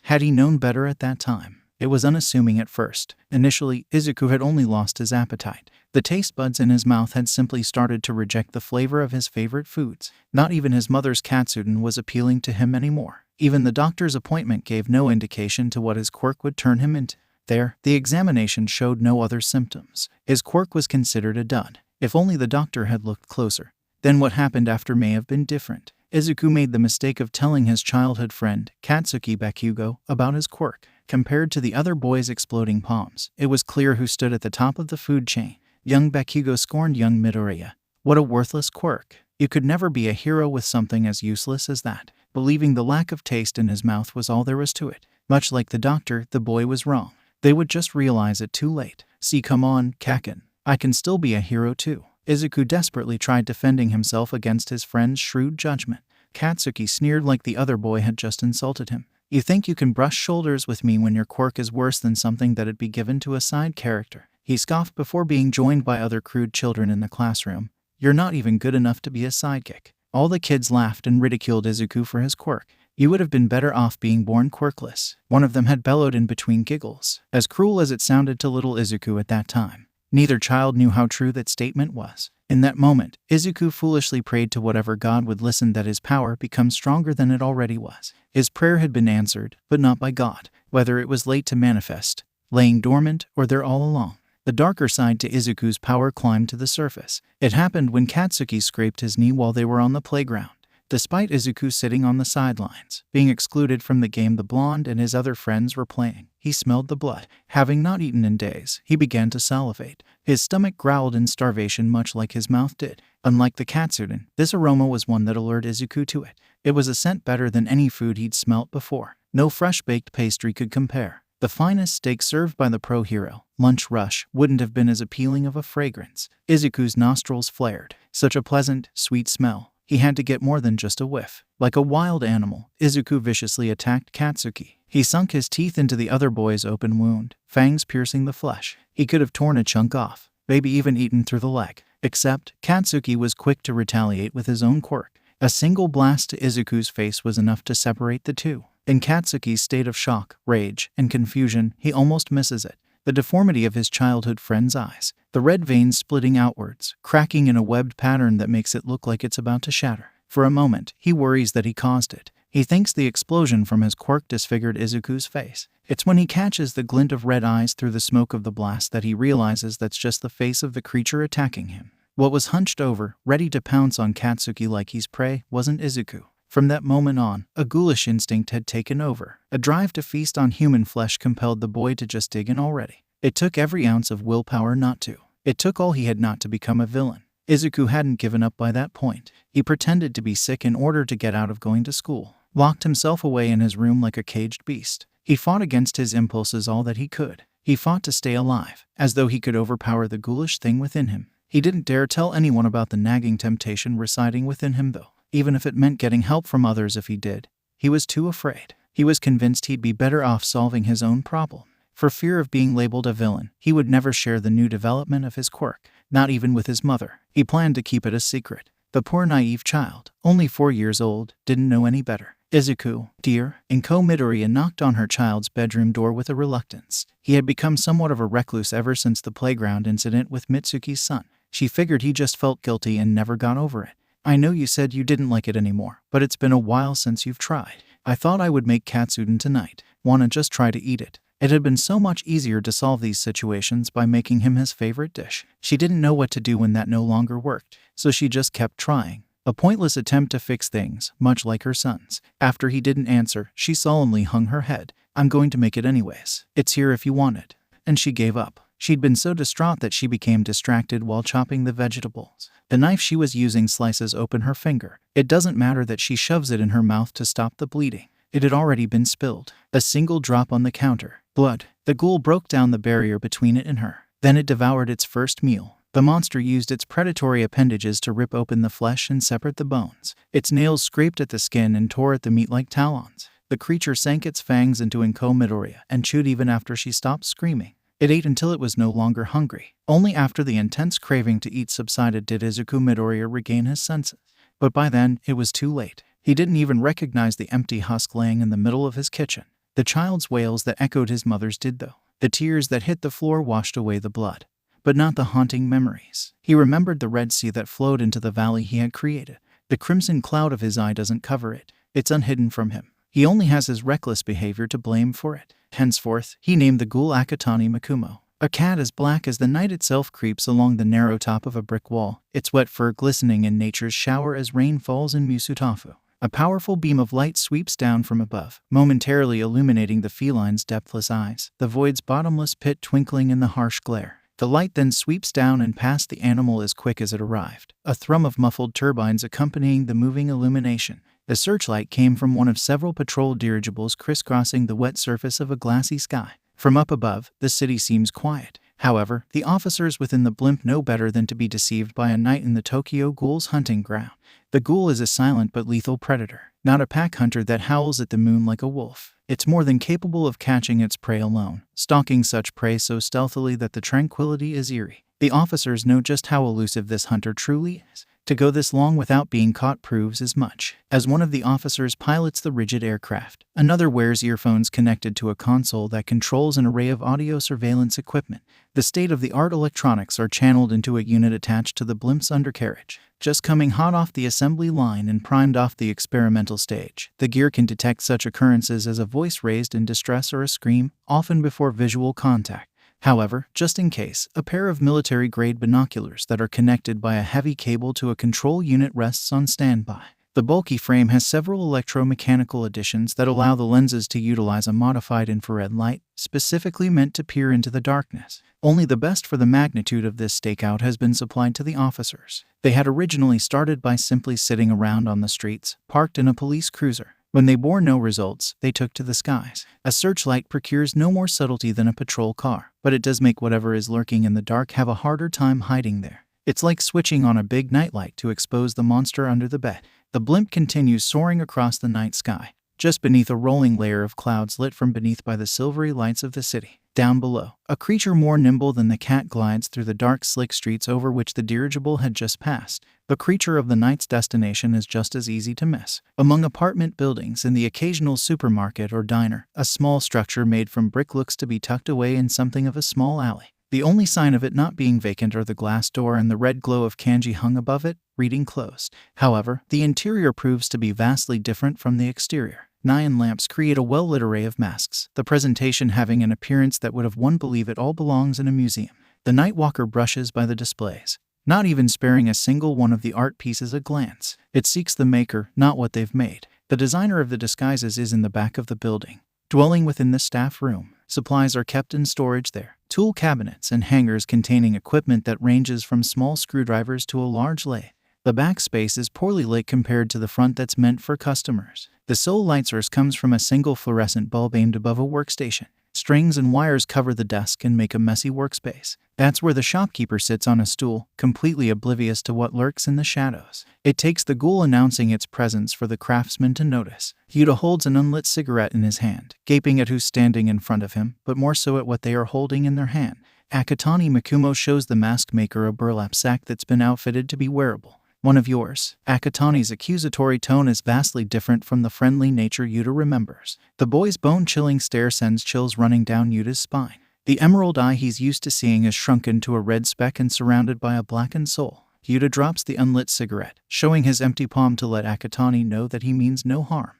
Had he known better at that time? It was unassuming at first. Initially, Izuku had only lost his appetite. The taste buds in his mouth had simply started to reject the flavor of his favorite foods. Not even his mother's katsudon was appealing to him anymore. Even the doctor's appointment gave no indication to what his quirk would turn him into. There, the examination showed no other symptoms. His quirk was considered a dud. If only the doctor had looked closer. Then what happened after may have been different. Izuku made the mistake of telling his childhood friend, Katsuki Bakugo, about his quirk. Compared to the other boys' exploding palms, it was clear who stood at the top of the food chain. Young Bakugo scorned young Midoriya. What a worthless quirk. You could never be a hero with something as useless as that. Believing the lack of taste in his mouth was all there was to it. Much like the doctor, the boy was wrong. They would just realize it too late. See, come on, Kakin. I can still be a hero too. Izuku desperately tried defending himself against his friend's shrewd judgment. Katsuki sneered like the other boy had just insulted him. You think you can brush shoulders with me when your quirk is worse than something that'd be given to a side character? He scoffed before being joined by other crude children in the classroom. You're not even good enough to be a sidekick. All the kids laughed and ridiculed Izuku for his quirk. You would have been better off being born quirkless. One of them had bellowed in between giggles, as cruel as it sounded to little Izuku at that time. Neither child knew how true that statement was. In that moment, Izuku foolishly prayed to whatever god would listen that his power become stronger than it already was. His prayer had been answered, but not by God. Whether it was late to manifest, laying dormant, or there all along. The darker side to Izuku's power climbed to the surface. It happened when Katsuki scraped his knee while they were on the playground. Despite Izuku sitting on the sidelines, being excluded from the game the blonde and his other friends were playing, he smelled the blood. Having not eaten in days, he began to salivate. His stomach growled in starvation much like his mouth did. Unlike the 𝗏𝗧𝗏, this aroma was one that allured Izuku to it. It was a scent better than any food he'd smelt before. No fresh-baked pastry could compare. The finest steak served by the pro hero, Lunch Rush, wouldn't have been as appealing of a fragrance. Izuku's nostrils flared. Such a pleasant, sweet smell. He had to get more than just a whiff. Like a wild animal, Izuku viciously attacked Katsuki. He sunk his teeth into the other boy's open wound, fangs piercing the flesh. He could have torn a chunk off, maybe even eaten through the leg. Except, Katsuki was quick to retaliate with his own quirk. A single blast to Izuku's face was enough to separate the two. In Katsuki's state of shock, rage, and confusion, he almost misses it. The deformity of his childhood friend's eyes, the red veins splitting outwards, cracking in a webbed pattern that makes it look like it's about to shatter. For a moment, he worries that he caused it. He thinks the explosion from his quirk disfigured Izuku's face. It's when he catches the glint of red eyes through the smoke of the blast that he realizes that's just the face of the creature attacking him. What was hunched over, ready to pounce on Katsuki like he's prey, wasn't Izuku. From that moment on, a ghoulish instinct had taken over. A drive to feast on human flesh compelled the boy to just dig in already. It took every ounce of willpower not to. It took all he had not to become a villain. Izuku hadn't given up by that point. He pretended to be sick in order to get out of going to school. Locked himself away in his room like a caged beast. He fought against his impulses all that he could. He fought to stay alive, as though he could overpower the ghoulish thing within him. He didn't dare tell anyone about the nagging temptation residing within him though. Even if it meant getting help from others if he did. He was too afraid. He was convinced he'd be better off solving his own problem. For fear of being labeled a villain, he would never share the new development of his quirk, not even with his mother. He planned to keep it a secret. The poor naive child, only 4 years old, didn't know any better. Izuku, dear, 𝐭𝐽 Midoriya knocked on her child's bedroom door with a reluctance. He had become somewhat of a recluse ever since the playground incident with Mitsuki's son. She figured he just felt guilty and never got over it. I know you said you didn't like it anymore, but it's been a while since you've tried. I thought I would make katsudon tonight. Wanna just try to eat it? It had been so much easier to solve these situations by making him his favorite dish. She didn't know what to do when that no longer worked, so she just kept trying. A pointless attempt to fix things, much like her son's. After he didn't answer, she solemnly hung her head. I'm going to make it anyways. It's here if you want it. And she gave up. She'd been so distraught that she became distracted while chopping the vegetables. The knife she was using slices open her finger. It doesn't matter that she shoves it in her mouth to stop the bleeding. It had already been spilled. A single drop on the counter. Blood. The ghoul broke down the barrier between it and her. Then it devoured its first meal. The monster used its predatory appendages to rip open the flesh and separate the bones. Its nails scraped at the skin and tore at the meat like talons. The creature sank its fangs into 𝐭𝐽 Midoriya and chewed even after she stopped screaming. It ate until it was no longer hungry. Only after the intense craving to eat subsided did 𝐒𝐿 Midoriya regain his senses. But by then, it was too late. He didn't even recognize the empty husk laying in the middle of his kitchen. The child's wails that echoed his mother's did though. The tears that hit the floor washed away the blood. But not the haunting memories. He remembered the red sea that flowed into the valley he had created. The crimson cloud of his eye doesn't cover it. It's unhidden from him. He only has his reckless behavior to blame for it. Henceforth, he named the ghoul 𝗏𝗏𝗏. A cat as black as the night itself creeps along the narrow top of a brick wall, its wet fur glistening in nature's shower as rain falls in 𝗵𝘃𝗏. A powerful beam of light sweeps down from above, momentarily illuminating the feline's depthless eyes, the void's bottomless pit twinkling in the harsh glare. The light then sweeps down and past the animal as quick as it arrived, a thrum of muffled turbines accompanying the moving illumination. The searchlight came from one of several patrol dirigibles crisscrossing the wet surface of a glassy sky. From up above, the city seems quiet. However, the officers within the blimp know better than to be deceived by a night in the Tokyo Ghoul's hunting ground. The ghoul is a silent but lethal predator, not a pack hunter that howls at the moon like a wolf. It's more than capable of catching its prey alone, stalking such prey so stealthily that the tranquility is eerie. The officers know just how elusive this hunter truly is. To go this long without being caught proves as much. As one of the officers pilots the rigid aircraft, another wears earphones connected to a console that controls an array of audio surveillance equipment. The state-of-the-art electronics are channeled into a unit attached to the blimp's undercarriage. Just coming hot off the assembly line and primed off the experimental stage, the gear can detect such occurrences as a voice raised in distress or a scream, often before visual contact. However, just in case, a pair of military-grade binoculars that are connected by a heavy cable to a control unit rests on standby. The bulky frame has several electromechanical additions that allow the lenses to utilize a modified infrared light, specifically meant to peer into the darkness. Only the best for the magnitude of this stakeout has been supplied to the officers. They had originally started by simply sitting around on the streets, parked in a police cruiser. When they bore no results, they took to the skies. A searchlight procures no more subtlety than a patrol car, but it does make whatever is lurking in the dark have a harder time hiding there. It's like switching on a big nightlight to expose the monster under the bed. The blimp continues soaring across the night sky, just beneath a rolling layer of clouds lit from beneath by the silvery lights of the city. Down below, a creature more nimble than the cat glides through the dark, slick streets over which the dirigible had just passed. The creature of the night's destination is just as easy to miss. Among apartment buildings and the occasional supermarket or diner, a small structure made from brick looks to be tucked away in something of a small alley. The only sign of it not being vacant are the glass door and the red glow of kanji hung above it, reading closed. However, the interior proves to be vastly different from the exterior. Neon lamps create a well-lit array of masks, the presentation having an appearance that would have one believe it all belongs in a museum. The Nightwalker brushes by the displays, not even sparing a single one of the art pieces a glance. It seeks the maker, not what they've made. The designer of the disguises is in the back of the building, dwelling within the staff room. Supplies are kept in storage there. Tool cabinets and hangars containing equipment that ranges from small screwdrivers to a large lathe. The back space is poorly lit compared to the front that's meant for customers. The sole light source comes from a single fluorescent bulb aimed above a workstation. Strings and wires cover the desk and make a messy workspace. That's where the shopkeeper sits on a stool, completely oblivious to what lurks in the shadows. It takes the ghoul announcing its presence for the craftsman to notice. 𝐒𝐬𝐫 holds an unlit cigarette in his hand, gaping at who's standing in front of him, but more so at what they are holding in their hand. 𝐒𝐭𝐚𝐲 shows the mask maker a burlap sack that's been outfitted to be wearable. One of yours. 𝐒𝐭𝐚𝐲's accusatory tone is vastly different from the friendly nature 𝐒𝐬𝐫 remembers. The boy's bone-chilling stare sends chills running down 𝐒𝐬𝐫's spine. The emerald eye he's used to seeing is shrunken to a red speck and surrounded by a blackened soul. 𝐒𝐬𝐫 drops the unlit cigarette, showing his empty palm to let 𝐒𝐭𝐚𝐲 know that he means no harm.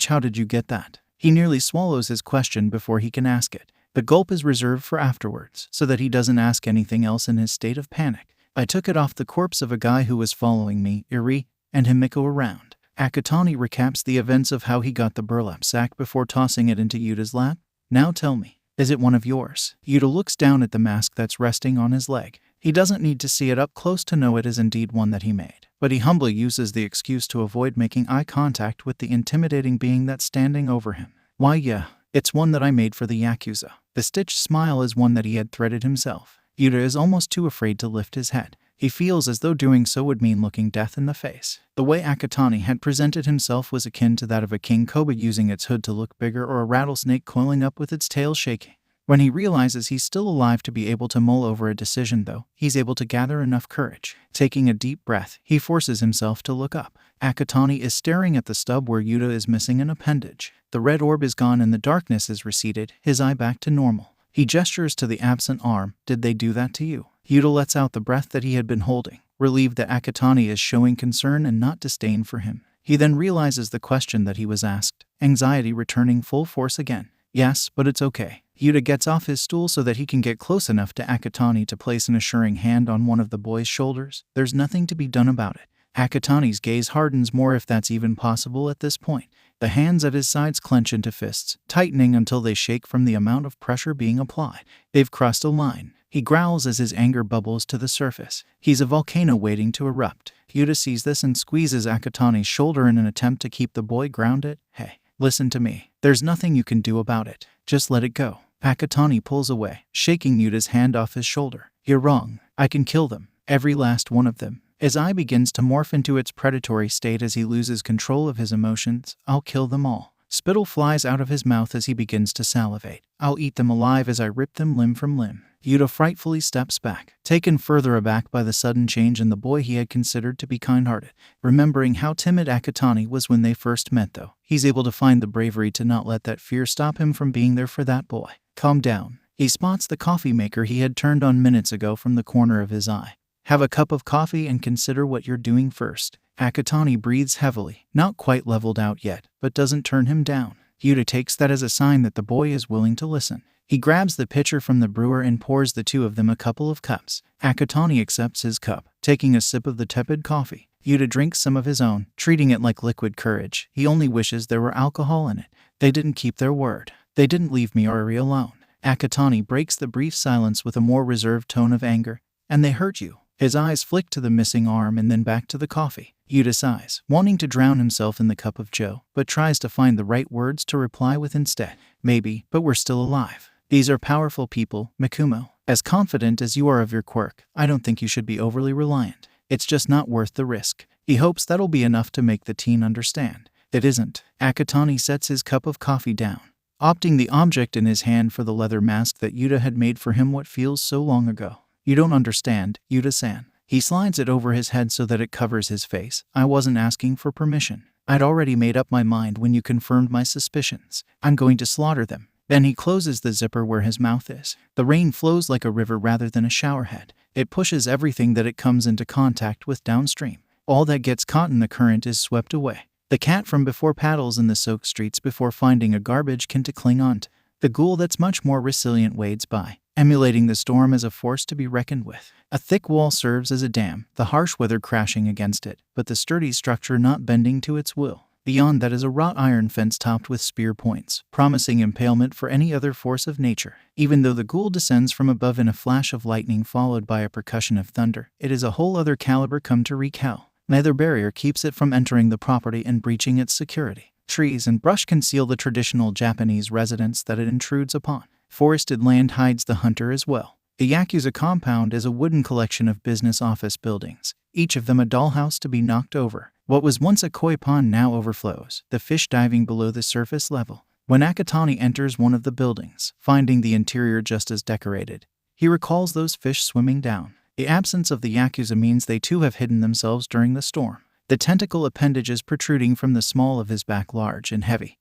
How did you get that? He nearly swallows his question before he can ask it. The gulp is reserved for afterwards, so that he doesn't ask anything else in his state of panic. I took it off the corpse of a guy who was following me, 𝐒𝐬𝐫, and 𝗵𝐼𝐽 around. 𝐒𝐭𝐚𝐲 recaps the events of how he got the burlap sack before tossing it into 𝐒𝐬𝐫's lap. Now tell me, is it one of yours? 𝐒𝐬𝐫 looks down at the mask that's resting on his leg. He doesn't need to see it up close to know it is indeed one that he made, but he humbly uses the excuse to avoid making eye contact with the intimidating being that's standing over him. Why yeah, it's one that I made for the Yakuza. The stitched smile is one that he had threaded himself. 𝐒𝐬𝐫 is almost too afraid to lift his head. He feels as though doing so would mean looking death in the face. The way 𝐒𝐽𝐽 had presented himself was akin to that of a king cobra using its hood to look bigger or a rattlesnake coiling up with its tail shaking. When he realizes he's still alive to be able to mull over a decision though, he's able to gather enough courage. Taking a deep breath, he forces himself to look up. 𝐒𝐽𝐽 is staring at the stub where 𝐒𝐬𝐫 is missing an appendage. The red orb is gone and the darkness is receded, his eye back to normal. He gestures to the absent arm. Did they do that to you? 𝐒𝐬𝐫 lets out the breath that he had been holding, relieved that 𝐒𝐽𝐽 is showing concern and not disdain for him. He then realizes the question that he was asked, anxiety returning full force again. Yes, but it's okay. 𝐒𝐬𝐫 gets off his stool so that he can get close enough to 𝐒𝐽𝐽 to place an assuring hand on one of the boy's shoulders. There's nothing to be done about it. 𝐒𝐽𝐽's gaze hardens more, if that's even possible at this point. The hands at his sides clench into fists, tightening until they shake from the amount of pressure being applied. They've crossed a line. He growls as his anger bubbles to the surface. He's a volcano waiting to erupt. 𝐒𝐬𝐫 sees this and squeezes 𝐒𝐽𝐽's shoulder in an attempt to keep the boy grounded. Hey, listen to me. There's nothing you can do about it. Just let it go. 𝐒𝐽𝐽 pulls away, shaking 𝐒𝐬𝐫's hand off his shoulder. You're wrong. I can kill them. Every last one of them. His eye begins to morph into its predatory state as he loses control of his emotions. I'll kill them all. Spittle flies out of his mouth as he begins to salivate. I'll eat them alive as I rip them limb from limb. 𝐒𝐬𝐫 frightfully steps back, taken further aback by the sudden change in the boy he had considered to be kind-hearted. Remembering how timid 𝐒𝐽𝐽 was when they first met though, he's able to find the bravery to not let that fear stop him from being there for that boy. Calm down. He spots the coffee maker he had turned on minutes ago from the corner of his eye. Have a cup of coffee and consider what you're doing first. 𝐒𝐽𝐽 breathes heavily, not quite leveled out yet, but doesn't turn him down. 𝐒𝐬𝐫 takes that as a sign that the boy is willing to listen. He grabs the pitcher from the brewer and pours the two of them a couple of cups. 𝐒𝐽𝐽 accepts his cup, taking a sip of the tepid coffee. Yuta drinks some of his own, treating it like liquid courage. He only wishes there were alcohol in it. They didn't keep their word. They didn't leave Miori alone. 𝗂𝐽𝐽 breaks the brief silence with a more reserved tone of anger. And they hurt you. His eyes flick to the missing arm and then back to the coffee. Yuta sighs, wanting to drown himself in the cup of joe, but tries to find the right words to reply with instead. Maybe, but we're still alive. These are powerful people, Mikumo. As confident as you are of your quirk, I don't think you should be overly reliant. It's just not worth the risk. He hopes that'll be enough to make the teen understand. It isn't. 𝗂𝐽𝐽 sets his cup of coffee down, opting the object in his hand for the leather mask that Yuta had made for him what feels so long ago. You don't understand, Yuta-san. He slides it over his head so that it covers his face. I wasn't asking for permission. I'd already made up my mind when you confirmed my suspicions. I'm going to slaughter them. Then he closes the zipper where his mouth is. The rain flows like a river rather than a showerhead. It pushes everything that it comes into contact with downstream. All that gets caught in the current is swept away. The cat from before paddles in the soaked streets before finding a garbage can to cling on to. The ghoul that's much more resilient wades by, emulating the storm as a force to be reckoned with. A thick wall serves as a dam, the harsh weather crashing against it, but the sturdy structure not bending to its will. Beyond that is a wrought iron fence topped with spear points, promising impalement for any other force of nature. Even though the ghoul descends from above in a flash of lightning followed by a percussion of thunder, it is a whole other caliber come to wreak hell. Neither barrier keeps it from entering the property and breaching its security. Trees and brush conceal the traditional Japanese residence that it intrudes upon. Forested land hides the hunter as well. The Yakuza compound is a wooden collection of business office buildings, each of them a dollhouse to be knocked over. What was once a koi pond now overflows, the fish diving below the surface level. When 𝗂𝐽𝐽 enters one of the buildings, finding the interior just as decorated, he recalls those fish swimming down. The absence of the Yakuza means they too have hidden themselves during the storm. The tentacle appendages protruding from the small of his back large and heavy.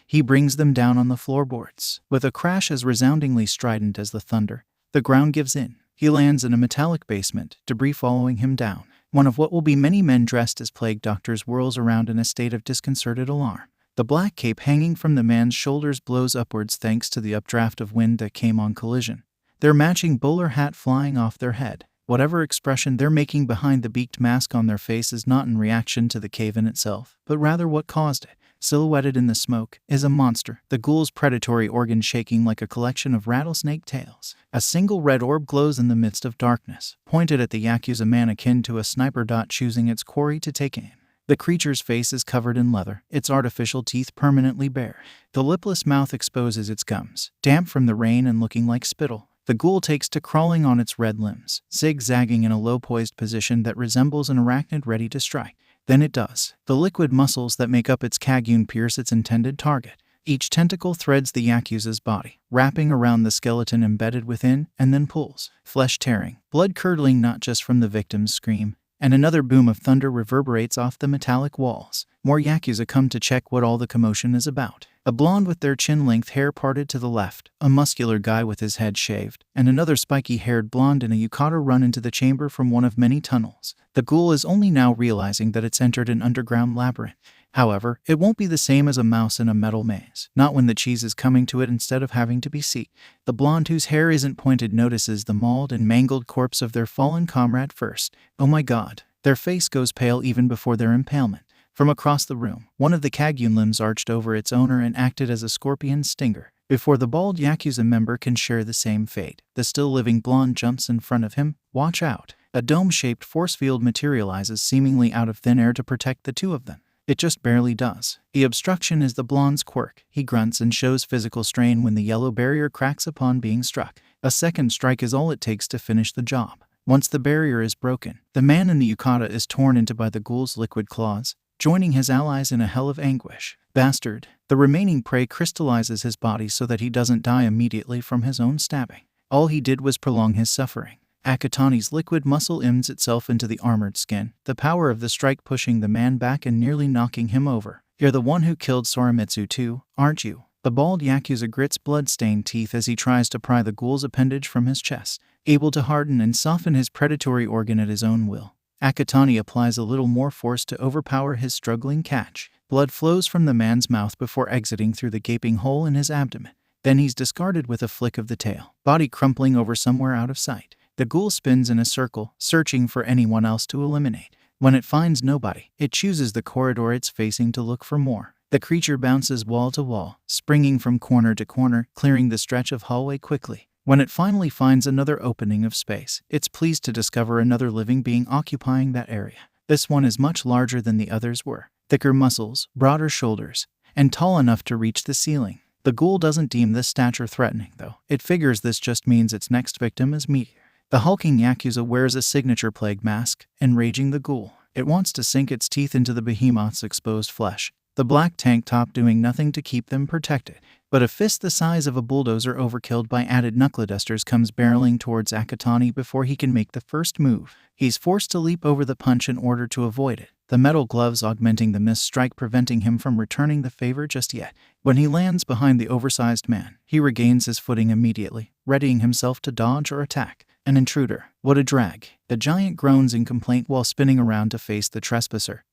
He brings them down on the floorboards. With a crash as resoundingly strident as the thunder, the ground gives in. He lands in a metallic basement, debris following him down. One of what will be many men dressed as plague doctors whirls around in a state of disconcerted alarm. The black cape hanging from the man's shoulders blows upwards thanks to the updraft of wind that came on collision. Their matching bowler hat flying off their head. Whatever expression they're making behind the beaked mask on their face is not in reaction to the cave-in itself, but rather what caused it. Silhouetted in the smoke is a monster, the ghoul's predatory organ shaking like a collection of rattlesnake tails. A single red orb glows in the midst of darkness, pointed at the Yakuza man akin to a 𝗧𝗵𝗲 choosing its quarry to take aim. The creature's face is covered in leather, its artificial teeth permanently bare. The lipless mouth exposes its gums, damp from the rain and looking like spittle. The ghoul takes to crawling on its red limbs, zigzagging in a low-poised position that resembles an arachnid ready to strike. Then it does. The liquid muscles that make up its 𝗂𝐽𝐽 pierce its intended target. Each tentacle threads the Yakuza's body, wrapping around the skeleton embedded within, and then pulls. Flesh tearing, blood curdling not just from the victim's scream, and another boom of thunder reverberates off the metallic walls. More Yakuza come to check what all the commotion is about. A blonde with their chin-length hair parted to the left, a muscular guy with his head shaved, and another spiky-haired blonde in a yukata run into the chamber from one of many tunnels. The ghoul is only now realizing that it's entered an underground labyrinth. However, it won't be the same as a mouse in a metal maze, not when the cheese is coming to it instead of having to be seeked. The blonde whose hair isn't pointed notices the mauled and mangled corpse of their fallen comrade first. Oh my god, their face goes pale even before their impalement. From across the room, one of the 𝗂𝐽𝐽 limbs arched over its owner and acted as a scorpion stinger. Before the bald Yakuza member can share the same fate, the still-living blonde jumps in front of him. Watch out! A dome-shaped force field materializes seemingly out of thin air to protect the two of them. It just barely does. The obstruction is the blonde's quirk. He grunts and shows physical strain when the yellow barrier cracks upon being struck. A second strike is all it takes to finish the job. Once the barrier is broken, the man in the yukata is torn into by the ghoul's liquid claws, joining his allies in a hell of anguish. Bastard! The remaining prey crystallizes his body so that he doesn't die immediately from his own stabbing. All he did was prolong his suffering. 𝗂𝐽𝐽's liquid muscle embeds itself into the armored skin, the power of the strike pushing the man back and nearly knocking him over. You're the one who killed Sorimitsu too, aren't you? The bald Yakuza grits blood-stained teeth as he tries to pry the ghoul's appendage from his chest. Able to harden and soften his predatory organ at his own will, 𝗂𝐽𝐽 applies a little more force to overpower his struggling catch. Blood flows from the man's mouth before exiting through the gaping hole in his abdomen. Then he's discarded with a flick of the tail, body crumpling over somewhere out of sight. The ghoul spins in a circle, searching for anyone else to eliminate. When it finds nobody, it chooses the corridor it's facing to look for more. The creature bounces wall to wall, springing from corner to corner, clearing the stretch of hallway quickly. When it finally finds another opening of space, it's pleased to discover another living being occupying that area. This one is much larger than the others were, thicker muscles, broader shoulders, and tall enough to reach the ceiling. The ghoul doesn't deem this stature threatening, though. It figures this just means its next victim is Meteor. The hulking Yakuza wears a signature plague mask, enraging the ghoul. It wants to sink its teeth into the behemoth's exposed flesh, the black tank top doing nothing to keep them protected. But a fist the size of a bulldozer overkilled by added knuckle dusters comes barreling towards 𝗂𝗃 before he can make the first move. He's forced to leap over the punch in order to avoid it, the metal gloves augmenting the missed strike, preventing him from returning the favor just yet. When he lands behind the oversized man, he regains his footing immediately, readying himself to dodge or attack. An intruder. What a drag. The giant groans in complaint while spinning around to face the trespasser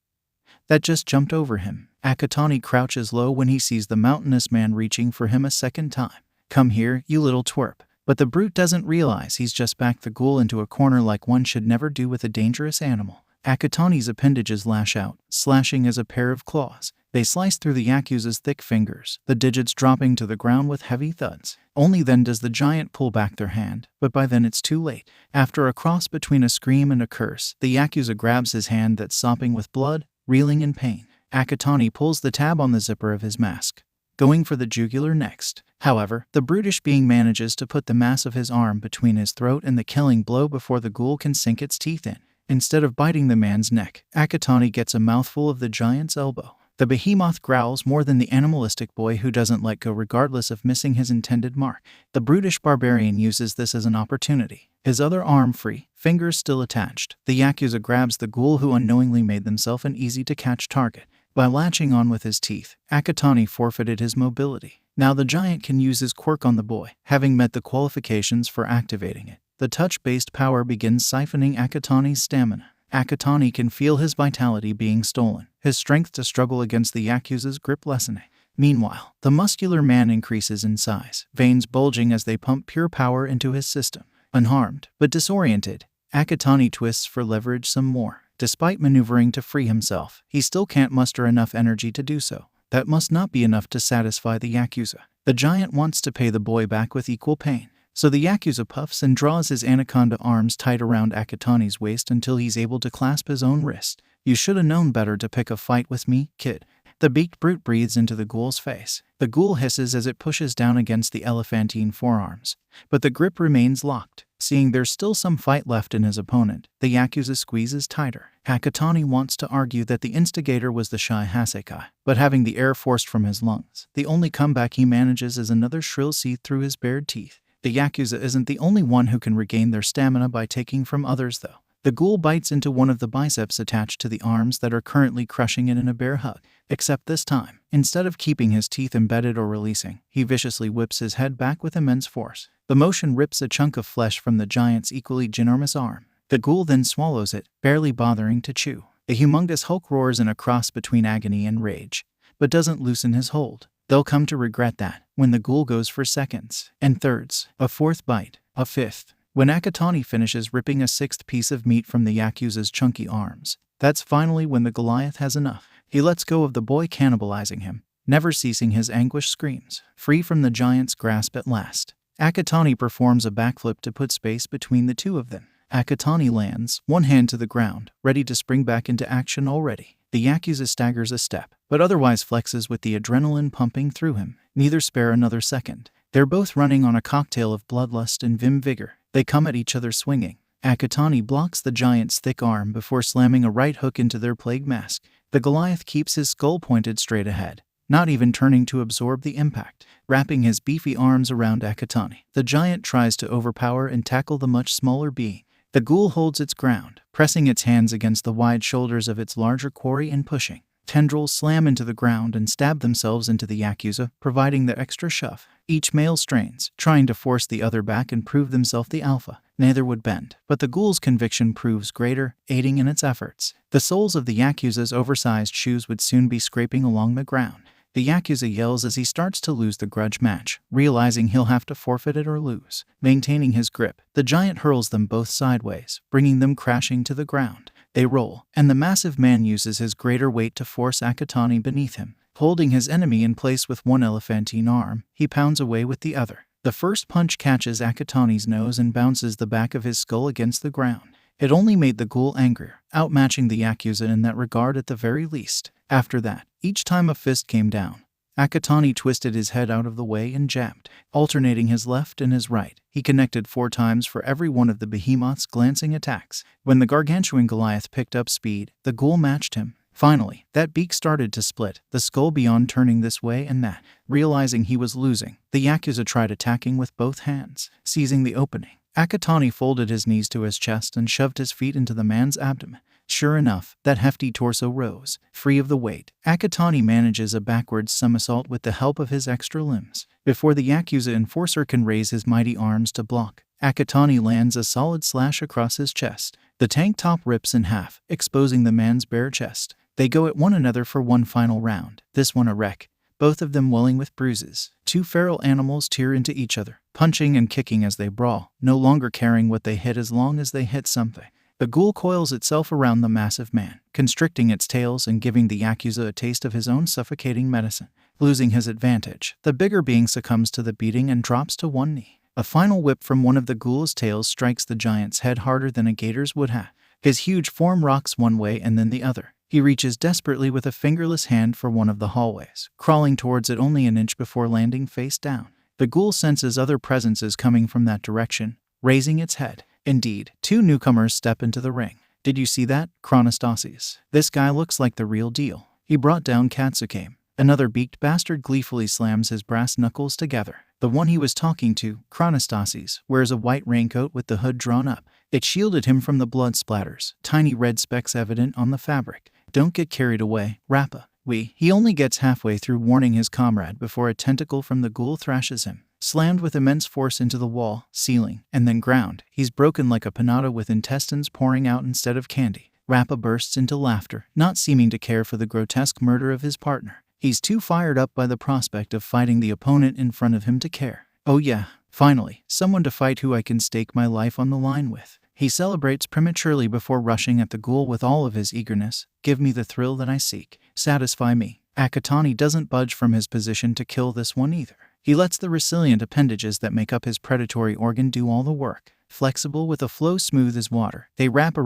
that just jumped over him. 𝗂𝗃 crouches low when he sees the mountainous man reaching for him a second time. Come here, you little twerp. But the brute doesn't realize he's just backed the ghoul into a corner like one should never do with a dangerous animal. 𝗂𝗃's appendages lash out, slashing as a pair of claws. They slice through the Yakuza's thick fingers, the digits dropping to the ground with heavy thuds. Only then does the giant pull back their hand, but by then it's too late. After a cross between a scream and a curse, the Yakuza grabs his hand that's sopping with blood, reeling in pain. 𝗂𝗃 pulls the tab on the zipper of his mask, going for the jugular next. However, the brutish being manages to put the mass of his arm between his throat and the killing blow before the ghoul can sink its teeth in. Instead of biting the man's neck, 𝗂𝗃 gets a mouthful of the giant's elbow. The behemoth growls more than the animalistic boy who doesn't let go regardless of missing his intended mark. The brutish barbarian uses this as an opportunity. His other arm free, fingers still attached, the Yakuza grabs the ghoul who unknowingly made themselves an easy-to-catch target. By latching on with his teeth, 𝗂𝗃 forfeited his mobility. Now the giant can use his quirk on the boy, having met the qualifications for activating it. The touch-based power begins siphoning 𝗂𝗃's stamina. 𝗂𝗃 can feel his vitality being stolen, his strength to struggle against the Yakuza's grip lessening. Meanwhile, the muscular man increases in size, veins bulging as they pump pure power into his system. Unharmed, but disoriented, 𝗂𝗃 twists for leverage some more. Despite maneuvering to free himself, he still can't muster enough energy to do so. That must not be enough to satisfy the Yakuza. The giant wants to pay the boy back with equal pain. So the Yakuza puffs and draws his anaconda arms tight around 𝗂𝗃's waist until he's able to clasp his own wrist. You should have known better to pick a fight with me, kid. The beaked brute breathes into the ghoul's face. The ghoul hisses as it pushes down against the elephantine forearms, but the grip remains locked. Seeing there's still some fight left in his opponent, the Yakuza squeezes tighter. 𝗂𝗃 wants to argue that the instigator was the shy 𝐒𝐵, but having the air forced from his lungs, the only comeback he manages is another shrill seethe through his bared teeth. The Yakuza isn't the only one who can regain their stamina by taking from others, though. The ghoul bites into one of the biceps attached to the arms that are currently crushing it in a bear hug. Except this time, instead of keeping his teeth embedded or releasing, he viciously whips his head back with immense force. The motion rips a chunk of flesh from the giant's equally ginormous arm. The ghoul then swallows it, barely bothering to chew. The humongous Hulk roars in a cross between agony and rage, but doesn't loosen his hold. They'll come to regret that, when the ghoul goes for seconds and thirds, a fourth bite, a fifth. When 𝗂𝗃 finishes ripping a sixth piece of meat from the Yakuza's chunky arms, that's finally when the Goliath has enough. He lets go of the boy, cannibalizing him, never ceasing his anguished screams. Free from the giant's grasp at last, 𝗂𝗃 performs a backflip to put space between the two of them. 𝗂𝗃 lands, one hand to the ground, ready to spring back into action already. The Yakuza staggers a step, but otherwise flexes with the adrenaline pumping through him. Neither spare another second. They're both running on a cocktail of bloodlust and vim vigor. They come at each other swinging. 𝗂𝗃 blocks the giant's thick arm before slamming a right hook into their plague mask. The Goliath keeps his skull pointed straight ahead, not even turning to absorb the impact. Wrapping his beefy arms around 𝗂𝗃, the giant tries to overpower and tackle the much smaller being. The ghoul holds its ground, pressing its hands against the wide shoulders of its larger quarry and pushing. Tendrils slam into the ground and stab themselves into the Yakuza, providing the extra shove. Each male strains, trying to force the other back and prove themselves the alpha. Neither would bend, but the ghoul's conviction proves greater, aiding in its efforts. The soles of the Yakuza's oversized shoes would soon be scraping along the ground. The Yakuza yells as he starts to lose the grudge match, realizing he'll have to forfeit it or lose. Maintaining his grip, the giant hurls them both sideways, bringing them crashing to the ground. They roll, and the massive man uses his greater weight to force 𝐒𝐭𝐻𝐻 beneath him. Holding his enemy in place with one elephantine arm, he pounds away with the other. The first punch catches 𝐒𝐿𝐻𝐻's nose and bounces the back of his skull against the ground. It only made the ghoul angrier, outmatching the 𝐒𝐻𝐻 in that regard at the very least. After that, each time a fist came down, 𝐒𝐿𝐻𝐻 twisted his head out of the way and jabbed, alternating his left and his right. He connected 4 times for every one of the behemoth's glancing attacks. When the gargantuan Goliath picked up speed, the ghoul matched him. Finally, that beak started to split, the skull beyond turning this way and that. Realizing he was losing, the 𝐒𝐻𝐻 tried attacking with both hands. Seizing the opening, 𝐒𝐻𝐻 folded his knees to his chest and shoved his feet into the man's abdomen. Sure enough, that hefty torso rose, free of the weight. 𝐒𝐻𝐻 manages a backwards somersault with the help of his extra limbs. Before the 𝐒𝐻𝐻 enforcer can raise his mighty arms to block, 𝐒𝐻𝐻 lands a solid slash across his chest. The tank top rips in half, exposing the man's bare chest. They go at one another for one final round, this one a wreck, both of them welling with bruises. 2 feral animals tear into each other, punching and kicking as they brawl, no longer caring what they hit as long as they hit something. The ghoul coils itself around the massive man, constricting its tails and giving the 𝐒𝐻𝐻 a taste of his own suffocating medicine. Losing his advantage, the bigger being succumbs to the beating and drops to one knee. A final whip from one of the ghoul's tails strikes the giant's head harder than a gator's would have. His huge form rocks one way and then the other. He reaches desperately with a fingerless hand for one of the hallways, crawling towards it only an inch before landing face down. The ghoul senses other presences coming from that direction, raising its head. Indeed, 2 newcomers step into the ring. Did you see that? 𝗧𝗵𝗲. This guy looks like the real deal. He brought down 𝗬𝗂𝐴𝐵. Another beaked bastard gleefully slams his brass knuckles together. The one he was talking to, 𝗧𝗵𝗲, wears a white raincoat with the hood drawn up. It shielded him from the blood splatters, tiny red specks evident on the fabric. Don't get carried away, 𝗵𝗲. He only gets halfway through warning his comrade before a tentacle from the ghoul thrashes him. Slammed with immense force into the wall, ceiling, and then ground, he's broken like a panada with intestines pouring out instead of candy. 𝗵𝗲 bursts into laughter, not seeming to care for the grotesque murder of his partner. He's too fired up by the prospect of fighting the opponent in front of him to care. Oh yeah, finally, someone to fight who I can stake my life on the line with. He celebrates prematurely before rushing at the ghoul with all of his eagerness. Give me the thrill that I seek. Satisfy me. 𝐒𝐻𝐻 doesn't budge from his position to kill this one either. He lets the resilient appendages that make up his predatory organ do all the work. Flexible with a flow smooth as water, they wrap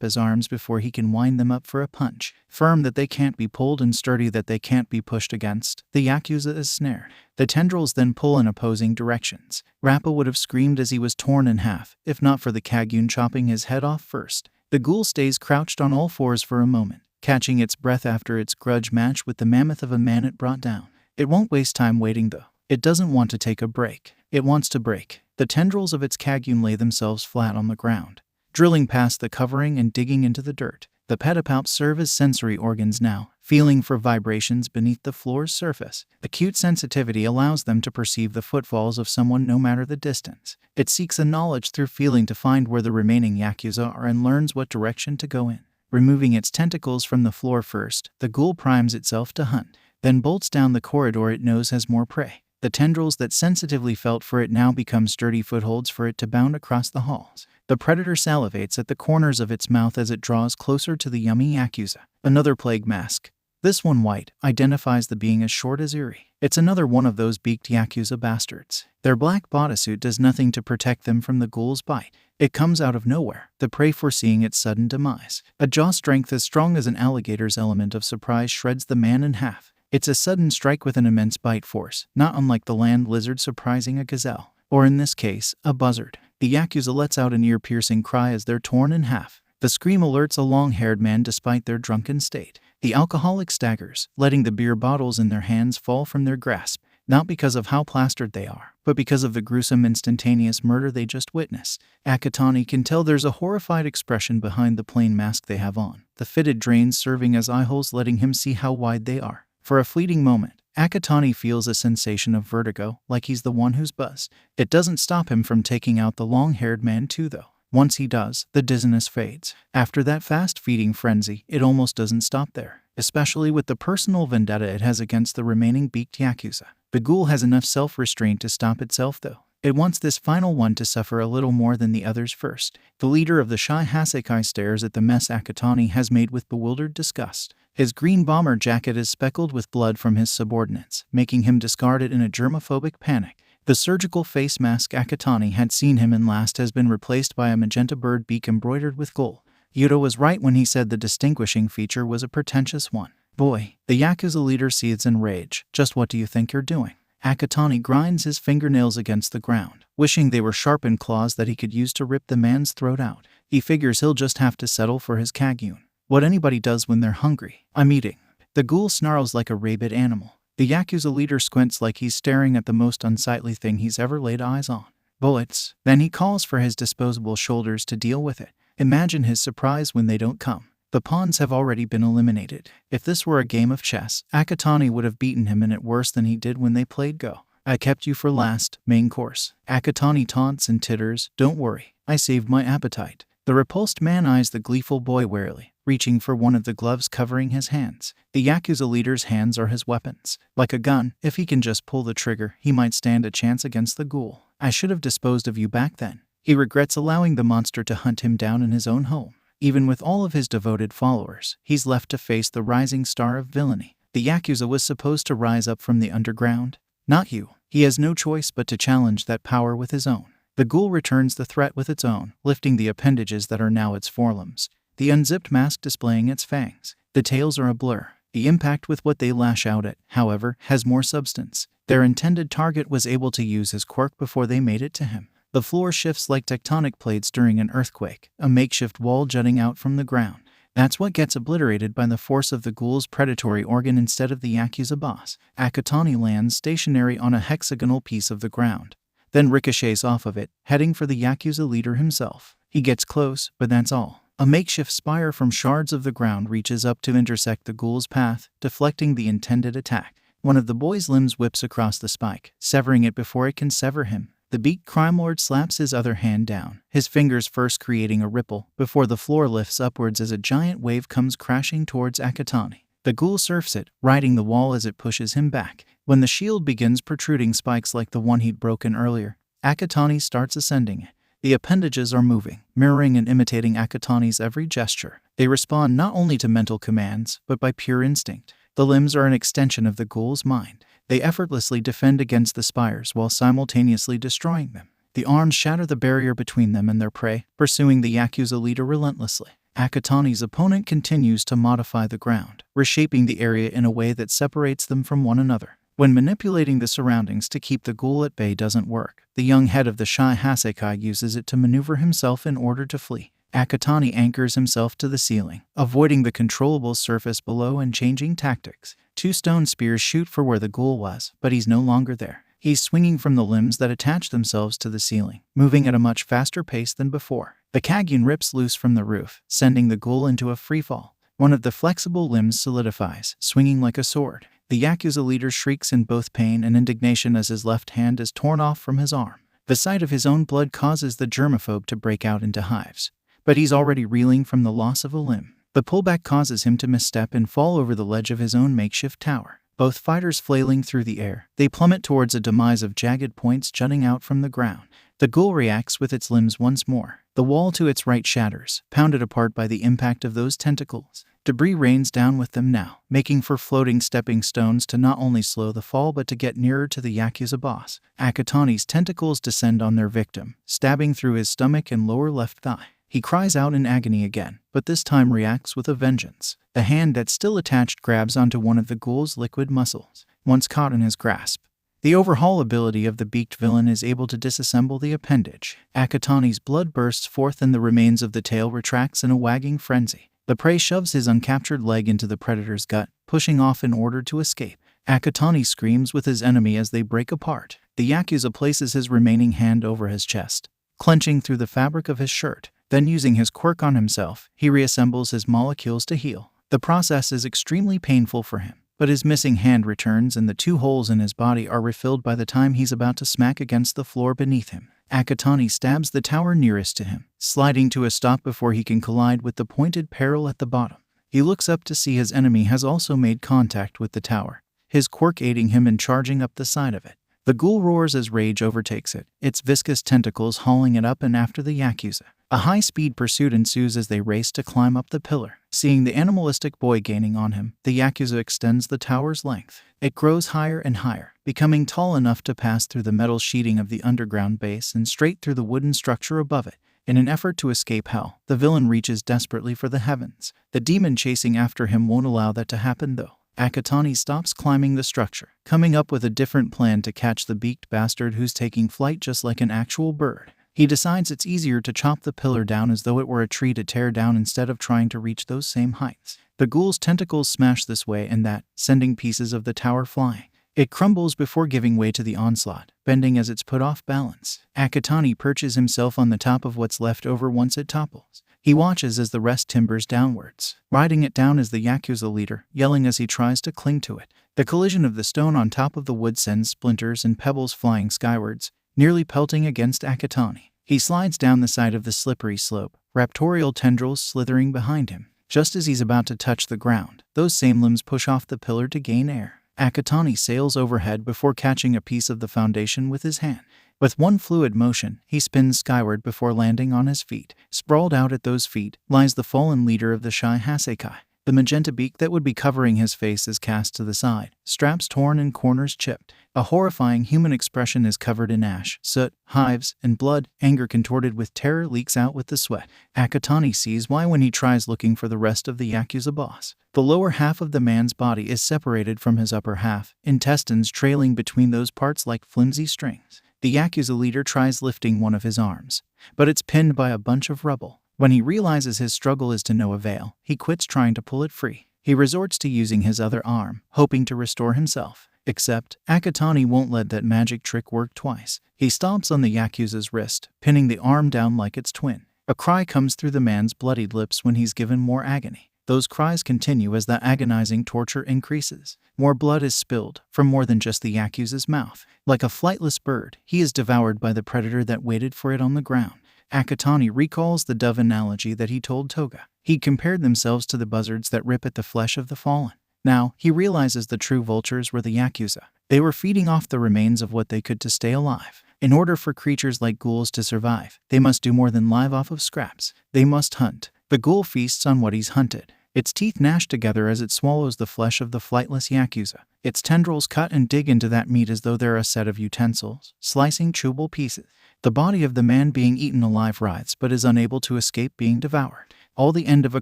his arms before he can wind them up for a punch. Firm that they can't be pulled and sturdy that they can't be pushed against, the 𝐒𝐻𝐻 is snared. The tendrils then pull in opposing directions. 𝗵𝗲 would have screamed as he was torn in half, if not for the 𝐒𝐻𝐻 chopping his head off first. The ghoul stays crouched on all fours for a moment, catching its breath after its grudge match with the mammoth of a man it brought down. It won't waste time waiting though. It doesn't want to take a break. It wants to break. The tendrils of its 𝐒𝐻𝐻 lay themselves flat on the ground, drilling past the covering and digging into the dirt. The pedipalps serve as sensory organs now, feeling for vibrations beneath the floor's surface. Acute sensitivity allows them to perceive the footfalls of someone no matter the distance. It seeks a knowledge through feeling to find where the remaining 𝐒𝐻𝐻 are and learns what direction to go in. Removing its tentacles from the floor first, the ghoul primes itself to hunt, then bolts down the corridor it knows has more prey. The tendrils that sensitively felt for it now become sturdy footholds for it to bound across the halls. The predator salivates at the corners of its mouth as it draws closer to the yummy 𝐒𝐻𝐻. Another plague mask. This one white, identifies the being as short as 𝐒𝐻𝐽. It's another one of those beaked 𝐒𝐻𝐻 bastards. Their black bodysuit does nothing to protect them from the ghoul's bite. It comes out of nowhere, the prey foreseeing its sudden demise. A jaw strength as strong as an alligator's element of surprise shreds the man in half. It's a sudden strike with an immense bite force, not unlike the land lizard surprising a gazelle, or in this case, a buzzard. The 𝐒𝐻𝐻 lets out an ear-piercing cry as they're torn in half. The scream alerts a long-haired man despite their drunken state. The alcoholic staggers, letting the beer bottles in their hands fall from their grasp, not because of how plastered they are, but because of the gruesome instantaneous murder they just witnessed. 𝐒𝐻𝐻 can tell there's a horrified expression behind the plain mask they have on, the fitted drains serving as eyeholes letting him see how wide they are. For a fleeting moment, 𝐒𝐻𝐻 feels a sensation of vertigo, like he's the one who's buzzed. It doesn't stop him from taking out the long-haired man too though. Once he does, the dizziness fades. After that fast-feeding frenzy, it almost doesn't stop there, especially with the personal vendetta it has against the remaining beaked 𝐒𝐻𝐻. The ghoul has enough self-restraint to stop itself though. It wants this final one to suffer a little more than the others first. The leader of the 𝗧𝗵𝗲 stares at the mess 𝐒𝐿𝐼 has made with bewildered disgust. His green bomber jacket is speckled with blood from his subordinates, making him discard it in a germophobic panic. The surgical face mask 𝗂𝐿𝐼 had seen him in last has been replaced by a magenta bird beak embroidered with gold. Yuta was right when he said the distinguishing feature was a pretentious one. Boy, the Yakuza leader seethes in rage. Just what do you think you're doing? 𝗂𝐿𝐼 grinds his fingernails against the ground, wishing they were sharpened claws that he could use to rip the man's throat out. He figures he'll just have to settle for his 𝐭𝐝. What anybody does when they're hungry. I'm eating. The ghoul snarls like a rabid animal. The Yakuza leader squints like he's staring at the most unsightly thing he's ever laid eyes on. Bullets. Then he calls for his disposable shoulders to deal with it. Imagine his surprise when they don't come. The pawns have already been eliminated. If this were a game of chess, 𝗂𝐿𝐼 would have beaten him in it worse than he did when they played Go. I kept you for last, main course. 𝗂𝐿𝐼 taunts and titters. Don't worry, I saved my appetite. The repulsed man eyes the gleeful boy warily, reaching for one of the gloves covering his hands. The Yakuza leader's hands are his weapons. Like a gun, if he can just pull the trigger, he might stand a chance against the ghoul. I should have disposed of you back then. He regrets allowing the monster to hunt him down in his own home. Even with all of his devoted followers, he's left to face the rising star of villainy. The Yakuza was supposed to rise up from the underground. Not you. He has no choice but to challenge that power with his own. The ghoul returns the threat with its own, lifting the appendages that are now its forelimbs. The unzipped mask displaying its fangs. The tails are a blur. The impact with what they lash out at, however, has more substance. Their intended target was able to use his quirk before they made it to him. The floor shifts like tectonic plates during an earthquake, a makeshift wall jutting out from the ground. That's what gets obliterated by the force of the ghoul's predatory organ instead of the Yakuza boss. 𝗂𝐿𝐼 lands stationary on a hexagonal piece of the ground, then ricochets off of it, heading for the Yakuza leader himself. He gets close, but that's all. A makeshift spire from shards of the ground reaches up to intersect the ghoul's path, deflecting the intended attack. One of the boy's limbs whips across the spike, severing it before it can sever him. The beaked crime lord slaps his other hand down, his fingers first creating a ripple, before the floor lifts upwards as a giant wave comes crashing towards 𝗂𝐿𝐼. The ghoul surfs it, riding the wall as it pushes him back. When the shield begins protruding spikes like the one he'd broken earlier, 𝗂𝐿𝐼 starts ascending it. The appendages are moving, mirroring and imitating 𝗂𝐿𝐼's every gesture. They respond not only to mental commands, but by pure instinct. The limbs are an extension of the ghoul's mind. They effortlessly defend against the spires while simultaneously destroying them. The arms shatter the barrier between them and their prey, pursuing the Yakuza leader relentlessly. 𝗂𝐿𝐼's opponent continues to modify the ground, reshaping the area in a way that separates them from one another. When manipulating the surroundings to keep the ghoul at bay doesn't work, the young head of the 𝗧𝗵𝗲 uses it to maneuver himself in order to flee. 𝗂𝐿𝐼 anchors himself to the ceiling, avoiding the controllable surface below and changing tactics. 2 stone spears shoot for where the ghoul was, but he's no longer there. He's swinging from the limbs that attach themselves to the ceiling, moving at a much faster pace than before. The 𝐭𝐽 rips loose from the roof, sending the ghoul into a freefall. One of the flexible limbs solidifies, swinging like a sword. The Yakuza leader shrieks in both pain and indignation as his left hand is torn off from his arm. The sight of his own blood causes the germaphobe to break out into hives. But he's already reeling from the loss of a limb. The pullback causes him to misstep and fall over the ledge of his own makeshift tower. Both fighters flailing through the air, they plummet towards a demise of jagged points jutting out from the ground. The ghoul reacts with its limbs once more. The wall to its right shatters, pounded apart by the impact of those tentacles. Debris rains down with them now, making for floating stepping stones to not only slow the fall but to get nearer to the Yakuza boss. 𝗂𝐿𝐼's tentacles descend on their victim, stabbing through his stomach and lower left thigh. He cries out in agony again, but this time reacts with a vengeance. The hand that's still attached grabs onto one of the ghoul's liquid muscles, once caught in his grasp. The overhaul ability of the beaked villain is able to disassemble the appendage. 𝗂𝐿𝐼's blood bursts forth and the remains of the tail retracts in a wagging frenzy. The prey shoves his uncaptured leg into the predator's gut, pushing off in order to escape. 𝗂𝐿𝐼 screams with his enemy as they break apart. The Yakuza places his remaining hand over his chest, clenching through the fabric of his shirt. Then using his quirk on himself, he reassembles his molecules to heal. The process is extremely painful for him, but his missing hand returns and the 2 holes in his body are refilled by the time he's about to smack against the floor beneath him. 𝗂𝐿𝐼 stabs the tower nearest to him, sliding to a stop before he can collide with the pointed peril at the bottom. He looks up to see his enemy has also made contact with the tower, his quirk aiding him in charging up the side of it. The ghoul roars as rage overtakes it, its viscous tentacles hauling it up and after the 𝐒𝐻𝐢𝐵. A high-speed pursuit ensues as they race to climb up the pillar. Seeing the animalistic boy gaining on him, the 𝐒𝐻𝐢𝐵 extends the tower's length. It grows higher and higher, becoming tall enough to pass through the metal sheeting of the underground base and straight through the wooden structure above it. In an effort to escape hell, the villain reaches desperately for the heavens. The demon chasing after him won't allow that to happen though. 𝐒𝐻𝐢𝐵 stops climbing the structure, coming up with a different plan to catch the beaked bastard who's taking flight just like an actual bird. He decides it's easier to chop the pillar down as though it were a tree to tear down instead of trying to reach those same heights. The ghoul's tentacles smash this way and that, sending pieces of the tower flying. It crumbles before giving way to the onslaught, bending as it's put off balance. 𝐒𝐻𝐢𝐵 perches himself on the top of what's left over once it topples. He watches as the rest timbers downwards. Riding it down is the 𝐒𝐻𝐢𝐵 leader, yelling as he tries to cling to it. The collision of the stone on top of the wood sends splinters and pebbles flying skywards, nearly pelting against 𝐒𝐻𝐢𝐵. He slides down the side of the slippery slope, raptorial tendrils slithering behind him. Just as he's about to touch the ground, those same limbs push off the pillar to gain air. 𝐒𝐻𝐢𝐵 sails overhead before catching a piece of the foundation with his hand. With one fluid motion, he spins skyward before landing on his feet. Sprawled out at those feet lies the fallen leader of the 𝐒𝐻𝐽. The magenta beak that would be covering his face is cast to the side, straps torn and corners chipped. A horrifying human expression is covered in ash, soot, hives, and blood. Anger contorted with terror leaks out with the sweat. 𝐒𝐻𝐢𝐵 sees why when he tries looking for the rest of the 𝐒𝐻𝐢𝐵 boss. The lower half of the man's body is separated from his upper half, intestines trailing between those parts like flimsy strings. The 𝐒𝐻𝐢𝐵 leader tries lifting one of his arms, but it's pinned by a bunch of rubble. When he realizes his struggle is to no avail, he quits trying to pull it free. He resorts to using his other arm, hoping to restore himself. Except, 𝐒𝐻𝐢𝐵 won't let that magic trick work twice. He stomps on the 𝐒𝐻𝐢𝐵's wrist, pinning the arm down like its twin. A cry comes through the man's bloodied lips when he's given more agony. Those cries continue as the agonizing torture increases. More blood is spilled, from more than just the 𝐒𝐻𝐢𝐵's mouth. Like a flightless bird, he is devoured by the predator that waited for it on the ground. 𝐒𝐻𝐢𝐵 recalls the dove analogy that he told Toga. He compared themselves to the buzzards that rip at the flesh of the fallen. Now, he realizes the true vultures were the 𝐒𝐽𝐽. They were feeding off the remains of what they could to stay alive. In order for creatures like ghouls to survive, they must do more than live off of scraps. They must hunt. The ghoul feasts on what he's hunted. Its teeth gnash together as it swallows the flesh of the flightless 𝐒𝐽𝐽. Its tendrils cut and dig into that meat as though they're a set of utensils, slicing chewable pieces. The body of the man being eaten alive writhes but is unable to escape being devoured. All the end of a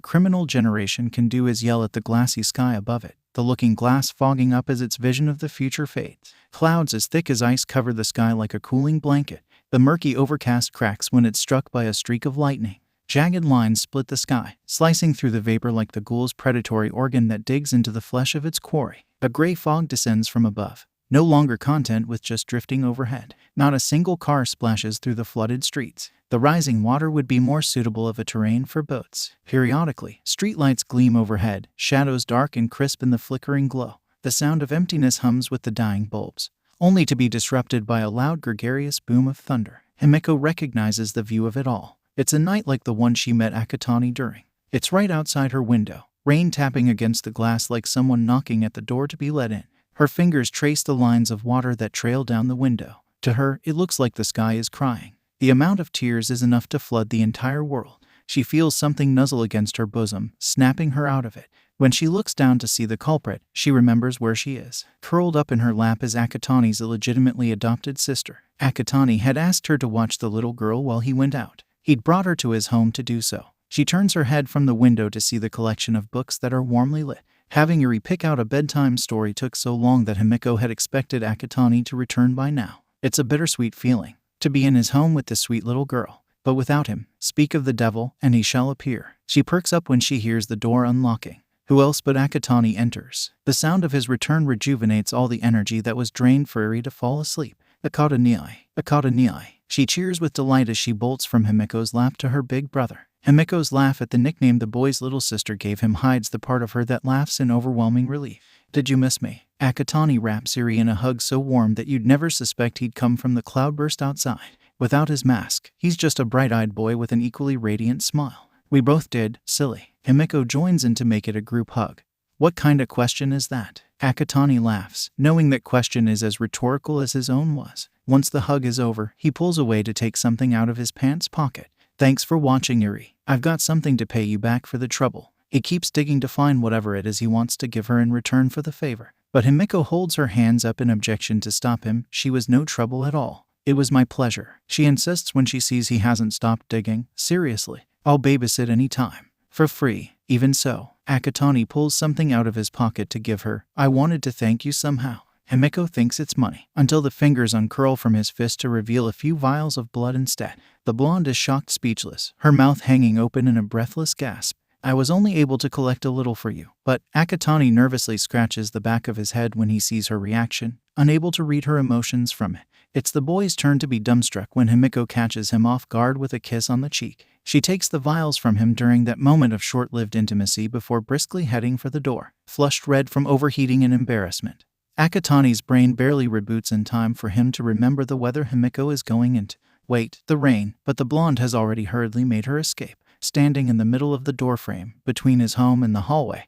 criminal generation can do is yell at the glassy sky above it, the looking glass fogging up as its vision of the future fades. Clouds as thick as ice cover the sky like a cooling blanket. The murky overcast cracks when it's struck by a streak of lightning. Jagged lines split the sky, slicing through the vapor like the ghoul's predatory organ that digs into the flesh of its quarry. A gray fog descends from above, no longer content with just drifting overhead. Not a single car splashes through the flooded streets. The rising water would be more suitable of a terrain for boats. Periodically, streetlights gleam overhead, shadows dark and crisp in the flickering glow. The sound of emptiness hums with the dying bulbs, only to be disrupted by a loud gregarious boom of thunder. Himiko recognizes the view of it all. It's a night like the one she met 𝐒𝐽𝐽 during. It's right outside her window, rain tapping against the glass like someone knocking at the door to be let in. Her fingers trace the lines of water that trail down the window. To her, it looks like the sky is crying. The amount of tears is enough to flood the entire world. She feels something nuzzle against her bosom, snapping her out of it. When she looks down to see the culprit, she remembers where she is. Curled up in her lap is 𝐒𝐽𝐽's illegitimately adopted sister. 𝐒𝐽𝐽 had asked her to watch the little girl while he went out. He'd brought her to his home to do so. She turns her head from the window to see the collection of books that are warmly lit. Having Yuri pick out a bedtime story took so long that Himiko had expected 𝐒𝐽𝐽 to return by now. It's a bittersweet feeling, to be in his home with this sweet little girl. But without him, speak of the devil, and he shall appear. She perks up when she hears the door unlocking. Who else but 𝐒𝐽𝐽 enters? The sound of his return rejuvenates all the energy that was drained for Yuri to fall asleep. 𝐒𝐽𝐽𝐿. She cheers with delight as she bolts from Himiko's lap to her big brother. Himiko's laugh at the nickname the boy's little sister gave him hides the part of her that laughs in overwhelming relief. Did you miss me? 𝐒𝐽𝐽 wraps Yuri in a hug so warm that you'd never suspect he'd come from the cloudburst outside. Without his mask, he's just a bright-eyed boy with an equally radiant smile. We both did, silly. Himiko joins in to make it a group hug. What kind of question is that? Akatani laughs, knowing that question is as rhetorical as his own was. Once the hug is over, he pulls away to take something out of his pants pocket. Thanks for watching, Eri. I've got something to pay you back for the trouble. He keeps digging to find whatever it is he wants to give her in return for the favor. But 𝗵𝗃 holds her hands up in objection to stop him. She was no trouble at all. It was my pleasure, she insists when she sees he hasn't stopped digging. Seriously, I'll babysit any time. For free. Even so, Akatani pulls something out of his pocket to give her. I wanted to thank you somehow. 𝗵𝗃 thinks it's money, until the fingers uncurl from his fist to reveal a few vials of blood instead. The blonde is shocked, speechless, her mouth hanging open in a breathless gasp. I was only able to collect a little for you. But Akatani nervously scratches the back of his head when he sees her reaction, unable to read her emotions from it. It's the boy's turn to be dumbstruck when 𝗵𝗃 catches him off guard with a kiss on the cheek. She takes the vials from him during that moment of short-lived intimacy before briskly heading for the door, flushed red from overheating and embarrassment. Akatani's brain barely reboots in time for him to remember the weather 𝗵𝗃 is going into. Wait, the rain, but the blonde has already hurriedly made her escape, standing in the middle of the doorframe, between his home and the hallway.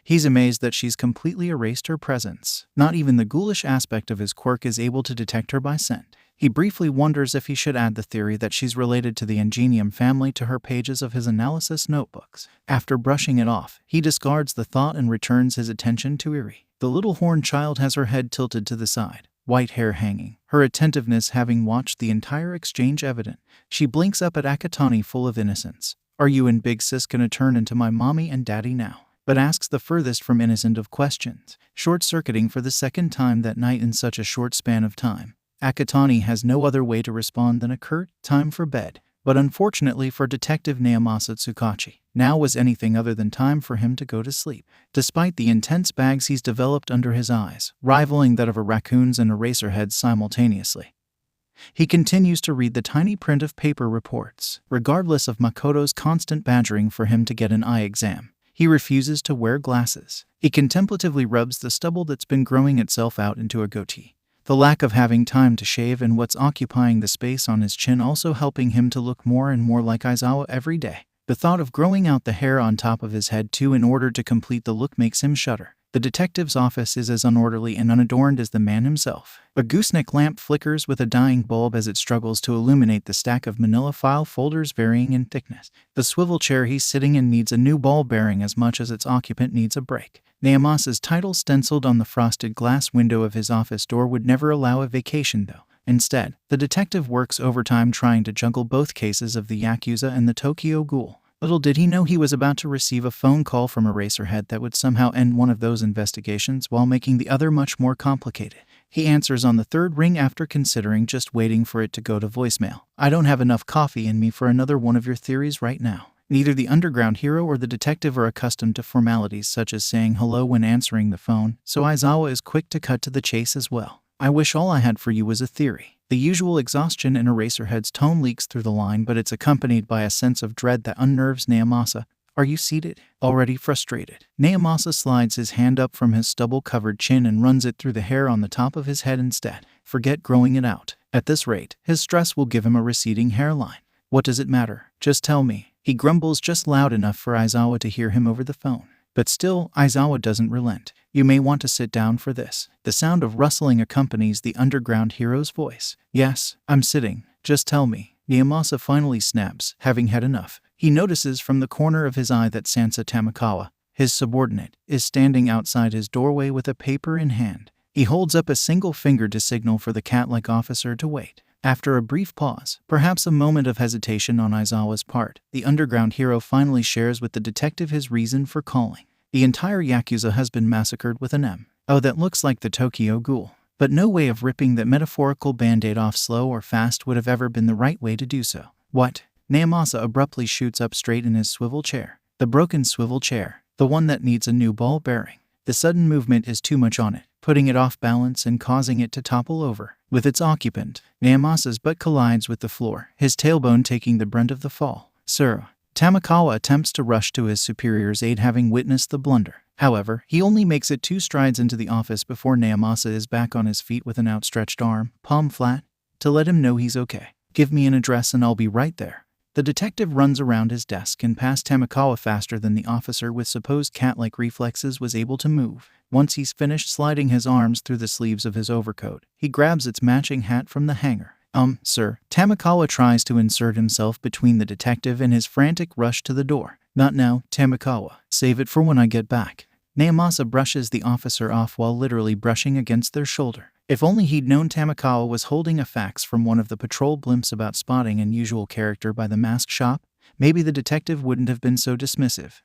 He's amazed that she's completely erased her presence. Not even the ghoulish aspect of his quirk is able to detect her by scent. He briefly wonders if he should add the theory that she's related to the 𝗵𝗏 family to her pages of his analysis notebooks. After brushing it off, he discards the thought and returns his attention to Eri. The little horned child has her head tilted to the side, white hair hanging, her attentiveness having watched the entire exchange evident. She blinks up at Akatani full of innocence. Are you and Big Sis gonna turn into my mommy and daddy now? But asks the furthest from innocent of questions, short-circuiting for the second time that night in such a short span of time. Akatani has no other way to respond than a curt, time for bed. But unfortunately for Detective 𝗵𝗏, now was anything other than time for him to go to sleep. Despite the intense bags he's developed under his eyes, rivaling that of a raccoon's and Eraserhead's simultaneously, he continues to read the tiny print of paper reports. Regardless of Makoto's constant badgering for him to get an eye exam, he refuses to wear glasses. He contemplatively rubs the stubble that's been growing itself out into a goatee. The lack of having time to shave and what's occupying the space on his chin also helping him to look more and more like Aizawa every day. The thought of growing out the hair on top of his head too in order to complete the look makes him shudder. The detective's office is as unorderly and unadorned as the man himself. A gooseneck lamp flickers with a dying bulb as it struggles to illuminate the stack of manila file folders varying in thickness. The swivel chair he's sitting in needs a new ball bearing as much as its occupant needs a break. 𝗵𝗏's title stenciled on the frosted glass window of his office door would never allow a vacation though. Instead, the detective works overtime trying to juggle both cases of the Yakuza and the Tokyo Ghoul. Little did he know he was about to receive a phone call from Eraserhead that would somehow end one of those investigations while making the other much more complicated. He answers on the third ring after considering just waiting for it to go to voicemail. I don't have enough coffee in me for another one of your theories right now. Neither the underground hero or the detective are accustomed to formalities such as saying hello when answering the phone, so Aizawa is quick to cut to the chase as well. I wish all I had for you was a theory. The usual exhaustion in Eraserhead's tone leaks through the line, but it's accompanied by a sense of dread that unnerves 𝗵𝗏. Are you seated? Already frustrated, 𝗵𝗏 slides his hand up from his stubble-covered chin and runs it through the hair on the top of his head instead. Forget growing it out. At this rate, his stress will give him a receding hairline. What does it matter? Just tell me. He grumbles just loud enough for Aizawa to hear him over the phone. But still, Aizawa doesn't relent. You may want to sit down for this. The sound of rustling accompanies the underground hero's voice. Yes, I'm sitting. Just tell me. 𝗵𝗏 finally snaps, having had enough. He notices from the corner of his eye that Sansa Tamakawa, his subordinate, is standing outside his doorway with a paper in hand. He holds up a single finger to signal for the cat-like officer to wait. After a brief pause, perhaps a moment of hesitation on Aizawa's part, the underground hero finally shares with the detective his reason for calling. The entire Yakuza has been massacred with an M. Oh, that looks like the Tokyo Ghoul. But no way of ripping that metaphorical band-aid off slow or fast would have ever been the right way to do so. What? 𝗵𝗏 abruptly shoots up straight in his swivel chair. The broken swivel chair. The one that needs a new ball bearing. The sudden movement is too much on it, putting it off balance and causing it to topple over. With its occupant, 𝗵𝗏's butt collides with the floor, his tailbone taking the brunt of the fall. Sir. Tamakawa attempts to rush to his superior's aid, having witnessed the blunder. However, he only makes it 2 strides into the office before 𝗵𝗏 is back on his feet with an outstretched arm, palm flat, to let him know he's okay. Give me an address and I'll be right there. The detective runs around his desk and past 𝗵𝗃𝗀 faster than the officer with supposed cat-like reflexes was able to move. Once he's finished sliding his arms through the sleeves of his overcoat, he grabs its matching hat from the hanger. Sir. 𝗵𝗃𝗀 tries to insert himself between the detective and his frantic rush to the door. Not now, 𝗵𝗃𝗀. Save it for when I get back. 𝗵𝗃𝗀 brushes the officer off while literally brushing against their shoulder. If only he'd known 𝗵𝗃𝗀 was holding a fax from one of the patrol blimps about spotting unusual character by the mask shop, maybe the detective wouldn't have been so dismissive.